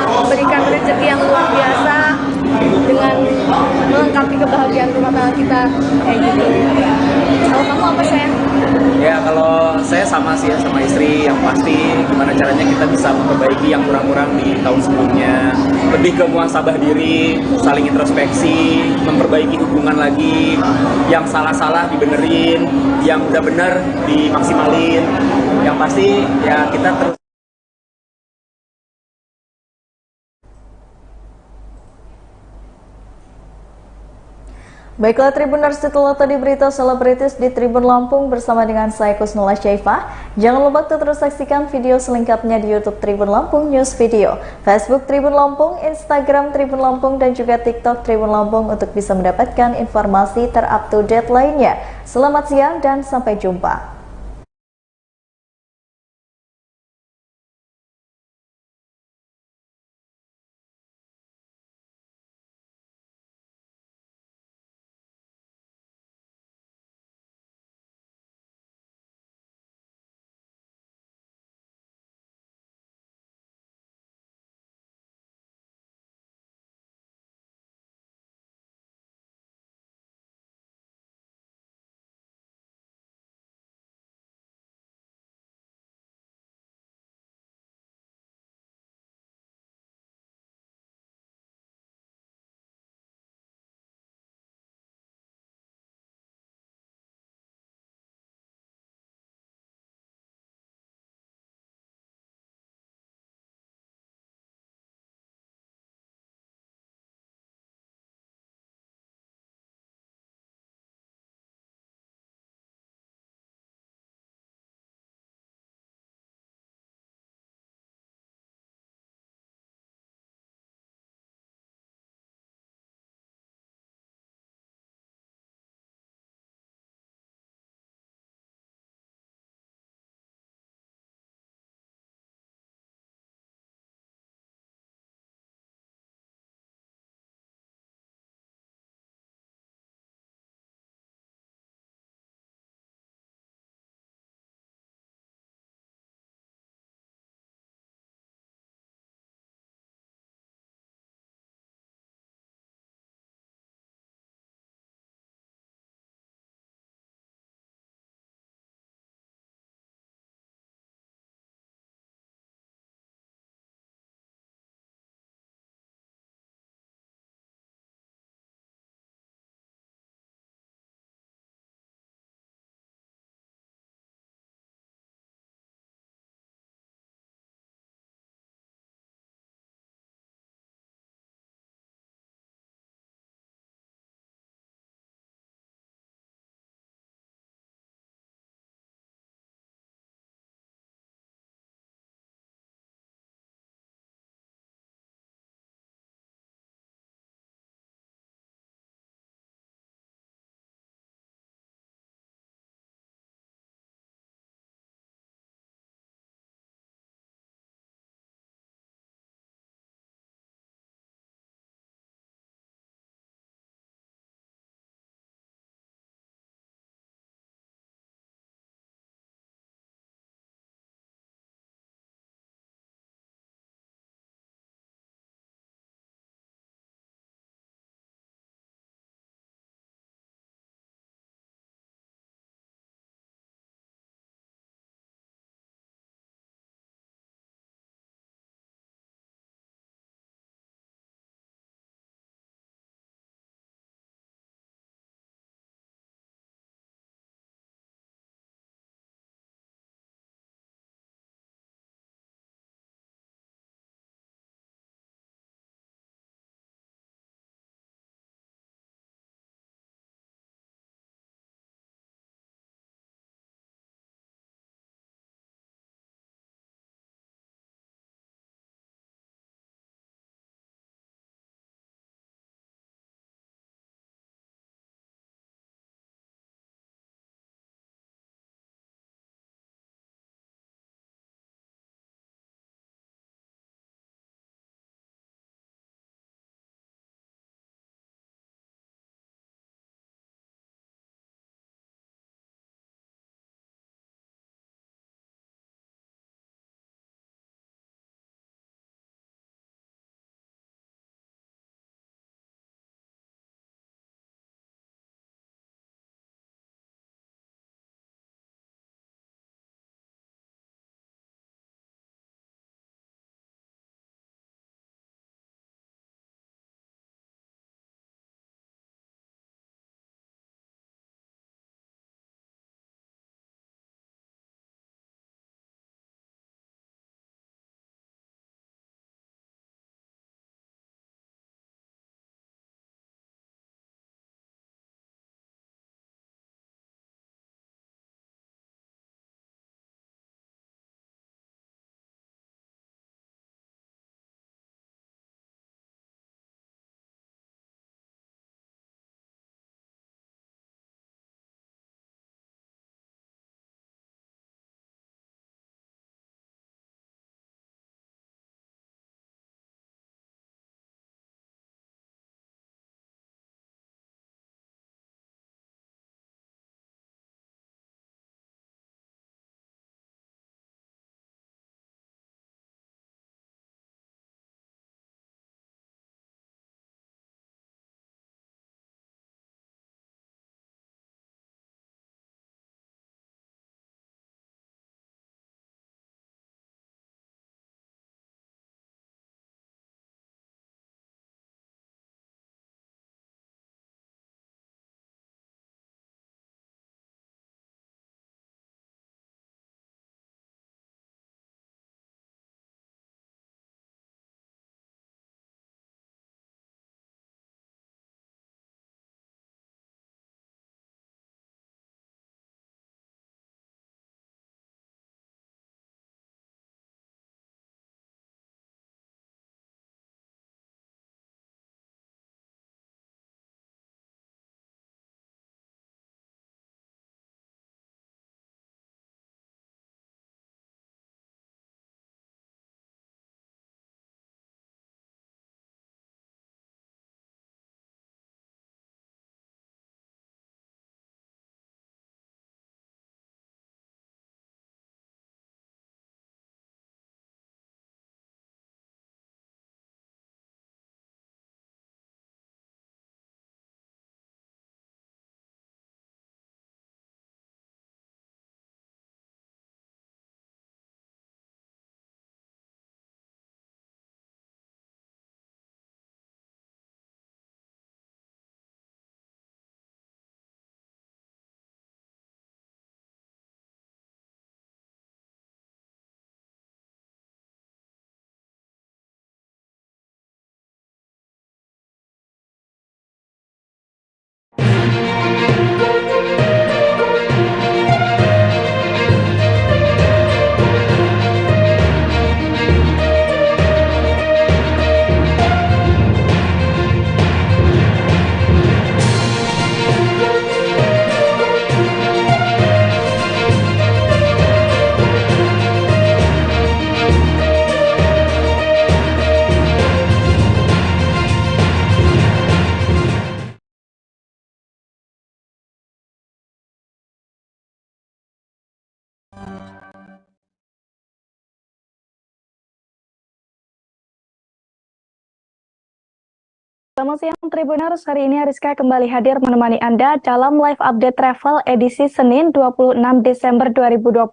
memberikan rezeki yang luar biasa dengan melengkapi kebahagiaan rumah tangga kita kayak gitu. Kalau kamu apa sayang? Ya kalau saya sama sih ya, sama istri, yang pasti gimana caranya kita bisa memperbaiki yang kurang-kurang di tahun sebelumnya, lebih ke muhasabah diri, saling introspeksi, memperbaiki hubungan lagi, yang salah-salah dibenerin, yang udah bener dimaksimalin, yang pasti ya kita terus. Baiklah Tribuners, itulah tadi berita selebritis di Tribun Lampung bersama dengan saya Kusnula Syaifah. Jangan lupa terus saksikan video selengkapnya di YouTube Tribun Lampung News Video, Facebook Tribun Lampung, Instagram Tribun Lampung, dan juga TikTok Tribun Lampung untuk bisa mendapatkan informasi terupdate lainnya. Selamat siang dan sampai jumpa. Selamat siang Tribuners, hari ini Ariska kembali hadir menemani Anda dalam live update travel edisi Senin 26 Desember 2022.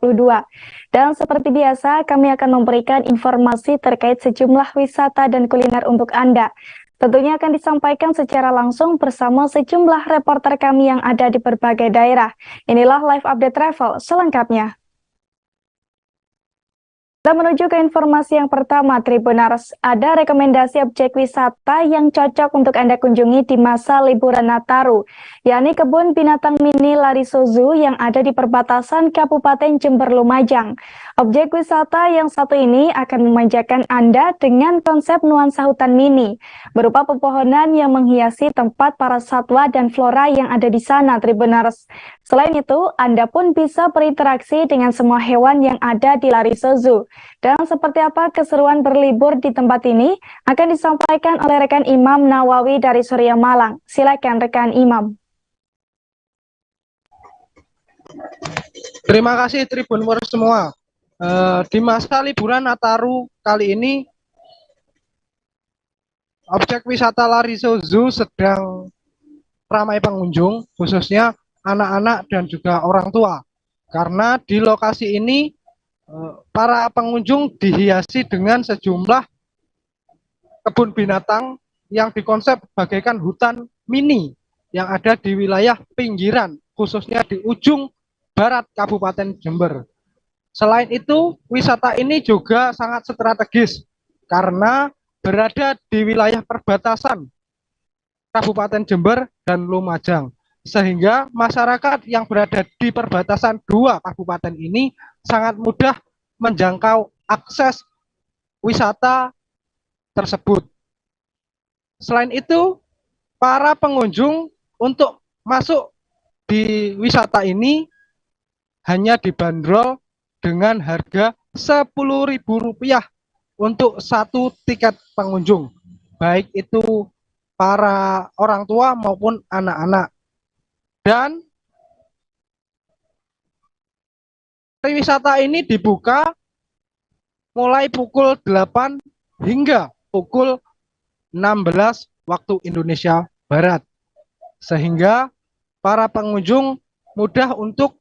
Dan seperti biasa, kami akan memberikan informasi terkait sejumlah wisata dan kuliner untuk Anda. Tentunya akan disampaikan secara langsung bersama sejumlah reporter kami yang ada di berbagai daerah. Inilah live update travel selengkapnya. Kita menuju ke informasi yang pertama, Tribuners. Ada rekomendasi objek wisata yang cocok untuk Anda kunjungi di masa liburan Nataru, yakni Kebun Binatang Mini Lariso Zoo yang ada di perbatasan Kabupaten Jember Lumajang. Objek wisata yang satu ini akan memanjakan Anda dengan konsep nuansa hutan mini, berupa pepohonan yang menghiasi tempat para satwa dan flora yang ada di sana, Tribuners. Selain itu, Anda pun bisa berinteraksi dengan semua hewan yang ada di Lariso Zoo. Dan seperti apa keseruan berlibur di tempat ini akan disampaikan oleh rekan Imam Nawawi dari Surya Malang. Silakan rekan Imam. Terima kasih Tribuners semua. Di masa liburan Nataru kali ini, objek wisata Lariso Zoo sedang ramai pengunjung, khususnya anak-anak dan juga orang tua. Karena di lokasi ini para pengunjung dihiasi dengan sejumlah kebun binatang yang dikonsep bagaikan hutan mini yang ada di wilayah pinggiran, khususnya di ujung barat Kabupaten Jember. Selain itu, wisata ini juga sangat strategis karena berada di wilayah perbatasan Kabupaten Jember dan Lumajang, sehingga masyarakat yang berada di perbatasan dua kabupaten ini sangat mudah menjangkau akses wisata tersebut. Selain itu, para pengunjung untuk masuk di wisata ini hanya dibanderol dengan harga Rp10.000 untuk satu tiket pengunjung, baik itu para orang tua maupun anak-anak. Dan wisata ini dibuka mulai pukul 8 hingga pukul 16 waktu Indonesia Barat, sehingga para pengunjung mudah untuk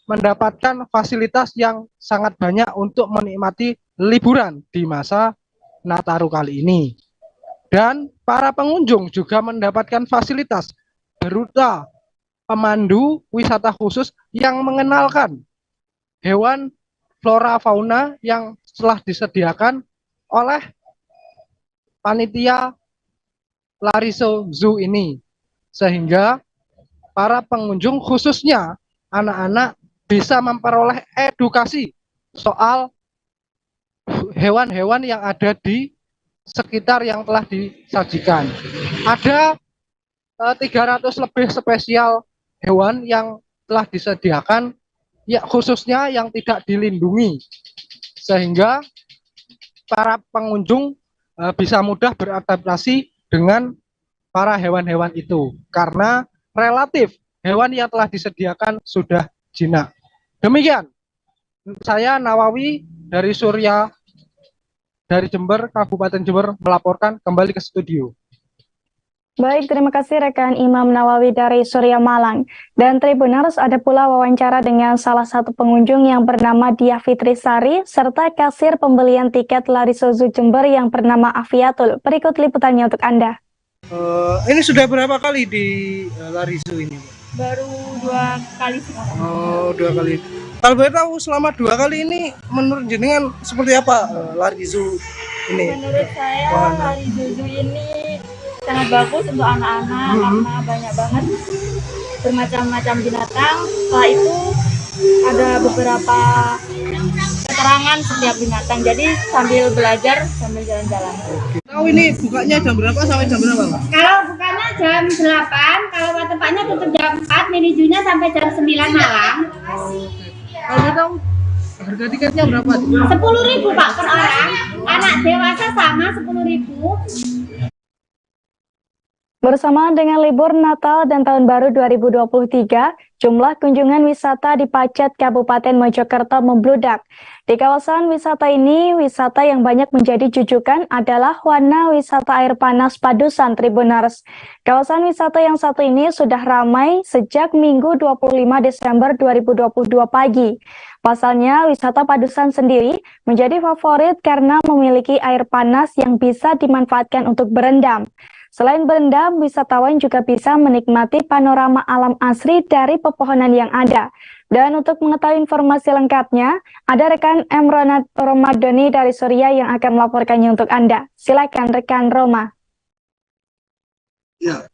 mendapatkan fasilitas yang sangat banyak untuk menikmati liburan di masa Nataru kali ini. Dan para pengunjung juga mendapatkan fasilitas berupa pemandu wisata khusus yang mengenalkan hewan flora fauna yang telah disediakan oleh panitia Lariso Zoo ini, sehingga para pengunjung khususnya anak-anak bisa memperoleh edukasi soal hewan-hewan yang ada di sekitar yang telah disajikan. Ada 300 lebih spesial hewan yang telah disediakan, ya khususnya yang tidak dilindungi, sehingga para pengunjung bisa mudah beradaptasi dengan para hewan-hewan itu, karena relatif hewan yang telah disediakan sudah jinak. Demikian, saya Nawawi dari Surya dari Jember, Kabupaten Jember melaporkan kembali ke studio. Baik, terima kasih rekan Imam Nawawi dari Surya Malang. Dan Tribuners, ada pula wawancara dengan salah satu pengunjung yang bernama Diah Fitrisari serta kasir pembelian tiket Lariso Zoo Jember yang bernama Afiatul. Berikut liputannya untuk Anda. Ini sudah berapa kali di Lariso ini? Baru 2 kali sih. Oh, 2 kali. Kalau boleh tahu selama 2 kali ini menurut jenengan seperti apa Lariso ini? Menurut saya Lariso Zoo ini sangat bagus untuk anak-anak karena banyak banget bermacam-macam binatang. Setelah itu ada beberapa keterangan setiap binatang, jadi sambil belajar sambil jalan-jalan. Tahu ini bukanya jam berapa sampai jam berapa, Pak? Kalau bukanya jam 8, kalau tempatnya tutup jam 4, mini zoo-nya sampai jam 9 malam. Kalau tahu harga tiketnya berapa? 10.000 Pak per orang. Anak dewasa sama 10.000. Bersamaan dengan libur Natal dan Tahun Baru 2023, jumlah kunjungan wisata di Pacet, Kabupaten Mojokerto membludak. Di kawasan wisata ini, wisata yang banyak menjadi jujukan adalah Wana Wisata Air Panas Padusan Tribuners. Kawasan wisata yang satu ini sudah ramai sejak Minggu 25 Desember 2022 pagi. Pasalnya, wisata Padusan sendiri menjadi favorit karena memiliki air panas yang bisa dimanfaatkan untuk berendam. Selain berendam, wisatawan juga bisa menikmati panorama alam asri dari pepohonan yang ada. Dan untuk mengetahui informasi lengkapnya, ada rekan M. Romadoni dari Surya yang akan melaporkannya untuk Anda. Silakan rekan Roma. Ya,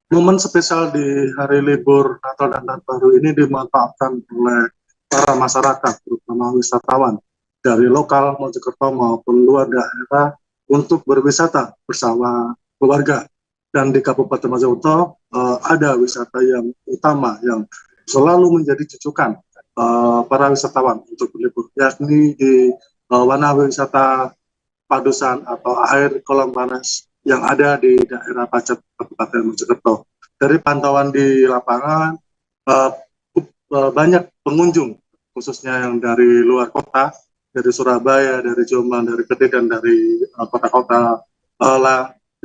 momen spesial di hari libur Natal dan Tahun Baru ini dimanfaatkan oleh para masyarakat, terutama wisatawan dari lokal Mojokerto maupun luar daerah untuk berwisata bersama keluarga. Dan di Kabupaten Mojokerto ada wisata yang utama yang selalu menjadi jujukan para wisatawan untuk berlibur, yakni di Wana Wisata Padusan atau air kolam panas yang ada di daerah Pacet, Kabupaten Mojokerto. Dari pantauan di lapangan, banyak pengunjung, khususnya yang dari luar kota, dari Surabaya, dari Jombang, dari Kediri, dan dari kota-kota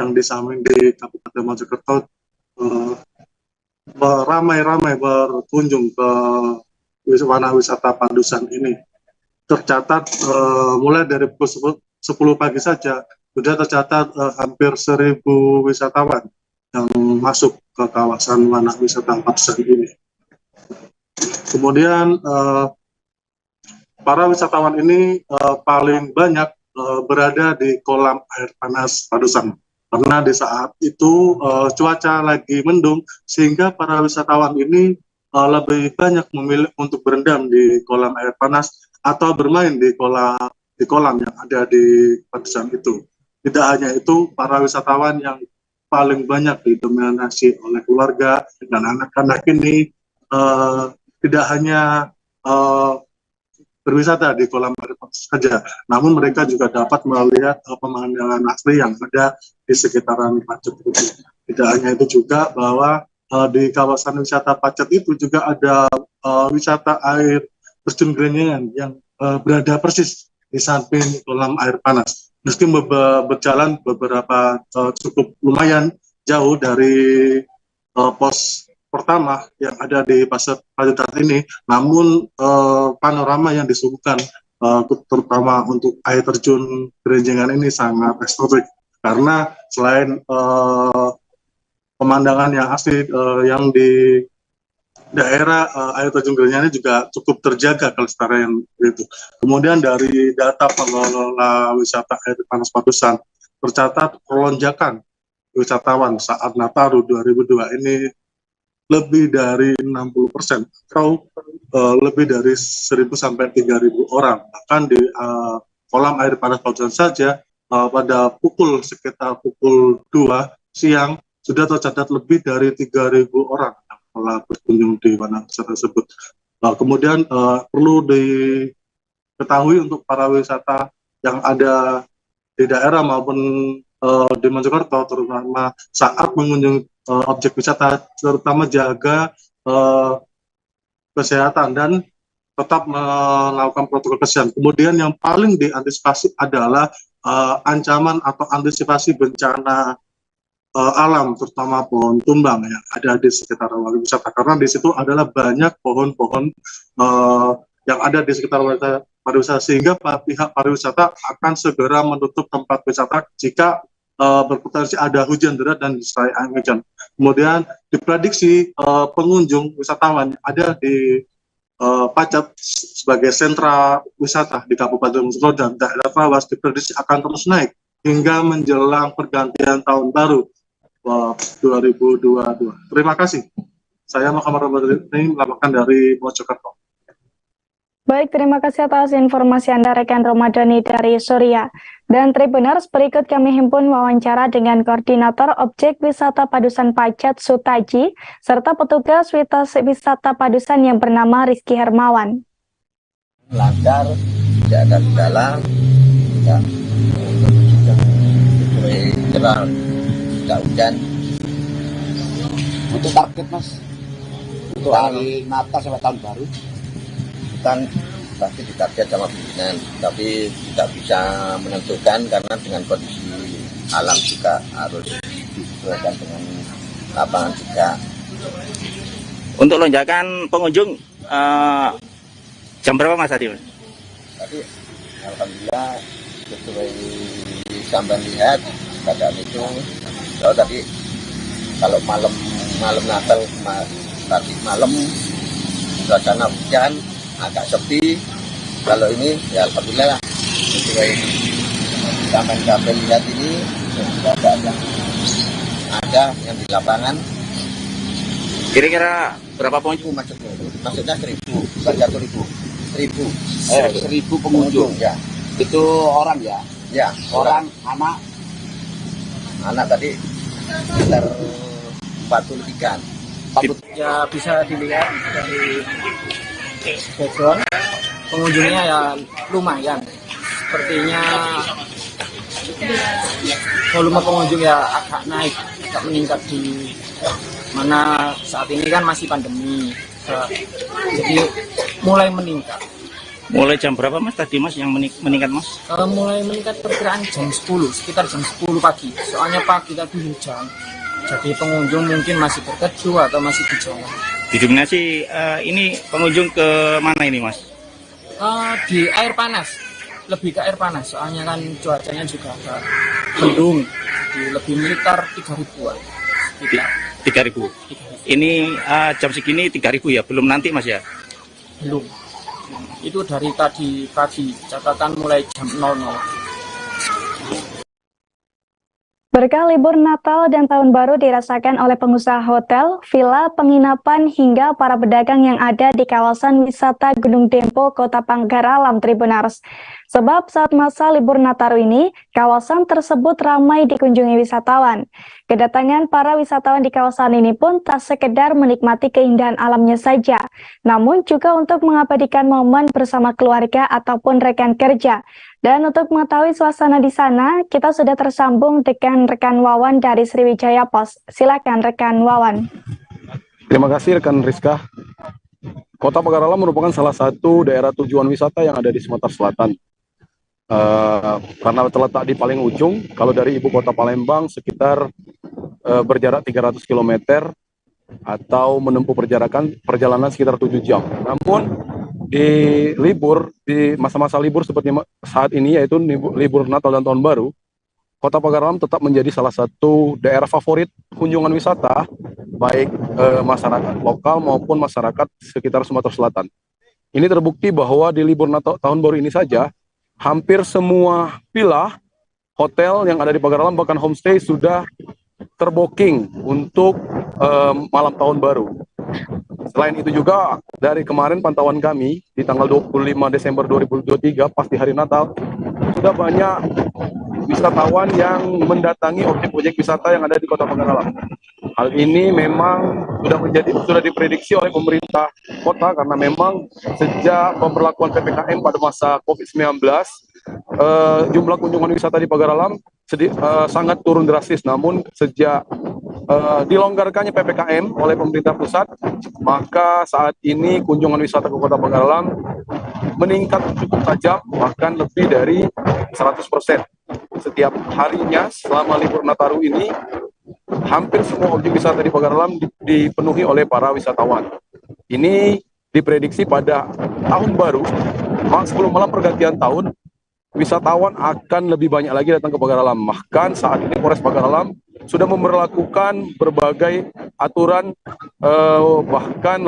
yang di samping di Kabupaten Mojokerto ramai-ramai berkunjung ke Wana Wisata Padusan ini. Tercatat mulai dari pukul 10 pagi saja sudah tercatat hampir 1.000 wisatawan yang masuk ke kawasan Wana Wisata Padusan ini. Kemudian para wisatawan ini paling banyak berada di kolam air panas Padusan, karena di saat itu cuaca lagi mendung, sehingga para wisatawan ini lebih banyak memilih untuk berendam di kolam air panas atau bermain di kolam yang ada di Padusan itu. Tidak hanya itu, para wisatawan yang paling banyak didominasi oleh keluarga dan anak-anak ini tidak hanya berwisata di kolam air panas saja, namun mereka juga dapat melihat pemandangan asli yang ada di sekitaran Pacet itu. Tidak hanya itu juga, bahwa di kawasan wisata Pacet itu juga ada wisata air terjun Gerenjengan yang berada persis di samping kolam air panas. Meski berjalan beberapa cukup lumayan jauh dari pos pertama yang ada di Pacet ini, namun panorama yang disuguhkan terutama untuk air terjun Gerenjengan ini sangat eksotik, karena selain pemandangan yang asli yang di daerah air terjun Gerenjengan ini juga cukup terjaga kelestarian itu. Kemudian dari data pengelola wisata air panas Padusan, tercatat lonjakan wisatawan saat Nataru 2002 ini lebih dari 60%, atau lebih dari 1.000 sampai 3.000 orang. Bahkan di kolam air panas Padusan saja pada sekitar pukul 2 siang sudah tercatat lebih dari 3.000 orang yang telah berkunjung di Wana Wisata tersebut. Kemudian perlu diketahui untuk para wisata yang ada di daerah maupun di Mojokerto, terutama saat mengunjungi objek wisata, terutama jaga kesehatan dan tetap melakukan protokol kesehatan. Kemudian yang paling diantisipasi adalah ancaman atau antisipasi bencana alam, terutama pohon tumbang yang ada di sekitar wisata, karena di situ adalah banyak pohon-pohon yang ada di sekitar pariwisata, sehingga pihak pariwisata akan segera menutup tempat wisata jika berpotensi ada hujan deras dan disertai angin hujan. Kemudian diprediksi pengunjung wisatawan ada di Pacet sebagai sentra wisata di Kabupaten Mojokerto dan daerah Trawas diprediksi akan terus naik hingga menjelang pergantian tahun baru 2022. Terima kasih. Saya Muhammad Romadoni melaporkan dari Mojokerto. Baik, terima kasih atas informasi Anda rekan Romadoni dari Surya. Dan Tribuners, berikut kami himpun wawancara dengan Koordinator Objek Wisata Padusan Pacet Sutaji, serta petugas wisata Padusan yang bernama Rizky Hermawan. Langgar, tidak ada kendala, tidak sesuai jalan tidak hujan. Untuk target Mas, untuk hari Natal sampai tahun baru? Kan pasti ditarget sama pimpinan, tapi tidak bisa menentukan karena dengan kondisi alam juga harus disesuaikan dengan lapangan juga. Untuk lonjakan pengunjung jam berapa Mas tadi? Tadi alhamdulillah sesuai sampai lihat keadaan itu. Kalau tadi kalau malam Natal tadi malam suasana hujan agak sepi. Kalau ini ya alhamdulillah sesuai sampai lihat ini ada yang di lapangan. Kira-kira berapa pengunjung maksudnya? Maksudnya 1.000, bukan 1.000. 1.000 pengunjung ya. Itu orang ya? Ya, Orang, anak tadi sekitar 43. Ya bisa dilihat dari background pengunjungnya ya lumayan. Sepertinya volume pengunjung ya agak naik, agak meningkat di mana saat ini kan masih pandemi, jadi mulai meningkat. Mulai jam berapa Mas tadi Mas yang meningkat Mas? Mulai meningkat perkiraan jam 10, sekitar jam 10 pagi. Soalnya pagi tadi hujan, jadi pengunjung mungkin masih berteduh atau masih di jalan. Didominasi ini pengunjung ke mana ini Mas? Di air panas, lebih ke air panas. Soalnya kan cuacanya juga agak mendung, jadi lebih sekitar 3.000-an. 3.000. Ini jam segini 3.000 ya, belum nanti Mas ya? Belum. Itu dari tadi pagi, catatan mulai jam 00. Berkah libur Natal dan Tahun Baru dirasakan oleh pengusaha hotel, villa, penginapan, hingga para pedagang yang ada di kawasan wisata Gunung Dempo, Kota Panggaralam, Tribunars. Sebab saat masa libur Nataru ini, kawasan tersebut ramai dikunjungi wisatawan. Kedatangan para wisatawan di kawasan ini pun tak sekedar menikmati keindahan alamnya saja, namun juga untuk mengabadikan momen bersama keluarga ataupun rekan kerja. Dan untuk mengetahui suasana di sana, kita sudah tersambung dengan rekan Wawan dari Sriwijaya Pos. Silakan rekan Wawan. Terima kasih rekan Rizka. Kota Panggaralam merupakan salah satu daerah tujuan wisata yang ada di Sumatera Selatan. Karena terletak di paling ujung, kalau dari ibu kota Palembang sekitar berjarak 300 km atau menempuh perjalanan sekitar 7 jam. Namun di masa-masa libur seperti saat ini, yaitu libur Natal dan Tahun Baru, Kota Panggaralam tetap menjadi salah satu daerah favorit kunjungan wisata, baik masyarakat lokal maupun masyarakat sekitar Sumatera Selatan. Ini terbukti bahwa di libur Natal Tahun Baru ini saja, hampir semua villa, hotel yang ada di Panggaralam, bahkan homestay sudah terbooking untuk malam Tahun Baru. Selain itu juga, dari kemarin pantauan kami di tanggal 25 Desember 2023, pas di hari Natal, sudah banyak wisatawan yang mendatangi objek-objek wisata yang ada di Kota Panggaralam. Hal ini memang sudah diprediksi oleh pemerintah kota, karena memang sejak pemberlakuan PPKM pada masa COVID-19, jumlah kunjungan wisata di Panggaralam sangat turun drastis. Namun sejak dilonggarkannya PPKM oleh pemerintah pusat, maka saat ini kunjungan wisata ke Kota Panggaralam meningkat cukup tajam, bahkan lebih dari 100%. Setiap harinya selama libur Nataru ini, hampir semua objek wisata di Panggaralam dipenuhi oleh para wisatawan. Ini diprediksi pada Tahun Baru, sebelum malam pergantian tahun, wisatawan akan lebih banyak lagi datang ke Panggaralam. Bahkan saat ini Polres Panggaralam sudah memberlakukan berbagai aturan, bahkan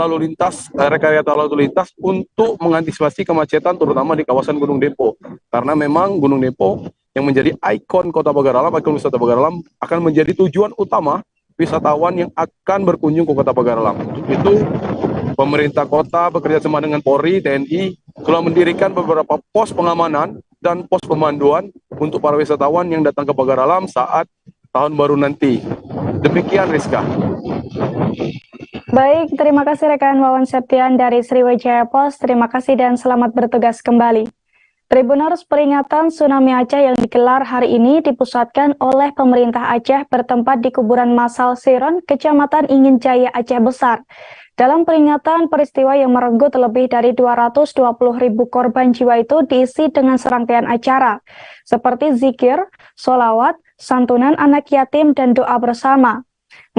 rekayasa lalu lintas untuk mengantisipasi kemacetan, terutama di kawasan Gunung Dempo. Karena memang Gunung Dempo yang menjadi ikon Kota Panggaralam, ikon wisata Panggaralam, akan menjadi tujuan utama wisatawan yang akan berkunjung ke Kota Panggaralam. Untuk itu, pemerintah kota bekerja sama dengan Polri, TNI, telah mendirikan beberapa pos pengamanan dan pos pemanduan untuk para wisatawan yang datang ke Panggaralam saat Tahun Baru nanti. Demikian Rizka. Baik, terima kasih rekan Wawan Septian dari Sriwijaya Pos. Terima kasih dan selamat bertugas kembali. Tribuners, peringatan tsunami Aceh yang digelar hari ini dipusatkan oleh pemerintah Aceh bertempat di kuburan massal Siron, Kecamatan Ingin Jaya, Aceh Besar. Dalam peringatan peristiwa yang merenggut lebih dari 220.000 korban jiwa itu diisi dengan serangkaian acara, seperti zikir, sholawat, santunan anak yatim, dan doa bersama.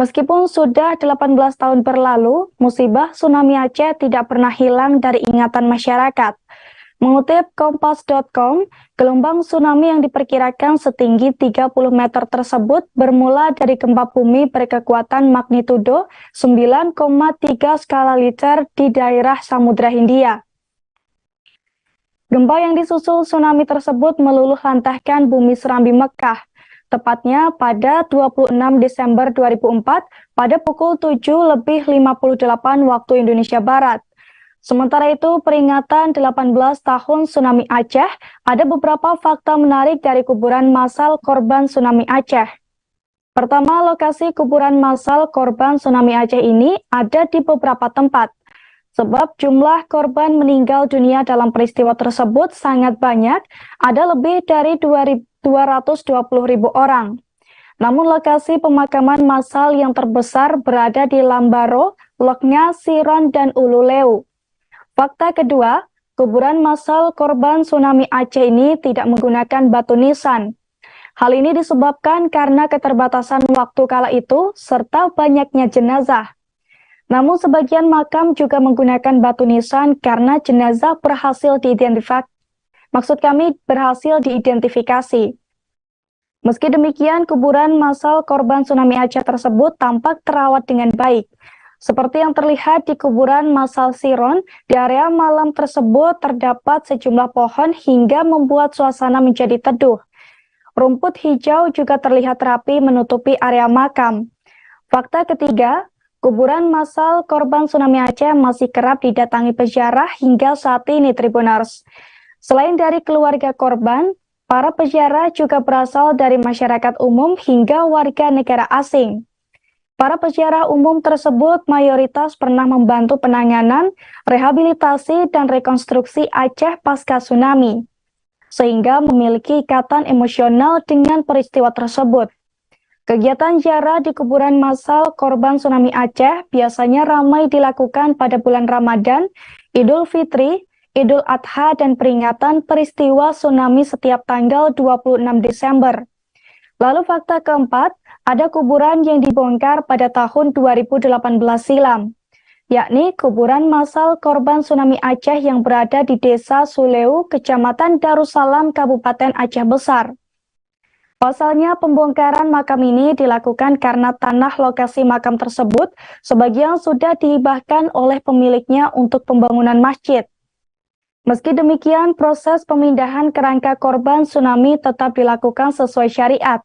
Meskipun sudah 18 tahun berlalu, musibah tsunami Aceh tidak pernah hilang dari ingatan masyarakat. Mengutip Kompas.com, gelombang tsunami yang diperkirakan setinggi 30 meter tersebut bermula dari gempa bumi berkekuatan magnitudo 9,3 skala Richter di daerah Samudra Hindia. Gempa yang disusul tsunami tersebut meluluh lantahkan bumi Serambi Mekah, tepatnya pada 26 Desember 2004 pada pukul 7:58 waktu Indonesia Barat. Sementara itu, peringatan 18 tahun tsunami Aceh, ada beberapa fakta menarik dari kuburan massal korban tsunami Aceh. Pertama, lokasi kuburan massal korban tsunami Aceh ini ada di beberapa tempat. Sebab jumlah korban meninggal dunia dalam peristiwa tersebut sangat banyak, ada lebih dari 220.000 orang. Namun lokasi pemakaman massal yang terbesar berada di Lambaro, Loknya, Siron, dan Ululeu. Fakta kedua, kuburan massal korban tsunami Aceh ini tidak menggunakan batu nisan. Hal ini disebabkan karena keterbatasan waktu kala itu serta banyaknya jenazah. Namun sebagian makam juga menggunakan batu nisan karena jenazah berhasil diidentifikasi. Meski demikian, kuburan massal korban tsunami Aceh tersebut tampak terawat dengan baik. Seperti yang terlihat di kuburan massal Siron, di area malam tersebut terdapat sejumlah pohon hingga membuat suasana menjadi teduh. Rumput hijau juga terlihat rapi menutupi area makam. Fakta ketiga, kuburan massal korban tsunami Aceh masih kerap didatangi peziarah hingga saat ini, Tribuners. Selain dari keluarga korban, para peziarah juga berasal dari masyarakat umum hingga warga negara asing. Para peziarah umum tersebut mayoritas pernah membantu penanganan, rehabilitasi, dan rekonstruksi Aceh pasca tsunami, sehingga memiliki ikatan emosional dengan peristiwa tersebut. Kegiatan ziarah di kuburan massal korban tsunami Aceh biasanya ramai dilakukan pada bulan Ramadan, Idul Fitri, Idul Adha, dan peringatan peristiwa tsunami setiap tanggal 26 Desember. Lalu fakta keempat, ada kuburan yang dibongkar pada tahun 2018 silam, yakni kuburan massal korban tsunami Aceh yang berada di Desa Suleu, Kecamatan Darussalam, Kabupaten Aceh Besar. Pasalnya, pembongkaran makam ini dilakukan karena tanah lokasi makam tersebut sebagian sudah dihibahkan oleh pemiliknya untuk pembangunan masjid. Meski demikian, proses pemindahan kerangka korban tsunami tetap dilakukan sesuai syariat.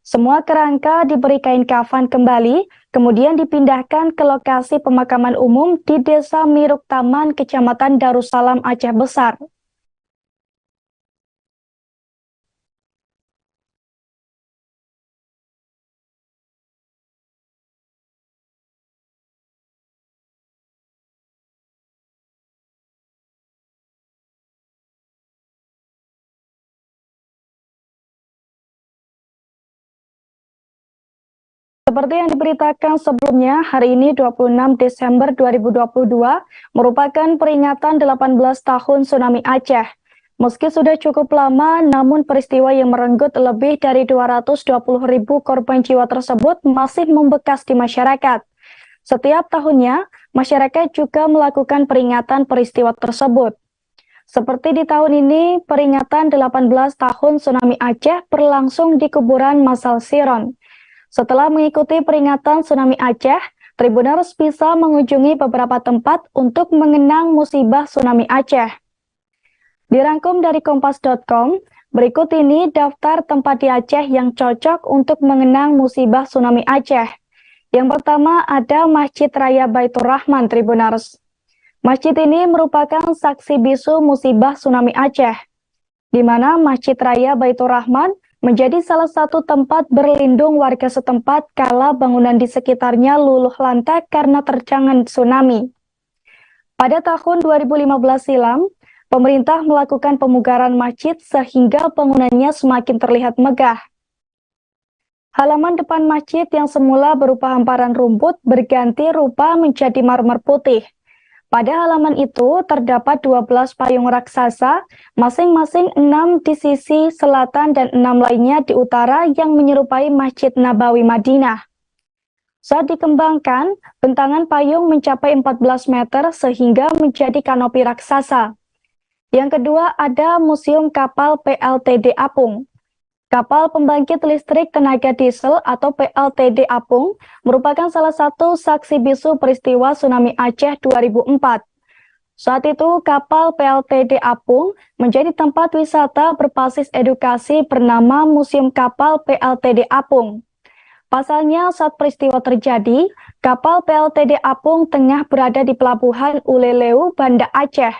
Semua kerangka diberi kain kafan kembali, kemudian dipindahkan ke lokasi pemakaman umum di Desa Miruk Taman, Kecamatan Darussalam, Aceh Besar. Seperti yang diberitakan sebelumnya, hari ini 26 Desember 2022 merupakan peringatan 18 tahun tsunami Aceh. Meski sudah cukup lama, namun peristiwa yang merenggut lebih dari 220.000 korban jiwa tersebut masih membekas di masyarakat. Setiap tahunnya, masyarakat juga melakukan peringatan peristiwa tersebut. Seperti di tahun ini, peringatan 18 tahun tsunami Aceh berlangsung di kuburan massal Siron. Setelah mengikuti peringatan tsunami Aceh, Tribuners bisa mengunjungi beberapa tempat untuk mengenang musibah tsunami Aceh. Dirangkum dari Kompas.com, berikut ini daftar tempat di Aceh yang cocok untuk mengenang musibah tsunami Aceh. Yang pertama ada Masjid Raya Baitur Rahman, Tribuners. Masjid ini merupakan saksi bisu musibah tsunami Aceh, di mana Masjid Raya Baitur Rahman menjadi salah satu tempat berlindung warga setempat kala bangunan di sekitarnya luluh lantak karena terjangan tsunami. Pada tahun 2015 silam, Pemerintah melakukan pemugaran masjid sehingga bangunannya semakin terlihat megah. Halaman depan masjid yang semula berupa hamparan rumput berganti rupa menjadi marmer putih. Pada halaman itu terdapat 12 payung raksasa, masing-masing 6 di sisi selatan dan 6 lainnya di utara yang menyerupai Masjid Nabawi Madinah. Saat dikembangkan, bentangan payung mencapai 14 meter sehingga menjadi kanopi raksasa. Yang kedua ada Museum Kapal PLTD Apung. Kapal pembangkit listrik tenaga diesel atau PLTD Apung merupakan salah satu saksi bisu peristiwa tsunami Aceh 2004. Saat itu, kapal PLTD Apung menjadi tempat wisata berbasis edukasi bernama Museum Kapal PLTD Apung. Pasalnya, saat peristiwa terjadi, kapal PLTD Apung tengah berada di pelabuhan Uleleu, Banda Aceh.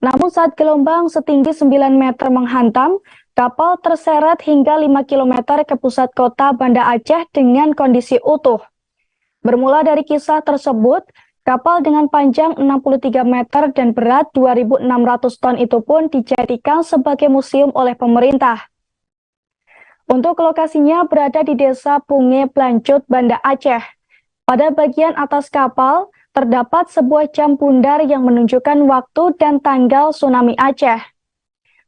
Namun saat gelombang setinggi 9 meter menghantam, kapal terseret hingga 5 km ke pusat kota Banda Aceh dengan kondisi utuh. Bermula dari kisah tersebut, kapal dengan panjang 63 meter dan berat 2.600 ton itu pun dijadikan sebagai museum oleh pemerintah. Untuk lokasinya berada di Desa Punge Plancut, Banda Aceh. Pada bagian atas kapal, terdapat sebuah jam bundar yang menunjukkan waktu dan tanggal tsunami Aceh.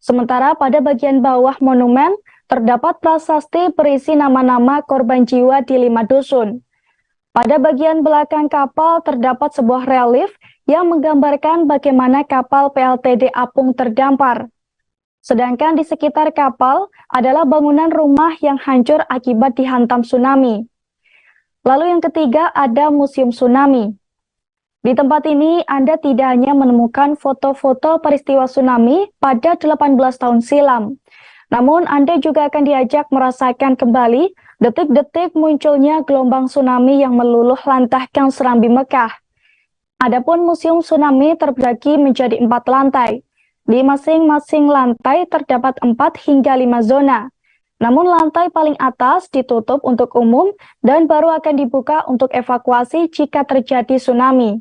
Sementara pada bagian bawah monumen, terdapat prasasti berisi nama-nama korban jiwa di 5 dusun. Pada bagian belakang kapal terdapat sebuah relief yang menggambarkan bagaimana kapal PLTD Apung terdampar. Sedangkan di sekitar kapal adalah bangunan rumah yang hancur akibat dihantam tsunami. Lalu yang ketiga ada Museum Tsunami. Di tempat ini Anda tidak hanya menemukan foto-foto peristiwa tsunami pada 18 tahun silam, namun Anda juga akan diajak merasakan kembali detik-detik munculnya gelombang tsunami yang meluluh lantahkan Serambi Mekah. Adapun Museum Tsunami terbagi menjadi 4 lantai. Di masing-masing lantai terdapat 4 hingga 5 zona. Namun lantai paling atas ditutup untuk umum dan baru akan dibuka untuk evakuasi jika terjadi tsunami.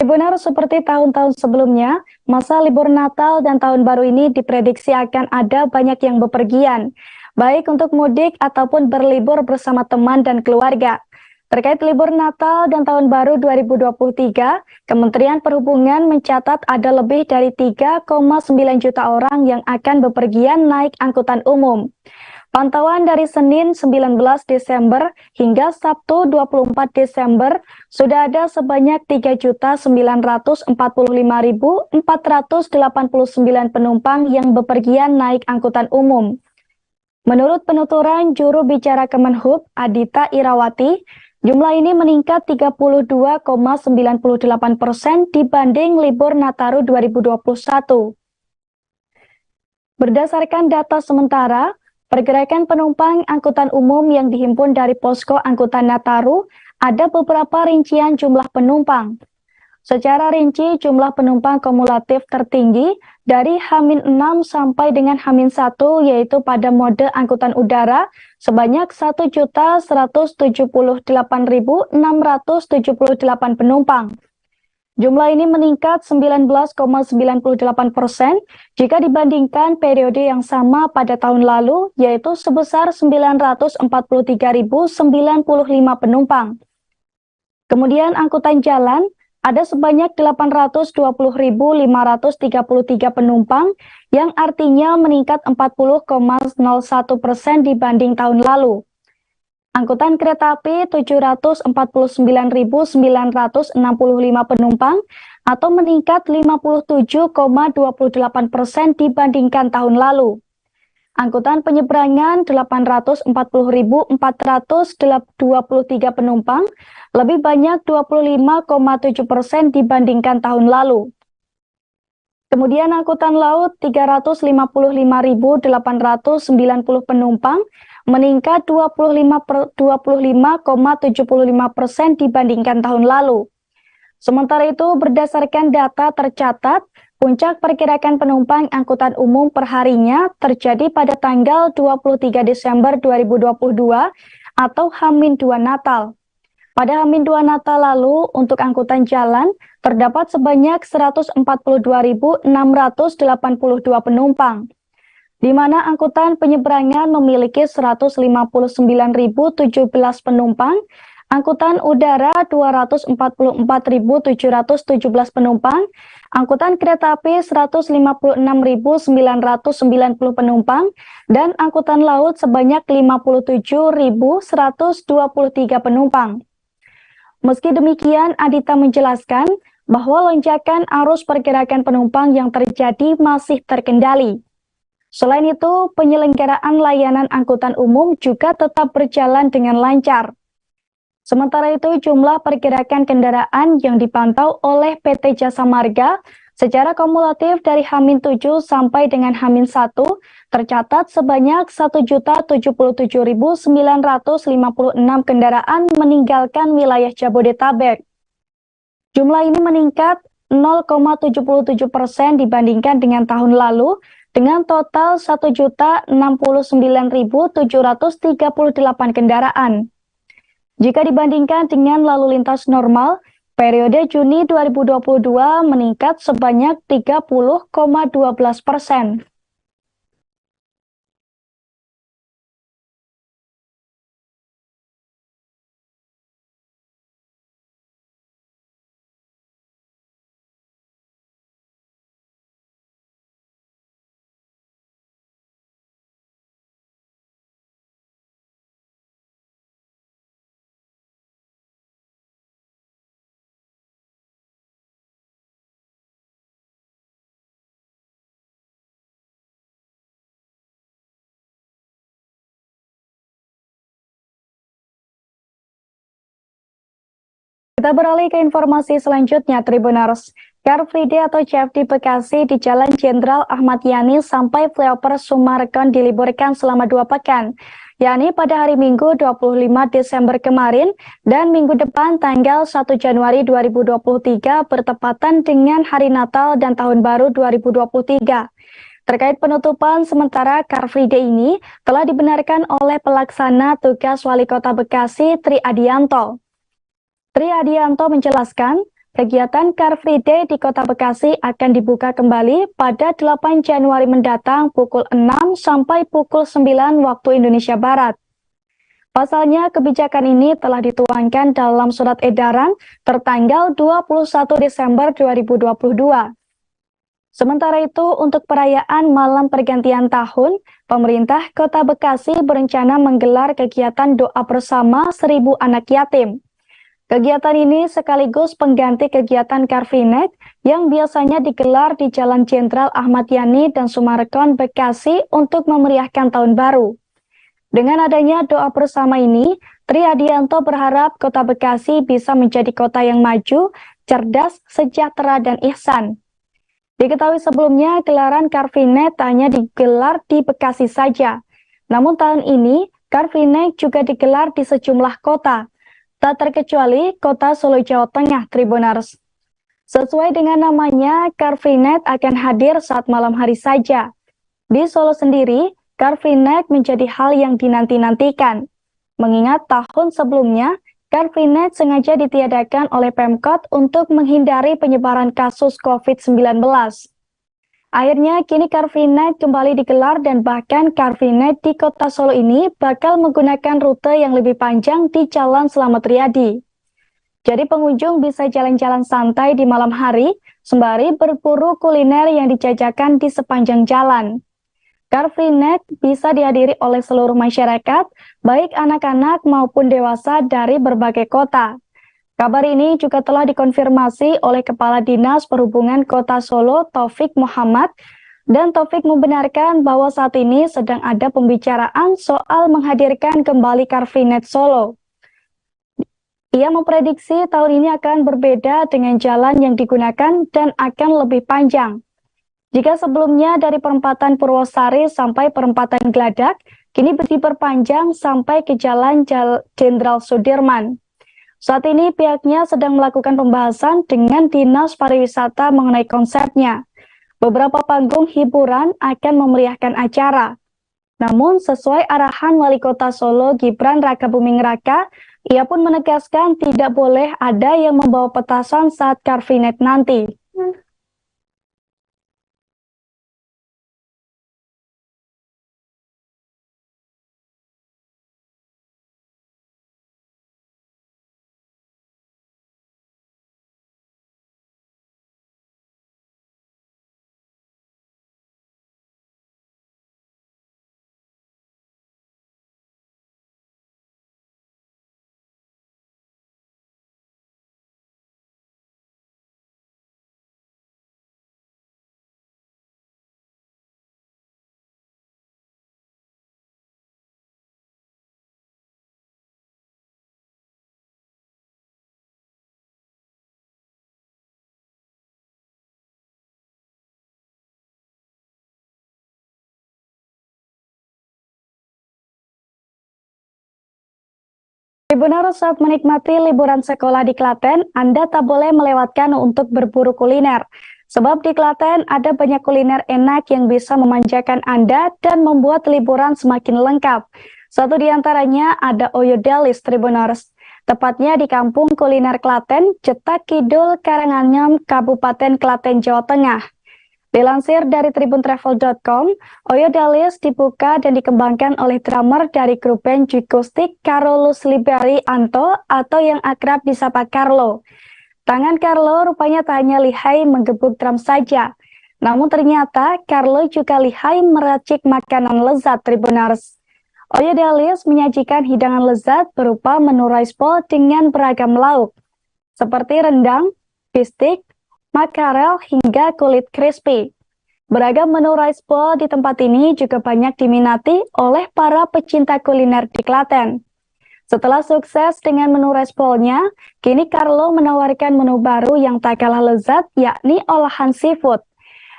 Benar seperti tahun-tahun sebelumnya, masa libur Natal dan Tahun Baru ini diprediksi akan ada banyak yang bepergian, baik untuk mudik ataupun berlibur bersama teman dan keluarga. Terkait libur Natal dan Tahun Baru 2023, Kementerian Perhubungan mencatat ada lebih dari 3,9 juta orang yang akan bepergian naik angkutan umum. Pantauan dari Senin 19 Desember hingga Sabtu 24 Desember sudah ada sebanyak 3.945.489 penumpang yang bepergian naik angkutan umum. Menurut penuturan juru bicara Kemenhub, Adita Irawati, jumlah ini meningkat 32,98% dibanding libur Nataru 2021. Berdasarkan data sementara, pergerakan penumpang angkutan umum yang dihimpun dari Posko Angkutan Nataru ada beberapa rincian jumlah penumpang. Secara rinci, jumlah penumpang kumulatif tertinggi dari H-6 sampai dengan H-1 yaitu pada mode angkutan udara sebanyak 1.178.678 penumpang. Jumlah ini meningkat 19,98% jika dibandingkan periode yang sama pada tahun lalu, yaitu sebesar 943.095 penumpang. Kemudian angkutan jalan ada sebanyak 820.533 penumpang, yang artinya meningkat 40,01% dibanding tahun lalu. Angkutan kereta api 749.965 penumpang atau meningkat 57,28% dibandingkan tahun lalu. Angkutan penyeberangan 840.423 penumpang, lebih banyak 25,7% dibandingkan tahun lalu. Kemudian angkutan laut 355.890 penumpang meningkat 25,75% dibandingkan tahun lalu. Sementara itu, berdasarkan data tercatat, puncak pergerakan penumpang angkutan umum perharinya terjadi pada tanggal 23 Desember 2022 atau H-2 Natal. Pada H-2 Natal lalu, untuk angkutan jalan, terdapat sebanyak 142.682 penumpang, di mana angkutan penyeberangan memiliki 159.017 penumpang, angkutan udara 244.717 penumpang, angkutan kereta api 156.990 penumpang, dan angkutan laut sebanyak 57.123 penumpang. Meski demikian, Adita menjelaskan bahwa lonjakan arus pergerakan penumpang yang terjadi masih terkendali. Selain itu, penyelenggaraan layanan angkutan umum juga tetap berjalan dengan lancar. Sementara itu, jumlah pergerakan kendaraan yang dipantau oleh PT Jasa Marga secara kumulatif dari H-7 sampai dengan H-1 tercatat sebanyak 1.077.956 kendaraan meninggalkan wilayah Jabodetabek. Jumlah ini meningkat 0,77% dibandingkan dengan tahun lalu dengan total 1.069.738 kendaraan. Jika dibandingkan dengan lalu lintas normal, periode Juni 2022 meningkat sebanyak 30,12%. Kita beralih ke informasi selanjutnya, Tribuners. Car Free Day atau CFD Bekasi di Jalan Jenderal Ahmad Yani sampai flyover Sumarekon diliburkan selama 2 pekan, yakni pada hari Minggu 25 Desember kemarin dan minggu depan tanggal 1 Januari 2023 bertepatan dengan Hari Natal dan Tahun Baru 2023. Terkait penutupan sementara Car Free Day ini telah dibenarkan oleh pelaksana tugas Wali Kota Bekasi Tri Adianto. Tri Adianto menjelaskan, kegiatan Car Free Day di Kota Bekasi akan dibuka kembali pada 8 Januari mendatang pukul 6 sampai pukul 9 waktu Indonesia Barat. Pasalnya, kebijakan ini telah dituangkan dalam surat edaran tertanggal 21 Desember 2022. Sementara itu, untuk perayaan malam pergantian tahun, pemerintah Kota Bekasi berencana menggelar kegiatan doa bersama 1.000 anak yatim. Kegiatan ini sekaligus pengganti kegiatan Car Free Night yang biasanya digelar di Jalan Jenderal Ahmad Yani dan Sumarekon, Bekasi untuk memeriahkan Tahun Baru. Dengan adanya doa bersama ini, Tri Adianto berharap Kota Bekasi bisa menjadi kota yang maju, cerdas, sejahtera, dan ihsan. Diketahui sebelumnya, gelaran Car Free Night hanya digelar di Bekasi saja. Namun tahun ini, Car Free Night juga digelar di sejumlah kota, tak terkecuali kota Solo, Jawa Tengah, Tribuners. Sesuai dengan namanya, Car Free Night akan hadir saat malam hari saja. Di Solo sendiri, Car Free Night menjadi hal yang dinanti-nantikan. Mengingat tahun sebelumnya, Car Free Night sengaja ditiadakan oleh Pemkot untuk menghindari penyebaran kasus COVID-19. Akhirnya, kini Car Free Night kembali digelar dan bahkan Car Free Night di kota Solo ini bakal menggunakan rute yang lebih panjang di Jalan Slamet Riyadi. Jadi pengunjung bisa jalan-jalan santai di malam hari, sembari berburu kuliner yang dijajakan di sepanjang jalan. Car Free Night bisa dihadiri oleh seluruh masyarakat, baik anak-anak maupun dewasa dari berbagai kota. Kabar ini juga telah dikonfirmasi oleh Kepala Dinas Perhubungan Kota Solo, Taufik Muhammad, dan Taufik membenarkan bahwa saat ini sedang ada pembicaraan soal menghadirkan kembali Car Free Night Solo. Ia memprediksi tahun ini akan berbeda dengan jalan yang digunakan dan akan lebih panjang. Jika sebelumnya dari perempatan Purwosari sampai perempatan Gladak, kini diperpanjang sampai ke Jalan Jenderal Sudirman. Saat ini pihaknya sedang melakukan pembahasan dengan Dinas Pariwisata mengenai konsepnya. Beberapa panggung hiburan akan memeriahkan acara. Namun sesuai arahan Wali Kota Solo Gibran Rakabuming Raka, ia pun menegaskan tidak boleh ada yang membawa petasan saat Car Free Night nanti. Tribuners, saat menikmati liburan sekolah di Klaten, Anda tak boleh melewatkan untuk berburu kuliner. Sebab di Klaten ada banyak kuliner enak yang bisa memanjakan Anda dan membuat liburan semakin lengkap. Satu di antaranya ada Oyo Delis, Tribuners. Tepatnya di Kampung Kuliner Klaten, Cetak Kidul, Karanganyam, Kabupaten Klaten, Jawa Tengah. Dilansir dari tribuntravel.com, Oyo Delis dibuka dan dikembangkan oleh drummer dari grup band Juikustik Carolus Liberi Anto atau yang akrab disapa Carlo. Tangan Carlo rupanya tak hanya lihai menggebuk drum saja, namun ternyata Carlo juga lihai meracik makanan lezat, Tribuners. Oyo Delis menyajikan hidangan lezat berupa menu rice bowl dengan beragam lauk, seperti rendang, bistik, makarel, hingga kulit crispy. Beragam menu rice bowl di tempat ini juga banyak diminati oleh para pecinta kuliner di Klaten. Setelah sukses dengan menu rice bowl-nya, kini Carlo menawarkan menu baru yang tak kalah lezat, yakni olahan seafood.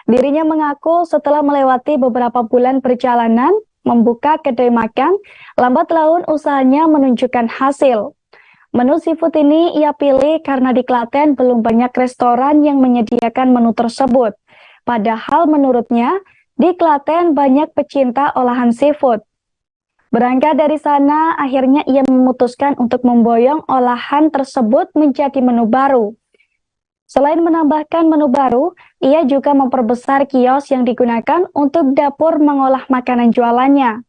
Dirinya mengaku setelah melewati beberapa bulan perjalanan, membuka kedai makan, lambat laun usahanya menunjukkan hasil. Menu seafood ini ia pilih karena di Klaten belum banyak restoran yang menyediakan menu tersebut. Padahal menurutnya, di Klaten banyak pecinta olahan seafood. Berangkat dari sana, akhirnya ia memutuskan untuk memboyong olahan tersebut menjadi menu baru. Selain menambahkan menu baru, ia juga memperbesar kios yang digunakan untuk dapur mengolah makanan jualannya.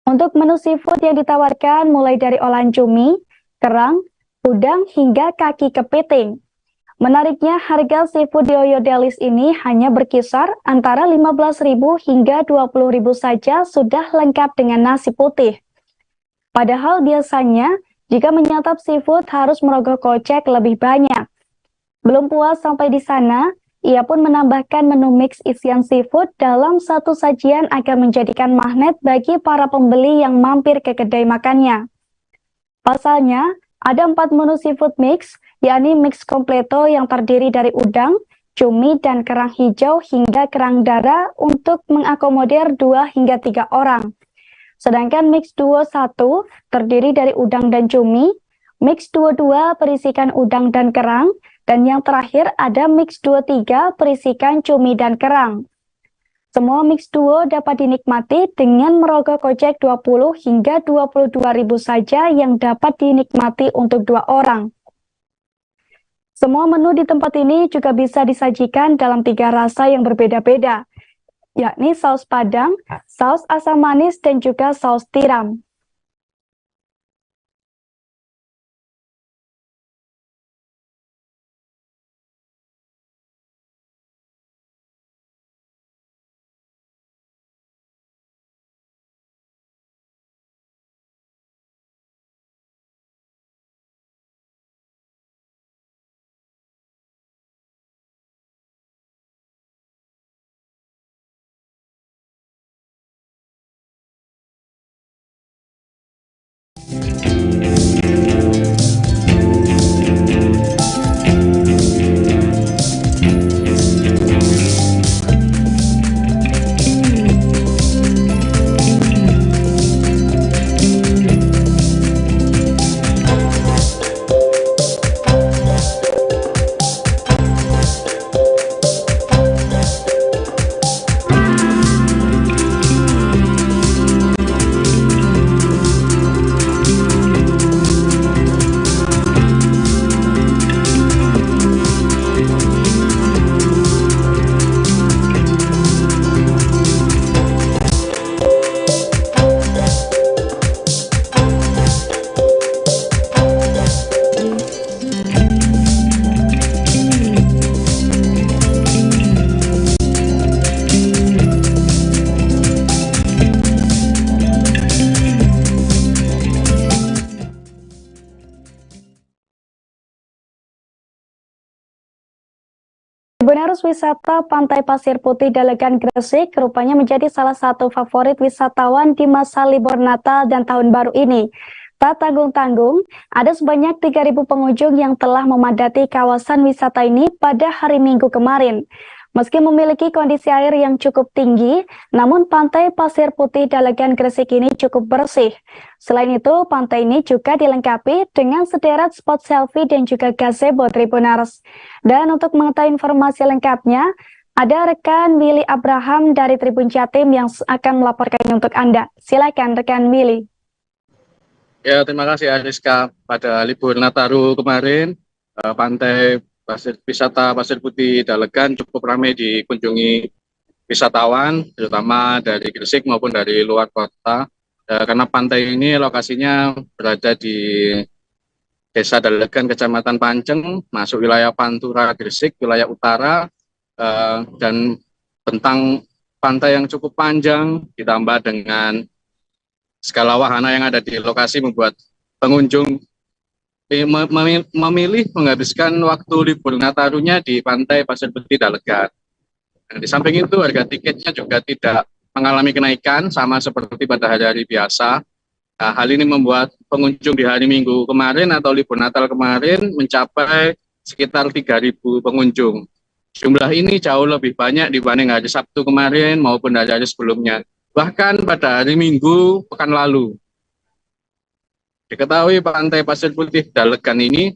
Untuk menu seafood yang ditawarkan mulai dari olahan cumi, kerang, udang, hingga kaki kepiting. Menariknya, harga seafood di Oyo Delis ini hanya berkisar antara 15.000 hingga 20.000 saja sudah lengkap dengan nasi putih. Padahal biasanya, jika menyantap seafood harus merogoh kocek lebih banyak. Belum puas sampai di sana, ia pun menambahkan menu mix isian seafood dalam satu sajian agar menjadikan magnet bagi para pembeli yang mampir ke kedai makannya. Pasalnya, ada 4 menu seafood mix, yakni mix completo yang terdiri dari udang, cumi, dan kerang hijau hingga kerang darah untuk mengakomodir 2 hingga 3 orang. Sedangkan mix duo 1 terdiri dari udang dan cumi, mix duo 2 berisikan udang dan kerang, dan yang terakhir ada mix duo 3 berisikan cumi dan kerang. Semua mix duo dapat dinikmati dengan merogoh kocek 20 hingga 22.000 saja yang dapat dinikmati untuk 2 orang. Semua menu di tempat ini juga bisa disajikan dalam 3 rasa yang berbeda-beda, yakni saus padang, saus asam manis, dan juga saus tiram. Tribuners, wisata Pantai Pasir Putih Dalegan Gresik rupanya menjadi salah satu favorit wisatawan di masa libur Natal dan Tahun Baru ini. Tak tanggung-tanggung, ada sebanyak 3.000 pengunjung yang telah memadati kawasan wisata ini pada hari Minggu kemarin. Meski memiliki kondisi air yang cukup tinggi, namun Pantai Pasir Putih Dalegan Gresik ini cukup bersih. Selain itu, pantai ini juga dilengkapi dengan sederet spot selfie dan juga gazebo Tribuners. Dan untuk mengetahui informasi lengkapnya, ada rekan Willy Abraham dari Tribun Jatim yang akan melaporkannya untuk Anda. Silakan rekan Willy. Ya, terima kasih Ariska. Pada libur Nataru kemarin, pantai wisata Pasir Putih Dalegan cukup ramai dikunjungi wisatawan, terutama dari Gresik maupun dari luar kota. Karena pantai ini lokasinya berada di Desa Dalegan, Kecamatan Panceng, masuk wilayah Pantura, Gresik, wilayah utara, dan bentang pantai yang cukup panjang, ditambah dengan skala wahana yang ada di lokasi membuat pengunjung memilih menghabiskan waktu libur Natarunya di Pantai Pasir Putih Dalegan. Nah, di samping itu harga tiketnya juga tidak mengalami kenaikan sama seperti pada hari-hari biasa. Nah, hal ini membuat pengunjung di hari Minggu kemarin atau libur Natal kemarin mencapai sekitar 3.000 pengunjung. Jumlah ini jauh lebih banyak dibanding hari Sabtu kemarin maupun hari-hari sebelumnya. Bahkan pada hari Minggu pekan lalu. Diketahui Pantai Pasir Putih Dalegan ini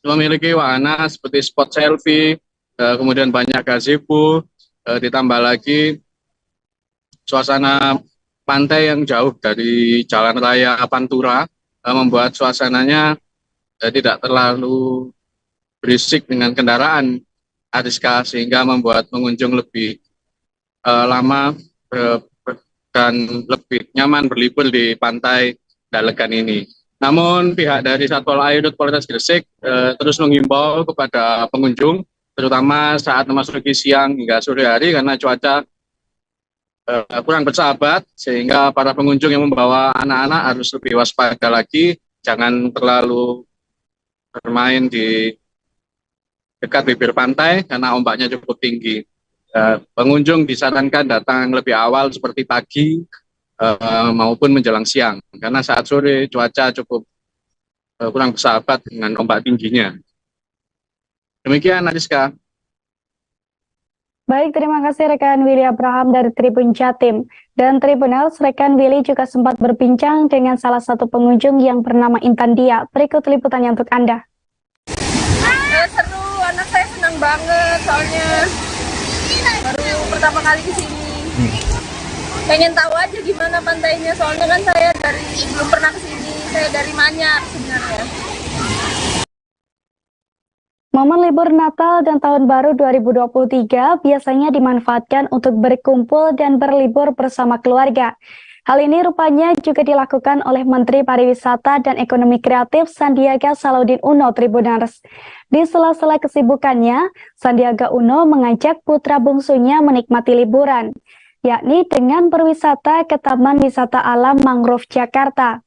memiliki wahana seperti spot selfie, kemudian banyak gazebo, ditambah lagi suasana pantai yang jauh dari jalan raya Pantura, membuat suasananya tidak terlalu berisik dengan kendaraan, Ariska, sehingga membuat pengunjung lebih lama dan lebih nyaman berlibur di pantai Dalegan ini. Namun pihak dari Satpol Air Polres Gresik terus menghimbau kepada pengunjung, terutama saat memasuki siang hingga sore hari karena cuaca kurang bersahabat, sehingga para pengunjung yang membawa anak-anak harus lebih waspada lagi, jangan terlalu bermain di dekat bibir pantai karena ombaknya cukup tinggi. Pengunjung disarankan datang lebih awal seperti pagi maupun menjelang siang, karena saat sore cuaca cukup kurang bersahabat dengan ombak tingginya. Demikian, Ariska. Baik, terima kasih rekan Willy Abraham dari Tribun Jatim. Dan Tribuners, rekan Willy juga sempat berbincang dengan salah satu pengunjung yang bernama Intan Dia. Berikut liputannya untuk Anda. Seru, anak saya senang banget soalnya baru pertama kali ke sini. Pengen tahu aja gimana pantainya, soalnya kan saya belum pernah ke sini, saya dari Manyar sebenarnya. Momen libur Natal dan Tahun Baru 2023 biasanya dimanfaatkan untuk berkumpul dan berlibur bersama keluarga. Hal ini rupanya juga dilakukan oleh Menteri Pariwisata dan Ekonomi Kreatif Sandiaga Salahuddin Uno, Tribuners. Di sela-sela kesibukannya, Sandiaga Uno mengajak putra bungsunya menikmati liburan, yakni dengan berwisata ke Taman Wisata Alam Mangrove Jakarta.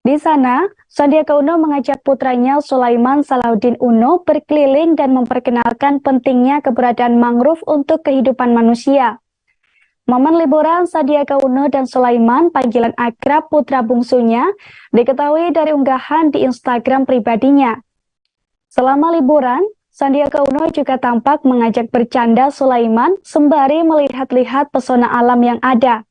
Di sana, Sandiaga Uno mengajak putranya Sulaiman Salahuddin Uno berkeliling dan memperkenalkan pentingnya keberadaan mangrove untuk kehidupan manusia. Momen liburan Sandiaga Uno dan Sulaiman, panggilan akrab putra bungsunya, diketahui dari unggahan di Instagram pribadinya. Selama liburan, Sandiaga Uno juga tampak mengajak bercanda Sulaiman sembari melihat-lihat pesona alam yang ada.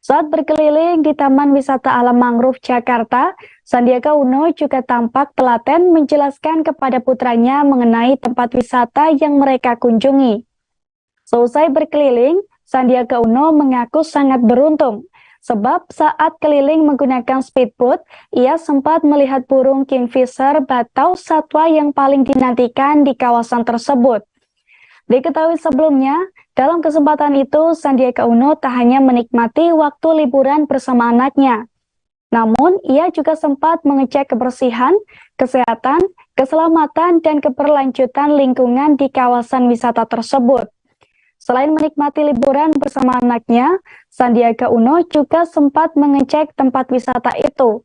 Saat berkeliling di Taman Wisata Alam Mangrove Jakarta, Sandiaga Uno juga tampak telaten menjelaskan kepada putranya mengenai tempat wisata yang mereka kunjungi. Selesai berkeliling, Sandiaga Uno mengaku sangat beruntung, sebab saat keliling menggunakan speedboat, ia sempat melihat burung kingfisher atau satwa yang paling dinantikan di kawasan tersebut. Diketahui sebelumnya, dalam kesempatan itu Sandiaga Uno tak hanya menikmati waktu liburan bersama anaknya, namun ia juga sempat mengecek kebersihan, kesehatan, keselamatan, dan keberlanjutan lingkungan di kawasan wisata tersebut. Selain menikmati liburan bersama anaknya, Sandiaga Uno juga sempat mengecek tempat wisata itu.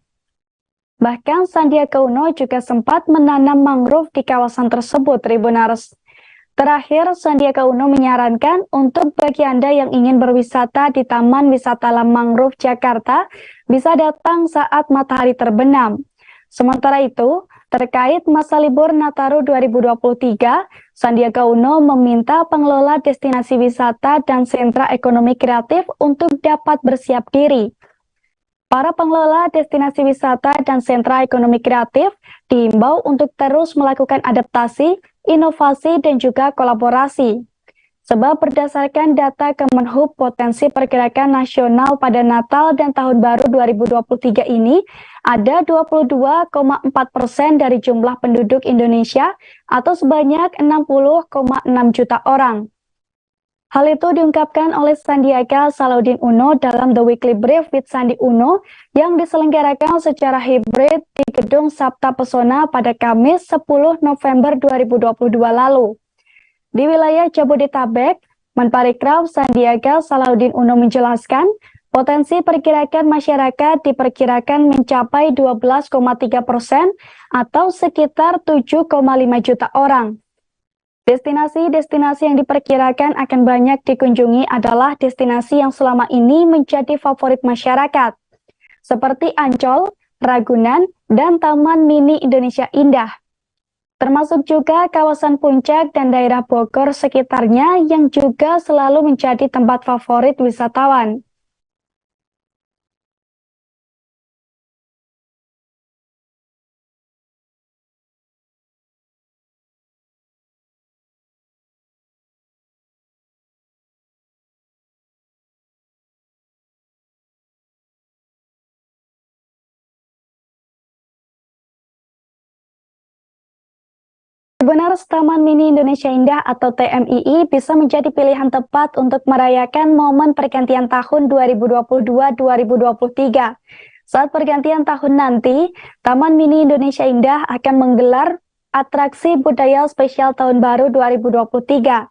Bahkan Sandiaga Uno juga sempat menanam mangrove di kawasan tersebut, Tribuners. Terakhir, Sandiaga Uno menyarankan untuk bagi Anda yang ingin berwisata di Taman Wisata Alam Mangrove Jakarta bisa datang saat matahari terbenam. Sementara itu, terkait masa libur Nataru 2023, Sandiaga Uno meminta pengelola destinasi wisata dan sentra ekonomi kreatif untuk dapat bersiap diri. Para pengelola destinasi wisata dan sentra ekonomi kreatif diimbau untuk terus melakukan adaptasi, inovasi, dan juga kolaborasi. Sebab berdasarkan data Kemenhub, potensi pergerakan nasional pada Natal dan Tahun Baru 2023 ini ada 22,4% dari jumlah penduduk Indonesia atau sebanyak 60,6 juta orang. Hal itu diungkapkan oleh Sandiaga Salahuddin Uno dalam The Weekly Brief with Sandi Uno yang diselenggarakan secara hibrid di Gedung Sabta Pesona pada Kamis 10 November 2022 lalu. Di wilayah Jabodetabek, Menparekraf Sandiaga Salahuddin Uno menjelaskan potensi pergerakan masyarakat diperkirakan mencapai 12,3% atau sekitar 7,5 juta orang. Destinasi-destinasi yang diperkirakan akan banyak dikunjungi adalah destinasi yang selama ini menjadi favorit masyarakat, seperti Ancol, Ragunan, dan Taman Mini Indonesia Indah. Termasuk juga kawasan Puncak dan daerah Bogor sekitarnya yang juga selalu menjadi tempat favorit wisatawan. Tribunars Taman Mini Indonesia Indah atau TMII bisa menjadi pilihan tepat untuk merayakan momen pergantian tahun 2022-2023. Saat pergantian tahun nanti, Taman Mini Indonesia Indah akan menggelar atraksi budaya spesial Tahun Baru 2023.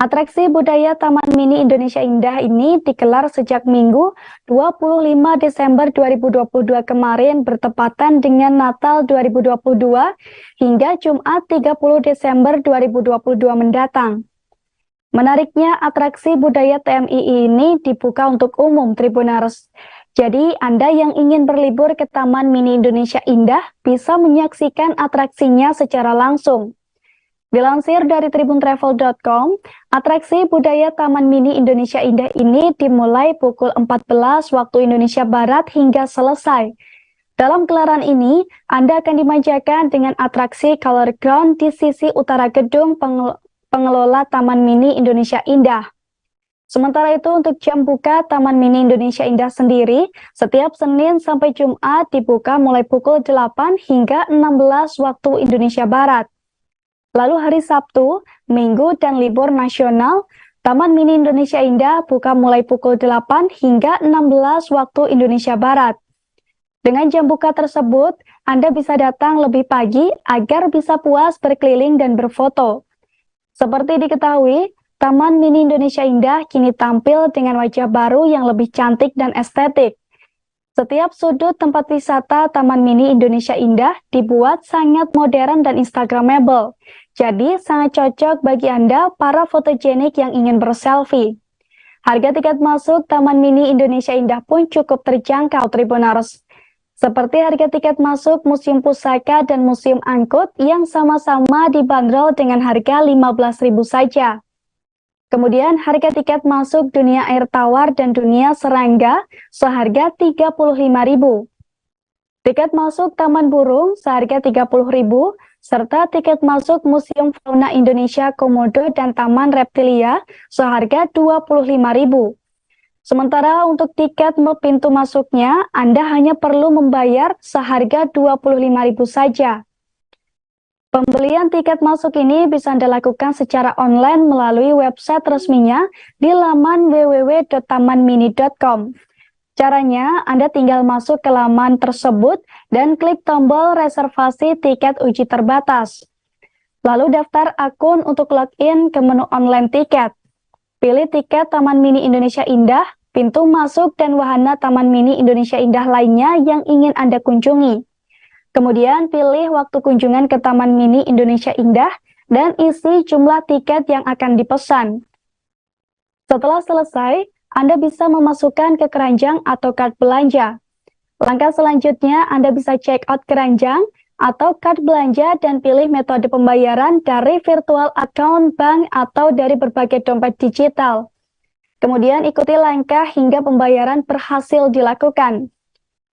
Atraksi budaya Taman Mini Indonesia Indah ini digelar sejak Minggu 25 Desember 2022 kemarin bertepatan dengan Natal 2022 hingga Jumat 30 Desember 2022 mendatang. Menariknya, atraksi budaya TMII ini dibuka untuk umum Tribuners. Jadi, Anda yang ingin berlibur ke Taman Mini Indonesia Indah bisa menyaksikan atraksinya secara langsung. Dilansir dari tribuntravel.com, atraksi budaya Taman Mini Indonesia Indah ini dimulai pukul 14 waktu Indonesia Barat hingga selesai. Dalam gelaran ini, Anda akan dimanjakan dengan atraksi Color Ground di sisi utara gedung pengelola Taman Mini Indonesia Indah. Sementara itu, untuk jam buka Taman Mini Indonesia Indah sendiri, setiap Senin sampai Jumat dibuka mulai pukul 8 hingga 16 waktu Indonesia Barat. Lalu hari Sabtu, Minggu, dan libur nasional, Taman Mini Indonesia Indah buka mulai pukul 8 hingga 16 waktu Indonesia Barat. Dengan jam buka tersebut, Anda bisa datang lebih pagi agar bisa puas berkeliling dan berfoto. Seperti diketahui, Taman Mini Indonesia Indah kini tampil dengan wajah baru yang lebih cantik dan estetik. Setiap sudut tempat wisata Taman Mini Indonesia Indah dibuat sangat modern dan instagramable. Jadi sangat cocok bagi Anda para fotogenik yang ingin berselfie. Harga tiket masuk Taman Mini Indonesia Indah pun cukup terjangkau Tribuners. Seperti harga tiket masuk Museum Pusaka dan Museum Angkut yang sama-sama dibanderol dengan harga 15.000 saja. Kemudian harga tiket masuk dunia air tawar dan dunia serangga seharga 35.000. Tiket masuk Taman Burung seharga 30.000, serta tiket masuk Museum Fauna Indonesia Komodo dan Taman Reptilia seharga 25.000. Sementara untuk tiket pintu masuknya, Anda hanya perlu membayar seharga 25.000 saja. Pembelian tiket masuk ini bisa Anda lakukan secara online melalui website resminya di laman www.tamanmini.com. Caranya, Anda tinggal masuk ke laman tersebut dan klik tombol reservasi tiket uji terbatas. Lalu daftar akun untuk login ke menu online tiket. Pilih tiket Taman Mini Indonesia Indah, pintu masuk dan wahana Taman Mini Indonesia Indah lainnya yang ingin Anda kunjungi. Kemudian pilih waktu kunjungan ke Taman Mini Indonesia Indah dan isi jumlah tiket yang akan dipesan. Setelah selesai, Anda bisa memasukkan ke keranjang atau kart belanja. Langkah selanjutnya, Anda bisa check out keranjang atau kart belanja dan pilih metode pembayaran dari virtual account bank atau dari berbagai dompet digital. Kemudian ikuti langkah hingga pembayaran berhasil dilakukan.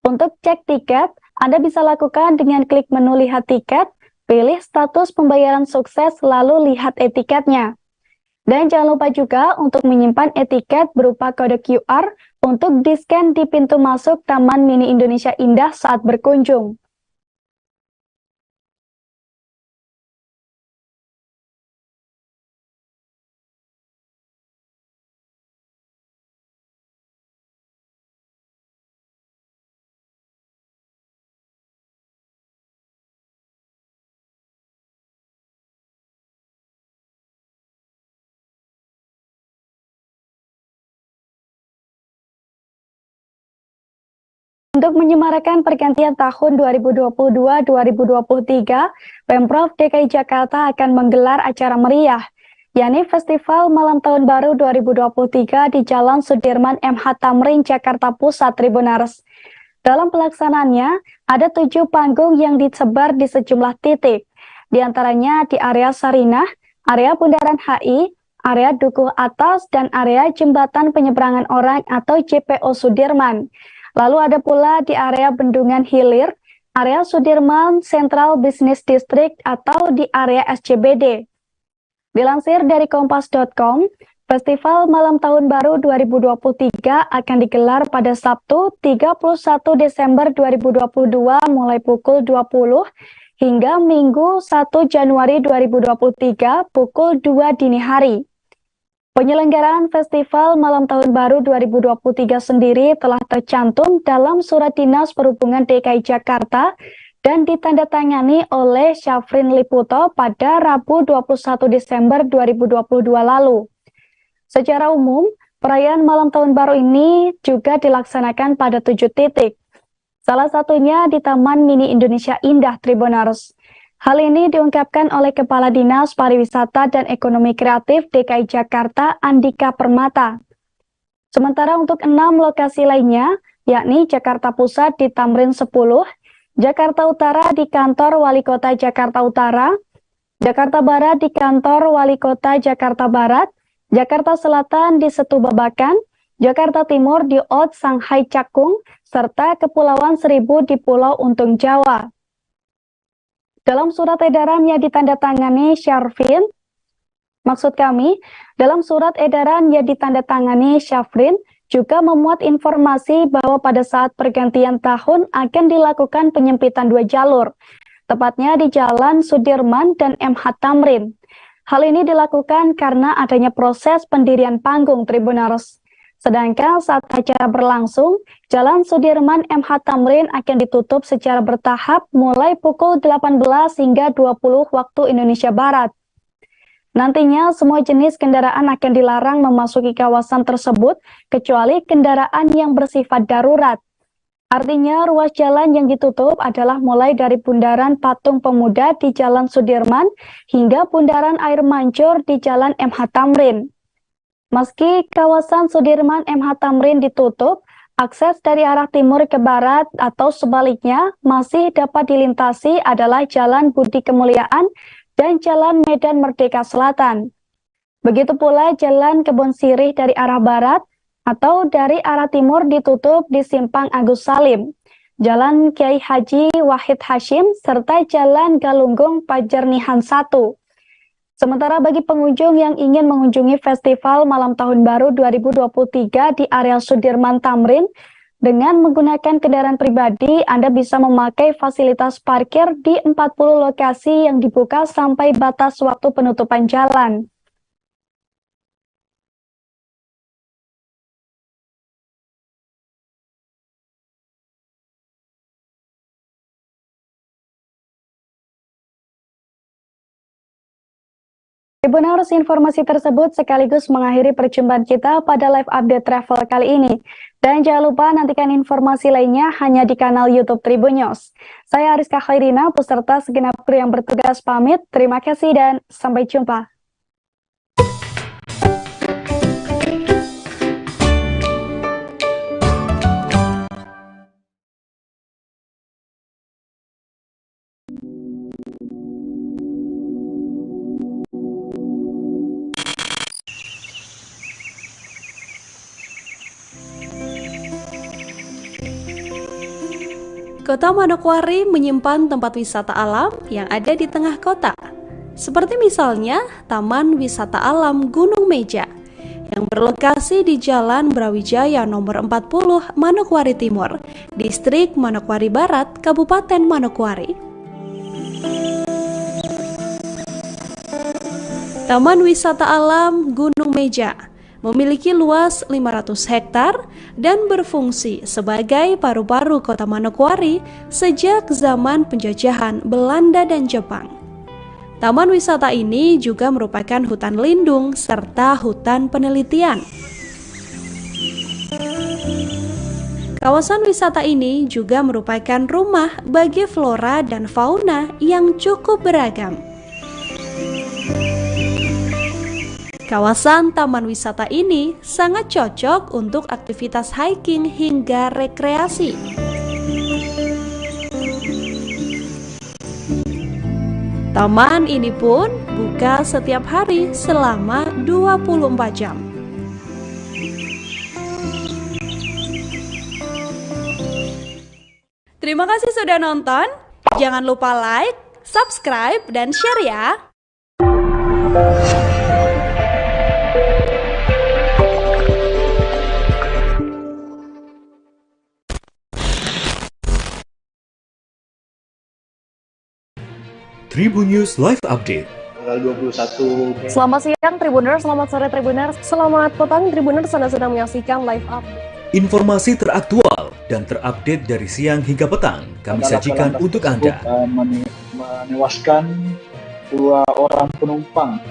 Untuk cek tiket, Anda bisa lakukan dengan klik menu lihat tiket, pilih status pembayaran sukses lalu lihat etiketnya. Dan jangan lupa juga untuk menyimpan etiket berupa kode QR untuk di-scan di pintu masuk Taman Mini Indonesia Indah saat berkunjung. Untuk menyemarakan pergantian tahun 2022-2023, Pemprov DKI Jakarta akan menggelar acara meriah, yakni Festival Malam Tahun Baru 2023 di Jalan Sudirman MH Tamrin, Jakarta Pusat, Tribuners. Dalam pelaksanaannya, ada 7 panggung yang disebar di sejumlah titik, di antaranya di area Sarinah, area Bundaran HI, area Dukuh Atas, dan area Jembatan Penyeberangan Orang atau JPO Sudirman. Lalu ada pula di area Bendungan Hilir, area Sudirman Central Business District atau di area SCBD. Dilansir dari kompas.com, Festival Malam Tahun Baru 2023 akan digelar pada Sabtu 31 Desember 2022 mulai pukul 20 hingga Minggu 1 Januari 2023 pukul 2 dini hari. Penyelenggaraan Festival Malam Tahun Baru 2023 sendiri telah tercantum dalam Surat Dinas Perhubungan DKI Jakarta dan ditandatangani oleh Syafrin Liputo pada Rabu 21 Desember 2022 lalu. Secara umum, perayaan Malam Tahun Baru ini juga dilaksanakan pada 7 titik. Salah satunya di Taman Mini Indonesia Indah, Tribuners. Hal ini diungkapkan oleh Kepala Dinas Pariwisata dan Ekonomi Kreatif DKI Jakarta, Andika Permata. Sementara untuk 6 lokasi lainnya, yakni Jakarta Pusat di Tamrin 10, Jakarta Utara di Kantor Wali Kota Jakarta Utara, Jakarta Barat di Kantor Wali Kota Jakarta Barat, Jakarta Selatan di Setu Babakan, Jakarta Timur di Old Shanghai Cakung, serta Kepulauan Seribu di Pulau Untung Jawa. Dalam surat edaran yang ditandatangani Syafrin, Syafrin juga memuat informasi bahwa pada saat pergantian tahun akan dilakukan penyempitan 2 jalur, tepatnya di Jalan Sudirman dan MH Tamrin. Hal ini dilakukan karena adanya proses pendirian panggung, Tribuners. Sedangkan saat acara berlangsung, Jalan Sudirman MH Tamrin akan ditutup secara bertahap mulai pukul 18 hingga 20 waktu Indonesia Barat. Nantinya semua jenis kendaraan akan dilarang memasuki kawasan tersebut kecuali kendaraan yang bersifat darurat. Artinya ruas jalan yang ditutup adalah mulai dari Bundaran Patung Pemuda di Jalan Sudirman hingga Bundaran Air Mancur di Jalan MH Tamrin. Meski kawasan Sudirman MH Tamrin ditutup, akses dari arah timur ke barat atau sebaliknya masih dapat dilintasi adalah Jalan Budi Kemuliaan dan Jalan Medan Merdeka Selatan. Begitu pula Jalan Kebon Sirih dari arah barat atau dari arah timur ditutup di Simpang Agus Salim, Jalan Kiai Haji Wahid Hashim, serta Jalan Galunggung Pajernihan 1. Sementara bagi pengunjung yang ingin mengunjungi Festival Malam Tahun Baru 2023 di area Sudirman Tamrin, dengan menggunakan kendaraan pribadi, Anda bisa memakai fasilitas parkir di 40 lokasi yang dibuka sampai batas waktu penutupan jalan. Tribuners, informasi tersebut sekaligus mengakhiri perjumpaan kita pada live update travel kali ini. Dan jangan lupa nantikan informasi lainnya hanya di kanal YouTube Tribun News. Saya Ariska Khairina, beserta segenap kru yang bertugas pamit. Terima kasih dan sampai jumpa. Kota Manokwari menyimpan tempat wisata alam yang ada di tengah kota, seperti misalnya Taman Wisata Alam Gunung Meja yang berlokasi di Jalan Brawijaya nomor 40 Manokwari Timur, Distrik Manokwari Barat, Kabupaten Manokwari. Taman Wisata Alam Gunung Meja memiliki luas 500 hektar dan berfungsi sebagai paru-paru kota Manokwari sejak zaman penjajahan Belanda dan Jepang. Taman wisata ini juga merupakan hutan lindung serta hutan penelitian. Kawasan wisata ini juga merupakan rumah bagi flora dan fauna yang cukup beragam. Kawasan taman wisata ini sangat cocok untuk aktivitas hiking hingga rekreasi. Taman ini pun buka setiap hari selama 24 jam. Terima kasih sudah nonton. Jangan lupa like, subscribe, dan share ya. Tribun News Live Update. Tanggal 21. Selamat siang Tribuners, selamat sore Tribuners, selamat petang Tribuners, Anda sedang menyaksikan Live Update. Informasi teraktual dan terupdate dari siang hingga petang kami sajikan untuk Anda. Menewaskan 2 orang penumpang,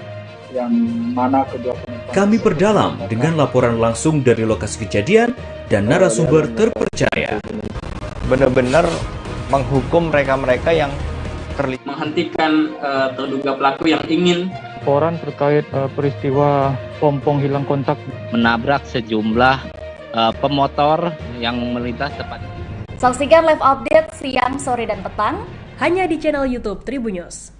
yang mana kedua penumpang. Kami perdalam dengan laporan langsung dari lokasi kejadian dan narasumber terpercaya. Benar-benar menghukum mereka-mereka yang menghentikan terduga pelaku yang ingin laporan terkait peristiwa pompong hilang kontak menabrak sejumlah pemotor yang melintas tepat. Saksikan live update siang, sore, dan petang hanya di channel YouTube Tribun News.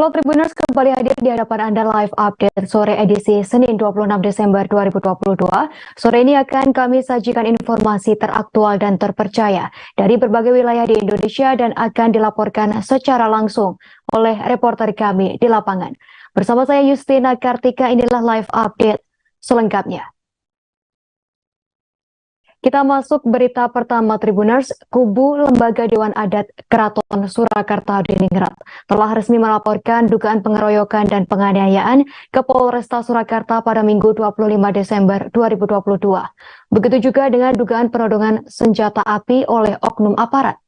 Halo Tribuners, kembali hadir di hadapan Anda live update sore edisi Senin 26 Desember 2022. Sore ini akan kami sajikan informasi teraktual dan terpercaya dari berbagai wilayah di Indonesia dan akan dilaporkan secara langsung oleh reporter kami di lapangan. Bersama saya Justina Kartika, inilah live update selengkapnya. Kita masuk berita pertama Tribuners. Kubu Lembaga Dewan Adat Keraton Surakarta Diningrat telah resmi melaporkan dugaan pengeroyokan dan penganiayaan ke Polresta Surakarta pada Minggu 25 Desember 2022. Begitu juga dengan dugaan penodongan senjata api oleh oknum aparat.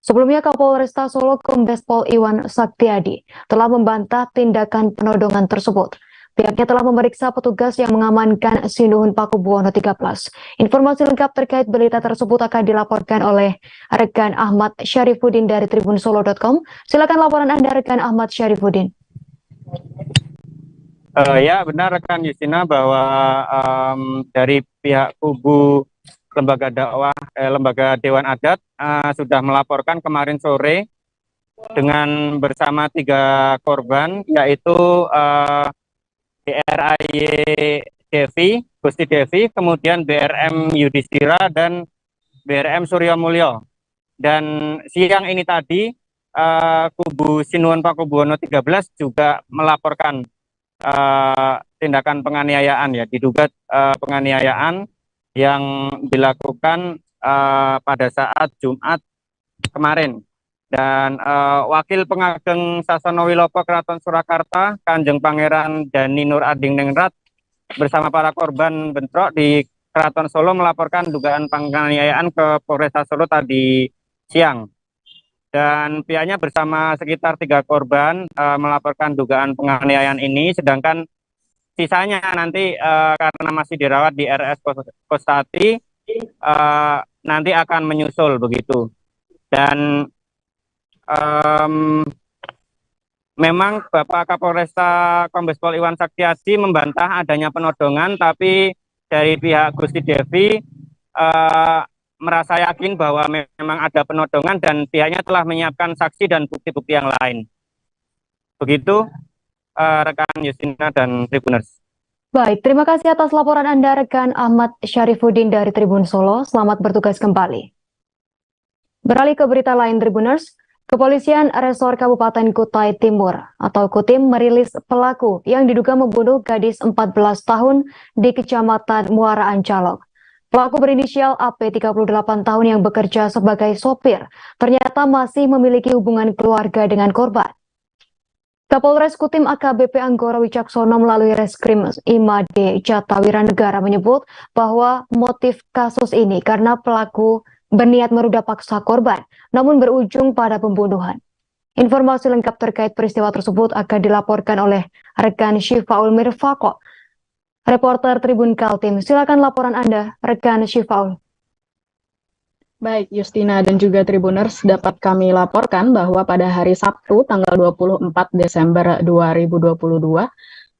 Sebelumnya Kapolresta Solo Kombes Pol Iwan Saktiadi telah membantah tindakan penodongan tersebut. Pihaknya telah memeriksa petugas yang mengamankan Sinuhun Pakubuwono 13. Informasi lengkap terkait berita tersebut akan dilaporkan oleh rekan Ahmad Syarifuddin dari tribunsolo.com. Silakan laporan Anda rekan Ahmad Syarifuddin. Ya benar rekan Justina bahwa dari pihak kubu lembaga Dewan Adat sudah melaporkan kemarin sore dengan bersama 3 korban, yaitu BRAY Devi, Gusti Devi, kemudian BRM Yudhistira dan BRM Suryo Mulyo. Dan siang ini tadi kubu Sinuhun Pakubuwono 13 juga melaporkan tindakan penganiayaan, ya, diduga penganiayaan yang dilakukan pada saat Jumat kemarin. Dan Wakil Pengageng Sasono Wilopo Keraton Surakarta, Kanjeng Pangeran Dani Nur Adiningrat bersama para korban bentrok di Keraton Solo melaporkan dugaan penganiayaan ke Polresta Solo tadi siang. Dan pihaknya bersama sekitar 3 korban melaporkan dugaan penganiayaan ini, sedangkan sisanya nanti karena masih dirawat di RS Kostati nanti akan menyusul begitu. Dan memang Bapak Kapolresta Kombes Pol Iwan Saktiadi membantah adanya penodongan, tapi dari pihak Gusti Devi merasa yakin bahwa memang ada penodongan dan pihaknya telah menyiapkan saksi dan bukti-bukti yang lain. Begitu rekan Justina dan Tribuners. Baik, terima kasih atas laporan Anda rekan Ahmad Syarifuddin dari Tribun Solo. Selamat bertugas kembali. Beralih ke berita lain Tribuners. Kepolisian Resor Kabupaten Kutai Timur atau Kutim merilis pelaku yang diduga membunuh gadis 14 tahun di Kecamatan Muara Ancalok. Pelaku berinisial AP 38 tahun yang bekerja sebagai sopir ternyata masih memiliki hubungan keluarga dengan korban. Kapolres Kutim AKBP Anggoro Wicaksono melalui Reskrim IMAD Jatawiranegara menyebut bahwa motif kasus ini karena pelaku berniat meruda paksa korban, namun berujung pada pembunuhan. Informasi lengkap terkait peristiwa tersebut akan dilaporkan oleh rekan Syifaul Mirfaqo, reporter Tribun Kaltim. Silakan laporan Anda, rekan Syifaul. Baik, Justina dan juga Tribuners, dapat kami laporkan bahwa pada hari Sabtu tanggal 24 Desember 2022,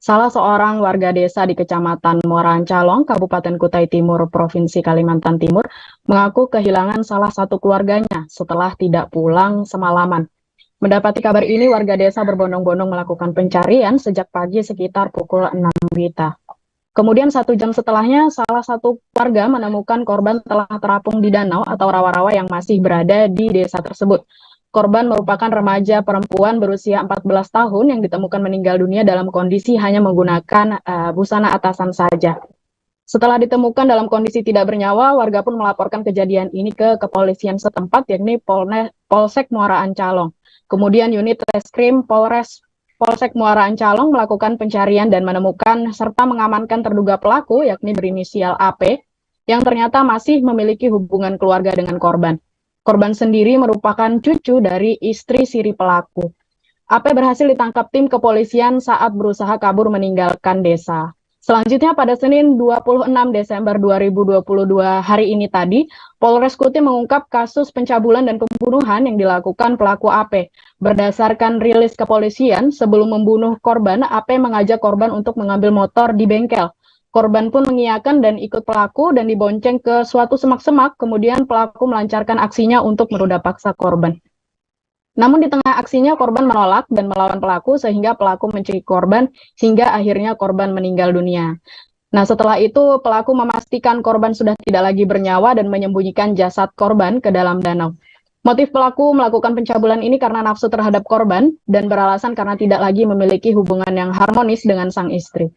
salah seorang warga desa di Kecamatan Muara Ancalok, Kabupaten Kutai Timur, Provinsi Kalimantan Timur, mengaku kehilangan salah satu keluarganya setelah tidak pulang semalaman. Mendapati kabar ini, warga desa berbondong-bondong melakukan pencarian sejak pagi sekitar pukul 6 WITA. Kemudian 1 jam setelahnya, salah satu warga menemukan korban telah terapung di danau atau rawa-rawa yang masih berada di desa tersebut. Korban merupakan remaja perempuan berusia 14 tahun yang ditemukan meninggal dunia dalam kondisi hanya menggunakan busana atasan saja. Setelah ditemukan dalam kondisi tidak bernyawa, warga pun melaporkan kejadian ini ke kepolisian setempat, yakni Polsek Muara Ancalok. Kemudian unit Reskrim Polsek Muara Ancalok melakukan pencarian dan menemukan serta mengamankan terduga pelaku, yakni berinisial AP, yang ternyata masih memiliki hubungan keluarga dengan korban. Korban sendiri merupakan cucu dari istri siri pelaku. AP berhasil ditangkap tim kepolisian saat berusaha kabur meninggalkan desa. Selanjutnya pada Senin 26 Desember 2022 hari ini tadi, Polres Kutim mengungkap kasus pencabulan dan pembunuhan yang dilakukan pelaku AP. Berdasarkan rilis kepolisian, sebelum membunuh korban, AP mengajak korban untuk mengambil motor di bengkel. Korban pun mengiyakan dan ikut pelaku dan dibonceng ke suatu semak-semak, kemudian pelaku melancarkan aksinya untuk meruda paksa korban. Namun di tengah aksinya korban menolak dan melawan pelaku sehingga pelaku mencekik korban hingga akhirnya korban meninggal dunia. Nah, setelah itu pelaku memastikan korban sudah tidak lagi bernyawa dan menyembunyikan jasad korban ke dalam danau. Motif pelaku melakukan pencabulan ini karena nafsu terhadap korban dan beralasan karena tidak lagi memiliki hubungan yang harmonis dengan sang istri.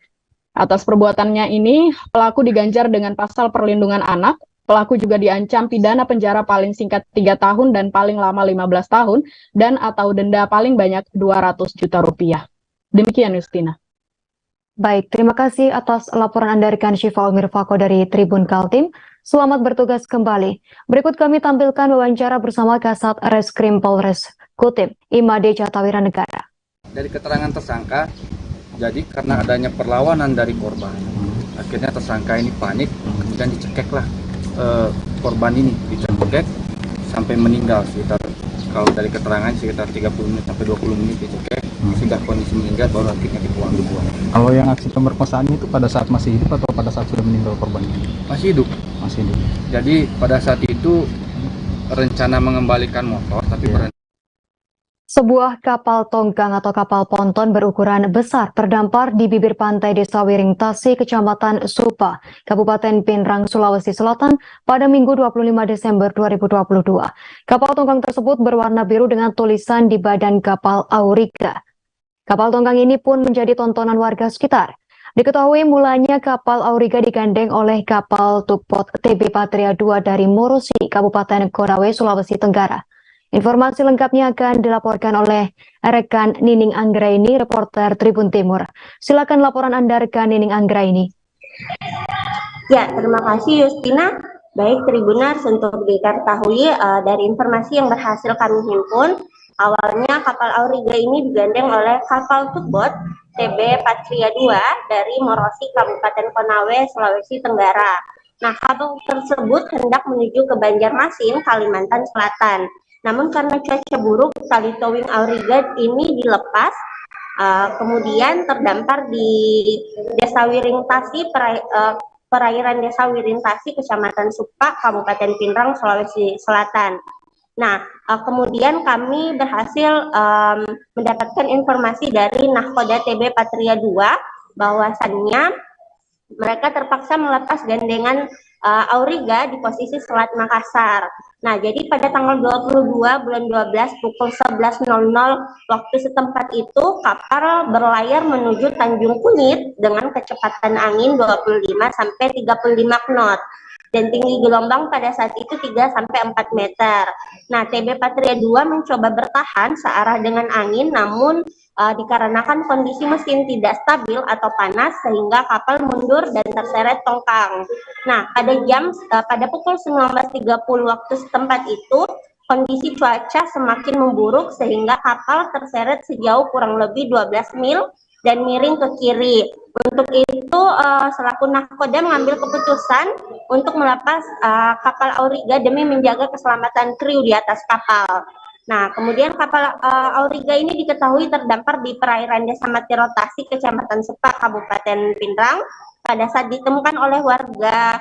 Atas perbuatannya ini, pelaku diganjar dengan pasal perlindungan anak. Pelaku juga diancam pidana penjara paling singkat 3 tahun dan paling lama 15 tahun dan atau denda paling banyak 200 juta rupiah. Demikian Justina. Baik, terima kasih atas laporan Anda rekan Syifa Umirfako dari Tribun Kaltim. Selamat bertugas kembali. Berikut kami tampilkan wawancara bersama Kasat Reskrim Polres Kaltim, Imade Jatawira Negara. Dari keterangan tersangka, jadi karena adanya perlawanan dari korban, akhirnya tersangka ini panik, kemudian dicekeklah korban ini, dicekek sampai meninggal sekitar, kalau dari keterangan sekitar 30 menit sampai 20 menit dicekek, sehingga kondisi meninggal baru akhirnya dibuang. Kalau yang aksi pemerkosaan itu pada saat masih hidup atau pada saat sudah meninggal korban? Masih hidup. Masih hidup. Jadi pada saat itu rencana mengembalikan motor, tapi Sebuah kapal tongkang atau kapal ponton berukuran besar terdampar di bibir pantai Desa Wiring Tasi, Kecamatan Supa, Kabupaten Pinrang, Sulawesi Selatan pada Minggu 25 Desember 2022. Kapal tongkang tersebut berwarna biru dengan tulisan di badan kapal Auriga. Kapal tongkang ini pun menjadi tontonan warga sekitar. Diketahui mulanya kapal Auriga digandeng oleh kapal tugboat TB Patria 2 dari Morosi, Kabupaten Konawe, Sulawesi Tenggara. Informasi lengkapnya akan dilaporkan oleh rekan Nining Anggraini, reporter Tribun Timur. Silakan laporan Anda, rekan Nining Anggraini. Ya, terima kasih Justina. Baik Tribuners, untuk diketahui dari informasi yang berhasil kami himpun, awalnya kapal Auriga ini digandeng oleh kapal tugboat TB Patria 2 dari Morosi, Kabupaten Konawe, Sulawesi Tenggara. Nah, kapal tersebut hendak menuju ke Banjarmasin, Kalimantan Selatan. Namun karena cuaca buruk, tali towing Auriga ini dilepas, kemudian terdampar di Desa Wiring Tasi, perairan Desa Wiring Tasi, Kecamatan Supa, Kabupaten Pinrang, Sulawesi Selatan. Nah, kemudian kami berhasil mendapatkan informasi dari Nahkoda TB Patria 2 bahwasannya mereka terpaksa melepas gandengan Auriga di posisi Selat Makassar. Nah, jadi pada tanggal 22 bulan 12 pukul 11.00 waktu setempat itu, kapal berlayar menuju Tanjung Kunyit dengan kecepatan angin 25 sampai 35 knot. Dan tinggi gelombang pada saat itu 3 sampai 4 meter. Nah, TB Patria 2 mencoba bertahan searah dengan angin, namun dikarenakan kondisi mesin tidak stabil atau panas sehingga kapal mundur dan terseret tongkang. Nah, pada pukul 19.30 waktu setempat itu, kondisi cuaca semakin memburuk sehingga kapal terseret sejauh kurang lebih 12 mil dan miring ke kiri. Untuk itu, selaku nahkoda mengambil keputusan untuk melepas kapal Auriga demi menjaga keselamatan kru di atas kapal. Nah, kemudian kapal Auriga ini diketahui terdampar di perairan Desa Matirotasi, Kecamatan Sepak, Kabupaten Pinrang. Pada saat ditemukan oleh warga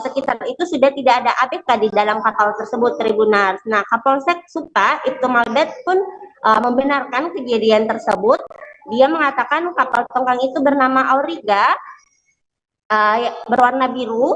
sekitar itu sudah tidak ada ABK di dalam kapal tersebut, Tribuners. Nah, Kapolsek Supa, Ibtu Malbet pun membenarkan kejadian tersebut. Dia mengatakan kapal tongkang itu bernama Auriga, berwarna biru,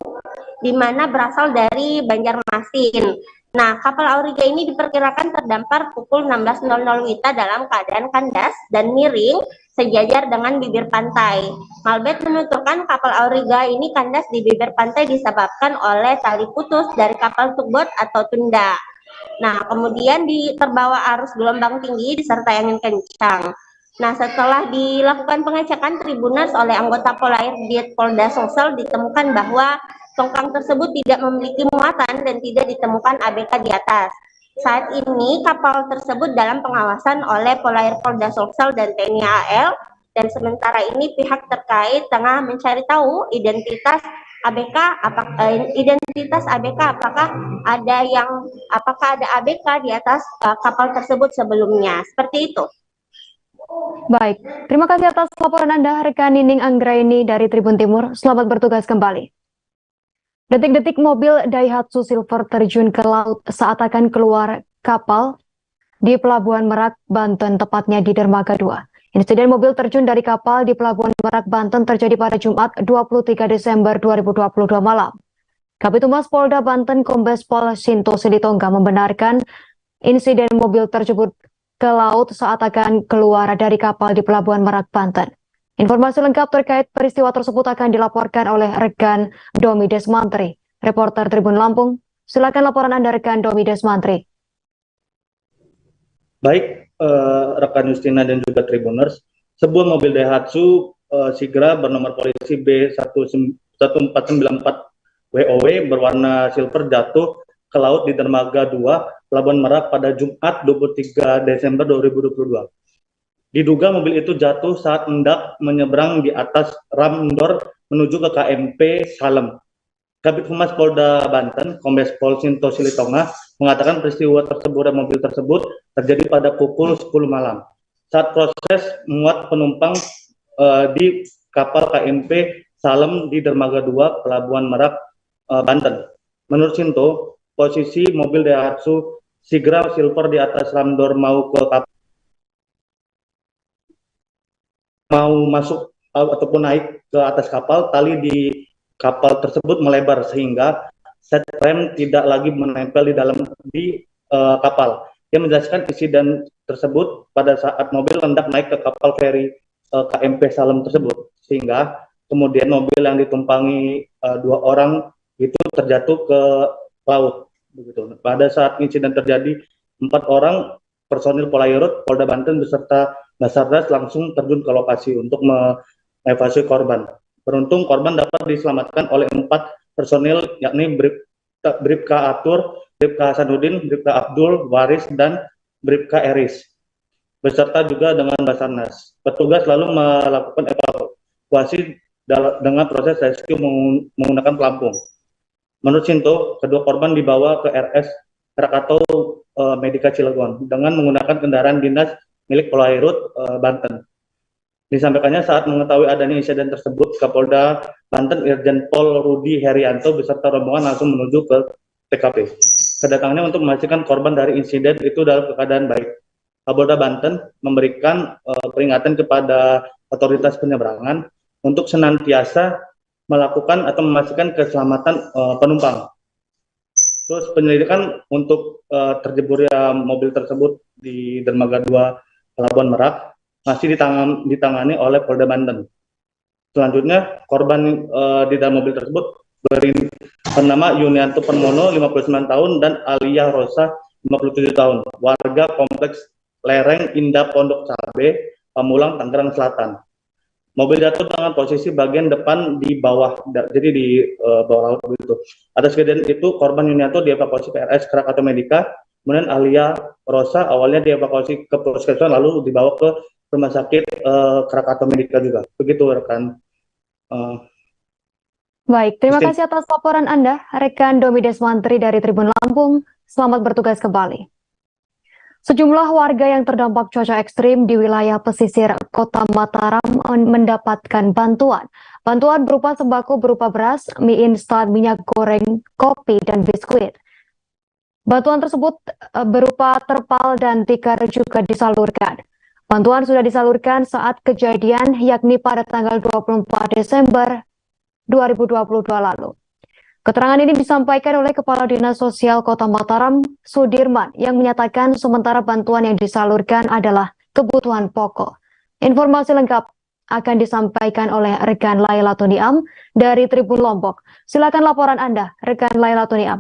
di mana berasal dari Banjarmasin. Nah, kapal Auriga ini diperkirakan terdampar pukul 16.00 WITA dalam keadaan kandas dan miring sejajar dengan bibir pantai. Malbet menuturkan kapal Auriga ini kandas di bibir pantai disebabkan oleh tali putus dari kapal tugboat atau tunda. Nah, kemudian terbawa arus gelombang tinggi disertai angin kencang. Nah, setelah dilakukan pengecekan Tribuners oleh anggota Polair Diet Polda Sulsel, ditemukan bahwa tongkang tersebut tidak memiliki muatan dan tidak ditemukan ABK di atas. Saat ini kapal tersebut dalam pengawasan oleh Polair Polda Sulsel dan TNI AL, dan sementara ini pihak terkait tengah mencari tahu identitas ABK, apakah ada ABK di atas kapal tersebut sebelumnya. Seperti itu. Baik, terima kasih atas laporan Anda, rekan Nining Anggraini dari Tribun Timur. Selamat bertugas kembali. Detik-detik mobil Daihatsu Silver terjun ke laut saat akan keluar kapal di Pelabuhan Merak, Banten, tepatnya di Dermaga 2. Insiden mobil terjun dari kapal di Pelabuhan Merak, Banten terjadi pada Jumat 23 Desember 2022 malam. Kabid Humas Polda Banten Kombes Pol Sinto Silitonga membenarkan insiden mobil tersebut ke laut saat akan keluar dari kapal di Pelabuhan Merak, Banten. Informasi lengkap terkait peristiwa tersebut akan dilaporkan oleh rekan Domi Desmantri, reporter Tribun Lampung. Silakan laporan Anda rekan Domi Desmantri. Baik, rekan Justina dan juga Tribuners, sebuah mobil Daihatsu Sigra bernomor polisi B1494 WOW berwarna silver jatuh ke laut di Dermaga 2, Pelabuhan Merak pada Jumat 23 Desember 2022. Diduga mobil itu jatuh saat hendak menyeberang di atas ramdor menuju ke KMP Salem. Kabid Humas Polda Banten, Kombes Pol Sinto Silitonga, mengatakan peristiwa tersebut dan mobil tersebut terjadi pada pukul 10 malam. Saat proses memuat penumpang di kapal KMP Salem di Dermaga 2, Pelabuhan Merak, Banten. Menurut Sinto, posisi mobil Daihatsu Sigra Silver di atas ramdor mau masuk ataupun naik ke atas kapal, tali di kapal tersebut melebar sehingga set rem tidak lagi menempel di kapal. Dia menjelaskan insiden tersebut pada saat mobil hendak naik ke kapal feri KMP Salem tersebut, sehingga kemudian mobil yang ditumpangi 2 orang itu terjatuh ke laut. Begitu. Pada saat insiden terjadi, 4 orang personil Polairut Polda Banten beserta Basarnas langsung terjun ke lokasi untuk mengevakuasi korban. Beruntung korban dapat diselamatkan oleh 4 personil, yakni Bribka Atur, Bribka Hasanuddin, Bribka Abdul, Waris, dan Bribka Eris, beserta juga dengan Basarnas. Petugas lalu melakukan evakuasi dengan proses rescue menggunakan pelampung. Menurut Sinto, kedua korban dibawa ke RS Krakatau Medika Cilegon dengan menggunakan kendaraan dinas milik Polairut Banten. Disampaikannya saat mengetahui adanya insiden tersebut, Kapolda Banten Irjen Pol Rudi Herianto beserta rombongan langsung menuju ke TKP. Kedatangannya untuk memastikan korban dari insiden itu dalam keadaan baik. Kapolda Banten memberikan peringatan kepada otoritas penyeberangan untuk senantiasa melakukan atau memastikan keselamatan penumpang. Terus penyelidikan untuk terjeburnya mobil tersebut di Dermaga 2 Pelabuhan Merak masih ditangani oleh Polda Banten. Selanjutnya, korban di dalam mobil tersebut bernama Yunianto Permono, 59 tahun, dan Alia Rosa, 57 tahun, warga Kompleks Lereng Indah Pondok Cabe, Pamulang, Tangerang Selatan. Mobil jatuh dengan posisi bagian depan di bawah, jadi di bawah laut begitu. Atas kejadian itu, korban Yunianto dievakuasi ke RS Krakatau Medika. Kemudian Alia Rosa awalnya dievakuasi ke puskesmas lalu dibawa ke rumah sakit Krakatau Medika juga. Begitu rekan. Baik, terima kasih atas laporan Anda, rekan Domi Desmantri dari Tribun Lampung. Selamat bertugas kembali. Sejumlah warga yang terdampak cuaca ekstrim di wilayah pesisir Kota Mataram mendapatkan bantuan. Bantuan berupa sembako berupa beras, mie instan, minyak goreng, kopi, dan biskuit. Bantuan tersebut berupa terpal dan tikar juga disalurkan. Bantuan sudah disalurkan saat kejadian, yakni pada tanggal 24 Desember 2022 lalu. Keterangan ini disampaikan oleh Kepala Dinas Sosial Kota Mataram, Sudirman, yang menyatakan sementara bantuan yang disalurkan adalah kebutuhan pokok. Informasi lengkap akan disampaikan oleh rekan Laila Tuniam dari Tribun Lombok. Silakan laporan Anda, rekan Laila Tuniam.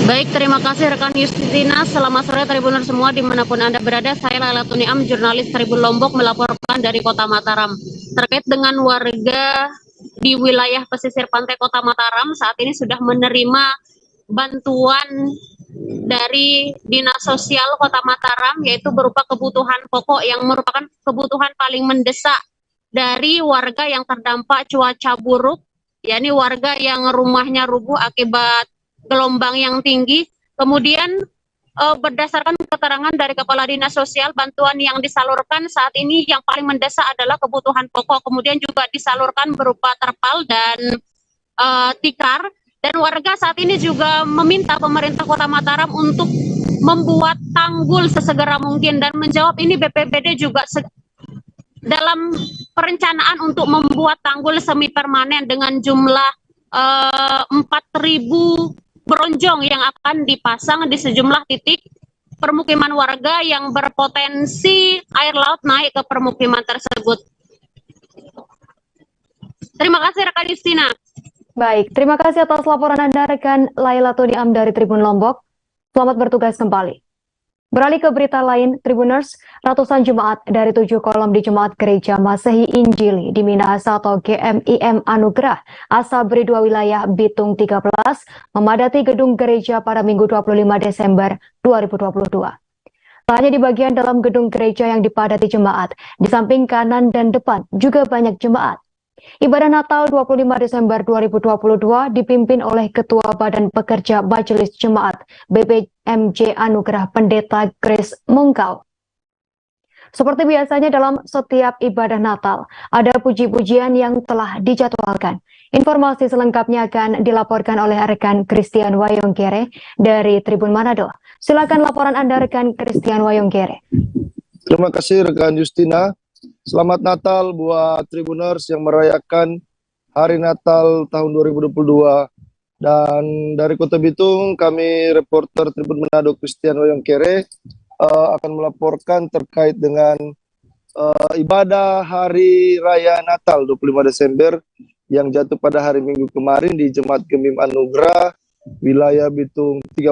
Baik, terima kasih rekan Justina. Selamat sore Tribuner semua dimanapun Anda berada. Saya Laila Tuniam, jurnalis Tribun Lombok, melaporkan dari Kota Mataram. Terkait dengan warga di wilayah pesisir pantai Kota Mataram, saat ini sudah menerima bantuan dari Dinas Sosial Kota Mataram, yaitu berupa kebutuhan pokok yang merupakan kebutuhan paling mendesak dari warga yang terdampak cuaca buruk, yakni warga yang rumahnya rubuh akibat gelombang yang tinggi. Kemudian berdasarkan keterangan dari Kepala Dinas Sosial, bantuan yang disalurkan saat ini yang paling mendesak adalah kebutuhan pokok. Kemudian juga disalurkan berupa terpal dan tikar. Dan warga saat ini juga meminta pemerintah Kota Mataram untuk membuat tanggul sesegera mungkin, dan menjawab ini BPBD juga dalam perencanaan untuk membuat tanggul semi permanen dengan jumlah 4.000 bronjong yang akan dipasang di sejumlah titik permukiman warga yang berpotensi air laut naik ke permukiman tersebut. Terima kasih rekan Justina. Baik, terima kasih atas laporan Anda rekan Laila Tuniam dari Tribun Lombok. Selamat bertugas kembali. Beralih ke berita lain, Tribuners, ratusan jemaat dari 7 kolom di Jemaat Gereja Masehi Injili di Minahasa atau GMIM Anugerah Asabri 2 wilayah Bitung 13 memadati gedung gereja pada Minggu 25 Desember 2022. Tak hanya di bagian dalam gedung gereja yang dipadati jemaat, di samping kanan dan depan juga banyak jemaat. Ibadah Natal 25 Desember 2022 dipimpin oleh Ketua Badan Pekerja Majelis Jemaat BPMJ Anugerah Pendeta Grace Mungkau. Seperti biasanya dalam setiap ibadah Natal, ada puji-pujian yang telah dijadwalkan. Informasi selengkapnya akan dilaporkan oleh rekan Christian Wayonggere dari Tribun Manado. Silakan laporan Anda rekan Christian Wayonggere. Terima kasih rekan Justina. Selamat Natal buat Tribuners yang merayakan Hari Natal tahun 2022. Dan dari Kota Bitung, kami reporter Tribun Manado Christian Wayonggere akan melaporkan terkait dengan ibadah Hari Raya Natal 25 Desember yang jatuh pada hari Minggu kemarin di Jemaat GMIM Anugerah wilayah Bitung 13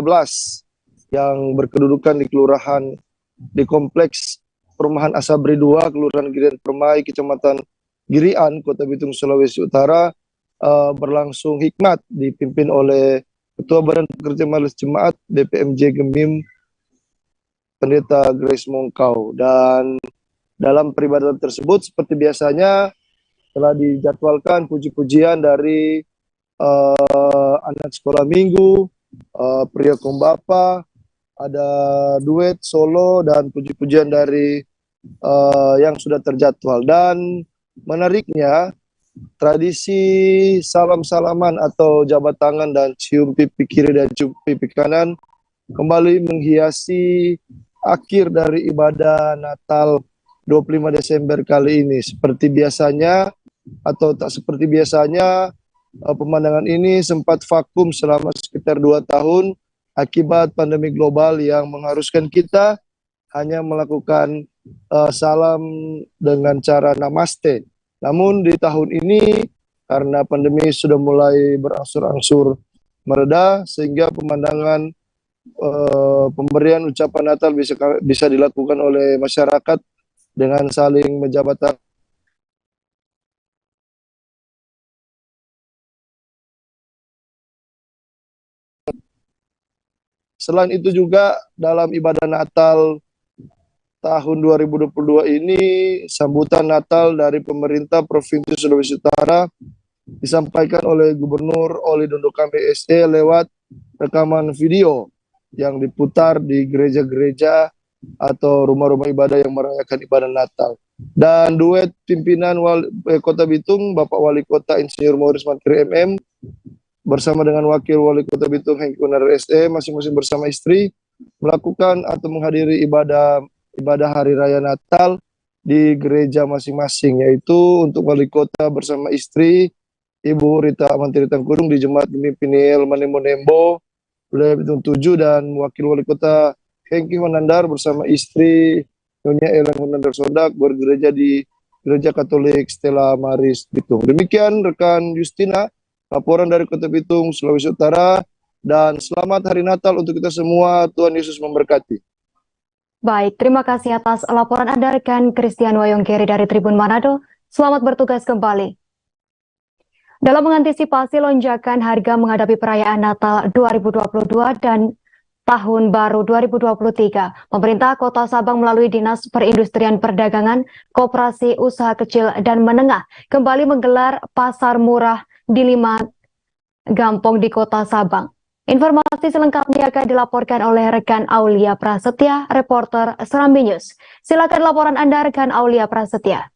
yang berkedudukan di kelurahan di Kompleks Perumahan Asabri 2, Kelurahan Girian Permai, Kecamatan Girian, Kota Bitung, Sulawesi Utara, berlangsung hikmat dipimpin oleh Ketua Badan Pekerja Majelis Jemaat BPMJ GMIM Pendeta Grace Mungkau. Dan dalam peribadatan tersebut seperti biasanya telah dijadwalkan puji-pujian dari anak sekolah minggu, pria Kombapa, ada duet solo dan puji-pujian dari yang sudah terjadwal. Dan menariknya tradisi salam-salaman atau jabat tangan dan cium pipi kiri dan cium pipi kanan kembali menghiasi akhir dari ibadah Natal 25 Desember kali ini. Seperti biasanya atau tak seperti biasanya, pemandangan ini sempat vakum selama sekitar 2 tahun akibat pandemi global yang mengharuskan kita hanya melakukan salam dengan cara namaste. Namun di tahun ini karena pandemi sudah mulai berangsur-angsur mereda, sehingga pemandangan pemberian ucapan Natal bisa dilakukan oleh masyarakat dengan saling menjabat tangan. Selain itu juga dalam ibadah Natal tahun 2022 ini, sambutan Natal dari pemerintah Provinsi Sulawesi Utara disampaikan oleh Gubernur Oli Dondo Kambe SE lewat rekaman video yang diputar di gereja-gereja atau rumah-rumah ibadah yang merayakan ibadah Natal. Dan duet pimpinan Kota Bitung, Bapak Wali Kota Insinyur Maurice Mantri MM, bersama dengan Wakil Wali Kota Bitung Hengki Unar SE, masing-masing bersama istri, melakukan atau menghadiri ibadah Hari Raya Natal di gereja masing-masing, yaitu untuk Wali Kota bersama istri, Ibu Rita Amanti Tangkurung di Jemaat GMIM Piniel Manembo Nembo, wilayah Bitung 7, dan Wakil Wali Kota Hengki Wanandar bersama istri Nyonya Elang Wanandar Sodak bergereja di Gereja Katolik Stella Maris Bitung. Demikian rekan Justina, laporan dari Kota Bitung, Sulawesi Utara, dan selamat Hari Natal untuk kita semua. Tuhan Yesus memberkati. Baik, terima kasih atas laporan Anda rekan Christian Wayonggere dari Tribun Manado. Selamat bertugas kembali. Dalam mengantisipasi lonjakan harga menghadapi perayaan Natal 2022 dan Tahun Baru 2023, pemerintah Kota Sabang melalui Dinas Perindustrian Perdagangan, Koperasi Usaha Kecil dan Menengah kembali menggelar pasar murah di 5 Gampong di Kota Sabang. Informasi selengkapnya akan dilaporkan oleh rekan Aulia Prasetya, reporter Serambi News. Silakan laporan Anda rekan Aulia Prasetya.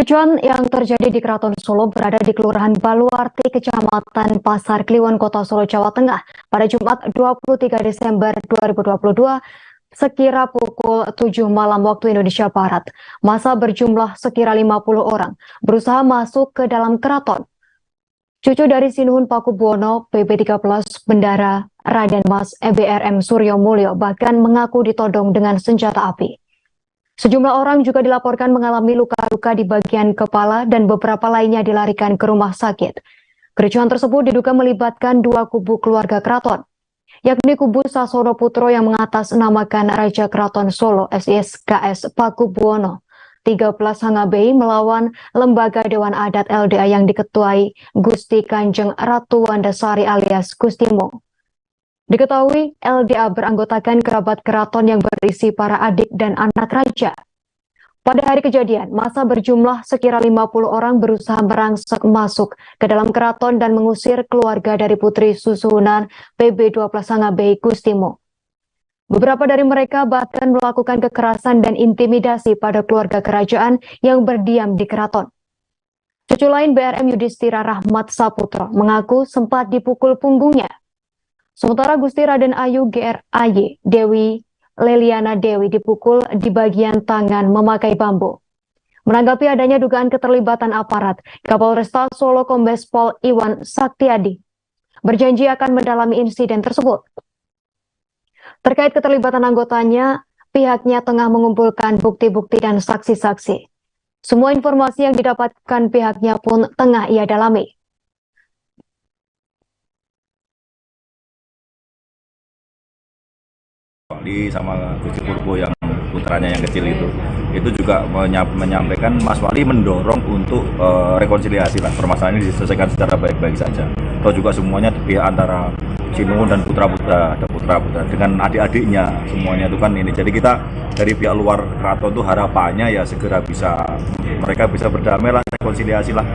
Kericuan yang terjadi di Keraton Solo berada di Kelurahan Baluarti, Kecamatan Pasar Kliwon, Kota Solo, Jawa Tengah pada Jumat 23 Desember 2022 sekira pukul 7 malam waktu Indonesia Barat. Massa berjumlah sekira 50 orang berusaha masuk ke dalam keraton. Cucu dari Sinuhun Pakubuwono, PB13 Bendara Raden Mas BRM Suryo Mulyo bahkan mengaku ditodong dengan senjata api. Sejumlah orang juga dilaporkan mengalami luka-luka di bagian kepala dan beberapa lainnya dilarikan ke rumah sakit. Kericuhan tersebut diduga melibatkan dua kubu keluarga keraton, yakni kubu Sasono Putro yang mengatasnamakan Raja Keraton Solo SISKS Pakubuwono 13 Hangabei melawan Lembaga Dewan Adat LDA yang diketuai Gusti Kanjeng Ratu Wandasari alias Gustimo. Diketahui LDA beranggotakan kerabat keraton yang berisi para adik dan anak raja. Pada hari kejadian, massa berjumlah sekira 50 orang berusaha merangsek masuk ke dalam keraton dan mengusir keluarga dari putri susunan PB12 Hangabei Gustimo. Beberapa dari mereka bahkan melakukan kekerasan dan intimidasi pada keluarga kerajaan yang berdiam di keraton. Cucu lain BRM Yudhistira Rahmat Saputro mengaku sempat dipukul punggungnya. Sementara Gusti Raden Ayu GRAY Dewi Leliana Dewi dipukul di bagian tangan memakai bambu. Menanggapi adanya dugaan keterlibatan aparat, Kapolresta Solo Kombes Pol Iwan Saktiadi berjanji akan mendalami insiden tersebut. Terkait keterlibatan anggotanya, pihaknya tengah mengumpulkan bukti-bukti dan saksi-saksi. Semua informasi yang didapatkan pihaknya pun tengah ia dalami. Sama Gusti Purbo yang putranya yang kecil itu juga menyampaikan Mas Wali mendorong untuk rekonsiliasi lah, permasalahan ini diselesaikan secara baik-baik saja. Atau juga semuanya pihak antara Sinuhun dan putra-putra, ada putra-putra dengan adik-adiknya semuanya itu kan ini. Jadi kita dari pihak luar keraton itu harapannya ya segera mereka bisa berdamai lah, rekonsiliasi lah.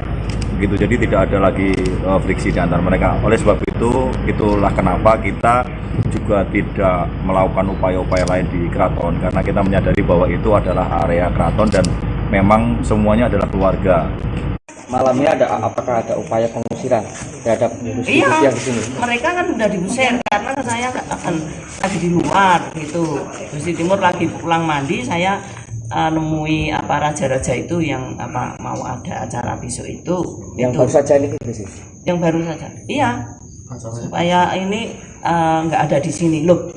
Gitu. Jadi tidak ada lagi friksi di antara mereka. Oleh sebab itulah kenapa kita juga tidak melakukan upaya-upaya lain di keraton, karena kita menyadari bahwa itu adalah area keraton dan memang semuanya adalah keluarga. Malamnya apakah ada upaya pengusiran terhadap iya, yang di sini? Mereka kan sudah diusir karena saya akan lagi di luar gitu. Gusti Timur lagi pulang mandi, saya nemui raja-raja itu yang mau ada acara besok itu. Yang baru saja ini sih. Yang baru saja. Iya. Supaya ini nggak ada di sini. Loh,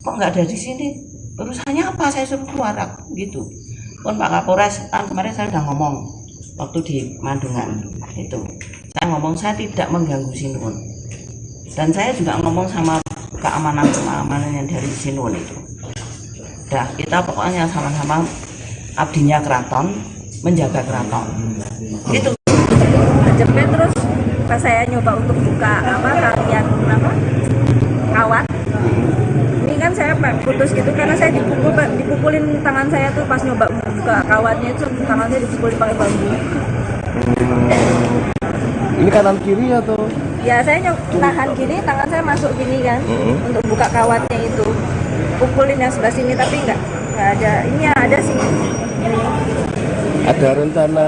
kok nggak ada di sini? Urusannya apa? Saya suruh keluar gitu. Pun Pak Kapolres kemarin saya udah ngomong waktu di Mandungan itu. Saya ngomong saya tidak mengganggu Sinuhun. Dan saya juga ngomong sama keamanan yang dari Sinuhun itu. Dah, kita pokoknya sama-sama abdinya keraton, menjaga keraton. Itu. Jepit terus pas saya nyoba untuk buka kalian kawat. Ini kan saya putus gitu karena saya dipukulin tangan saya tuh pas nyoba buka kawatnya itu tangan saya dipukulin pakai bambu. Ini kanan kiri atau? Ya saya nahan gini, tangan saya masuk gini kan untuk buka kawatnya itu. Pukulin yang sebelah sini tapi enggak ada. Ini ada sih. Ada rencana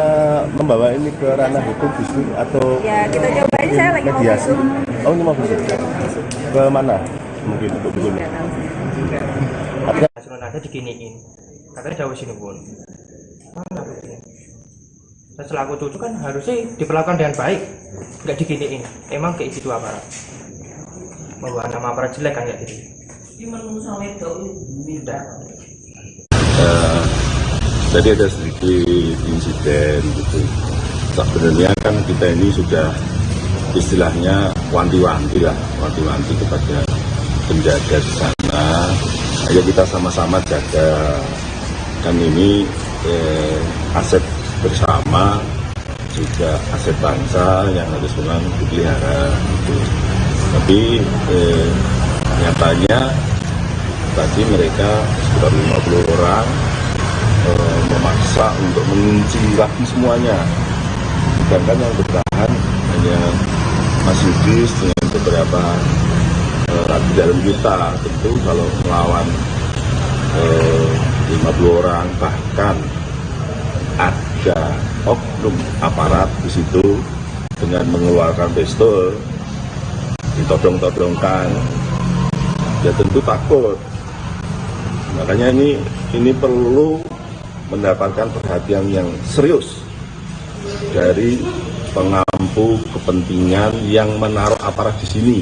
membawa ini ke ranah hukum bisnis atau? Ya kita coba, ini saya lagi mau visum. Oh ini mau visum. Ke mana? Mungkin untuk visum. Ada ada diginiin. Katanya jauh Sinuhun. Mana begini? Saya selaku cucu kan harusnya diperlakukan dengan baik, nggak diginiin. Emang kayak gitu aparat. Bawa nama aparat jelek kan kayak gitu. Tadi ada sedikit insiden gitu. Sebenarnya kan kita ini sudah istilahnya wanti-wanti kepada penjaga di sana. Ayo kita sama-sama jaga. Kan ini aset bersama, juga aset bangsa yang harus memang dipelihara. Gitu. Tapi nyatanya tadi mereka sekitar 50 orang memaksa untuk mengunci lagi semuanya. Sedangkan yang bertahan hanya Mas Yudhis dengan beberapa di dalam kita. Tentu kalau melawan 50 orang bahkan ada oknum aparat di situ dengan mengeluarkan pistol, ditodong-todongkan, ya tentu takut. Makanya ini perlu mendapatkan perhatian yang serius dari pengampu kepentingan yang menaruh aparat di sini.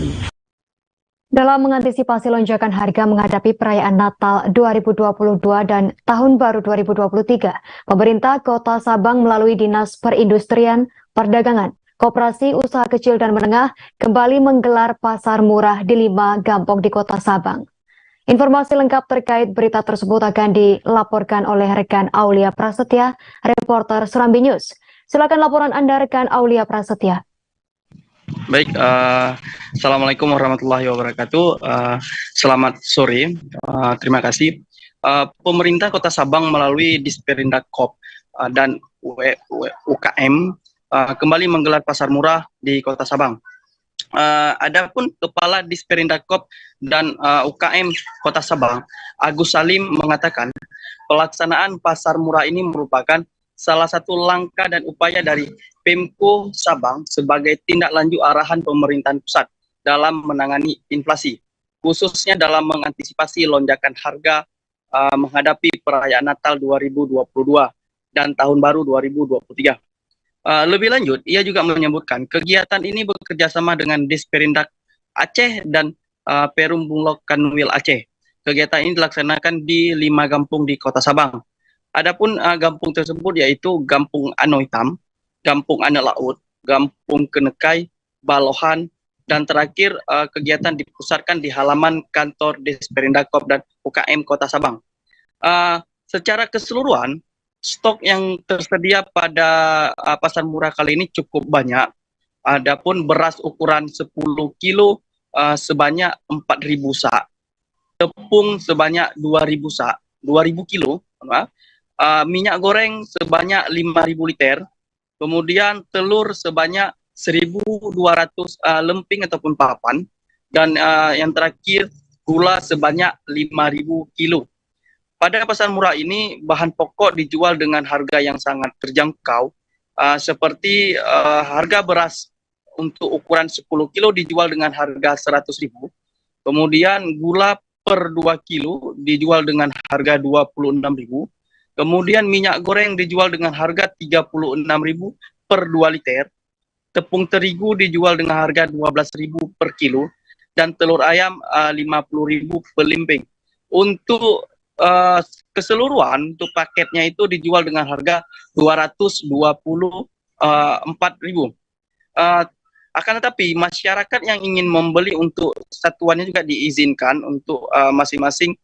Dalam mengantisipasi lonjakan harga menghadapi perayaan Natal 2022 dan Tahun Baru 2023, pemerintah Kota Sabang melalui Dinas Perindustrian, Perdagangan, Koperasi Usaha Kecil dan Menengah kembali menggelar pasar murah di 5 gampong di Kota Sabang. Informasi lengkap terkait berita tersebut akan dilaporkan oleh rekan Aulia Prasetya, reporter Serambi News. Silakan laporan Anda rekan Aulia Prasetya. Baik, Assalamualaikum warahmatullahi wabarakatuh. Selamat sore, terima kasih. Pemerintah Kota Sabang melalui Disperindakkop dan UKM kembali menggelar pasar murah di Kota Sabang. Adapun Kepala Disperindakkop dan UKM Kota Sabang, Agus Salim mengatakan pelaksanaan pasar murah ini merupakan salah satu langkah dan upaya dari Pemko Sabang sebagai tindak lanjut arahan pemerintahan pusat dalam menangani inflasi, khususnya dalam mengantisipasi lonjakan harga menghadapi perayaan Natal 2022 dan Tahun Baru 2023. Lebih lanjut, ia juga menyebutkan kegiatan ini bekerjasama dengan Disperindak Aceh dan Perum Bulog Kanwil Aceh. Kegiatan ini dilaksanakan di 5 gampung di Kota Sabang. Adapun gampung tersebut yaitu Gampung Anoitam, Gampung Ane Laut, Gampung Kenekai, Balohan, dan terakhir kegiatan dipusatkan di halaman kantor Disperindakkop dan UKM Kota Sabang. Secara keseluruhan, stok yang tersedia pada pasar murah kali ini cukup banyak. Adapun beras ukuran 10 kilo sebanyak 4.000 sak, tepung sebanyak 2.000 sak, 2.000 kilo, minyak goreng sebanyak 5.000 liter, kemudian telur sebanyak 1.200 lemping ataupun papan, dan yang terakhir gula sebanyak 5.000 kilo. Pada pasar murah ini bahan pokok dijual dengan harga yang sangat terjangkau, seperti harga beras untuk ukuran 10 kilo dijual dengan harga 100.000, kemudian gula per 2 kilo dijual dengan harga 26.000, kemudian minyak goreng dijual dengan harga 36.000 per 2 liter, tepung terigu dijual dengan harga 12.000 per kilo, dan telur ayam 50.000 per limping. Untuk keseluruhan untuk paketnya itu dijual dengan harga 224.000. Akan tetapi masyarakat yang ingin membeli untuk satuannya juga diizinkan untuk masing-masing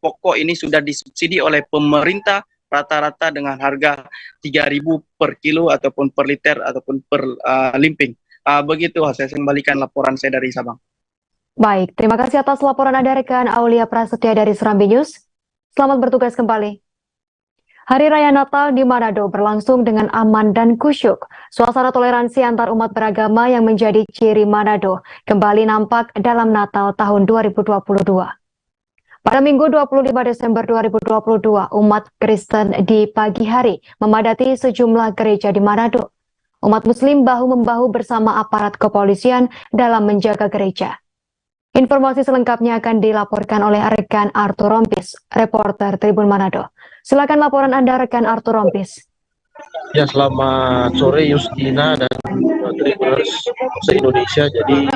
pokok ini sudah disubsidi oleh pemerintah rata-rata dengan harga 3.000 per kilo ataupun per liter ataupun per limping. Begitu saya kembalikan laporan saya dari Sabang. Baik, terima kasih atas laporan Anda rekan Aulia Prasetya dari Serambi News. Selamat bertugas kembali. Hari Raya Natal di Manado berlangsung dengan aman dan kusyuk. Suasana toleransi antar umat beragama yang menjadi ciri Manado kembali nampak dalam Natal tahun 2022. Pada Minggu 25 Desember 2022, umat Kristen di pagi hari memadati sejumlah gereja di Manado. Umat Muslim bahu-membahu bersama aparat kepolisian dalam menjaga gereja. Informasi selengkapnya akan dilaporkan oleh rekan Arthur Rompis, reporter Tribun Manado. Silakan laporan Anda rekan Arthur Rompis. Ya, selamat sore Justina dan Tribuners se-Indonesia. Jadi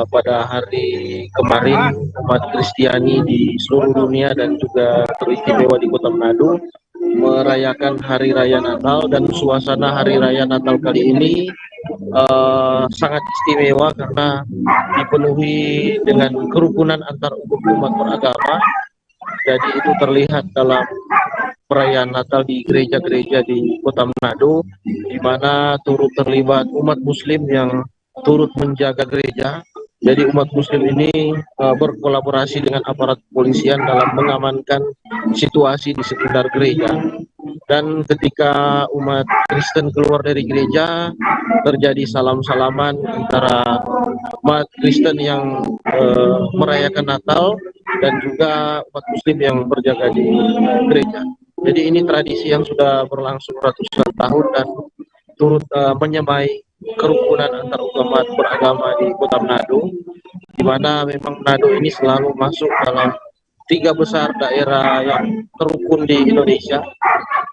pada hari kemarin umat Kristiani di seluruh dunia dan juga teristimewa di Kota Manado merayakan Hari Raya Natal, dan suasana Hari Raya Natal kali ini sangat istimewa karena dipenuhi dengan kerukunan antar umat beragama. Jadi itu terlihat dalam perayaan Natal di gereja-gereja di Kota Manado, di mana turut terlibat umat Muslim yang turut menjaga gereja. Jadi umat Muslim ini berkolaborasi dengan aparat kepolisian dalam mengamankan situasi di sekitar gereja. Dan ketika umat Kristen keluar dari gereja, terjadi salam-salaman antara umat Kristen yang merayakan Natal dan juga umat Muslim yang berjaga di gereja. Jadi ini tradisi yang sudah berlangsung ratusan tahun dan turut menyamai kerukunan antar umat beragama di Kota Manado, di mana memang Manado ini selalu masuk dalam 3 besar daerah yang terukun di Indonesia.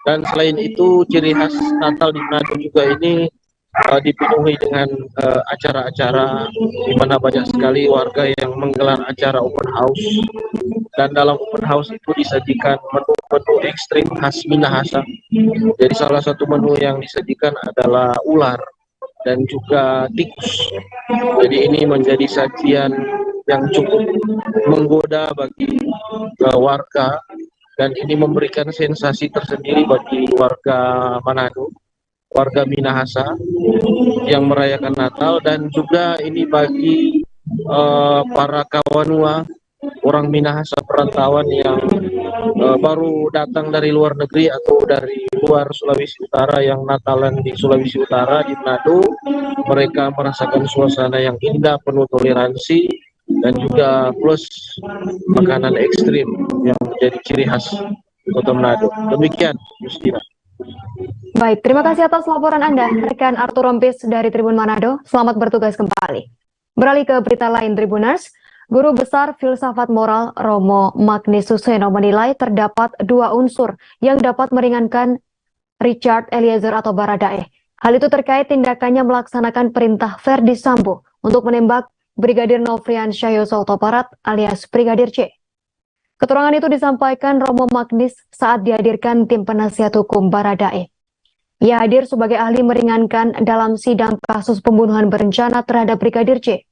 Dan selain itu, ciri khas Natal di Manado juga ini dipenuhi dengan acara-acara di mana banyak sekali warga yang menggelar acara open house, dan dalam open house itu disajikan menu-menu ekstrim khas Minahasa. Jadi salah satu menu yang disajikan adalah ular dan juga tikus. Jadi ini menjadi sajian yang cukup menggoda bagi warga, dan ini memberikan sensasi tersendiri bagi warga Manado, warga Minahasa yang merayakan Natal, dan juga ini bagi para kawanua orang Minahasa perantauan yang baru datang dari luar negeri atau dari luar Sulawesi Utara yang Natalan di Sulawesi Utara di Manado. Mereka merasakan suasana yang indah, penuh toleransi, dan juga plus makanan ekstrim yang menjadi ciri khas Kota Manado. Demikian, Justina. Baik, terima kasih atas laporan Anda, rekan Arthur Rompis dari Tribun Manado. Selamat bertugas kembali. Beralih ke berita lain, Tribuners. Guru Besar Filsafat Moral Romo Magnis Suseno menilai terdapat 2 unsur yang dapat meringankan Richard Eliezer atau Baradae. Hal itu terkait tindakannya melaksanakan perintah Verdi Sambo untuk menembak Brigadir Nofrian Syahyoso Huta Barat alias Brigadir C. Keterangan itu disampaikan Romo Magnis saat dihadirkan tim penasihat hukum Baradae. Ia hadir sebagai ahli meringankan dalam sidang kasus pembunuhan berencana terhadap Brigadir C.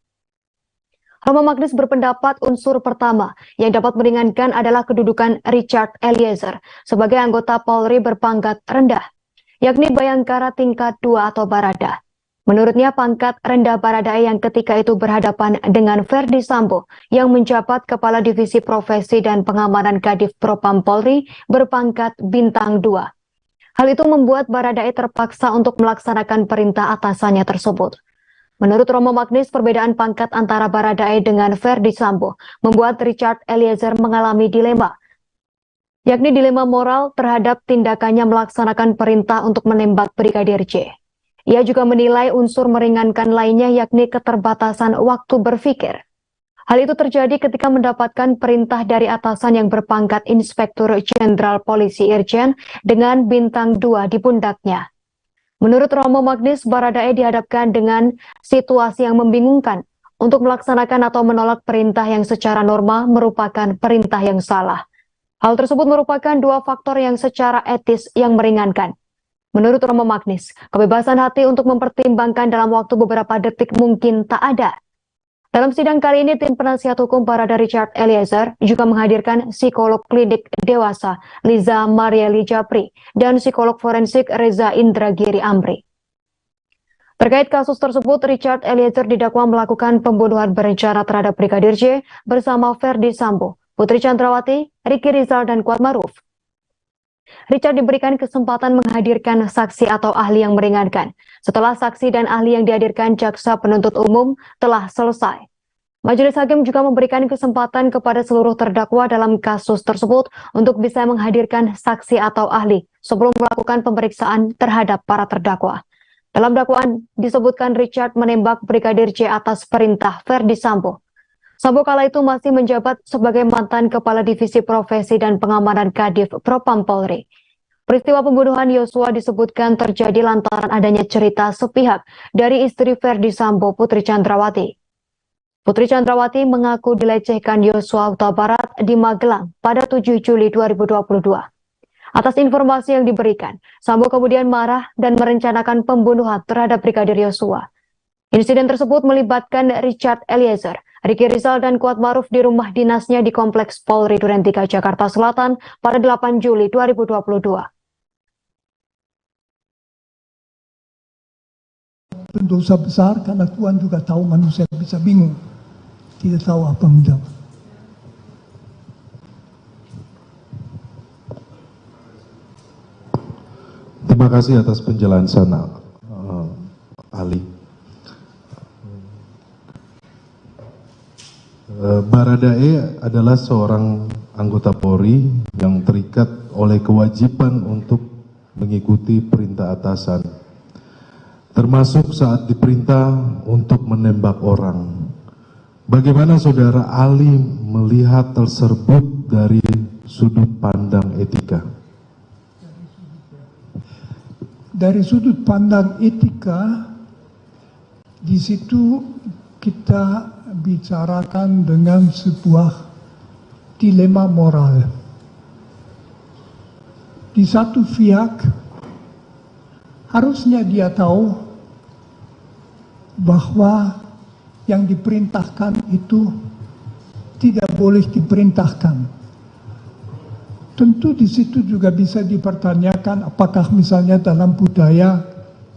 Romo Magnis berpendapat unsur pertama yang dapat meringankan adalah kedudukan Richard Eliezer sebagai anggota Polri berpangkat rendah, yakni Bayangkara tingkat 2 atau Barada. Menurutnya pangkat rendah Baradae yang ketika itu berhadapan dengan Verdi Sambo yang menjabat Kepala Divisi Profesi dan Pengamanan Kadif Propam Polri berpangkat bintang 2. Hal itu membuat Baradae terpaksa untuk melaksanakan perintah atasannya tersebut. Menurut Romo Magnis, perbedaan pangkat antara Baradae dengan Verdi Sambo membuat Richard Eliezer mengalami dilema, yakni dilema moral terhadap tindakannya melaksanakan perintah untuk menembak Brigadir C. Ia juga menilai unsur meringankan lainnya yakni keterbatasan waktu berpikir. Hal itu terjadi ketika mendapatkan perintah dari atasan yang berpangkat Inspektur Jenderal Polisi Irjen dengan bintang 2 di pundaknya. Menurut Romo Magnis, Baradae dihadapkan dengan situasi yang membingungkan untuk melaksanakan atau menolak perintah yang secara norma merupakan perintah yang salah. Hal tersebut merupakan 2 faktor yang secara etis yang meringankan. Menurut Romo Magnis, kebebasan hati untuk mempertimbangkan dalam waktu beberapa detik mungkin tak ada. Dalam sidang kali ini, tim penasihat hukum Barada Richard Eliezer juga menghadirkan psikolog klinik dewasa Liza Marieli Japri dan psikolog forensik Reza Indragiri Amri. Terkait kasus tersebut, Richard Eliezer didakwa melakukan pembunuhan berencana terhadap Brigadir J bersama Verdi Sambo, Putri Chandrawati, Ricky Rizal, dan Kuatmaruf. Richard diberikan kesempatan menghadirkan saksi atau ahli yang meringankan setelah saksi dan ahli yang dihadirkan jaksa penuntut umum telah selesai. Majelis hakim juga memberikan kesempatan kepada seluruh terdakwa dalam kasus tersebut untuk bisa menghadirkan saksi atau ahli sebelum melakukan pemeriksaan terhadap para terdakwa. Dalam dakwaan disebutkan Richard menembak Brigadir J atas perintah Verdi Sambo. Sambo kala itu masih menjabat sebagai mantan Kepala Divisi Profesi dan Pengamanan Kadif Propam Polri. Peristiwa pembunuhan Yosua disebutkan terjadi lantaran adanya cerita sepihak dari istri Verdi Sambo, Putri Chandrawati. Putri Chandrawati mengaku dilecehkan Yosua Huta Barat di Magelang pada 7 Juli 2022. Atas informasi yang diberikan, Sambo kemudian marah dan merencanakan pembunuhan terhadap Brigadir Yosua. Insiden tersebut melibatkan Richard Eliezer, Ricky Rizal, dan Kuatmaruf di rumah dinasnya di Kompleks Polri Duren 3 Jakarta Selatan pada 8 Juli 2022. Dosa besar karena Tuhan juga tahu manusia bisa bingung, tidak tahu apa menjawab. Terima kasih atas penjelasan ahli. Baradae adalah seorang anggota Polri yang terikat oleh kewajiban untuk mengikuti perintah atasan, termasuk saat diperintah untuk menembak orang. Bagaimana Saudara Ali melihat tersebut dari sudut pandang etika? Dari sudut pandang etika, di situ kita bicarakan dengan sebuah dilema moral. Di satu pihak, harusnya dia tahu bahwa yang diperintahkan itu tidak boleh diperintahkan. Tentu di situ juga bisa dipertanyakan apakah misalnya dalam budaya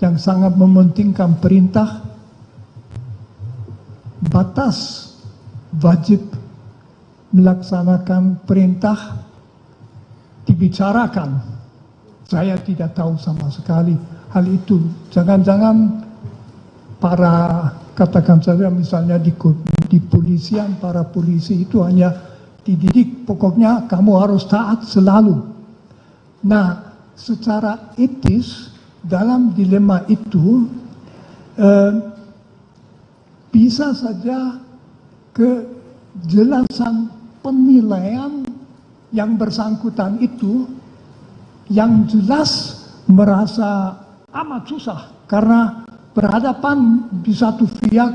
yang sangat mementingkan perintah, batas wajib melaksanakan perintah dibicarakan. Saya tidak tahu sama sekali hal itu. Jangan-jangan para, katakan saja misalnya di polisian, para polisi itu hanya dididik, pokoknya kamu harus taat selalu. Nah, secara etis dalam dilema itu bisa saja kejelasan penilaian yang bersangkutan itu yang jelas merasa amat susah karena berhadapan di satu pihak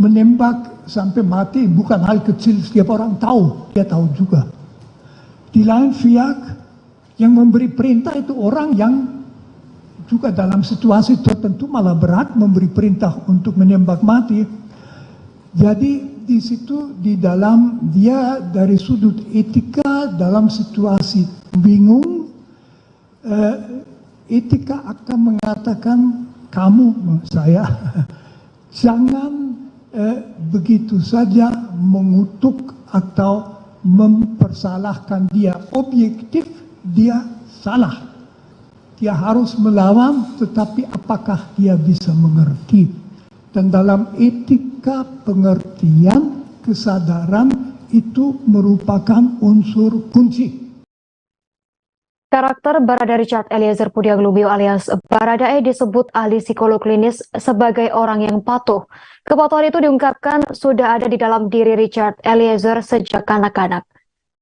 menembak sampai mati bukan hal kecil, setiap orang tahu, dia tahu juga. Di lain pihak yang memberi perintah itu orang yang juga dalam situasi tertentu malah berat memberi perintah untuk menembak mati. Jadi di situ di dalam dia dari sudut etika dalam situasi bingung, etika akan mengatakan kamu, saya, jangan begitu saja mengutuk atau mempersalahkan dia. Objektif dia salah. Dia harus melawan, tetapi apakah dia bisa mengerti? Dan dalam etika pengertian, kesadaran itu merupakan unsur kunci. Karakter Barada Richard Eliezer Pudiang Lumiu alias Baradae disebut ahli psikolog klinis sebagai orang yang patuh. Kepatuhan itu diungkapkan sudah ada di dalam diri Richard Eliezer sejak kanak-kanak.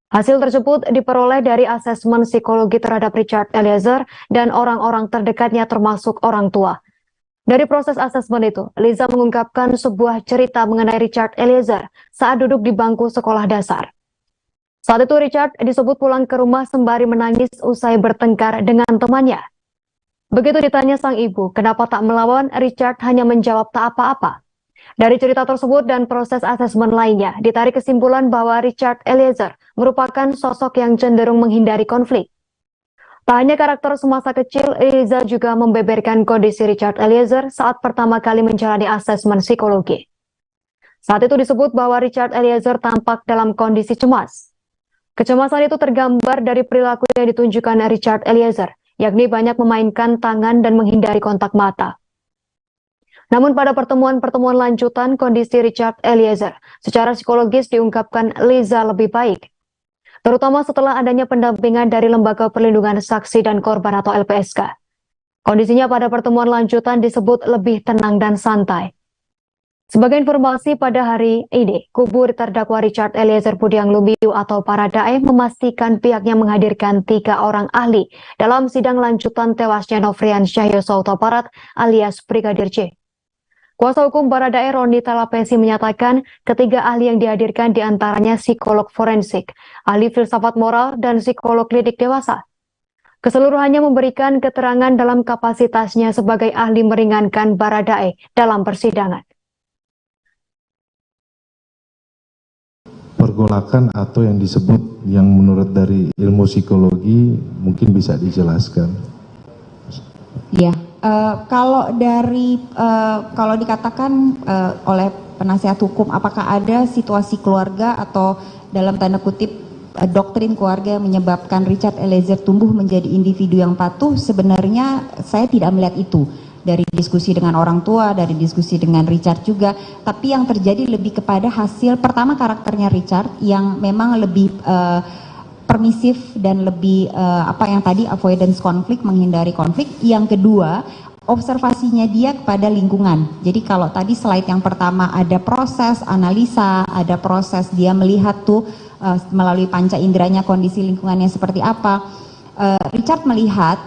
Hasil tersebut diperoleh dari asesmen psikologi terhadap Richard Eliezer dan orang-orang terdekatnya termasuk orang tua. Dari proses asesmen itu, Liza mengungkapkan sebuah cerita mengenai Richard Eliezer saat duduk di bangku sekolah dasar. Saat itu Richard disebut pulang ke rumah sembari menangis usai bertengkar dengan temannya. Begitu ditanya sang ibu, kenapa tak melawan, Richard hanya menjawab tak apa-apa. Dari cerita tersebut dan proses asesmen lainnya, ditarik kesimpulan bahwa Richard Eliezer merupakan sosok yang cenderung menghindari konflik. Tak hanya karakter semasa kecil, Liza juga membeberkan kondisi Richard Eliezer saat pertama kali menjalani asesmen psikologi. Saat itu disebut bahwa Richard Eliezer tampak dalam kondisi cemas. Kecemasan itu tergambar dari perilaku yang ditunjukkan Richard Eliezer, yakni banyak memainkan tangan dan menghindari kontak mata. Namun pada pertemuan-pertemuan lanjutan, kondisi Richard Eliezer secara psikologis diungkapkan Liza lebih baik, terutama setelah adanya pendampingan dari Lembaga Perlindungan Saksi dan Korban atau LPSK. Kondisinya pada pertemuan lanjutan disebut lebih tenang dan santai. Sebagai informasi, pada hari ini, kubu terdakwa Richard Eliezer Pudiang Lumiu atau Baradae memastikan pihaknya menghadirkan 3 orang ahli dalam sidang lanjutan tewasnya Nofrian Syahyoso Huta Barat alias Brigadir J. Kuasa hukum Baradae Roni Talapesi menyatakan ketiga ahli yang dihadirkan diantaranya psikolog forensik, ahli filsafat moral, dan psikolog klinik dewasa. Keseluruhannya memberikan keterangan dalam kapasitasnya sebagai ahli meringankan Baradae dalam persidangan. Pergolakan atau yang disebut yang menurut dari ilmu psikologi mungkin bisa dijelaskan. Ya. Kalau dari kalau dikatakan oleh penasihat hukum, apakah ada situasi keluarga atau dalam tanda kutip doktrin keluarga yang menyebabkan Richard Eliezer tumbuh menjadi individu yang patuh? Sebenarnya saya tidak melihat itu. dari diskusi dengan orang tua, dari diskusi dengan Richard juga, tapi yang terjadi lebih kepada hasil pertama karakternya Richard yang memang lebih permisif dan lebih apa yang tadi avoidance konflik, menghindari konflik. Yang kedua, observasinya dia kepada lingkungan. Jadi kalau tadi slide yang pertama ada proses analisa, ada proses dia melihat tuh melalui panca inderanya kondisi lingkungannya seperti apa. Richard melihat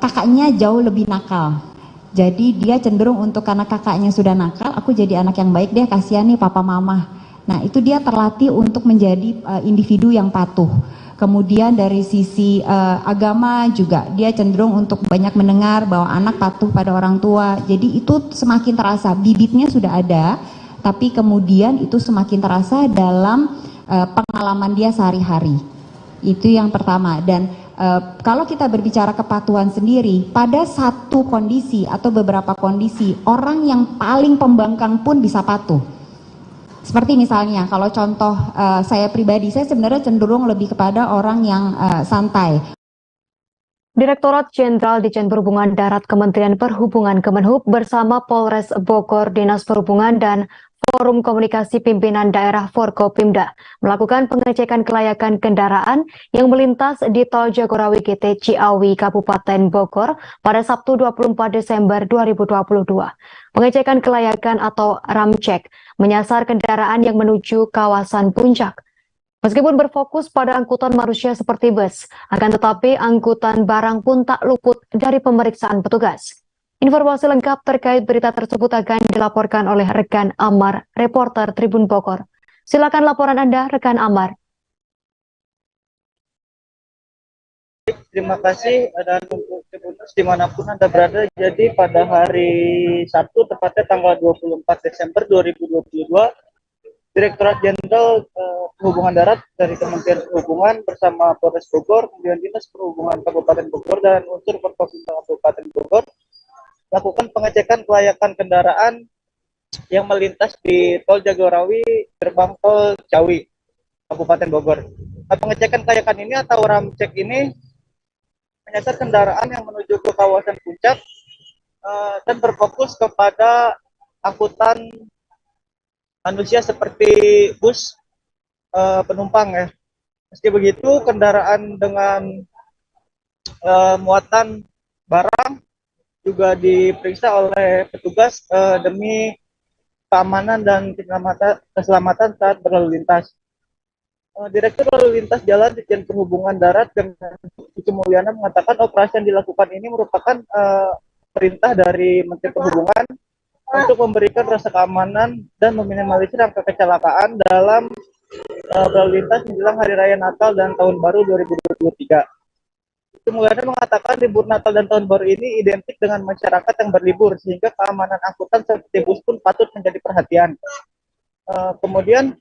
kakaknya jauh lebih nakal. Jadi dia cenderung untuk karena kakaknya sudah nakal, aku jadi anak yang baik deh, kasihan nih papa mama. Nah itu dia terlatih untuk menjadi individu yang patuh. Kemudian dari sisi agama juga dia cenderung untuk banyak mendengar bahwa anak patuh pada orang tua. Jadi itu semakin terasa, bibitnya sudah ada, tapi kemudian itu semakin terasa dalam pengalaman dia sehari-hari. Itu yang pertama. Dan kalau kita berbicara kepatuhan sendiri, pada satu kondisi atau beberapa kondisi, orang yang paling pembangkang pun bisa patuh. Seperti misalnya, kalau contoh saya pribadi, saya sebenarnya cenderung lebih kepada orang yang santai. Direktorat Jenderal Ditjen Perhubungan Darat Kementerian Perhubungan Kemenhub bersama Polres Bogor, Dinas Perhubungan dan Forum Komunikasi Pimpinan Daerah Forkopimda melakukan pengecekan kelayakan kendaraan yang melintas di Tol Jagorawi GT Ciawi, Kabupaten Bogor pada Sabtu 24 Desember 2022. Pengecekan kelayakan atau ramcek menyasar kendaraan yang menuju kawasan puncak. Meskipun berfokus pada angkutan manusia seperti bus, akan tetapi angkutan barang pun tak luput dari pemeriksaan petugas. Informasi lengkap terkait berita tersebut akan dilaporkan oleh rekan Amar, reporter Tribun Bogor. Silakan laporan Anda, rekan Amar. Terima kasih dan untuk Tribuners dimanapun Anda berada. Jadi pada hari Sabtu, tepatnya tanggal 24 Desember 2022, Direktorat Jenderal Perhubungan Darat dari Kementerian Perhubungan bersama Polres Bogor, kemudian Dinas Perhubungan Kabupaten Bogor dan unsur Forkopimda Kabupaten Bogor melakukan pengecekan kelayakan kendaraan yang melintas di Tol Jagorawi, gerbang Tol Ciawi, Kabupaten Bogor. Nah, pengecekan kelayakan ini atau ramcek ini menyasar kendaraan yang menuju ke kawasan puncak dan berfokus kepada angkutan manusia seperti bus penumpang ya. Meski begitu, kendaraan dengan muatan barang juga diperiksa oleh petugas demi keamanan dan keselamatan saat berlalu lintas. Direktur Lalu Lintas Jalan Ditjen Perhubungan Darat Suci Mulyana mengatakan operasi yang dilakukan ini merupakan perintah dari Menteri Perhubungan untuk memberikan rasa keamanan dan meminimalisir angka kecelakaan dalam berlalu lintas menjelang Hari Raya Natal dan Tahun Baru 2023. Mulyana mengatakan libur Natal dan Tahun Baru ini identik dengan masyarakat yang berlibur sehingga keamanan angkutan seperti bus pun patut menjadi perhatian. Kemudian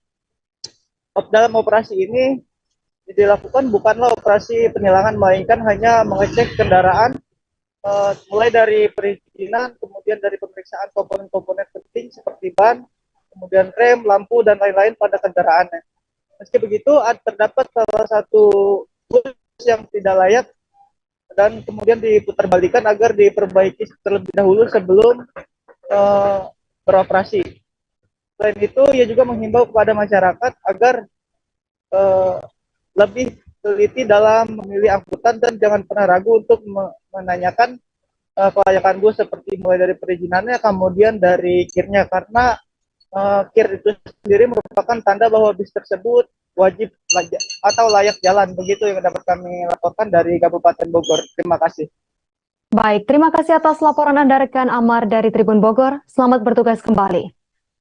dalam operasi ini dilakukan bukanlah operasi penilangan, melainkan hanya mengecek kendaraan mulai dari perizinan, kemudian dari pemeriksaan komponen-komponen penting seperti ban, kemudian rem, lampu dan lain-lain pada kendaraannya. Meski begitu, terdapat salah satu bus yang tidak layak dan kemudian diputarbalikkan agar diperbaiki terlebih dahulu sebelum beroperasi. Selain itu, ia juga menghimbau kepada masyarakat agar lebih teliti dalam memilih angkutan dan jangan pernah ragu untuk menanyakan kelayakan bus seperti mulai dari perizinannya, kemudian dari kirnya, karena kir itu sendiri merupakan tanda bahwa bis tersebut wajib atau layak jalan. Begitu yang dapat kami laporkan dari Kabupaten Bogor. Terima kasih. Baik, terima kasih atas laporan Anda rekan Amar dari Tribun Bogor. Selamat bertugas kembali.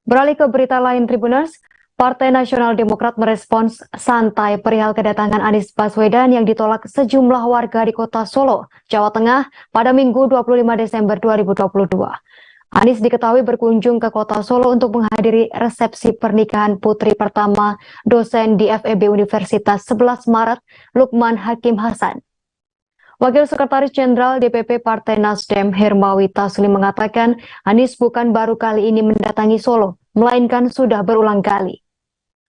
Beralih ke berita lain Tribuners, Partai Nasional Demokrat merespons santai perihal kedatangan Anies Baswedan yang ditolak sejumlah warga di Kota Solo, Jawa Tengah pada Minggu 25 Desember 2022. Anies diketahui berkunjung ke Kota Solo untuk menghadiri resepsi pernikahan putri pertama dosen di FEB Universitas 11 Maret, Lukman Hakim Hasan. Wakil Sekretaris Jenderal DPP Partai Nasdem Hermawi Taslim mengatakan Anies bukan baru kali ini mendatangi Solo, melainkan sudah berulang kali.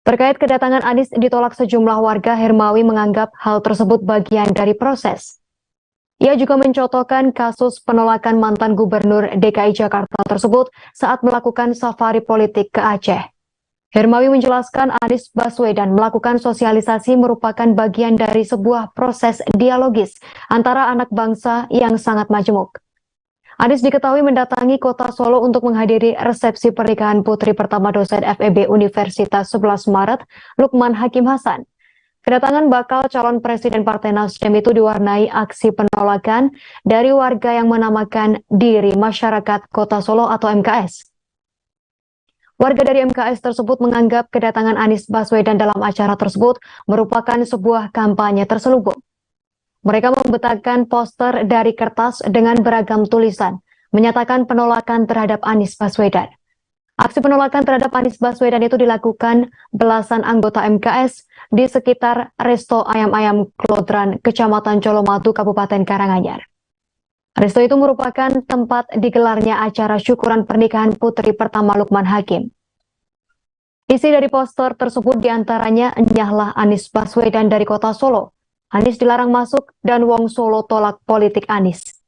Terkait kedatangan Anies ditolak sejumlah warga, Hermawi menganggap hal tersebut bagian dari proses. Ia juga mencontohkan kasus penolakan mantan Gubernur DKI Jakarta tersebut saat melakukan safari politik ke Aceh. Hermawi menjelaskan Anies Baswedan melakukan sosialisasi merupakan bagian dari sebuah proses dialogis antara anak bangsa yang sangat majemuk. Anies diketahui mendatangi kota Solo untuk menghadiri resepsi pernikahan putri pertama dosen FEB Universitas 11 Maret, Lukman Hakim Hasan. Kedatangan bakal calon presiden Partai Nasdem itu diwarnai aksi penolakan dari warga yang menamakan diri Masyarakat Kota Solo atau MKS. Warga dari MKS tersebut menganggap kedatangan Anies Baswedan dalam acara tersebut merupakan sebuah kampanye terselubung. Mereka membentangkan poster dari kertas dengan beragam tulisan, menyatakan penolakan terhadap Anies Baswedan. Aksi penolakan terhadap Anies Baswedan itu dilakukan belasan anggota MKS di sekitar Resto Ayam-Ayam Klodran, Kecamatan Colomadu, Kabupaten Karanganyar. Resto itu merupakan tempat digelarnya acara syukuran pernikahan putri pertama Lukman Hakim. Isi dari poster tersebut diantaranya nyahlah Anies Baswedan dari kota Solo. Anies dilarang masuk dan Wong Solo tolak politik Anies.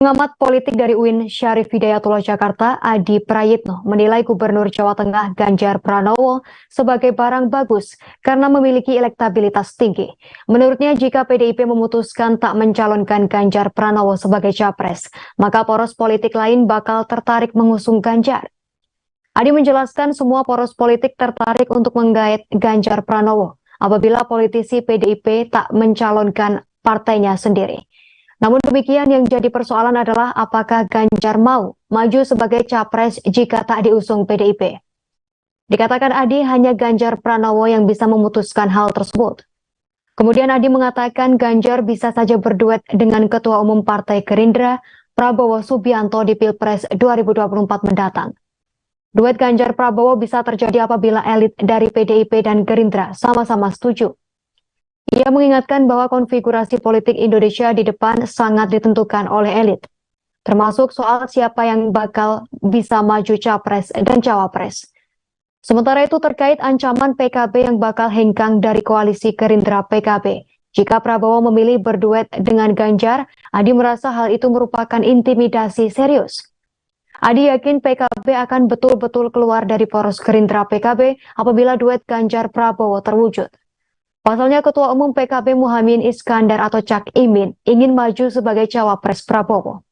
Pengamat politik dari UIN Syarif Hidayatullah Jakarta, Adi Prayitno, menilai Gubernur Jawa Tengah Ganjar Pranowo sebagai barang bagus karena memiliki elektabilitas tinggi. Menurutnya, jika PDIP memutuskan tak mencalonkan Ganjar Pranowo sebagai capres, maka poros politik lain bakal tertarik mengusung Ganjar. Adi menjelaskan semua poros politik tertarik untuk menggait Ganjar Pranowo apabila politisi PDIP tak mencalonkan partainya sendiri. Namun demikian, yang jadi persoalan adalah apakah Ganjar mau maju sebagai capres jika tak diusung PDIP. Dikatakan Adi, hanya Ganjar Pranowo yang bisa memutuskan hal tersebut. Kemudian Adi mengatakan Ganjar bisa saja berduet dengan Ketua Umum Partai Gerindra, Prabowo Subianto di Pilpres 2024 mendatang. Duet Ganjar Prabowo bisa terjadi apabila elit dari PDIP dan Gerindra sama-sama setuju. Ia mengingatkan bahwa konfigurasi politik Indonesia di depan sangat ditentukan oleh elit, termasuk soal siapa yang bakal bisa maju capres dan cawapres. Sementara itu terkait ancaman PKB yang bakal hengkang dari koalisi Gerindra-PKB, jika Prabowo memilih berduet dengan Ganjar, Adi merasa hal itu merupakan intimidasi serius. Adi yakin PKB akan betul-betul keluar dari poros Gerindra-PKB apabila duet Ganjar Prabowo terwujud. Pasalnya Ketua Umum PKB Muhaimin Iskandar atau Cak Imin ingin maju sebagai cawapres Prabowo.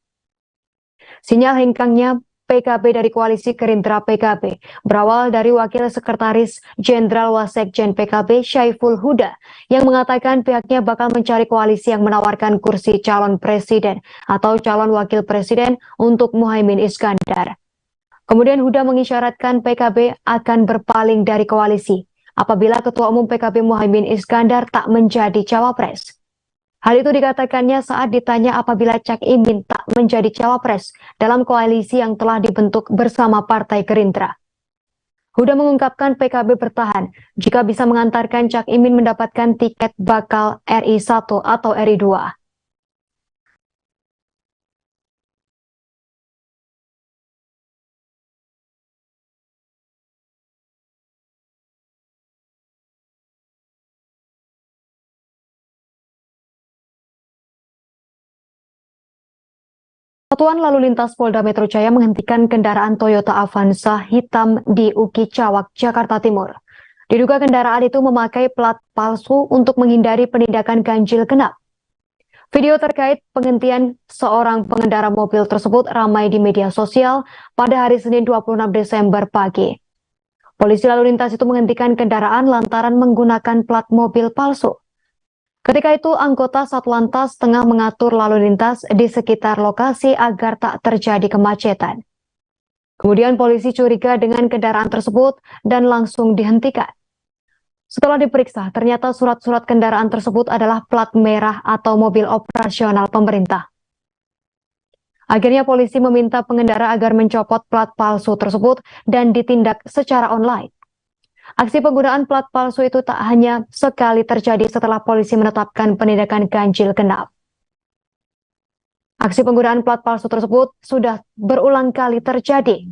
Sinyal hengkangnya PKB dari koalisi Gerindra-PKB berawal dari Wakil Sekretaris Jenderal Wasekjen PKB Syaiful Huda yang mengatakan pihaknya bakal mencari koalisi yang menawarkan kursi calon presiden atau calon wakil presiden untuk Muhaimin Iskandar. Kemudian Huda mengisyaratkan PKB akan berpaling dari koalisi apabila Ketua Umum PKB Muhaimin Iskandar tak menjadi cawapres. Hal itu dikatakannya saat ditanya apabila Cak Imin tak menjadi cawapres dalam koalisi yang telah dibentuk bersama Partai Gerindra. Huda mengungkapkan PKB bertahan jika bisa mengantarkan Cak Imin mendapatkan tiket bakal RI1 atau RI2. Satuan Lalu Lintas Polda Metro Jaya menghentikan kendaraan Toyota Avanza hitam di Uki Cawak, Jakarta Timur. Diduga kendaraan itu memakai plat palsu untuk menghindari penindakan ganjil genap. Video terkait penghentian seorang pengendara mobil tersebut ramai di media sosial pada hari Senin 26 Desember pagi. Polisi lalu lintas itu menghentikan kendaraan lantaran menggunakan plat mobil palsu. Ketika itu, anggota Satlantas tengah mengatur lalu lintas di sekitar lokasi agar tak terjadi kemacetan. Kemudian polisi curiga dengan kendaraan tersebut dan langsung dihentikan. Setelah diperiksa, ternyata surat-surat kendaraan tersebut adalah plat merah atau mobil operasional pemerintah. Akhirnya polisi meminta pengendara agar mencopot plat palsu tersebut dan ditindak secara online. Aksi penggunaan plat palsu itu tak hanya sekali terjadi setelah polisi menetapkan penindakan ganjil genap. Aksi penggunaan plat palsu tersebut sudah berulang kali terjadi.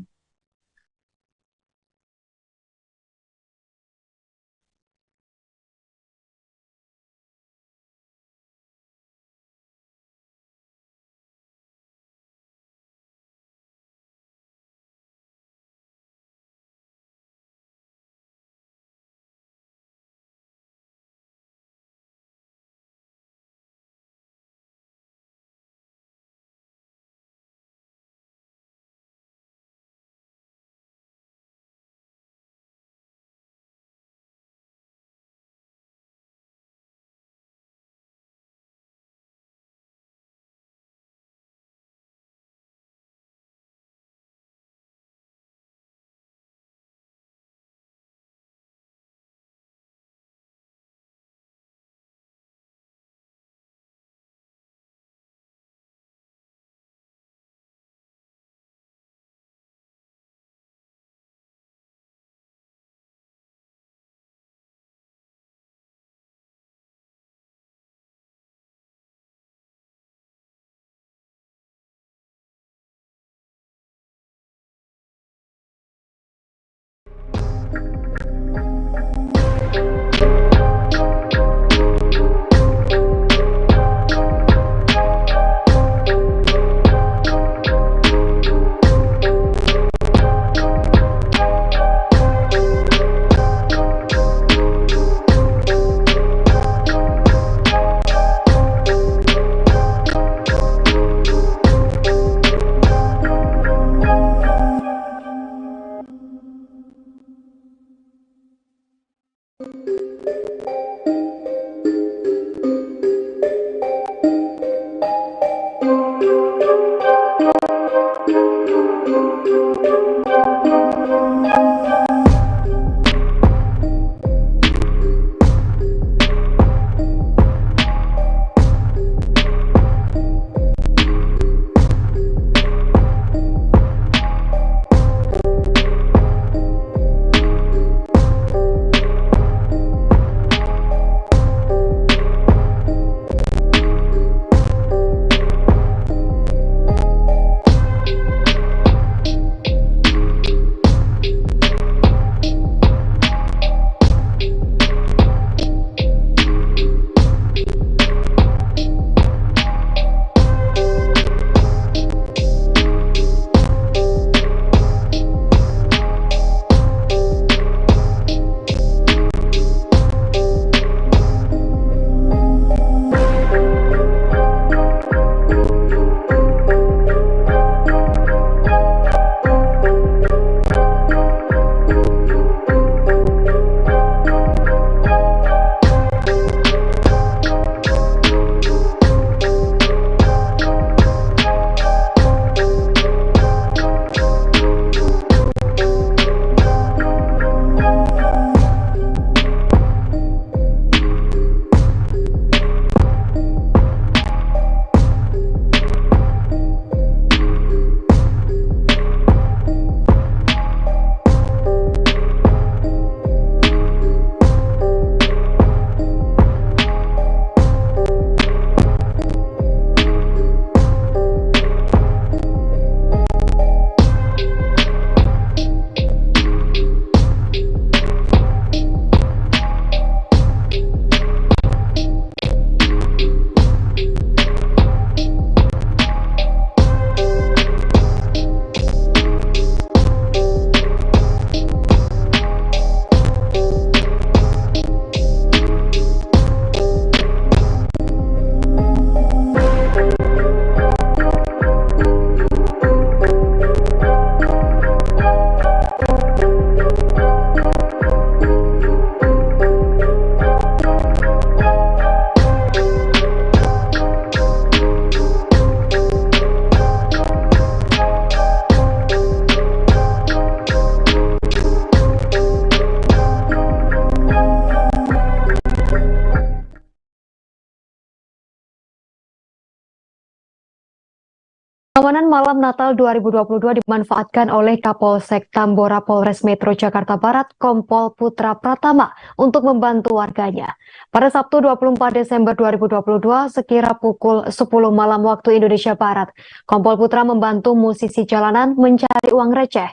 Pengamanan malam Natal 2022 dimanfaatkan oleh Kapolsek Tambora Polres Metro Jakarta Barat, Kompol Putra Pratama, untuk membantu warganya. Pada Sabtu 24 Desember 2022, sekira pukul 10 malam waktu Indonesia Barat, Kompol Putra membantu musisi jalanan mencari uang receh.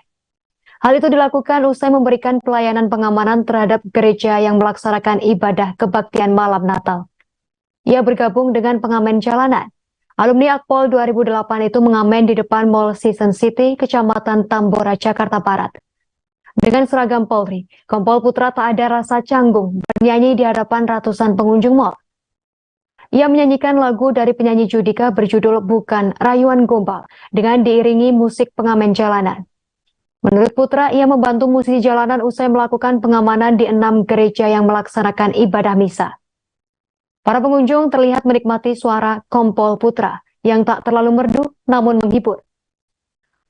Hal itu dilakukan usai memberikan pelayanan pengamanan terhadap gereja yang melaksanakan ibadah kebaktian malam Natal. Ia bergabung dengan pengamen jalanan. Alumni Akpol 2008 itu mengamen di depan Mall Season City, Kecamatan Tambora, Jakarta Barat. Dengan seragam Polri, Kompol Putra tak ada rasa canggung bernyanyi di hadapan ratusan pengunjung mall. Ia menyanyikan lagu dari penyanyi Judika berjudul Bukan Rayuan Gombal dengan diiringi musik pengamen jalanan. Menurut Putra, ia membantu musisi jalanan usai melakukan pengamanan di 6 gereja yang melaksanakan ibadah misa. Para pengunjung terlihat menikmati suara Kompol Putra yang tak terlalu merdu namun menghibur.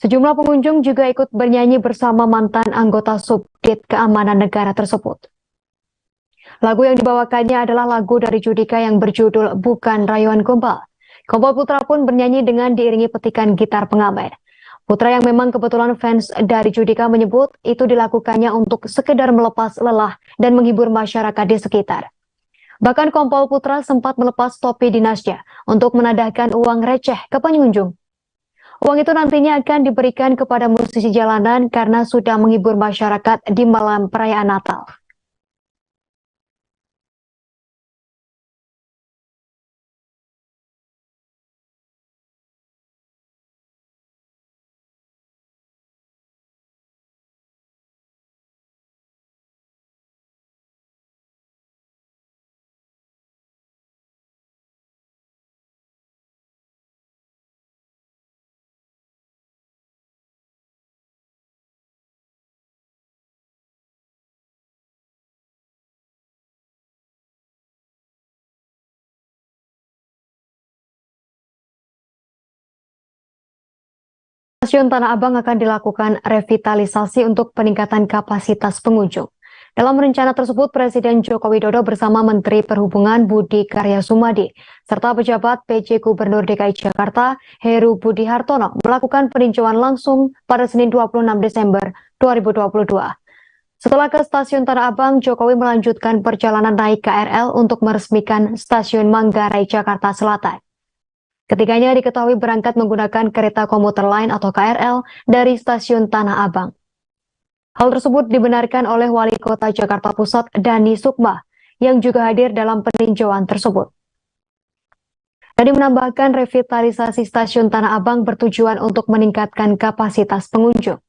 Sejumlah pengunjung juga ikut bernyanyi bersama mantan anggota Subdit Keamanan Negara tersebut. Lagu yang dibawakannya adalah lagu dari Judika yang berjudul Bukan Rayuan Gombal. Kompol Putra pun bernyanyi dengan diiringi petikan gitar pengamen. Putra yang memang kebetulan fans dari Judika menyebut itu dilakukannya untuk sekedar melepas lelah dan menghibur masyarakat di sekitar. Bahkan Kompol Putra sempat melepas topi dinasnya untuk menadahkan uang receh ke pengunjung. Uang itu nantinya akan diberikan kepada musisi jalanan karena sudah menghibur masyarakat di malam perayaan Natal. Stasiun Tanah Abang akan dilakukan revitalisasi untuk peningkatan kapasitas pengunjung. Dalam rencana tersebut, Presiden Joko Widodo bersama Menteri Perhubungan Budi Karya Sumadi serta pejabat PJ Gubernur DKI Jakarta Heru Budi Hartono melakukan peninjauan langsung pada Senin 26 Desember 2022. Setelah ke Stasiun Tanah Abang, Jokowi melanjutkan perjalanan naik KRL untuk meresmikan Stasiun Manggarai, Jakarta Selatan. Ketiganya diketahui berangkat menggunakan kereta komuter lain atau KRL dari Stasiun Tanah Abang. Hal tersebut dibenarkan oleh Wali Kota Jakarta Pusat Dani Sukma yang juga hadir dalam peninjauan tersebut. Dani menambahkan revitalisasi Stasiun Tanah Abang bertujuan untuk meningkatkan kapasitas pengunjung.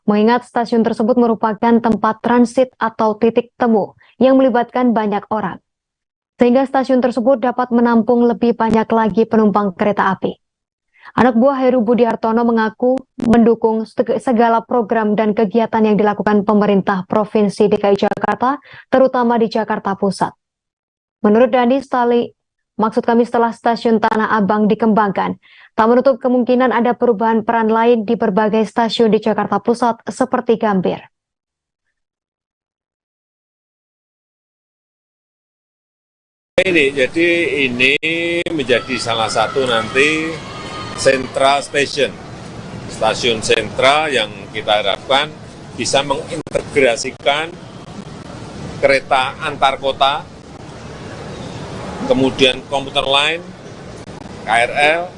Mengingat stasiun tersebut merupakan tempat transit atau titik temu yang melibatkan banyak orang, sehingga stasiun tersebut dapat menampung lebih banyak lagi penumpang kereta api. Anak buah Heru Budi Hartono mengaku mendukung segala program dan kegiatan yang dilakukan pemerintah Provinsi DKI Jakarta, terutama di Jakarta Pusat. Menurut Dani, setelah Stasiun Tanah Abang dikembangkan, tak menutup kemungkinan ada perubahan peran lain di berbagai stasiun di Jakarta Pusat seperti Gambir. Jadi ini menjadi salah satu nanti Central Station, stasiun sentral yang kita harapkan bisa mengintegrasikan kereta antar kota, kemudian komuter lain, KRL,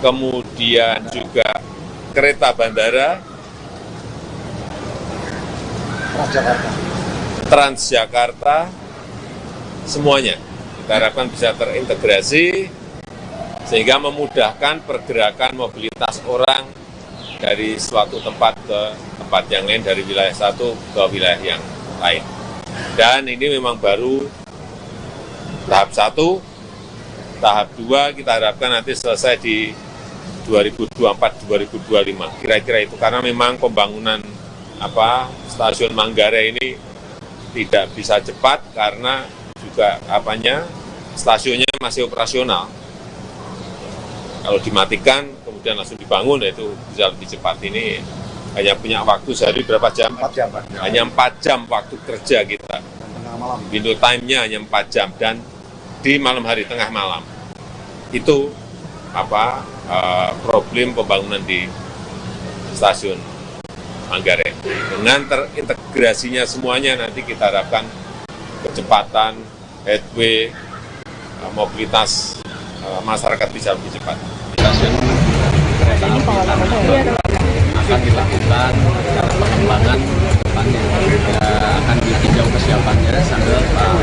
kemudian juga kereta bandara, Transjakarta, semuanya kita harapkan bisa terintegrasi sehingga memudahkan pergerakan mobilitas orang dari suatu tempat ke tempat yang lain, dari wilayah satu ke wilayah yang lain. Dan ini memang baru tahap 1, tahap 2 kita harapkan nanti selesai di 2024-2025, kira-kira itu, karena memang pembangunan stasiun Manggarai ini tidak bisa cepat karena juga stasiunnya masih operasional. Kalau dimatikan kemudian langsung dibangun, itu bisa lebih cepat. Ini hanya punya waktu sehari berapa jam? 4 jam. Hanya 4 jam waktu kerja kita. Window time-nya hanya 4 jam dan di malam hari, tengah malam. Itu problem pembangunan di stasiun Manggarai. Dengan terintegrasinya semuanya nanti kita harapkan kecepatan, headway, mobilitas masyarakat bisa lebih cepat. Stasiun kereta api akan dilakukan pengembangan depannya, akan ditinjau kesiapannya sambil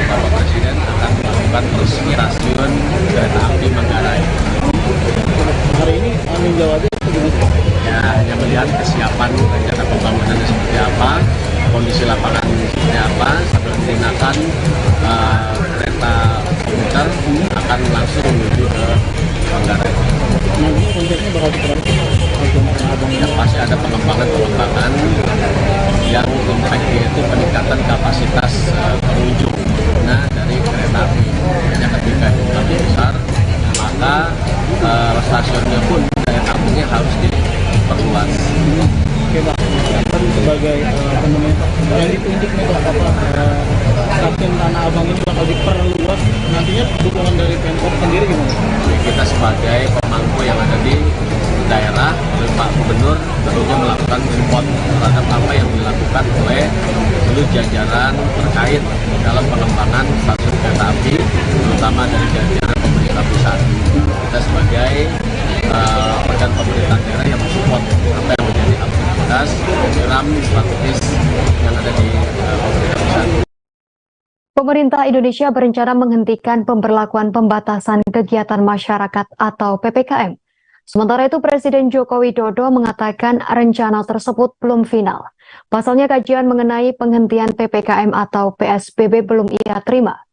Bapak Presiden akan melakukan resmi stasiun kereta api Manggarai. Hari ini meninjau aja ya, hanya melihat kesiapan rencana pembangunannya seperti apa, kondisi lapangan seperti apa, sambil menggunakan kereta komuter akan langsung menuju ke Manggarai. Nanti konsepnya bakal seperti ya, pasti ada pengembangan yang impactnya itu peningkatan kapasitas pengunjung dari kereta api. Hanya ketika itu lebih besar, maka stasiunnya pun daya tampungnya harus diperluas. Oke Pak, tadi sebagai yang ditunjuk nih Pak, stasiun Tanah Abang ini bakal diperluas, nantinya dukungan dari Pemkot sendiri gimana? Kita sebagai pemangku yang ada di daerah oleh Pak Gubernur tentunya melakukan support terhadap apa yang dilakukan oleh seluruh jajaran terkait dalam pengembangan stasiun kereta api, terutama dari jajaran pemerintah pusat. Kita sebagai organ pemerintah daerah yang mensupport apa yang menjadi aktivitas program strategis yang ada di pemerintah pusat. Pemerintah Indonesia berencana menghentikan pemberlakuan pembatasan kegiatan masyarakat atau PPKM. Sementara itu, Presiden Joko Widodo mengatakan rencana tersebut belum final. Pasalnya kajian mengenai penghentian PPKM atau PSBB belum ia terima.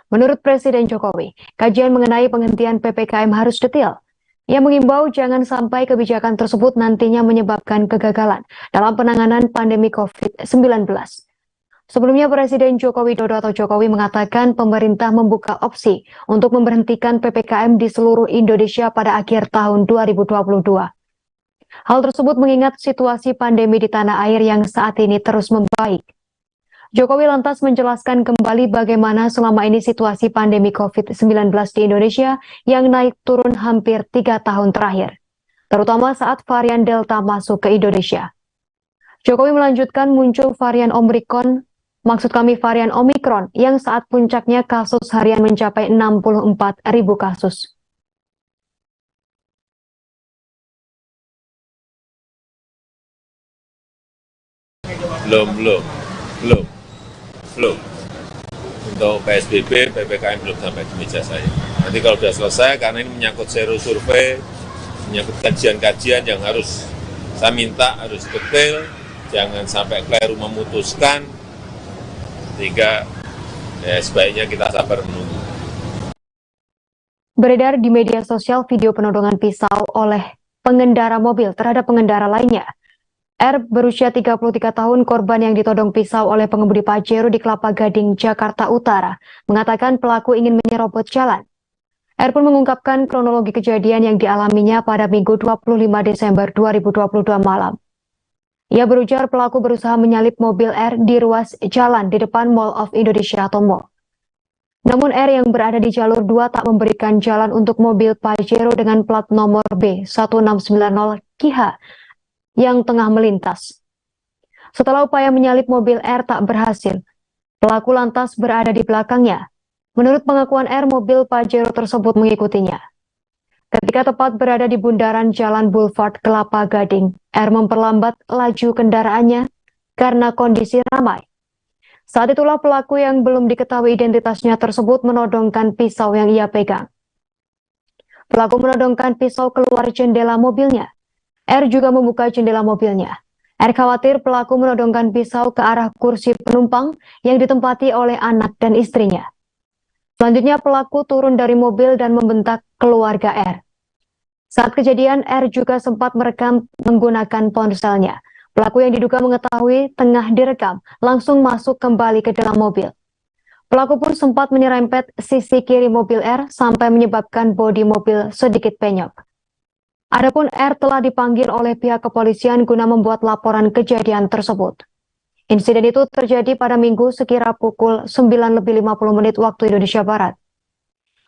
Menurut Presiden Jokowi, kajian mengenai penghentian PPKM harus detail. Ia mengimbau jangan sampai kebijakan tersebut nantinya menyebabkan kegagalan dalam penanganan pandemi COVID-19. Sebelumnya, Presiden Joko Widodo atau Jokowi mengatakan pemerintah membuka opsi untuk memberhentikan PPKM di seluruh Indonesia pada akhir tahun 2022. Hal tersebut mengingat situasi pandemi di tanah air yang saat ini terus membaik. Jokowi lantas menjelaskan kembali bagaimana selama ini situasi pandemi COVID-19 di Indonesia yang naik turun hampir 3 tahun terakhir, terutama saat varian Delta masuk ke Indonesia. Jokowi melanjutkan muncul varian Omikron yang saat puncaknya kasus harian mencapai 64.000 kasus. Belum. Untuk PSBB, PPKM belum sampai di meja saya. Nanti kalau sudah selesai, karena ini menyangkut sero survei, menyangkut kajian-kajian yang harus saya minta harus detail, jangan sampai keliru memutuskan, sehingga sebaiknya kita sabar menunggu. Beredar di media sosial video penodongan pisau oleh pengendara mobil terhadap pengendara lainnya. R berusia 33 tahun, korban yang ditodong pisau oleh pengemudi Pajero di Kelapa Gading, Jakarta Utara, mengatakan pelaku ingin menyerobot jalan. R pun mengungkapkan kronologi kejadian yang dialaminya pada Minggu 25 Desember 2022 malam. Ia berujar pelaku berusaha menyalip mobil R di ruas jalan di depan Mall of Indonesia atau Mall. Namun R yang berada di jalur 2 tak memberikan jalan untuk mobil Pajero dengan plat nomor B1690 KIH yang tengah melintas. Setelah upaya menyalip mobil R tak berhasil, pelaku lantas berada di belakangnya. Menurut pengakuan R, mobil Pajero tersebut mengikutinya. Ketika tepat berada di bundaran Jalan Boulevard Kelapa Gading, R memperlambat laju kendaraannya karena kondisi ramai. Saat itulah pelaku yang belum diketahui identitasnya tersebut menodongkan pisau yang ia pegang. Pelaku menodongkan pisau keluar jendela mobilnya. R juga membuka jendela mobilnya. R khawatir pelaku menodongkan pisau ke arah kursi penumpang yang ditempati oleh anak dan istrinya. Selanjutnya pelaku turun dari mobil dan membentak keluarga R. Saat kejadian, R juga sempat merekam menggunakan ponselnya. Pelaku yang diduga mengetahui tengah direkam langsung masuk kembali ke dalam mobil. Pelaku pun sempat menyerempet sisi kiri mobil R sampai menyebabkan bodi mobil sedikit penyok. Adapun R telah dipanggil oleh pihak kepolisian guna membuat laporan kejadian tersebut. Insiden itu terjadi pada Minggu sekira pukul 9:50 waktu Indonesia Barat.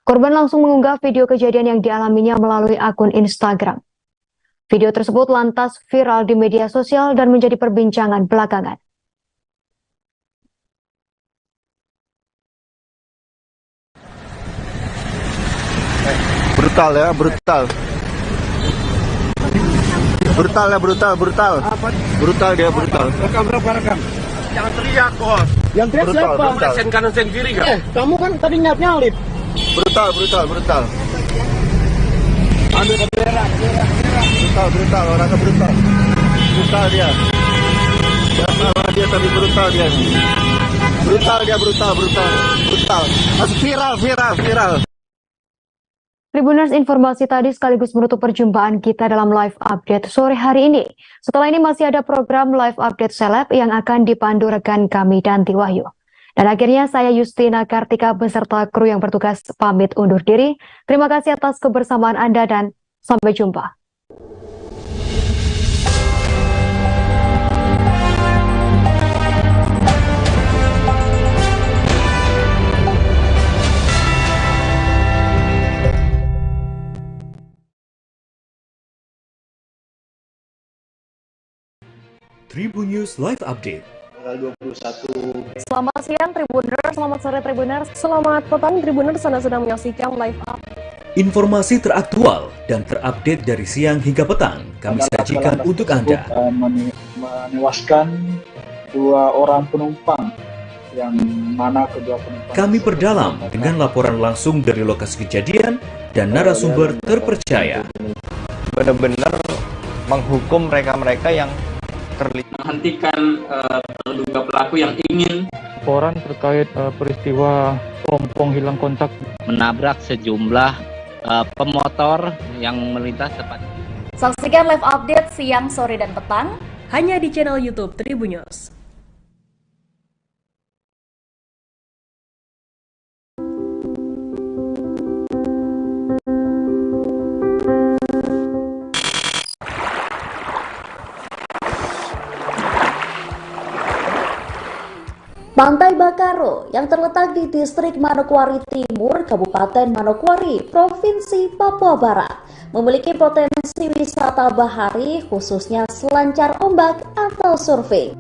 Korban langsung mengunggah video kejadian yang dialaminya melalui akun Instagram. Video tersebut lantas viral di media sosial dan menjadi perbincangan belakangan. Brutal ya, brutal. Brutal ya, brutal. Brutal dia, brutal. Rekam. Jangan teriak, bos. Yang teriak Brutal, siapa? brutal. Sen kanan sen kiri kan? Kamu kan tadi nyalip. Brutal. Ambil kamera. Brutal, orangnya brutal. Brutal dia. Gak salah dia tapi brutal dia. Brutal. Masuk viral. Tribuners, informasi tadi sekaligus menutup perjumpaan kita dalam live update sore hari ini. Setelah ini masih ada program live update seleb yang akan dipandu rekan kami Danti Wahyu. Dan akhirnya saya Yustina Kartika beserta kru yang bertugas pamit undur diri. Terima kasih atas kebersamaan Anda dan sampai jumpa. Tribun News Live Update. Tanggal 21. Selamat siang Tribuners, selamat sore Tribuners, selamat petang Tribuners, Anda sedang menyaksikan live update. Informasi teraktual dan terupdate dari siang hingga petang kami sajikan untuk Anda. Menewaskan 2 orang penumpang, yang mana kedua penumpang Kami perdalam dengan laporan langsung dari lokasi kejadian dan narasumber terpercaya. Benar-benar menghukum mereka-mereka yang menghentikan terduga pelaku yang ingin laporan terkait peristiwa pompong hilang kontak menabrak sejumlah pemotor yang melintas tepat. Saksikan live update siang, sore, dan petang hanya di channel YouTube Tribun News. Pantai Bakaro yang terletak di distrik Manokwari Timur, Kabupaten Manokwari, Provinsi Papua Barat, memiliki potensi wisata bahari khususnya selancar ombak atau surfing.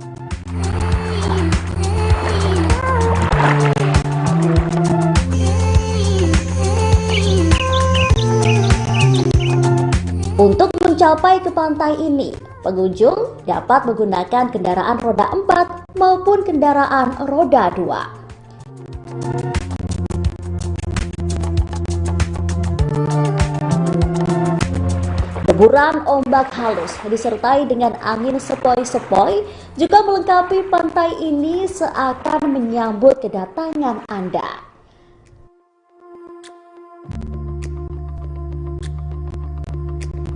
Untuk mencapai ke pantai ini, pengunjung dapat menggunakan kendaraan roda 4 maupun kendaraan roda 2. Deburan ombak halus disertai dengan angin sepoi-sepoi juga melengkapi pantai ini seakan menyambut kedatangan Anda.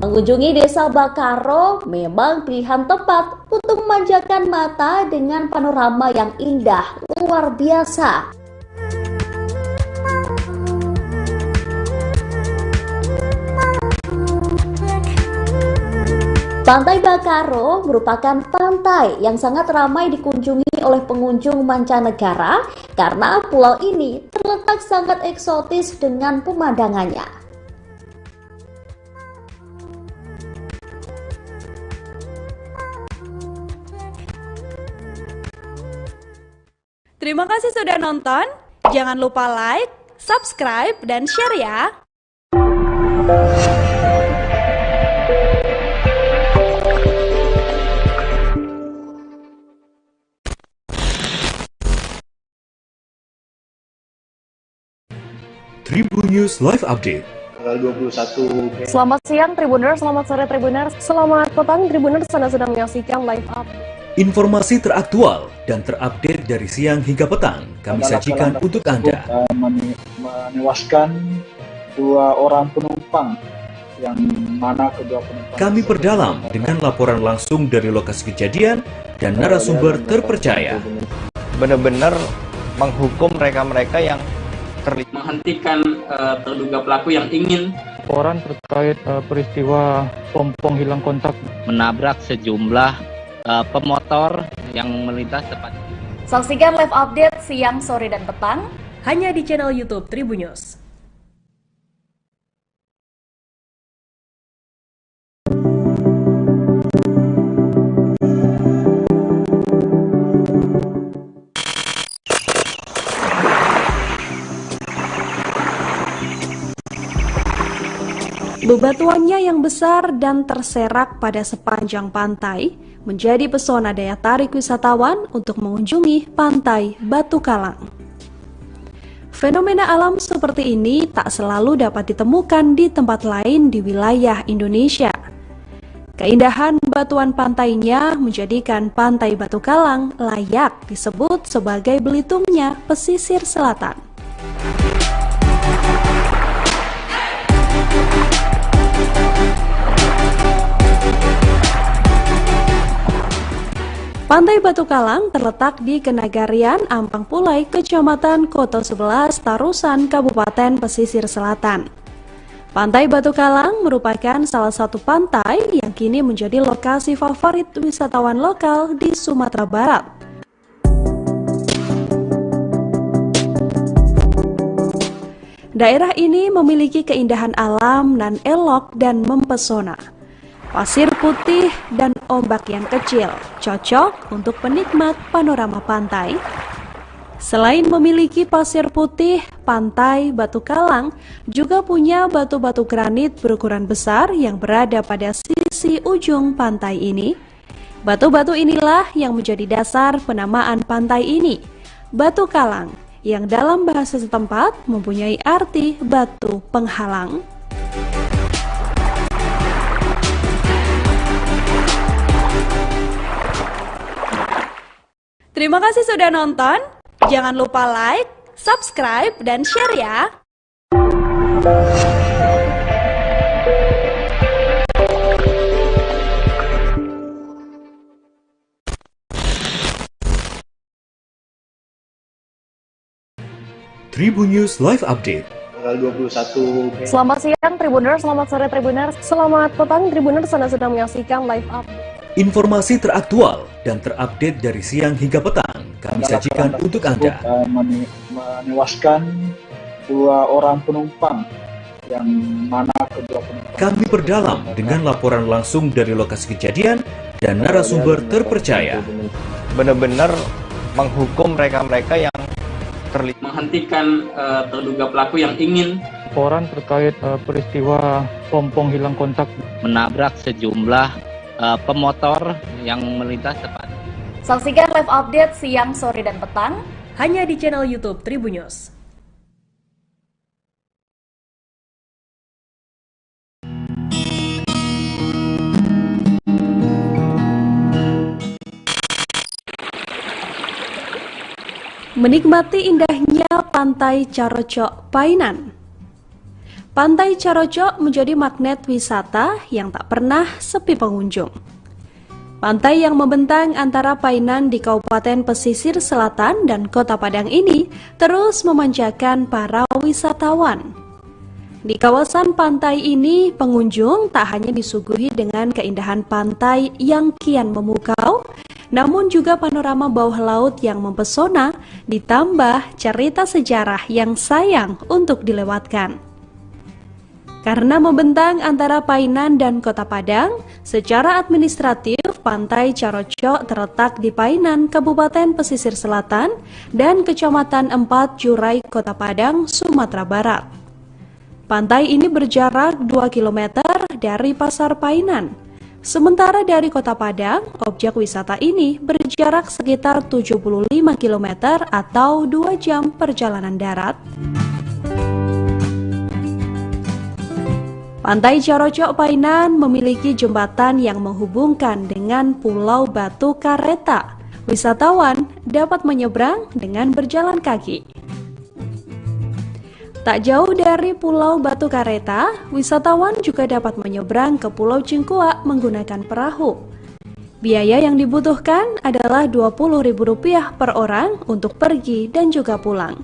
Mengunjungi Desa Bakaro memang pilihan tepat untuk memanjakan mata dengan panorama yang indah luar biasa. Pantai Bakaro merupakan pantai yang sangat ramai dikunjungi oleh pengunjung mancanegara karena pulau ini terletak sangat eksotis dengan pemandangannya. Terima kasih sudah nonton. Jangan lupa like, subscribe, dan share ya. Tribun News Live Update. Tanggal 21. Selamat siang Tribuners, selamat sore Tribuners, selamat petang Tribuners, Anda sedang menyaksikan live update. Informasi teraktual dan terupdate dari siang hingga petang kami sajikan untuk Anda. Menewaskan 2 orang penumpang, yang mana kedua penumpang Kami perdalam dengan laporan langsung dari lokasi kejadian dan narasumber terpercaya. benar-benar menghukum mereka-mereka yang terlibat menghentikan terduga pelaku yang ingin laporan terkait peristiwa pompong hilang kontak Menabrak sejumlah pemotor yang melintas tepat. Saksikan live update siang, sore, dan petang hanya di channel YouTube Tribun News. Bebatuannya yang besar dan terserak pada sepanjang pantai menjadi pesona daya tarik wisatawan untuk mengunjungi Pantai Batu Kalang. Fenomena alam seperti ini tak selalu dapat ditemukan di tempat lain di wilayah Indonesia. Keindahan batuan pantainya menjadikan Pantai Batu Kalang layak disebut sebagai Belitungnya pesisir selatan. Pantai Batu Kalang terletak di Kenagarian, Ampang Pulai, Kecamatan Koto 11, Tarusan, Kabupaten Pesisir Selatan. Pantai Batu Kalang merupakan salah satu pantai yang kini menjadi lokasi favorit wisatawan lokal di Sumatera Barat. Daerah ini memiliki keindahan alam nan elok dan mempesona. Pasir putih dan ombak yang kecil, cocok untuk penikmat panorama pantai. Selain memiliki pasir putih, Pantai Batu Kalang juga punya batu-batu granit berukuran besar yang berada pada sisi ujung pantai ini. Batu-batu inilah yang menjadi dasar penamaan pantai ini, Batu Kalang, yang dalam bahasa setempat mempunyai arti batu penghalang. Terima kasih sudah nonton. Jangan lupa like, subscribe, dan share ya. Tribun News Live Update. Tanggal 21. Selamat siang Tribuners, selamat sore Tribuners, selamat petang Tribuners, Anda sedang menyaksikan live update. Informasi teraktual dan terupdate dari siang hingga petang kami sajikan untuk Anda. Menewaskan 2 orang penumpang yang mana kedua penumpang. Kami perdalam dengan laporan langsung dari lokasi kejadian dan narasumber terpercaya. Benar-benar menghukum mereka-mereka yang terlibat. Menghentikan terduga pelaku yang ingin Laporan terkait peristiwa pompong hilang kontak menabrak sejumlah pemotor yang melintas tepat. Saksikan live update siang, sore, dan petang Hanya di channel YouTube Tribun News. Menikmati indahnya Pantai Carocok Painan. Pantai Carocok menjadi magnet wisata yang tak pernah sepi pengunjung. Pantai yang membentang antara Painan di Kabupaten Pesisir Selatan dan Kota Padang ini terus memanjakan para wisatawan. Di kawasan pantai ini, pengunjung tak hanya disuguhi dengan keindahan pantai yang kian memukau, namun juga panorama bawah laut yang mempesona, ditambah cerita sejarah yang sayang untuk dilewatkan. Karena membentang antara Painan dan Kota Padang, secara administratif Pantai Carocok terletak di Painan, Kabupaten Pesisir Selatan, dan Kecamatan 4 Jurai, Kota Padang, Sumatera Barat. Pantai ini berjarak 2 km dari Pasar Painan. Sementara dari Kota Padang, objek wisata ini berjarak sekitar 75 km atau 2 jam perjalanan darat. Pantai Carocok Painan memiliki jembatan yang menghubungkan dengan Pulau Batu Kareta. Wisatawan dapat menyeberang dengan berjalan kaki. Tak jauh dari Pulau Batu Kareta, wisatawan juga dapat menyeberang ke Pulau Cingkuak menggunakan perahu. Biaya yang dibutuhkan adalah Rp20.000 per orang untuk pergi dan juga pulang.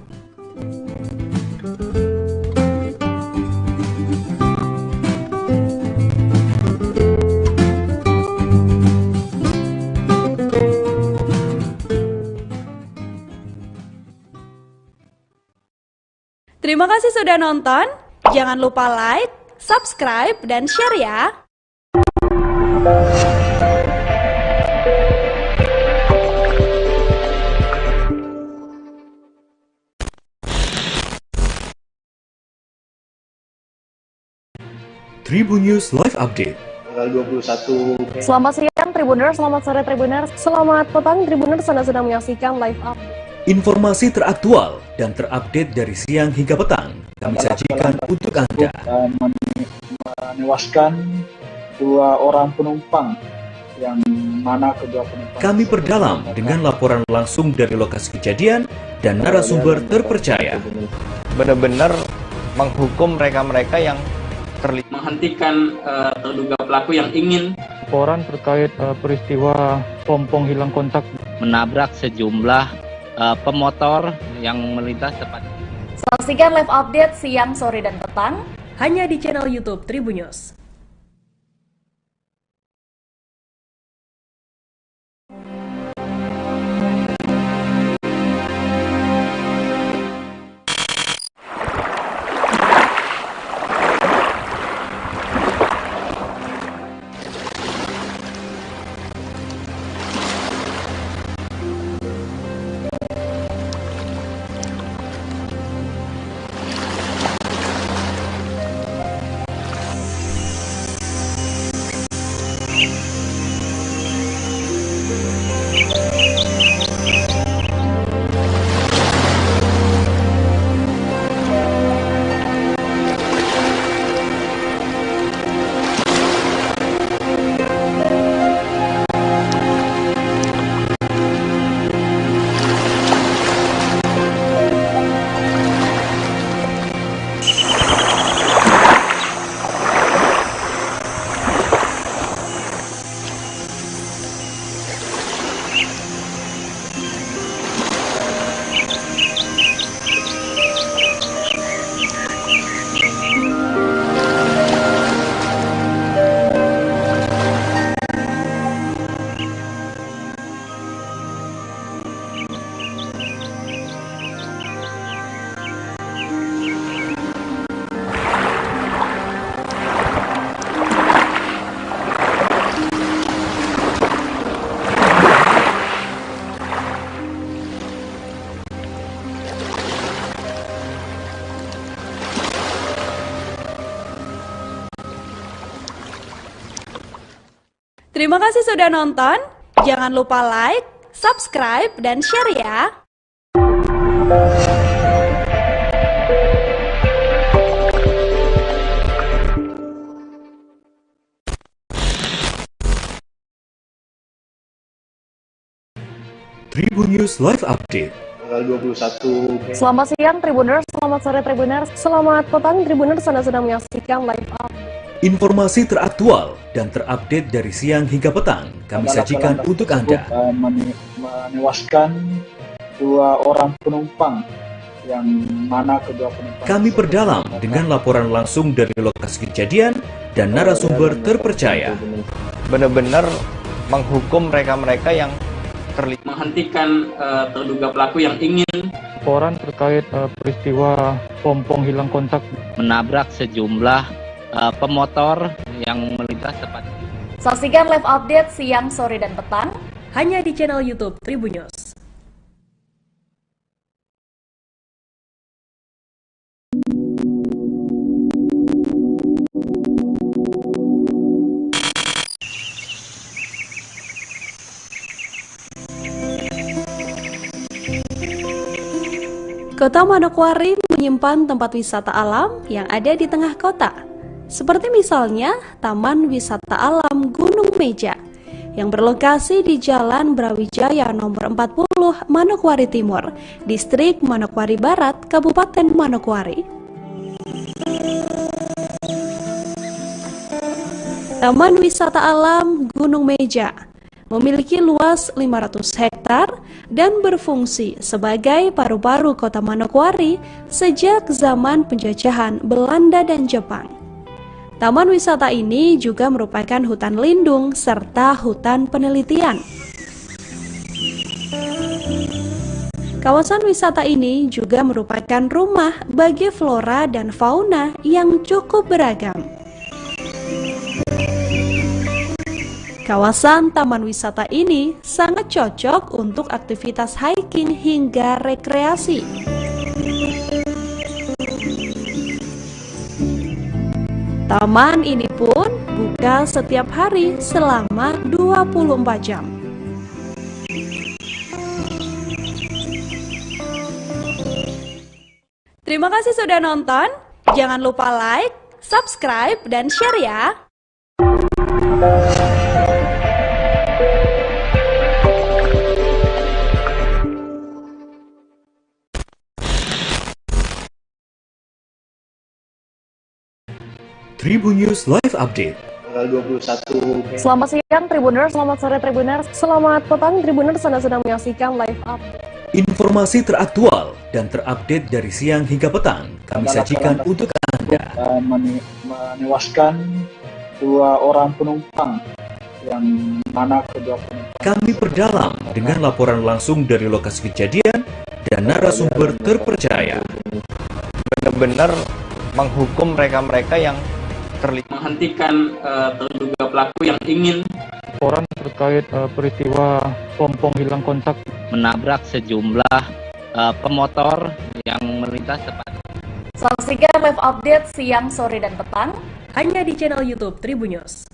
Terima kasih sudah nonton. Jangan lupa like, subscribe, dan share ya. Tribun News Live Update. Tanggal 21. Selamat siang Tribuners, selamat sore Tribuners, selamat petang Tribuners, Anda sedang menyaksikan live up. Informasi teraktual dan terupdate dari siang hingga petang kami sajikan untuk Anda. Menewaskan 2 orang penumpang, yang mana kedua penumpang kami perdalam dengan laporan langsung dari lokasi kejadian dan narasumber terpercaya. Benar-benar menghukum mereka-mereka yang terlibat, menghentikan terduga pelaku yang ingin Laporan terkait peristiwa pompong hilang kontak menabrak sejumlah pemotor yang melintas tepat. Saksikan live update siang, sore, dan petang hanya di channel YouTube Tribun News. Terima kasih sudah nonton. Jangan lupa like, subscribe, dan share ya. Tribun News Live Update. Tanggal 21. Selamat siang Tribuners, selamat sore Tribuners, selamat petang Tribuners, Anda sedang menyaksikan live up. Informasi teraktual dan terupdate dari siang hingga petang kami sajikan untuk Anda. Menewaskan 2 orang penumpang, yang mana kedua penumpang kami perdalam dengan laporan langsung dari lokasi kejadian dan narasumber terpercaya. benar-benar menghukum mereka-mereka yang terlibat, menghentikan terduga pelaku yang ingin Laporan terkait peristiwa pompong hilang kontak Menabrak sejumlah pemotor yang melintas tepat. Saksikan live update siang, sore, dan petang hanya di channel YouTube Tribun News. Kota Manokwari menyimpan tempat wisata alam yang ada di tengah kota, seperti misalnya Taman Wisata Alam Gunung Meja yang berlokasi di Jalan Brawijaya nomor 40 Manokwari Timur, Distrik Manokwari Barat, Kabupaten Manokwari. Taman Wisata Alam Gunung Meja memiliki luas 500 hektar dan berfungsi sebagai paru-paru kota Manokwari sejak zaman penjajahan Belanda dan Jepang. Taman wisata ini juga merupakan hutan lindung serta hutan penelitian. Kawasan wisata ini juga merupakan rumah bagi flora dan fauna yang cukup beragam. Kawasan taman wisata ini sangat cocok untuk aktivitas hiking hingga rekreasi. Taman ini pun buka setiap hari selama 24 jam. Terima kasih sudah nonton. Jangan lupa like, subscribe, dan share ya. Tribun News Live Update. Tanggal 21. Selamat siang Tribuners, selamat sore Tribuners, selamat petang Tribuners, Anda sedang menyaksikan live update. Informasi teraktual dan terupdate dari siang hingga petang kami sajikan untuk Anda. Menewaskan 2 orang penumpang, yang mana kedua penumpang. Kami perdalam dengan laporan langsung dari lokasi kejadian dan narasumber terpercaya. Benar-benar menghukum mereka-mereka yang terlibat, menghentikan terduga pelaku yang ingin laporan terkait peristiwa pompong hilang kontak menabrak sejumlah pemotor yang melintas tepat. Saksikan live update siang, sore, dan petang hanya di channel YouTube Tribun News.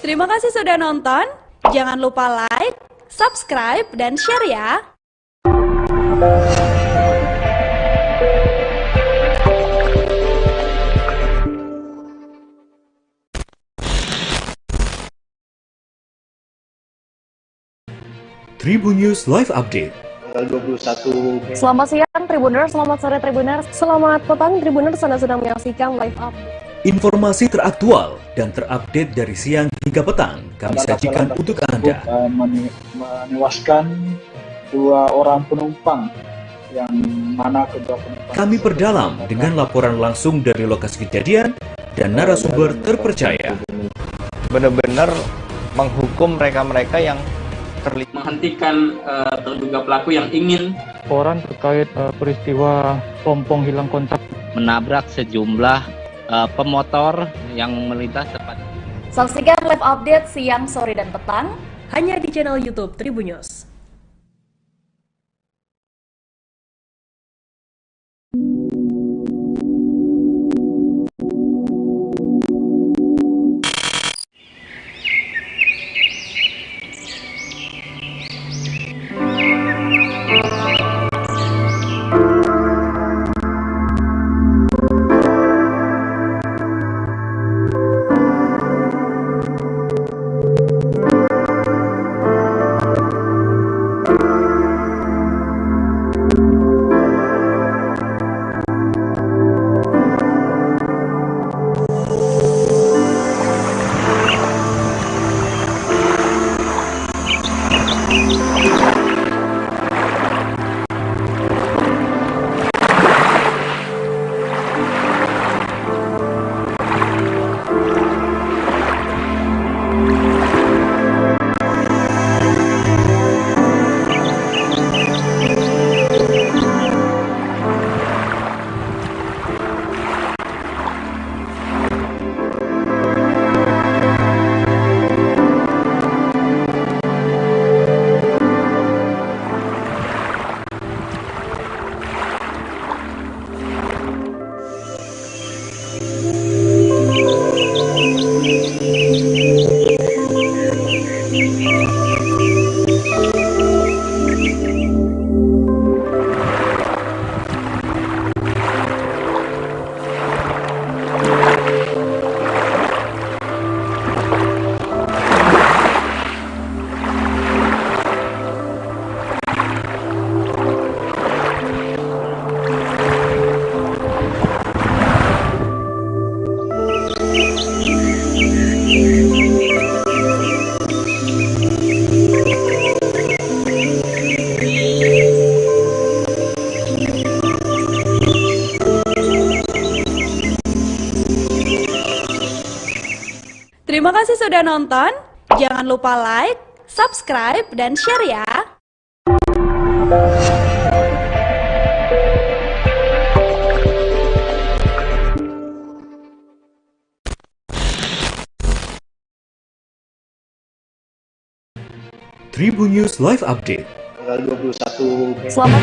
Terima kasih sudah nonton. Jangan lupa like, subscribe, dan share ya. Tribun News Live Update. Tanggal 21. Selamat siang Tribuners, selamat sore Tribuners, selamat petang Tribuners, Anda sedang menyaksikan live update. Informasi teraktual dan terupdate dari siang hingga petang kami sajikan untuk Anda. Menewaskan 2 orang penumpang, yang mana kedua penumpang. Kami perdalam dengan laporan langsung dari lokasi kejadian dan narasumber terpercaya. benar-benar menghukum mereka-mereka yang terlibat, menghentikan terduga pelaku yang ingin laporan terkait peristiwa pompong hilang kontak menabrak sejumlah pemotor yang melintas tepat. Saksikan live update siang, sore, dan petang hanya di channel YouTube Tribun News. Terima kasih sudah nonton. Jangan lupa like, subscribe, dan share ya. Tribun News Live Update. Tanggal 21. Selamat.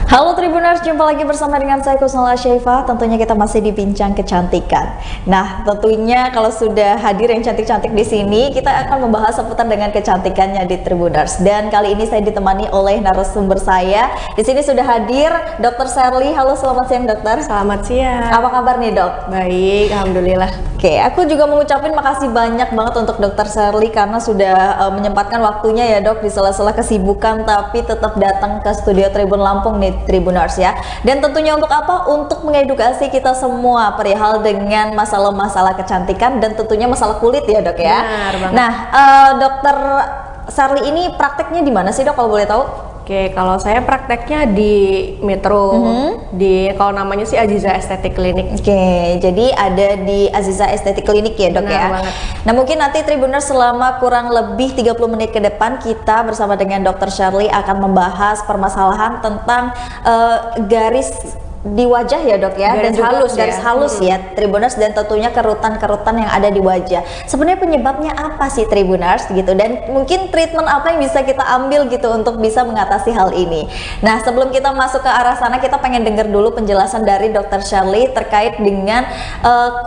Halo Tribuners, jumpa lagi bersama dengan saya Kusnala Syaifa. Tentunya kita masih di bincang kecantikan. Nah, tentunya kalau sudah hadir yang cantik-cantik di sini, kita akan membahas seputar dengan kecantikannya di Tribuners. Dan kali ini saya ditemani oleh narasumber saya. Di sini sudah hadir Dr. Sherly. Halo, selamat siang dokter. Selamat siang. Apa kabar nih dok? Baik, alhamdulillah. Oke, aku juga mengucapkan makasih banyak banget untuk Dr. Sherly karena sudah menyempatkan waktunya ya dok di sela-sela kesibukan, tapi tetap datang ke studio Tribun Lampung nih Tribuners ya. Dan tentunya untuk apa? Untuk mengedukasi kita semua perihal dengan masalah-masalah kecantikan dan tentunya masalah kulit ya dok ya. Benar banget. Nah, Dr. Sherly ini prakteknya di mana sih dok kalau boleh tahu? Oke, kalau saya prakteknya di Metro, di kalau namanya sih Aziza Estetik Clinic. Oke, jadi ada di Aziza Estetik Clinic ya dok. Benar ya. banget. Nah mungkin nanti Tribuners selama kurang lebih 30 menit ke depan kita bersama dengan Dr. Sherly akan membahas permasalahan tentang garis di wajah ya dok ya, Garis dan juga halus garis ya. halus ya Tribuners, dan tentunya kerutan-kerutan yang ada di wajah. Sebenarnya penyebabnya apa sih Tribuners gitu, dan mungkin treatment apa yang bisa kita ambil gitu untuk bisa mengatasi hal ini. Nah sebelum kita masuk ke arah sana, kita pengen dengar dulu penjelasan dari Dr. Sherly terkait dengan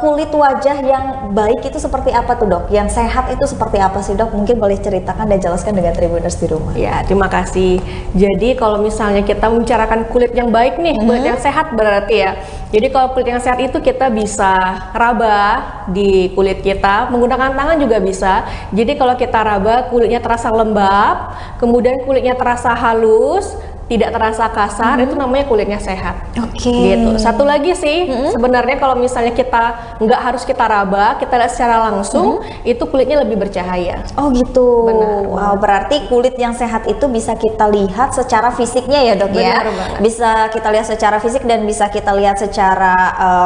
kulit wajah yang baik itu seperti apa tuh dok, yang sehat itu seperti apa sih dok, mungkin boleh ceritakan dan jelaskan dengan Tribuners di rumah. Ya, terima kasih. Jadi kalau misalnya kita membicarakan kulit yang baik nih, kulit yang sehat berarti ya. Jadi kalau kulit yang sehat itu kita bisa raba di kulit kita, menggunakan tangan juga bisa. Jadi kalau kita raba kulitnya terasa lembab, kemudian kulitnya terasa halus, tidak terasa kasar, itu namanya kulitnya sehat. Oke. Gitu. Satu lagi sih, sebenarnya kalau misalnya kita nggak harus kita raba, kita lihat secara langsung, itu kulitnya lebih bercahaya. Oh gitu. Benar. Wow, berarti kulit yang sehat itu bisa kita lihat secara fisiknya ya dok ya. Benar banget. Bisa kita lihat secara fisik dan bisa kita lihat secara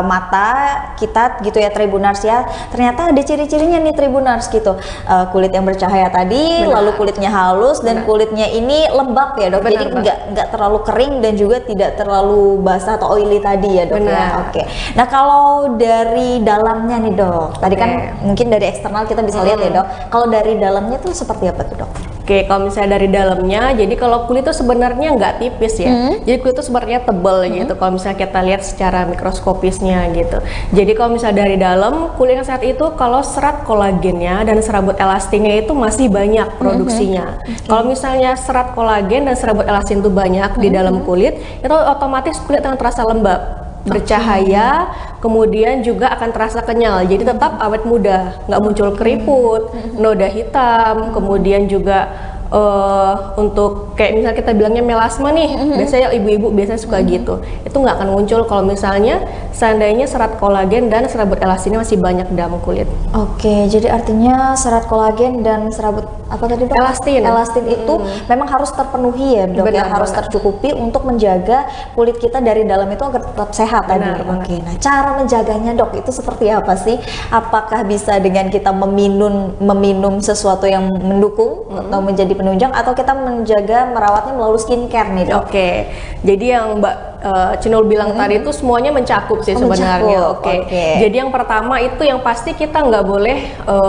mata kita gitu ya Tribuners ya. Ternyata ada ciri-cirinya nih Tribuners gitu. Kulit yang bercahaya tadi, Benar. lalu kulitnya halus dan kulitnya ini lembab ya dok. Benar Jadi banget. nggak terlalu kering dan juga tidak terlalu basah atau oily tadi ya dok. Benar. Ya. Oke. Nah kalau dari dalamnya nih dok, tadi kan mungkin dari eksternal kita bisa lihat ya dok. Kalau dari dalamnya tuh seperti apa tuh dok? Oke, kalau misalnya dari dalamnya, jadi kalau kulit itu sebenarnya nggak tipis ya. Jadi kulit itu sebenarnya tebal gitu. Kalau misalnya kita lihat secara mikroskopisnya gitu. Jadi kalau misalnya dari dalam, kulit yang sehat itu kalau serat kolagennya dan serabut elastinnya itu masih banyak produksinya. Kalau misalnya serat kolagen dan serabut elastin itu banyak di dalam kulit, itu otomatis kulit akan terasa lembab, bercahaya, kemudian juga akan terasa kenyal, jadi tetap awet muda, nggak muncul keriput, noda hitam, kemudian juga untuk kayak misalnya kita bilangnya melasma nih, biasanya ibu-ibu biasanya suka gitu. Itu nggak akan muncul kalau misalnya seandainya serat kolagen dan serabut elastinnya masih banyak dalam kulit. Oke, jadi artinya serat kolagen dan serabut apa tadi dok? Elastin itu memang harus terpenuhi ya dok, ya harus tercukupi untuk menjaga kulit kita dari dalam itu agar tetap sehat tadi. Oke, nah cara menjaganya dok itu seperti apa sih? Apakah bisa dengan kita meminum sesuatu yang mendukung atau menjadi penunjang, atau kita menjaga merawatnya melalui skincare nih dok? Oke, jadi yang Mbak Cinul bilang tadi itu semuanya mencakup sih sebenarnya. Oke. Jadi yang pertama itu yang pasti kita nggak boleh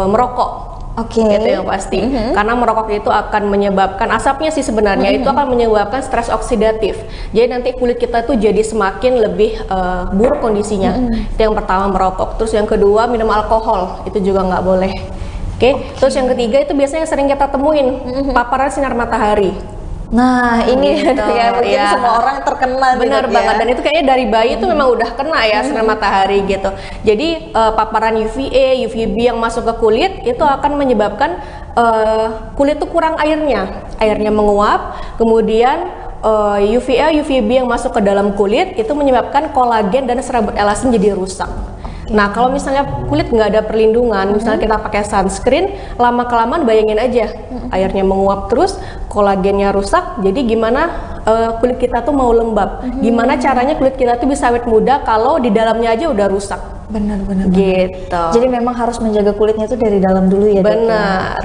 merokok. Itu yang pasti, karena merokok itu akan menyebabkan asapnya sih sebenarnya itu akan menyebabkan stres oksidatif. Jadi nanti kulit kita tuh jadi semakin lebih buruk kondisinya. Itu yang pertama, merokok. Terus yang kedua, minum alkohol itu juga nggak boleh. Terus yang ketiga itu biasanya sering kita temuin paparan sinar matahari. Nah ini gitu, ya mungkin semua orang terkena. Benar banget, dan itu kayaknya dari bayi itu memang udah kena ya sinar matahari gitu. Jadi paparan UVA, UVB yang masuk ke kulit itu akan menyebabkan kulit tuh kurang airnya menguap. Kemudian UVA, UVB yang masuk ke dalam kulit itu menyebabkan kolagen dan serabut elastin jadi rusak. Nah kalau misalnya kulit nggak ada perlindungan, misalnya kita pakai sunscreen, lama-kelamaan bayangin aja, airnya menguap terus, kolagennya rusak, jadi gimana kulit kita tuh mau lembab? Gimana caranya kulit kita tuh bisa awet muda kalau di dalamnya aja udah rusak? Benar-benar. Gitu. Jadi memang harus menjaga kulitnya tuh dari dalam dulu ya dok? Benar.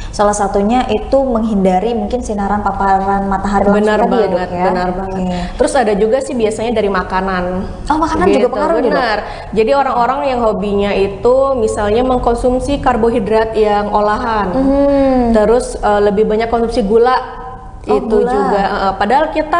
Salah satunya itu menghindari mungkin sinaran paparan matahari langsung tadi ya dok ya? Benar banget. Terus ada juga sih biasanya dari makanan. Oh makanan juga pengaruh ya dok? Benar. Jadi orang-orang yang hobinya itu misalnya mengkonsumsi karbohidrat yang olahan, terus lebih banyak konsumsi gula. Itu gula juga, padahal kita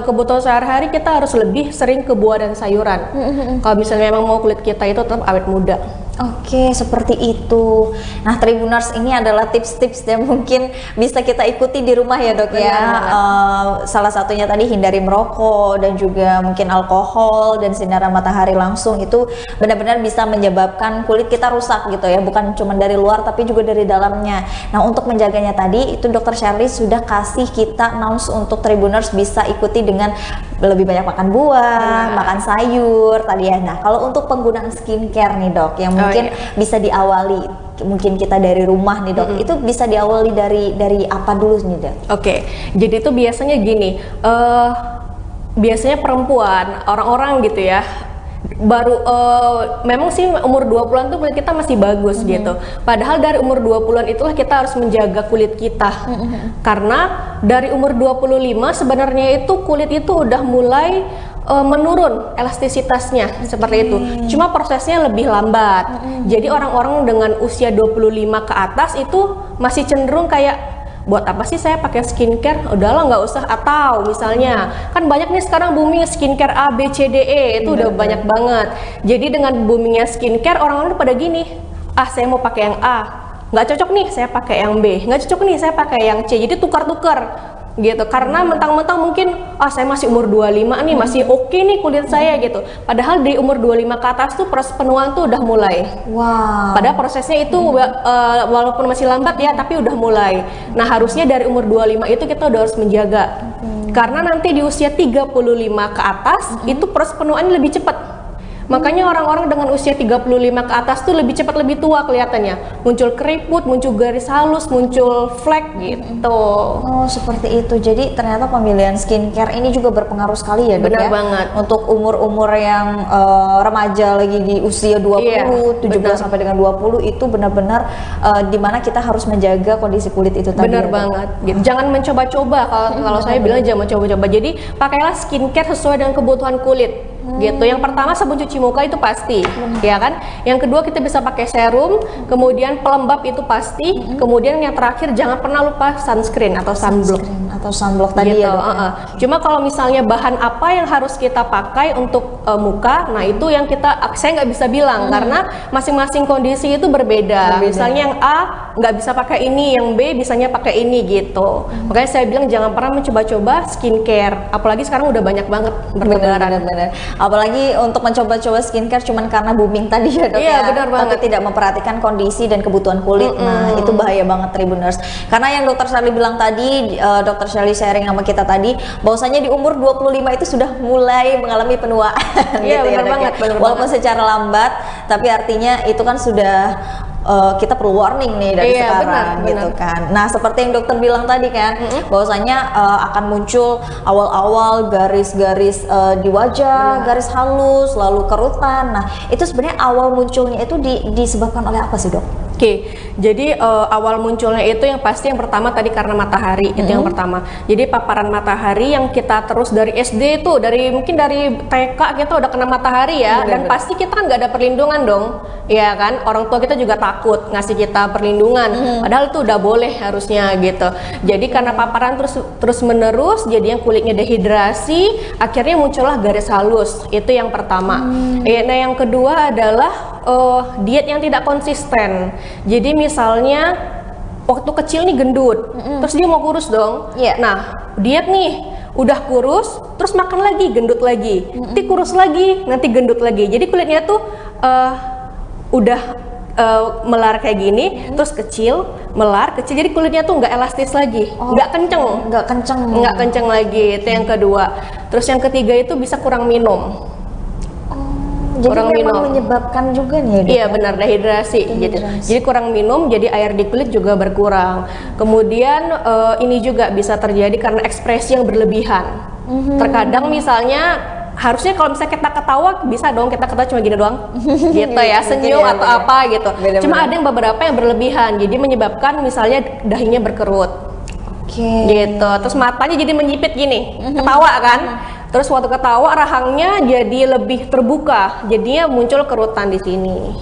kebutuhan sehari-hari kita harus lebih sering ke buah dan sayuran. Kalau misalnya memang mau kulit kita itu tetap awet muda. Oke, seperti itu. Nah, Tribuners, ini adalah tips-tips yang mungkin bisa kita ikuti di rumah ya dok ya. Salah satunya tadi hindari merokok dan juga mungkin alkohol dan sinaran matahari langsung itu benar-benar bisa menyebabkan kulit kita rusak gitu ya. Bukan cuma dari luar tapi juga dari dalamnya. Nah, untuk menjaganya tadi itu Dr. Shirley sudah kasih kita announce untuk Tribuners bisa ikuti dengan lebih banyak makan buah, makan sayur tadi ya. Nah, kalau untuk penggunaan skincare nih dok yang mungkin bisa diawali, mungkin kita dari rumah nih dok, itu bisa diawali dari apa dulu nih dok? Oke, jadi itu biasanya gini, biasanya perempuan, orang-orang gitu ya, baru memang sih umur 20-an tuh kulit kita masih bagus gitu. Padahal dari umur 20-an itulah kita harus menjaga kulit kita. Karena dari umur 25 sebenarnya itu kulit itu udah mulai menurun elastisitasnya seperti itu. Cuma prosesnya lebih lambat. Jadi orang-orang dengan usia 25 ke atas itu masih cenderung kayak, buat apa sih saya pakai skincare? Udahlah nggak usah. Atau misalnya kan banyak nih sekarang booming skincare A, B, C, D, E itu udah banyak banget. Jadi dengan boomingnya skincare orang-orang pada gini, saya mau pakai yang A, nggak cocok nih saya pakai yang B, nggak cocok nih saya pakai yang C. Jadi tukar-tukar gitu, karena mentang-mentang mungkin saya masih umur 25 nih, masih oke nih kulit saya gitu. Padahal di umur 25 ke atas tuh proses penuaan tuh udah mulai. Padahal prosesnya itu walaupun masih lambat ya, tapi udah mulai. Nah, harusnya dari umur 25 itu kita udah harus menjaga. Karena nanti di usia 35 ke atas itu proses penuaan lebih cepat. Makanya orang-orang dengan usia 35 ke atas tuh lebih cepat, lebih tua kelihatannya. Muncul keriput, muncul garis halus, muncul flek gitu. Oh, seperti itu. Jadi ternyata pemilihan skincare ini juga berpengaruh sekali ya dok ya? Benar banget. Untuk umur-umur yang remaja lagi di usia 20, 17 sampai dengan 20 itu benar-benar dimana kita harus menjaga kondisi kulit itu tadi. Benar banget. Gitu. Jangan mencoba-coba. Kalau saya bilang jangan mencoba-coba. Jadi pakailah skincare sesuai dengan kebutuhan kulit. Gitu. Yang pertama sabun cuci muka itu pasti, ya kan? Yang kedua kita bisa pakai serum, kemudian pelembab itu pasti, kemudian yang terakhir jangan pernah lupa sunscreen atau sunblock. Atau sunblock tadi gitu. ya, Dok. Cuma kalau misalnya bahan apa yang harus kita pakai untuk muka, nah itu yang saya nggak bisa bilang karena masing-masing kondisi itu berbeda. Misalnya yang A nggak bisa pakai ini, yang B bisanya pakai ini gitu. Makanya saya bilang jangan pernah mencoba-coba skincare, apalagi sekarang udah banyak banget bertebaran. Benar. Apalagi untuk mencoba-coba skincare cuman karena booming tadi ya, Dok. Iya, ya. benar banget. Tapi tidak memperhatikan kondisi dan kebutuhan kulit. Nah, itu bahaya banget Tribuners. Karena yang Dokter Sherly bilang tadi, Dokter Sherly sharing sama kita tadi, bahwasanya di umur 25 itu sudah mulai mengalami penuaan. Iya, gitu benar ya, banget. Walaupun secara lambat, tapi artinya itu kan sudah kita perlu warning nih dari sekarang, gitu kan. Nah, seperti yang dokter bilang tadi kan, bahwasanya akan muncul awal-awal garis-garis di wajah, garis halus, lalu kerutan. Nah, itu sebenarnya awal munculnya itu disebabkan oleh apa sih, Dok? Oke, jadi awal munculnya itu yang pasti yang pertama tadi karena matahari, itu yang pertama. Jadi paparan matahari yang kita terus dari SD itu, mungkin dari TK kita udah kena matahari ya, dan pasti kita kan nggak ada perlindungan dong, ya kan? Orang tua kita juga takut ngasih kita perlindungan, padahal itu udah boleh harusnya gitu. Jadi karena paparan terus menerus, jadi yang kulitnya dehidrasi, akhirnya muncullah garis halus, itu yang pertama. Nah, yang kedua adalah diet yang tidak konsisten. Jadi misalnya waktu kecil nih gendut, terus dia mau kurus dong. Nah, diet nih udah kurus, terus makan lagi gendut lagi, nanti kurus lagi, nanti gendut lagi. Jadi kulitnya tuh udah melar kayak gini, terus kecil, melar, kecil. Jadi kulitnya tuh nggak elastis lagi, nggak kenceng lagi. Itu yang kedua. Terus yang ketiga itu bisa kurang minum. Jadi memang menyebabkan juga nih ya, Dok? Iya benar, dehidrasi. Jadi kurang minum, jadi air di kulit juga berkurang. Kemudian ini juga bisa terjadi karena ekspresi yang berlebihan. Terkadang misalnya harusnya kalau misalnya kita ketawa bisa dong, kita ketawa cuma gini doang gitu ya, senyum atau apa gitu. Cuma ada yang beberapa yang berlebihan, jadi menyebabkan misalnya dahinya berkerut. Gitu, terus matanya jadi menyipit gini, ketawa kan. Terus waktu ketawa rahangnya jadi lebih terbuka, jadinya muncul kerutan di sini.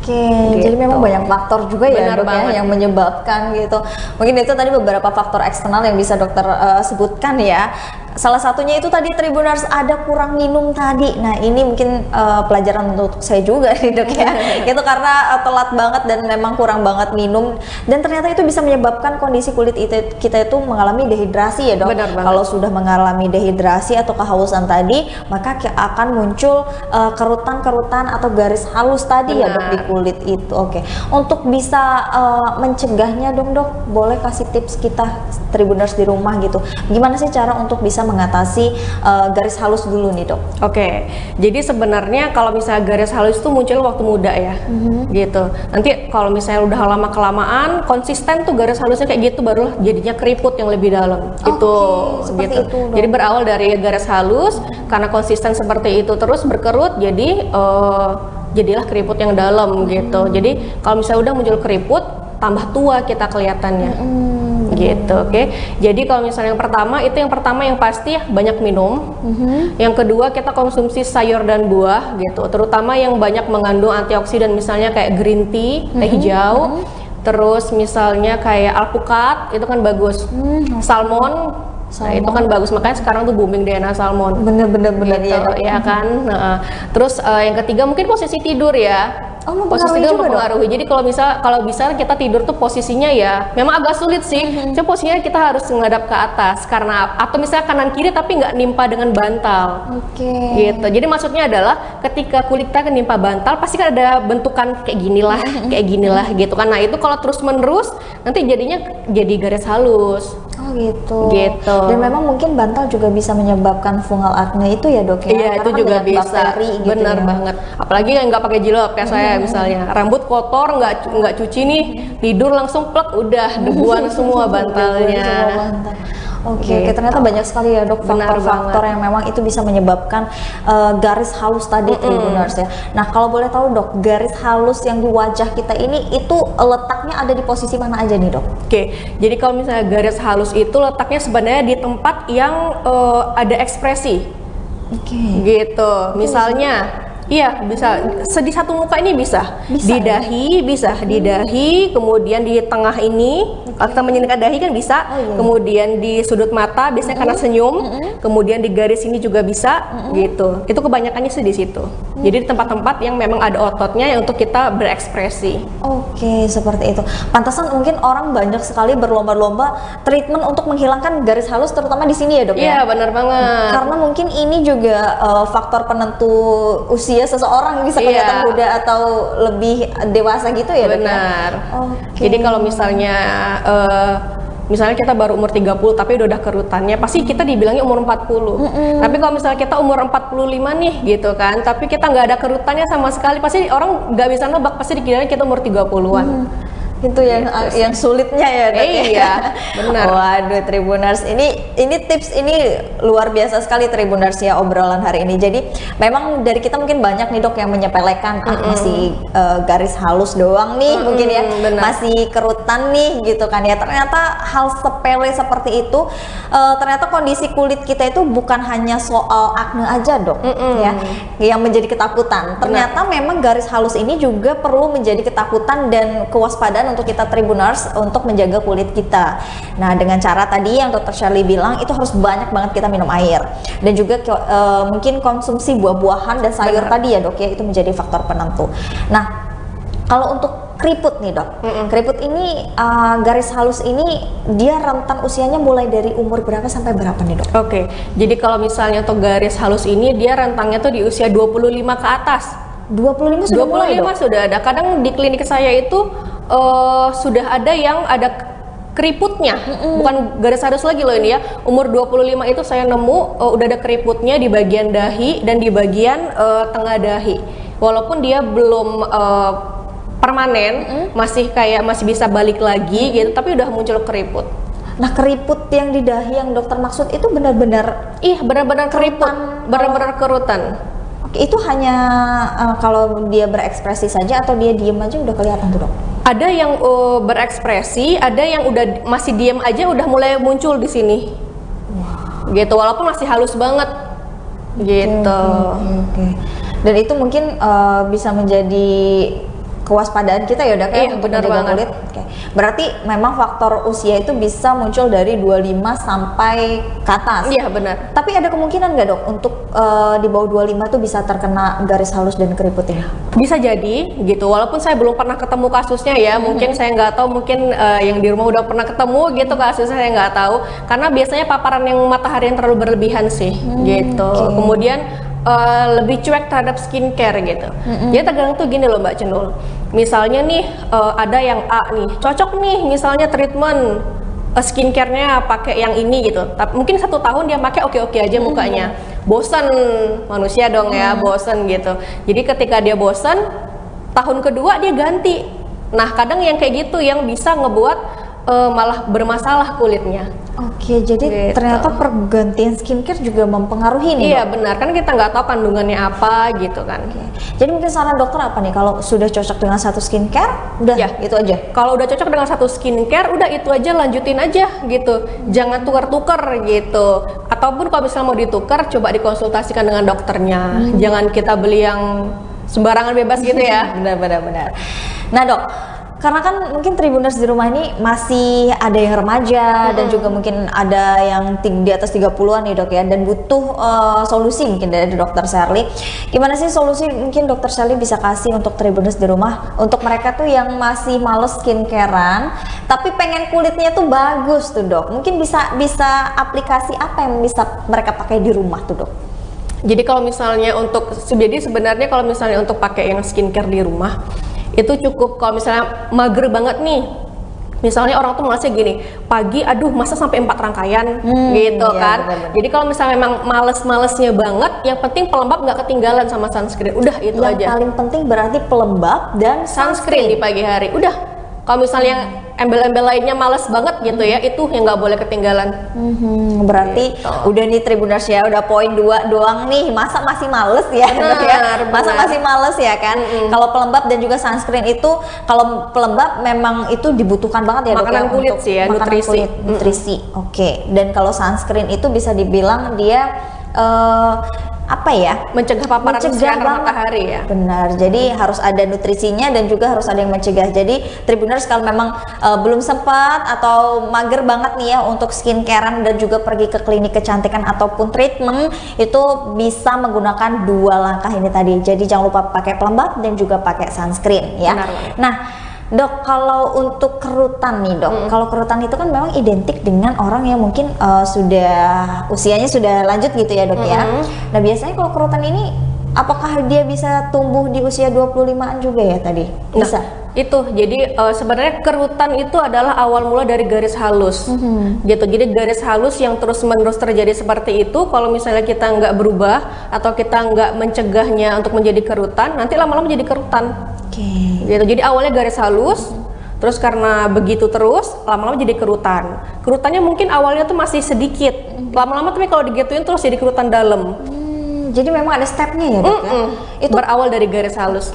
Gitu. Jadi memang banyak faktor juga ya, Dok, ya, yang menyebabkan gitu. Mungkin itu tadi beberapa faktor eksternal yang bisa dokter sebutkan ya. Salah satunya itu tadi Tribuners ada kurang minum tadi. Nah, ini mungkin pelajaran untuk saya juga nih, Dok ya. Itu karena telat banget dan memang kurang banget minum, dan ternyata itu bisa menyebabkan kondisi kulit kita itu mengalami dehidrasi ya, Dok. Kalau sudah mengalami dehidrasi atau kehausan tadi, maka akan muncul kerutan-kerutan atau garis halus tadi ya, Dok, di kulit itu. Untuk bisa mencegahnya dong, Dok, boleh kasih tips kita Tribuners di rumah gitu. Gimana sih cara untuk bisa mengatasi garis halus dulu nih, Dok? Jadi sebenarnya kalau misalnya garis halus itu muncul waktu muda ya, gitu. Nanti kalau misalnya udah lama kelamaan konsisten tuh garis halusnya kayak gitu, baru jadinya keriput yang lebih dalam. Itu gitu. Jadi berawal dari garis halus, karena konsisten seperti itu terus berkerut, jadi jadilah keriput yang dalam gitu. Jadi kalau misalnya udah muncul keriput, tambah tua kita kelihatannya. Gitu, Jadi kalau misalnya yang pertama yang pasti banyak minum. Yang kedua kita konsumsi sayur dan buah gitu, terutama yang banyak mengandung antioksidan, misalnya kayak green tea, teh hijau. Terus misalnya kayak alpukat, itu kan bagus. Salmon. Nah, itu kan bagus, makanya sekarang tuh booming DNA salmon. Bener gitu, ya kan. Terus yang ketiga mungkin posisi tidur ya. Posisi tidur mempengaruhi. Jadi kalau bisa kita tidur tuh posisinya ya memang agak sulit sih. Cuma posisinya kita harus menghadap ke atas, karena atau misalnya kanan kiri tapi nggak nimpa dengan bantal. Gitu. Jadi maksudnya adalah ketika kulit kita nimpa bantal pasti kan ada bentukan kayak ginilah gitu kan. Nah, itu kalau terus menerus nanti jadinya jadi garis halus. Gitu. Dan memang mungkin bantal juga bisa menyebabkan fungal acne itu ya, Dok ya. Iya, itu juga bisa. Benar banget. Apalagi yang nggak pakai jilbab kayak saya misalnya, rambut kotor nggak cuci nih, tidur langsung plek, udah debuan semua bantalnya. Ternyata banyak sekali ya, Dok, faktor-faktor yang memang itu bisa menyebabkan garis halus tadi, Tribuners ya. Nah, kalau boleh tahu, Dok, garis halus yang di wajah kita ini itu letaknya ada di posisi mana aja nih, Dok? Jadi kalau misalnya garis halus itu letaknya sebenarnya di tempat yang ada ekspresi. Gitu. Misalnya Iya, bisa. Di satu muka ini bisa. Di dahi bisa, di dahi, kemudian di tengah ini, kalau kita menyilingkan dahi kan bisa. Kemudian di sudut mata biasanya karena senyum, kemudian di garis ini juga bisa, gitu. Itu kebanyakannya sih di situ. Jadi di tempat-tempat yang memang ada ototnya yang untuk kita berekspresi. Oke, seperti itu. Pantasan mungkin orang banyak sekali berlomba-lomba treatment untuk menghilangkan garis halus, terutama di sini ya dok ya? Iya, benar banget. Karena mungkin ini juga faktor penentu usia seseorang, bisa kelihatan muda atau lebih dewasa gitu ya dok? Benar. Oke. Jadi kalau misalnya kita baru umur 30 tapi udah kerutannya, pasti kita dibilangnya umur 40. Tapi kalau misalnya kita umur 45 nih gitu kan, tapi kita nggak ada kerutannya sama sekali, pasti orang nggak bisa nebak, pasti dikiranya kita umur 30-an. Itu yang sulitnya ya dok. Iya, benar. Waduh Tribuners, ini tips ini luar biasa sekali Tribuners ya, obrolan hari ini. Jadi memang dari kita mungkin banyak nih dok yang menyepelekan masih garis halus doang nih mungkin ya, masih kerutan nih gitu kan ya. Ternyata hal sepele seperti itu, ternyata kondisi kulit kita itu bukan hanya soal akne aja dok ya, yang menjadi ketakutan. Ternyata memang garis halus ini juga perlu menjadi ketakutan dan kewaspadaan untuk kita Tribuners untuk menjaga kulit kita. Nah, dengan cara tadi yang Dr. Shirley bilang, itu harus banyak banget kita minum air dan juga mungkin konsumsi buah-buahan dan sayur tadi ya dok ya, itu menjadi faktor penentu. Nah, kalau untuk keriput nih dok, keriput ini garis halus ini dia rentan usianya mulai dari umur berapa sampai berapa nih dok? Oke, jadi kalau misalnya untuk garis halus ini dia rentangnya tuh di usia 25 ke atas. 25 sudah mulai dok? Sudah ada. Kadang di klinik saya itu sudah ada yang ada keriputnya, bukan garis halus lagi loh ini ya. Umur 25 itu saya nemu udah ada keriputnya di bagian dahi dan di bagian tengah dahi. Walaupun dia belum permanen, masih bisa balik lagi gitu, tapi udah muncul keriput. Nah, keriput yang di dahi yang dokter maksud itu benar-benar keriput, benar-benar kerutan. Oke, itu hanya kalau dia berekspresi saja atau dia diem aja udah kelihatan tuh dok? Ada yang berekspresi, ada yang udah masih diem aja udah mulai muncul di sini. Gitu, walaupun masih halus banget. Gitu. Oke. Dan itu mungkin bisa menjadi kewaspadaan kita ya dok ya, untuk menjaga kulit. Oke. Berarti memang faktor usia itu bisa muncul dari 25 sampai ke atas. Iya benar. Tapi ada kemungkinan nggak dok untuk di bawah 25 tuh bisa terkena garis halus dan keriput ini? Bisa jadi gitu, walaupun saya belum pernah ketemu kasusnya ya, mungkin saya nggak tahu, mungkin yang di rumah udah pernah ketemu gitu kasusnya, saya nggak tahu, karena biasanya paparan yang matahari yang terlalu berlebihan sih gitu. Kemudian lebih cuek terhadap skincare gitu. Jadi tergantung tuh gini loh Mbak Cenul. Misalnya nih ada yang A nih, cocok nih misalnya treatment skincare-nya pakai yang ini gitu. Tapi mungkin 1 tahun dia pakai oke-oke aja mukanya. Bosan manusia dong ya, bosan gitu. Jadi ketika dia bosan, tahun kedua dia ganti. Nah, kadang yang kayak gitu yang bisa ngebuat malah bermasalah kulitnya. Oke, jadi ternyata pergantian skincare juga mempengaruhi nih. Iya benar, kan kita nggak tahu kandungannya apa gitu kan. Jadi mungkin saran dokter apa nih, kalau sudah cocok dengan satu skincare, udah itu aja? Kalau udah cocok dengan satu skincare, udah itu aja, lanjutin aja gitu. Jangan tukar-tukar gitu. Ataupun kalau misalnya mau ditukar, coba dikonsultasikan dengan dokternya. Jangan kita beli yang sembarangan bebas gitu ya. Benar. Nah dok, karena kan mungkin Tribuners di rumah ini masih ada yang remaja dan juga mungkin ada yang di atas 30-an nih dok ya, dan butuh solusi mungkin dari Dr. Shirley. Gimana sih solusi mungkin Dr. Shirley bisa kasih untuk Tribuners di rumah, untuk mereka tuh yang masih males skincarean tapi pengen kulitnya tuh bagus tuh dok? Mungkin bisa aplikasi apa yang bisa mereka pakai di rumah tuh dok? Jadi kalau misalnya sebenarnya kalau misalnya untuk pakai yang skincare di rumah itu cukup kalau misalnya mager banget nih, misalnya orang tuh merasa gini, pagi aduh masa sampai 4 rangkaian gitu kan. Bener. Jadi kalau misalnya memang males-malesnya banget, yang penting pelembab nggak ketinggalan sama sunscreen, udah itu yang aja. Yang paling penting berarti pelembab dan sunscreen di pagi hari, udah. Kalau misalnya embel-embel lainnya males banget gitu ya, itu yang nggak boleh ketinggalan. Berarti udah nih Tribuners ya, udah poin 2 doang nih, masa masih males ya? Masa masih males ya kan? Kalau pelembab dan juga sunscreen itu, kalau pelembab memang itu dibutuhkan banget ya dok, makanan kulit untuk sih ya, nutrisi. Oke. Dan kalau sunscreen itu bisa dibilang dia apa ya, mencegah paparan sinar matahari ya. Benar, jadi harus ada nutrisinya dan juga harus ada yang mencegah. Jadi Tribuners kalau memang belum sempat atau mager banget nih ya untuk skincarean dan juga pergi ke klinik kecantikan ataupun treatment, itu bisa menggunakan 2 langkah ini tadi. Jadi jangan lupa pakai pelembab dan juga pakai sunscreen ya. Benar. Nah Dok, kalau untuk kerutan nih Dok, kalau kerutan itu kan memang identik dengan orang yang mungkin sudah usianya sudah lanjut gitu ya Dok ya. Nah biasanya kalau kerutan ini apakah dia bisa tumbuh di usia 25-an juga ya tadi? Bisa? Nah, itu jadi sebenarnya kerutan itu adalah awal mula dari garis halus gitu. Jadi garis halus yang terus menerus terjadi seperti itu, kalau misalnya kita nggak berubah atau kita nggak mencegahnya untuk menjadi kerutan, nanti lama-lama jadi kerutan. Gitu. Jadi awalnya garis halus, terus karena begitu terus lama-lama jadi kerutan. Kerutannya mungkin awalnya tuh masih sedikit, lama-lama tapi kalau digituin terus jadi kerutan dalam. Jadi memang ada stepnya ya Dok ya? Itu berawal dari garis halus.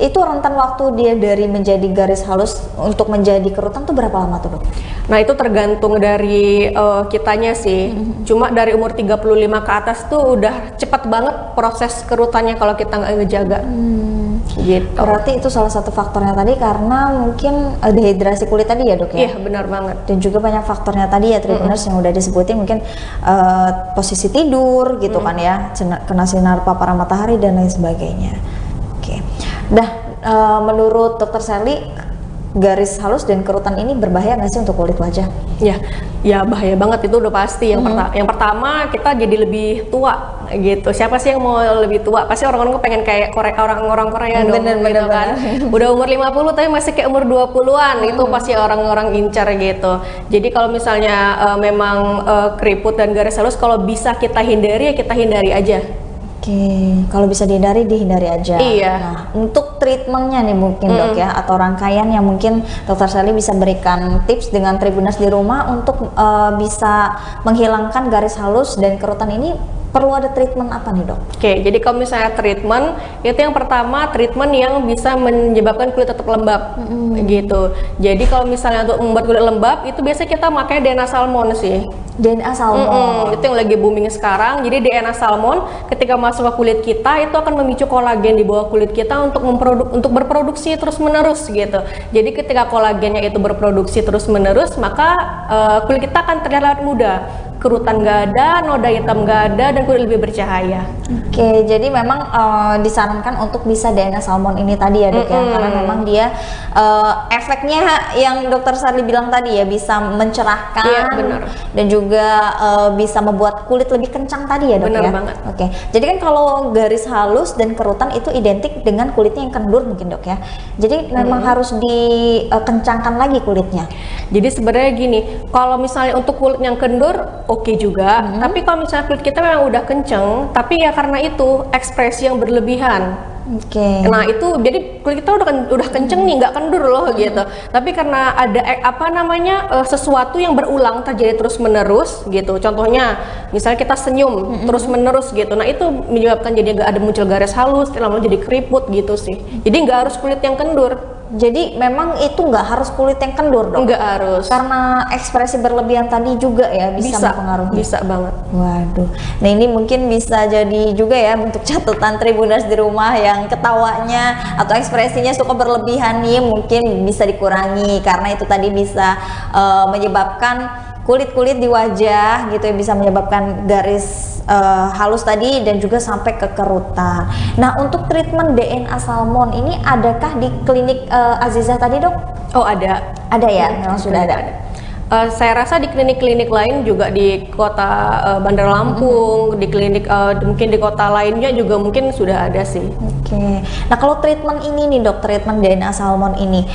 Itu rentan waktu dia dari menjadi garis halus untuk menjadi kerutan tuh berapa lama tuh Dok? Nah itu tergantung dari kitanya sih. Cuma dari umur 35 ke atas tuh udah cepat banget proses kerutannya kalau kita nggak ngejaga. Gitu. Berarti itu salah satu faktornya tadi karena mungkin dehidrasi kulit tadi ya Dok ya? Iya benar banget. Dan juga banyak faktornya tadi ya Tribuners yang udah disebutin, mungkin posisi tidur gitu kan ya, kena sinar paparan matahari dan lain sebagainya. Oke. Menurut Dr. Sally, garis halus dan kerutan ini berbahaya nggak sih untuk kulit wajah? Ya bahaya banget, itu udah pasti. Yang pertama kita jadi lebih tua gitu. Siapa sih yang mau lebih tua? Pasti orang-orang pengen kayak orang-orang Korea dong. Bener kan. Udah umur 50 tapi masih kayak umur 20-an. Itu pasti orang-orang incar gitu. Jadi kalau misalnya memang keriput dan garis halus kalau bisa kita hindari ya kita hindari aja. Kalau bisa dihindari aja. Iya. Nah, untuk treatmentnya nih mungkin Dok ya, atau rangkaian yang mungkin Dr. Sally bisa berikan tips dengan Tribuners di rumah untuk bisa menghilangkan garis halus dan kerutan ini, perlu ada treatment apa nih Dok? Jadi kalau misalnya treatment, itu yang pertama treatment yang bisa menyebabkan kulit tetap lembab gitu. Jadi kalau misalnya untuk membuat kulit lembab, itu biasanya kita pakai DNA salmon sih. DNA salmon? Itu yang lagi booming sekarang. Jadi DNA salmon ketika masuk ke kulit kita, itu akan memicu kolagen di bawah kulit kita untuk berproduksi terus menerus gitu. Jadi ketika kolagennya itu berproduksi terus menerus, maka kulit kita akan terlihat muda. Kerutan nggak ada, noda hitam nggak ada, dan kulit lebih bercahaya. Jadi memang disarankan untuk bisa DNA salmon ini tadi ya Dok ya, karena memang dia efeknya yang Dr. Sally bilang tadi ya, bisa mencerahkan dan juga bisa membuat kulit lebih kencang tadi ya Dok ya. Benar banget. Jadi kan kalau garis halus dan kerutan itu identik dengan kulitnya yang kendur mungkin Dok ya. Jadi memang harus dikencangkan lagi kulitnya. Jadi sebenarnya gini, kalau misalnya untuk kulit yang kendur oke juga, tapi kalau misalnya kulit kita memang udah kenceng, tapi ya karena itu ekspresi yang berlebihan. Nah itu jadi kulit kita udah kenceng nih, nggak kendur loh gitu. Tapi karena ada sesuatu yang berulang terjadi terus menerus gitu. Contohnya misalnya kita senyum terus menerus gitu. Nah itu menyebabkan jadi nggak ada muncul garis halus, lama-lama jadi keriput gitu sih. Jadi nggak harus kulit yang kendur. Jadi memang itu nggak harus kulit yang kendur Dok? Nggak harus. Karena ekspresi berlebihan tadi juga ya bisa mempengaruhi? Bisa banget. Waduh. Nah ini mungkin bisa jadi juga ya untuk catatan Tribuners di rumah yang ketawanya atau ekspresinya suka berlebihan nih, mungkin bisa dikurangi karena itu tadi bisa menyebabkan kulit-kulit di wajah gitu ya, bisa menyebabkan garis halus tadi dan juga sampai ke kerutan. Nah untuk treatment DNA salmon ini adakah di klinik Azizah tadi Dok? Oh ada. Ada ya? Memang sudah ada. Saya rasa di klinik-klinik lain juga di kota Bandar Lampung, di klinik mungkin di kota lainnya juga mungkin sudah ada sih. Nah kalau treatment ini nih Dok, treatment DNA salmon ini,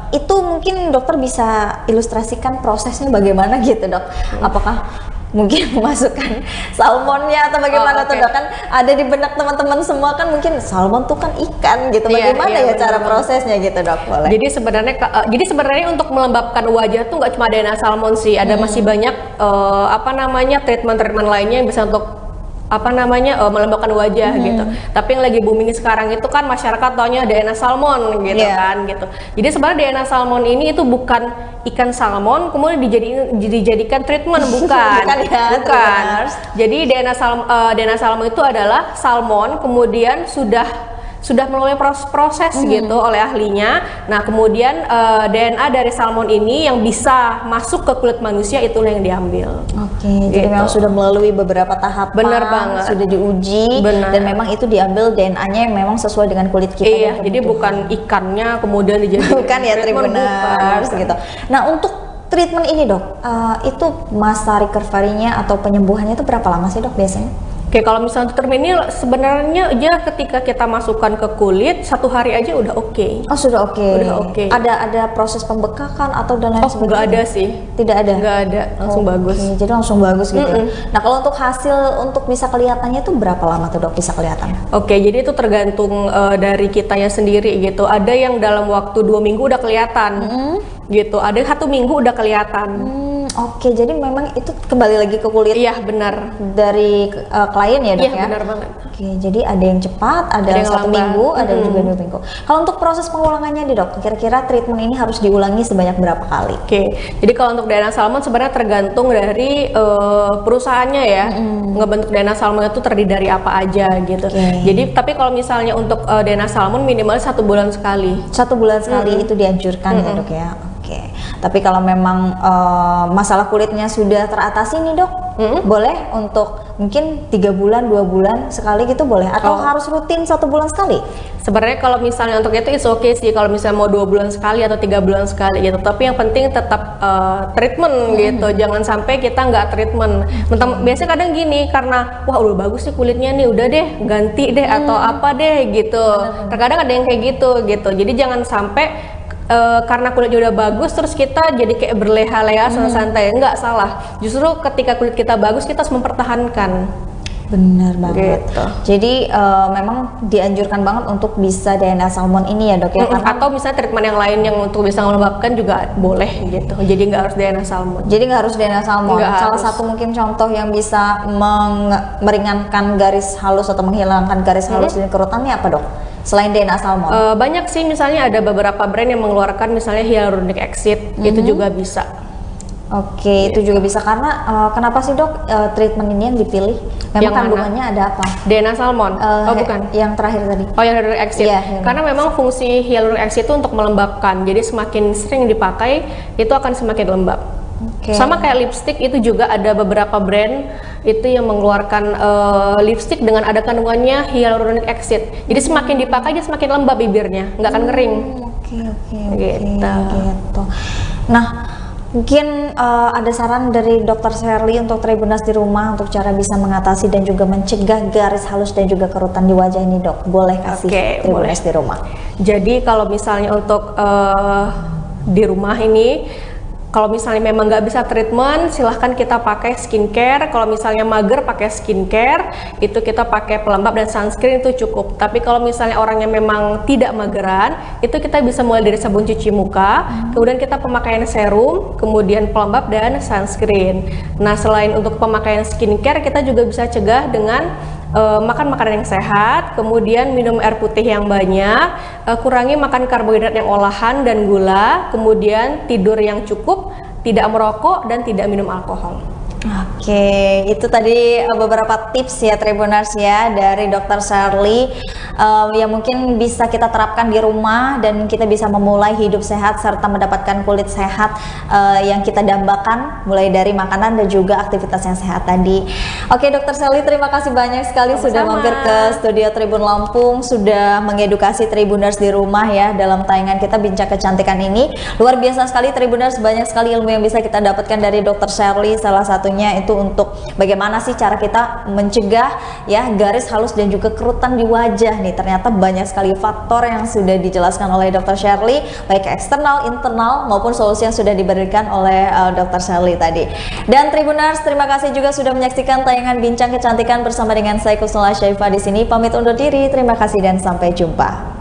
itu mungkin dokter bisa ilustrasikan prosesnya bagaimana gitu Dok? Apakah mungkin memasukkan salmonnya atau bagaimana tuh Dok? Kan ada di benak teman-teman semua kan mungkin salmon tuh kan ikan gitu, bagaimana ya cara prosesnya gitu Dok? Boleh. Jadi sebenarnya untuk melembabkan wajah tuh nggak cuma DNA salmon sih, ada masih banyak treatment lainnya yang bisa untuk melembabkan wajah gitu. Tapi yang lagi booming sekarang itu kan masyarakat taunya DNA salmon gitu kan gitu. Jadi sebenarnya DNA salmon ini itu bukan ikan salmon kemudian dijadikan treatment, bukan. Bukan. Jadi DNA salmon itu adalah salmon kemudian sudah melalui proses gitu oleh ahlinya. Nah, kemudian DNA dari salmon ini yang bisa masuk ke kulit manusia itulah yang diambil. Jadi memang sudah melalui beberapa tahapan, benar banget, sudah diuji, dan memang itu diambil DNA-nya yang memang sesuai dengan kulit kita. Iya, jadi bukan ikannya kemudian dijadikan bukan ya Tribuners gitu. Nah, untuk treatment ini dok, itu masa recovery-nya atau penyembuhannya itu berapa lama sih dok biasanya? Oke, kalau misalnya untuk termin ini sebenarnya aja ketika kita masukkan ke kulit 1 hari aja udah oke. Oh, sudah oke. Udah oke. Ada proses pembekakan atau dan lain sebagainya? Nggak ada sih. Tidak ada? Nggak ada, langsung bagus. Jadi langsung bagus gitu. Nah, kalau untuk hasil untuk bisa kelihatannya itu berapa lama tuh dok bisa kelihatan? Oke, jadi itu tergantung dari kitanya sendiri gitu. Ada yang dalam waktu 2 minggu udah kelihatan gitu. Ada 1 minggu udah kelihatan. Oke, jadi memang itu kembali lagi ke kulit. Iya, benar. Dari klien ya dok ya? Iya, benar banget. Oke, jadi ada yang cepat, ada yang 1 minggu, ada yang juga 2 minggu. Kalau untuk proses pengulangannya nih dok, kira-kira treatment ini harus diulangi sebanyak berapa kali? Oke, jadi kalau untuk DNA salmon sebenarnya tergantung dari perusahaannya ya. Ngebentuk DNA salmon itu terdiri dari apa aja gitu. Jadi, tapi kalau misalnya untuk DNA salmon minimal 1 bulan sekali. 1 bulan sekali itu dianjurkan ya dok ya? Oke, tapi kalau memang masalah kulitnya sudah teratasi nih dok, boleh untuk mungkin 3 bulan, 2 bulan sekali gitu boleh? Atau harus rutin 1 bulan sekali? Sebenarnya kalau misalnya untuk itu it's okay sih, kalau misalnya mau 2 bulan sekali atau 3 bulan sekali gitu. Tapi yang penting tetap treatment gitu, jangan sampai kita nggak treatment. Biasanya kadang gini, karena wah udah bagus sih kulitnya nih, udah deh ganti deh atau apa deh gitu. Terkadang ada yang kayak gitu. Jadi jangan sampai karena kulitnya udah bagus terus kita jadi kayak berleha-leha santai, enggak, salah. Justru ketika kulit kita bagus kita harus mempertahankan. Benar banget. Gitu. Jadi memang dianjurkan banget untuk bisa DNA salmon ini ya dok ya. Atau misalnya treatment yang lain yang untuk bisa melembabkan juga boleh gitu. Jadi nggak harus DNA salmon. Jadi nggak harus DNA salmon. Nggak Salah harus. satu mungkin contoh yang bisa meringankan garis halus atau menghilangkan garis halus dan kerutannya apa dok? Selain DNA salmon? Banyak sih, misalnya ada beberapa brand yang mengeluarkan misalnya hyaluronic acid, itu juga bisa. Oke, itu juga bisa karena kenapa sih dok treatment ini yang dipilih? Memang Yang kandungannya ada apa? DNA salmon? Bukan. Yang terakhir tadi. Oh, hyaluronic acid. Iya, Karena memang fungsi hyaluronic acid itu untuk melembabkan. Jadi semakin sering dipakai itu akan semakin lembab. Sama kayak lipstick, itu juga ada beberapa brand itu yang mengeluarkan lipstick dengan ada kandungannya hyaluronic acid. Jadi semakin dipakai dia semakin lembab bibirnya, nggak akan kering. Gitu. Nah, mungkin ada saran dari Dr. Sherly untuk Tribuners di rumah untuk cara bisa mengatasi dan juga mencegah garis halus dan juga kerutan di wajah ini dok. Boleh kasih Tribuners di rumah. Jadi kalau misalnya untuk di rumah ini, kalau misalnya memang nggak bisa treatment, silahkan kita pakai skincare. Kalau misalnya mager pakai skincare, itu kita pakai pelembab dan sunscreen itu cukup. Tapi kalau misalnya orangnya memang tidak mageran, itu kita bisa mulai dari sabun cuci muka, kemudian kita pemakaian serum, kemudian pelembab dan sunscreen. Nah, selain untuk pemakaian skincare, kita juga bisa cegah dengan makan makanan yang sehat, kemudian minum air putih yang banyak, kurangi makan karbohidrat yang olahan dan gula, kemudian tidur yang cukup, tidak merokok dan tidak minum alkohol. Oke, itu tadi beberapa tips ya Tribuners ya dari Dr. Sherly yang mungkin bisa kita terapkan di rumah dan kita bisa memulai hidup sehat serta mendapatkan kulit sehat yang kita dambakan mulai dari makanan dan juga aktivitas yang sehat tadi. Oke, Dr. Sherly, terima kasih banyak sekali sudah mampir ke studio Tribun Lampung, sudah mengedukasi Tribuners di rumah ya dalam tayangan kita Bincang Kecantikan ini. Luar biasa sekali Tribuners, banyak sekali ilmu yang bisa kita dapatkan dari Dr. Sherly. Salah satunya itu untuk bagaimana sih cara kita mencegah ya garis halus dan juga kerutan di wajah nih. Ternyata banyak sekali faktor yang sudah dijelaskan oleh Dr. Sherly, baik eksternal, internal maupun solusi yang sudah diberikan oleh Dr. Sherly tadi. Dan Tribuners, terima kasih juga sudah menyaksikan tayangan Bincang Kecantikan bersama dengan saya Kusnula Syaifah di sini. Pamit undur diri. Terima kasih dan sampai jumpa.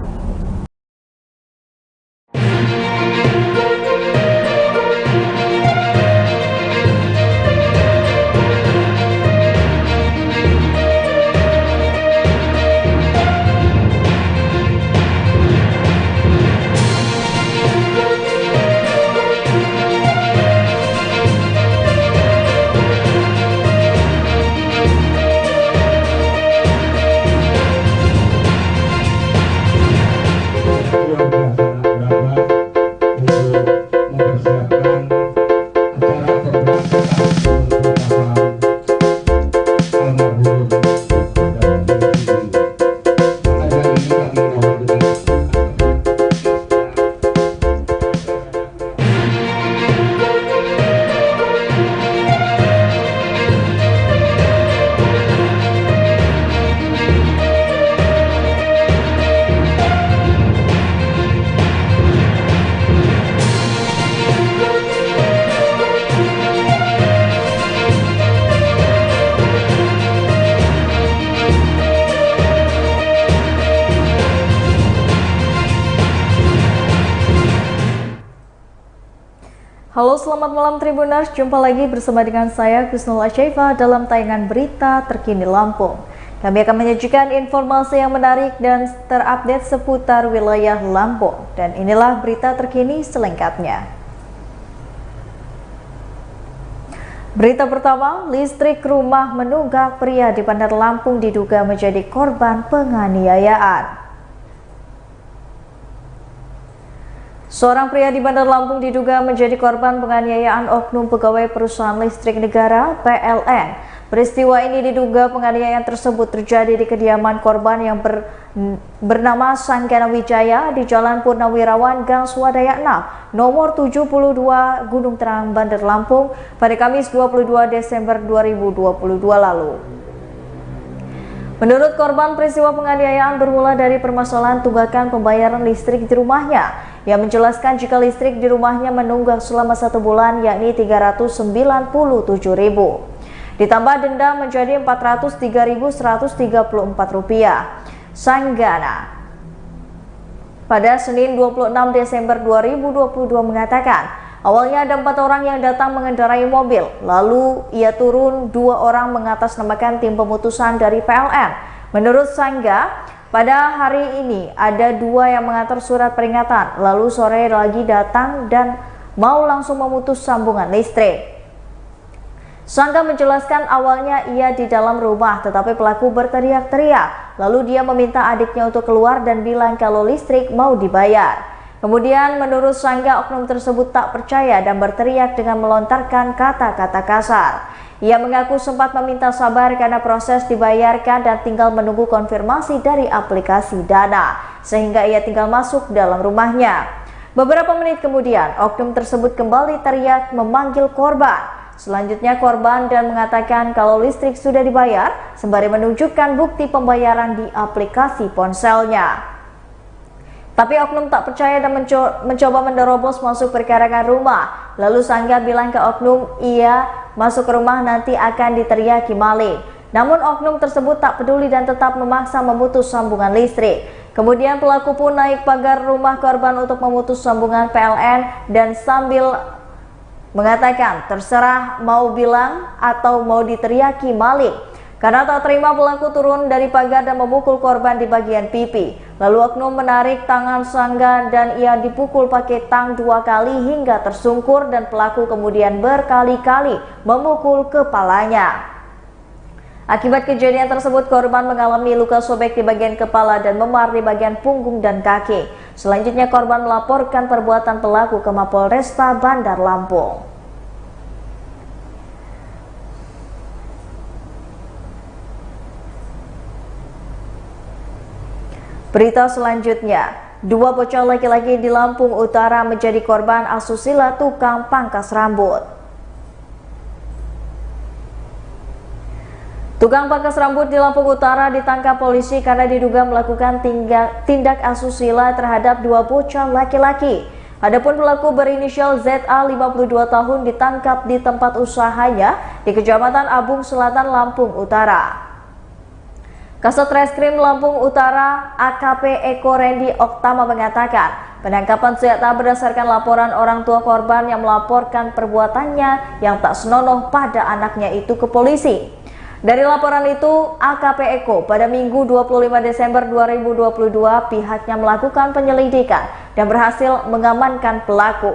Halo, selamat malam Tribuners. Jumpa lagi bersama dengan saya Kusnul Asyaifa dalam tayangan berita terkini Lampung. Kami akan menyajikan informasi yang menarik dan terupdate seputar wilayah Lampung. Dan inilah berita terkini selengkapnya. Berita pertama, listrik rumah menunggak, pria di Bandar Lampung diduga menjadi korban penganiayaan. Seorang pria di Bandar Lampung diduga menjadi korban penganiayaan oknum pegawai perusahaan listrik negara PLN. Peristiwa ini diduga penganiayaan tersebut terjadi di kediaman korban yang bernama Sanggana Wijaya di Jalan Purnawirawan Gang Swadaya 6, nomor 72 Gunung Terang, Bandar Lampung pada Kamis 22 Desember 2022 lalu. Menurut korban, peristiwa penganiayaan bermula dari permasalahan tunggakan pembayaran listrik di rumahnya. Ia menjelaskan jika listrik di rumahnya menunggak selama 1 bulan yakni Rp397.000. Ditambah denda menjadi Rp403.134. Sanggana pada Senin 26 Desember 2022 mengatakan, awalnya ada 4 orang yang datang mengendarai mobil, lalu ia turun 2 orang mengatasnamakan tim pemutusan dari PLN. Menurut Sangga, pada hari ini ada 2 yang mengantar surat peringatan, lalu sore lagi datang dan mau langsung memutus sambungan listrik. Sangga menjelaskan awalnya ia di dalam rumah, tetapi pelaku berteriak-teriak, lalu dia meminta adiknya untuk keluar dan bilang kalau listrik mau dibayar. Kemudian menurut Sangga, oknum tersebut tak percaya dan berteriak dengan melontarkan kata-kata kasar. Ia mengaku sempat meminta sabar karena proses dibayarkan dan tinggal menunggu konfirmasi dari aplikasi Dana, sehingga ia tinggal masuk dalam rumahnya. Beberapa menit kemudian, oknum tersebut kembali teriak memanggil korban. Selanjutnya korban dan mengatakan kalau listrik sudah dibayar, sembari menunjukkan bukti pembayaran di aplikasi ponselnya. Tapi oknum tak percaya dan mencoba menerobos masuk perkarangan rumah. Lalu Sangga bilang ke oknum ia masuk ke rumah nanti akan diteriaki maling. Namun oknum tersebut tak peduli dan tetap memaksa memutus sambungan listrik. Kemudian pelaku pun naik pagar rumah korban untuk memutus sambungan PLN dan sambil mengatakan terserah mau bilang atau mau diteriaki maling. Karena tak terima, pelaku turun dari pagar dan memukul korban di bagian pipi. Lalu oknum menarik tangan Sangga dan ia dipukul pakai tang 2 kali hingga tersungkur dan pelaku kemudian berkali-kali memukul kepalanya. Akibat kejadian tersebut, korban mengalami luka sobek di bagian kepala dan memar di bagian punggung dan kaki. Selanjutnya korban melaporkan perbuatan pelaku ke Mapolresta Bandar Lampung. Berita selanjutnya, 2 bocah laki-laki di Lampung Utara menjadi korban asusila tukang pangkas rambut. Tukang pangkas rambut di Lampung Utara ditangkap polisi karena diduga melakukan tindak asusila terhadap 2 bocah laki-laki. Adapun pelaku berinisial ZA 52 tahun ditangkap di tempat usahanya di Kecamatan Abung Selatan, Lampung Utara. Kasat Reskrim Lampung Utara AKP Eko Rendi Oktama mengatakan penangkapan ZA berdasarkan laporan orang tua korban yang melaporkan perbuatannya yang tak senonoh pada anaknya itu ke polisi. Dari laporan itu, AKP Eko pada Minggu 25 Desember 2022 pihaknya melakukan penyelidikan dan berhasil mengamankan pelaku.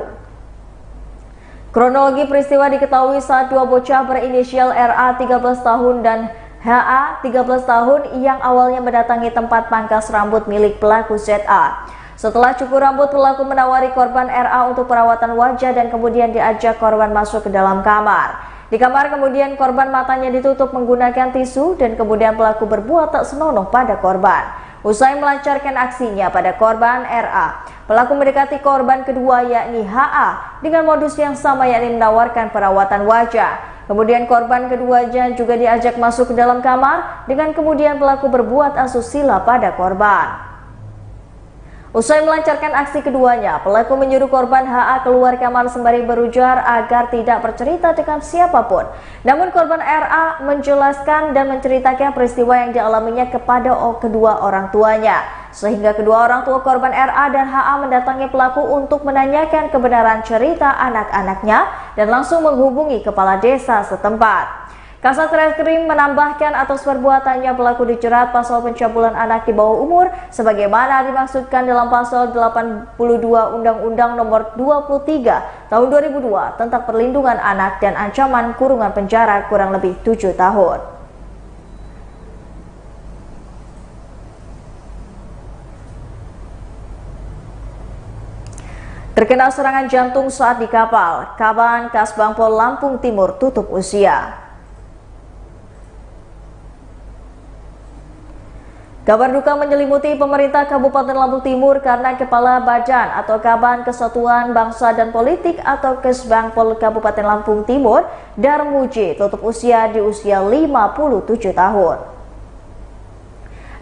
Kronologi peristiwa diketahui saat 2 bocah berinisial RA 13 tahun dan HA 13 tahun yang awalnya mendatangi tempat pangkas rambut milik pelaku ZA. Setelah cukur rambut, pelaku menawari korban RA untuk perawatan wajah dan kemudian diajak korban masuk ke dalam kamar. Di kamar kemudian korban matanya ditutup menggunakan tisu dan kemudian pelaku berbuat tak senonoh pada korban. Usai melancarkan aksinya pada korban RA, pelaku mendekati korban kedua yakni HA dengan modus yang sama yakni menawarkan perawatan wajah. Kemudian korban keduanya juga diajak masuk ke dalam kamar dengan kemudian pelaku berbuat asusila pada korban. Usai melancarkan aksi keduanya, pelaku menyuruh korban HA keluar kamar sembari berujar agar tidak bercerita dengan siapapun. Namun korban RA menjelaskan dan menceritakan peristiwa yang dialaminya kepada kedua orang tuanya. Sehingga kedua orang tua korban RA dan HA mendatangi pelaku untuk menanyakan kebenaran cerita anak-anaknya dan langsung menghubungi kepala desa setempat. Kasat Reskrim menambahkan atas perbuatannya pelaku dijerat pasal pencabulan anak di bawah umur sebagaimana dimaksudkan dalam pasal 82 Undang-Undang Nomor 23 Tahun 2002 tentang perlindungan anak dan ancaman kurungan penjara kurang lebih 7 tahun. Terkena serangan jantung saat di kapal, Kaban Kasbangpol Lampung Timur tutup usia. Kabar duka menyelimuti pemerintah Kabupaten Lampung Timur karena Kepala Badan atau Kaban Kesatuan Bangsa dan Politik atau Kesbangpol Kabupaten Lampung Timur, Darmuji, tutup usia di usia 57 tahun.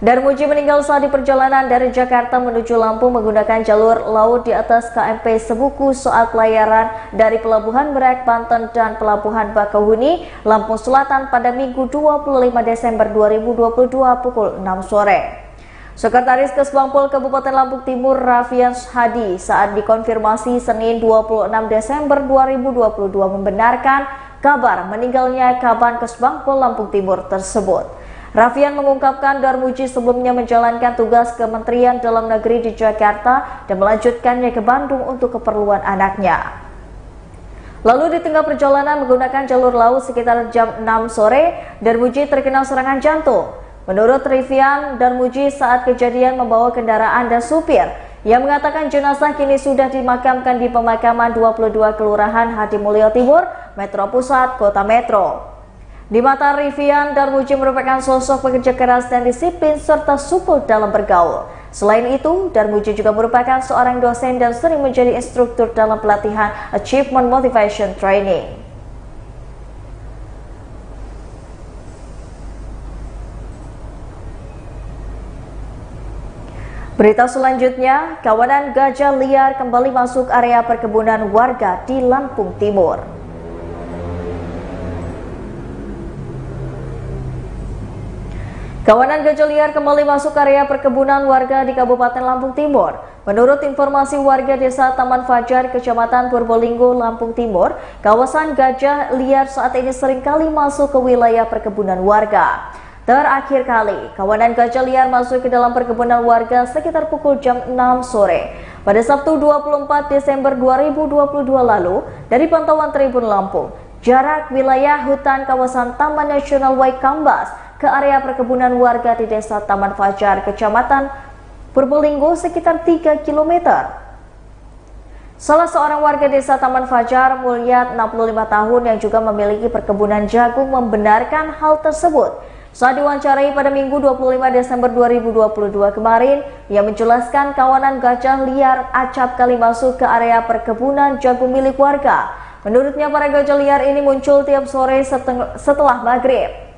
Darmuji meninggal saat di perjalanan dari Jakarta menuju Lampung menggunakan jalur laut di atas KMP Sebuku saat pelayaran dari Pelabuhan Merak, Banten dan Pelabuhan Bakauheni, Lampung Selatan pada Minggu 25 Desember 2022 pukul 6 sore. Sekretaris Kesbangpol Kabupaten Lampung Timur Rafian Hadi saat dikonfirmasi Senin 26 Desember 2022 membenarkan kabar meninggalnya Kaban Kesbangpol Lampung Timur tersebut. Rafian mengungkapkan Darmuji sebelumnya menjalankan tugas Kementerian Dalam Negeri di Jakarta dan melanjutkannya ke Bandung untuk keperluan anaknya. Lalu di tengah perjalanan menggunakan jalur laut sekitar jam 6 sore, Darmuji terkena serangan jantung. Menurut Rafian, Darmuji saat kejadian membawa kendaraan dan supir. Ia mengatakan jenazah kini sudah dimakamkan di pemakaman 22 Kelurahan Hadimulyo Timur, Metro Pusat, Kota Metro. Di mata Rafian, Darmuji merupakan sosok pekerja keras dan disiplin serta supel dalam bergaul. Selain itu, Darmuji juga merupakan seorang dosen dan sering menjadi instruktur dalam pelatihan Achievement Motivation Training. Berita selanjutnya, kawanan gajah liar kembali masuk area perkebunan warga di Lampung Timur. Kawanan gajah liar kembali masuk area perkebunan warga di Kabupaten Lampung Timur. Menurut informasi warga desa Taman Fajar, Kecamatan Purbolinggo, Lampung Timur, kawasan gajah liar saat ini seringkali masuk ke wilayah perkebunan warga. Terakhir kali, kawanan gajah liar masuk ke dalam perkebunan warga sekitar pukul jam 6 sore. Pada Sabtu 24 Desember 2022 lalu, dari pantauan Tribun Lampung, jarak wilayah hutan kawasan Taman Nasional Waikambas ke area perkebunan warga di desa Taman Fajar, Kecamatan Purbolinggo sekitar 3 km. Salah seorang warga desa Taman Fajar, Mulyat 65 tahun yang juga memiliki perkebunan jagung membenarkan hal tersebut. Saat diwawancarai pada Minggu 25 Desember 2022 kemarin, ia menjelaskan kawanan gajah liar acap kali masuk ke area perkebunan jagung milik warga. Menurutnya para gajah liar ini muncul tiap sore setelah maghrib.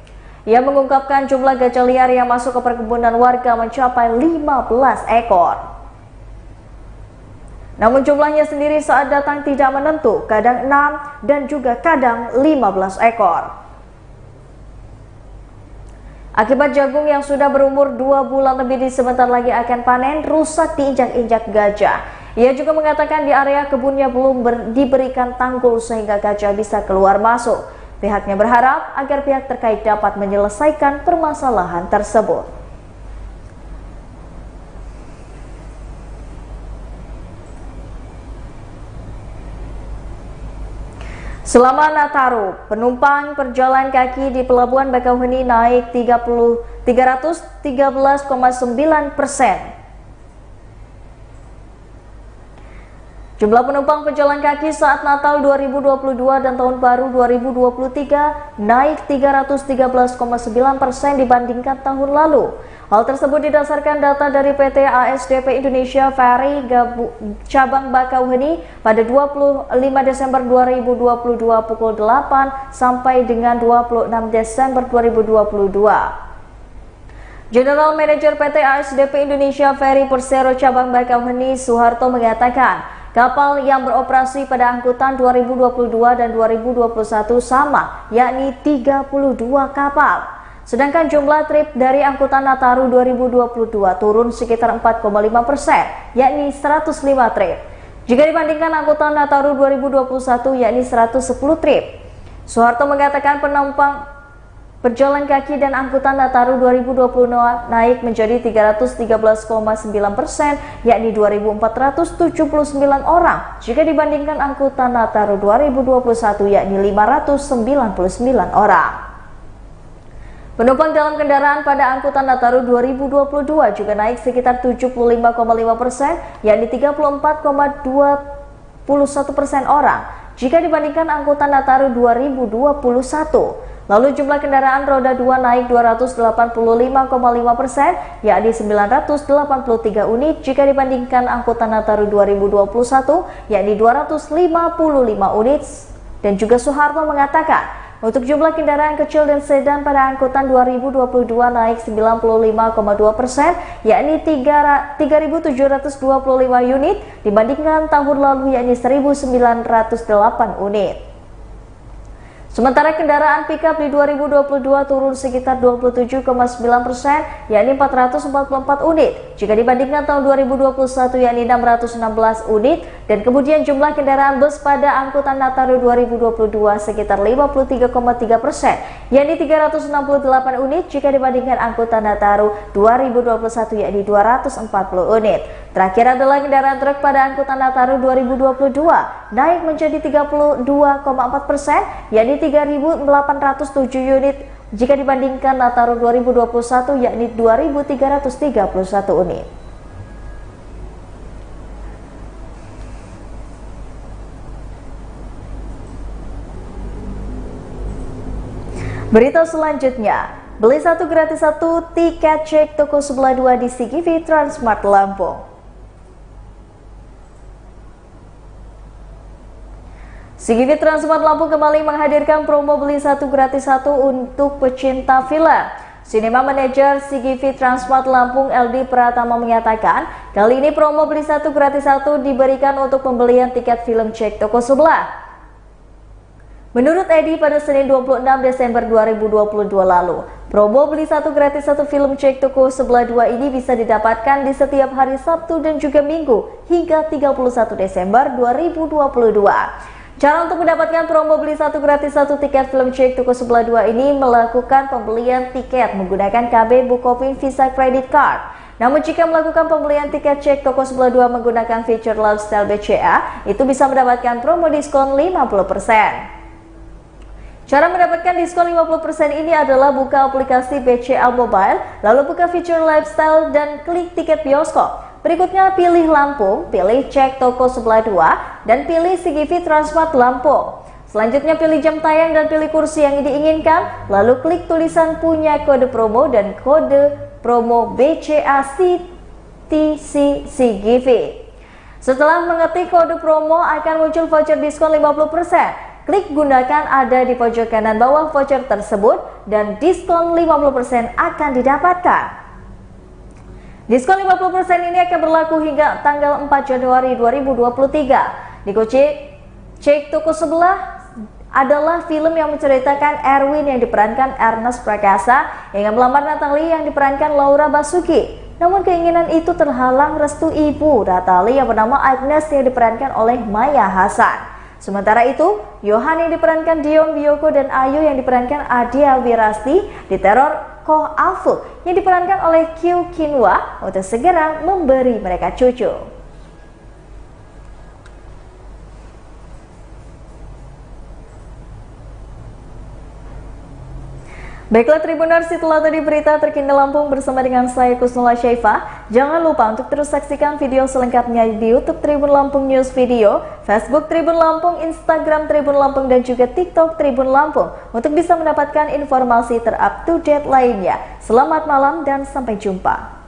Ia mengungkapkan jumlah gajah liar yang masuk ke perkebunan warga mencapai 15 ekor. Namun jumlahnya sendiri saat datang tidak menentu, kadang 6 dan juga kadang 15 ekor. Akibat jagung yang sudah berumur 2 bulan lebih sebentar lagi akan panen, rusak diinjak-injak gajah. Ia juga mengatakan di area kebunnya belum diberikan tanggul sehingga gajah bisa keluar masuk. Pihaknya berharap agar pihak terkait dapat menyelesaikan permasalahan tersebut. Selama Nataru, penumpang berjalan kaki di Pelabuhan Bakauheni naik 313,9%. Jumlah penumpang pejalan kaki saat Natal 2022 dan Tahun Baru 2023 naik 313,9% dibandingkan tahun lalu. Hal tersebut didasarkan data dari PT ASDP Indonesia Ferry Cabang Bakauheni pada 25 Desember 2022 pukul 8 sampai dengan 26 Desember 2022. General Manager PT ASDP Indonesia Ferry Persero Cabang Bakauheni Soeharto mengatakan, kapal yang beroperasi pada angkutan 2022 dan 2021 sama, yakni 32 kapal. Sedangkan jumlah trip dari angkutan Nataru 2022 turun sekitar 4,5%, yakni 105 trip. Jika dibandingkan angkutan Nataru 2021, yakni 110 trip. Soeharto mengatakan penumpang berjalan kaki dan angkutan Nataru 2020 naik menjadi 313,9%, yakni 2.479 orang, jika dibandingkan angkutan Nataru 2021, yakni 599 orang. Penumpang dalam kendaraan pada angkutan Nataru 2022 juga naik sekitar 75,5%, yakni 34,21% orang, jika dibandingkan angkutan Nataru 2021. Lalu jumlah kendaraan roda 2 naik 285,5%, yakni 983 unit jika dibandingkan angkutan Nataru 2021, yakni 255 unit. Dan juga Soeharto mengatakan, untuk jumlah kendaraan kecil dan sedan pada angkutan 2022 naik 95,2%, yakni 3.725 unit dibandingkan tahun lalu, yakni 1.908 unit. Sementara kendaraan pickup di 2022 turun sekitar 27,9%, yakni 444 unit, jika dibandingkan tahun 2021, yakni 616 unit, dan kemudian jumlah kendaraan bus pada angkutan Nataru 2022 sekitar 53,3%, yakni 368 unit, jika dibandingkan angkutan Nataru 2021, yakni 240 unit. Terakhir adalah kendaraan truk pada angkutan Nataru 2022 naik menjadi 32,4%, yakni 3.807 unit jika dibandingkan Nataru 2021, yakni 2.331 unit. Berita selanjutnya, beli satu gratis satu tiket cek toko sebelah 2 di CGV Transmart Lampung. CGV Transmart Lampung kembali menghadirkan promo beli satu gratis satu untuk pecinta film. Cinema Manager CGV Transmart Lampung LD Pratama menyatakan, kali ini promo beli satu gratis satu diberikan untuk pembelian tiket film cek toko sebelah. Menurut Edi, pada Senin 26 Desember 2022 lalu, promo beli satu gratis satu film cek toko sebelah 2 ini bisa didapatkan di setiap hari Sabtu dan juga Minggu hingga 31 Desember 2022. Cara untuk mendapatkan promo beli satu gratis satu tiket film cek toko sebelah 2 ini melakukan pembelian tiket menggunakan KB Bukopin Visa Credit Card. Namun jika melakukan pembelian tiket cek toko sebelah 2 menggunakan fitur Lifestyle BCA, itu bisa mendapatkan promo diskon 50%. Cara mendapatkan diskon 50% ini adalah buka aplikasi BCA Mobile, lalu buka fitur Lifestyle dan klik tiket bioskop. Berikutnya pilih Lampung, pilih cek toko sebelah 2, dan pilih CGV Transmart Lampung. Selanjutnya pilih jam tayang dan pilih kursi yang diinginkan, lalu klik tulisan punya kode promo dan kode promo BCA CTC CGV. Setelah mengetik kode promo akan muncul voucher diskon 50%. Klik gunakan ada di pojok kanan bawah voucher tersebut dan diskon 50% akan didapatkan. Diskon 50% ini akan berlaku hingga tanggal 4 Januari 2023. Di cek toko sebelah adalah film yang menceritakan Erwin yang diperankan Ernest Prakasa yang melamar Natali yang diperankan Laura Basuki. Namun keinginan itu terhalang restu ibu Natali yang bernama Agnes yang diperankan oleh Maya Hasan. Sementara itu, Yohan yang diperankan Dion Biyoko dan Ayu yang diperankan Adia Wirasti diteror Koh Alfu yang diperankan oleh Kyu Kinwa untuk segera memberi mereka cucu. Baiklah Tribuners, itulah tadi berita terkini Lampung bersama dengan saya Kusnula Syaifah. Jangan lupa untuk terus saksikan video selengkapnya di YouTube Tribun Lampung News Video, Facebook Tribun Lampung, Instagram Tribun Lampung, dan juga TikTok Tribun Lampung untuk bisa mendapatkan informasi ter-up-to-date lainnya. Selamat malam dan sampai jumpa.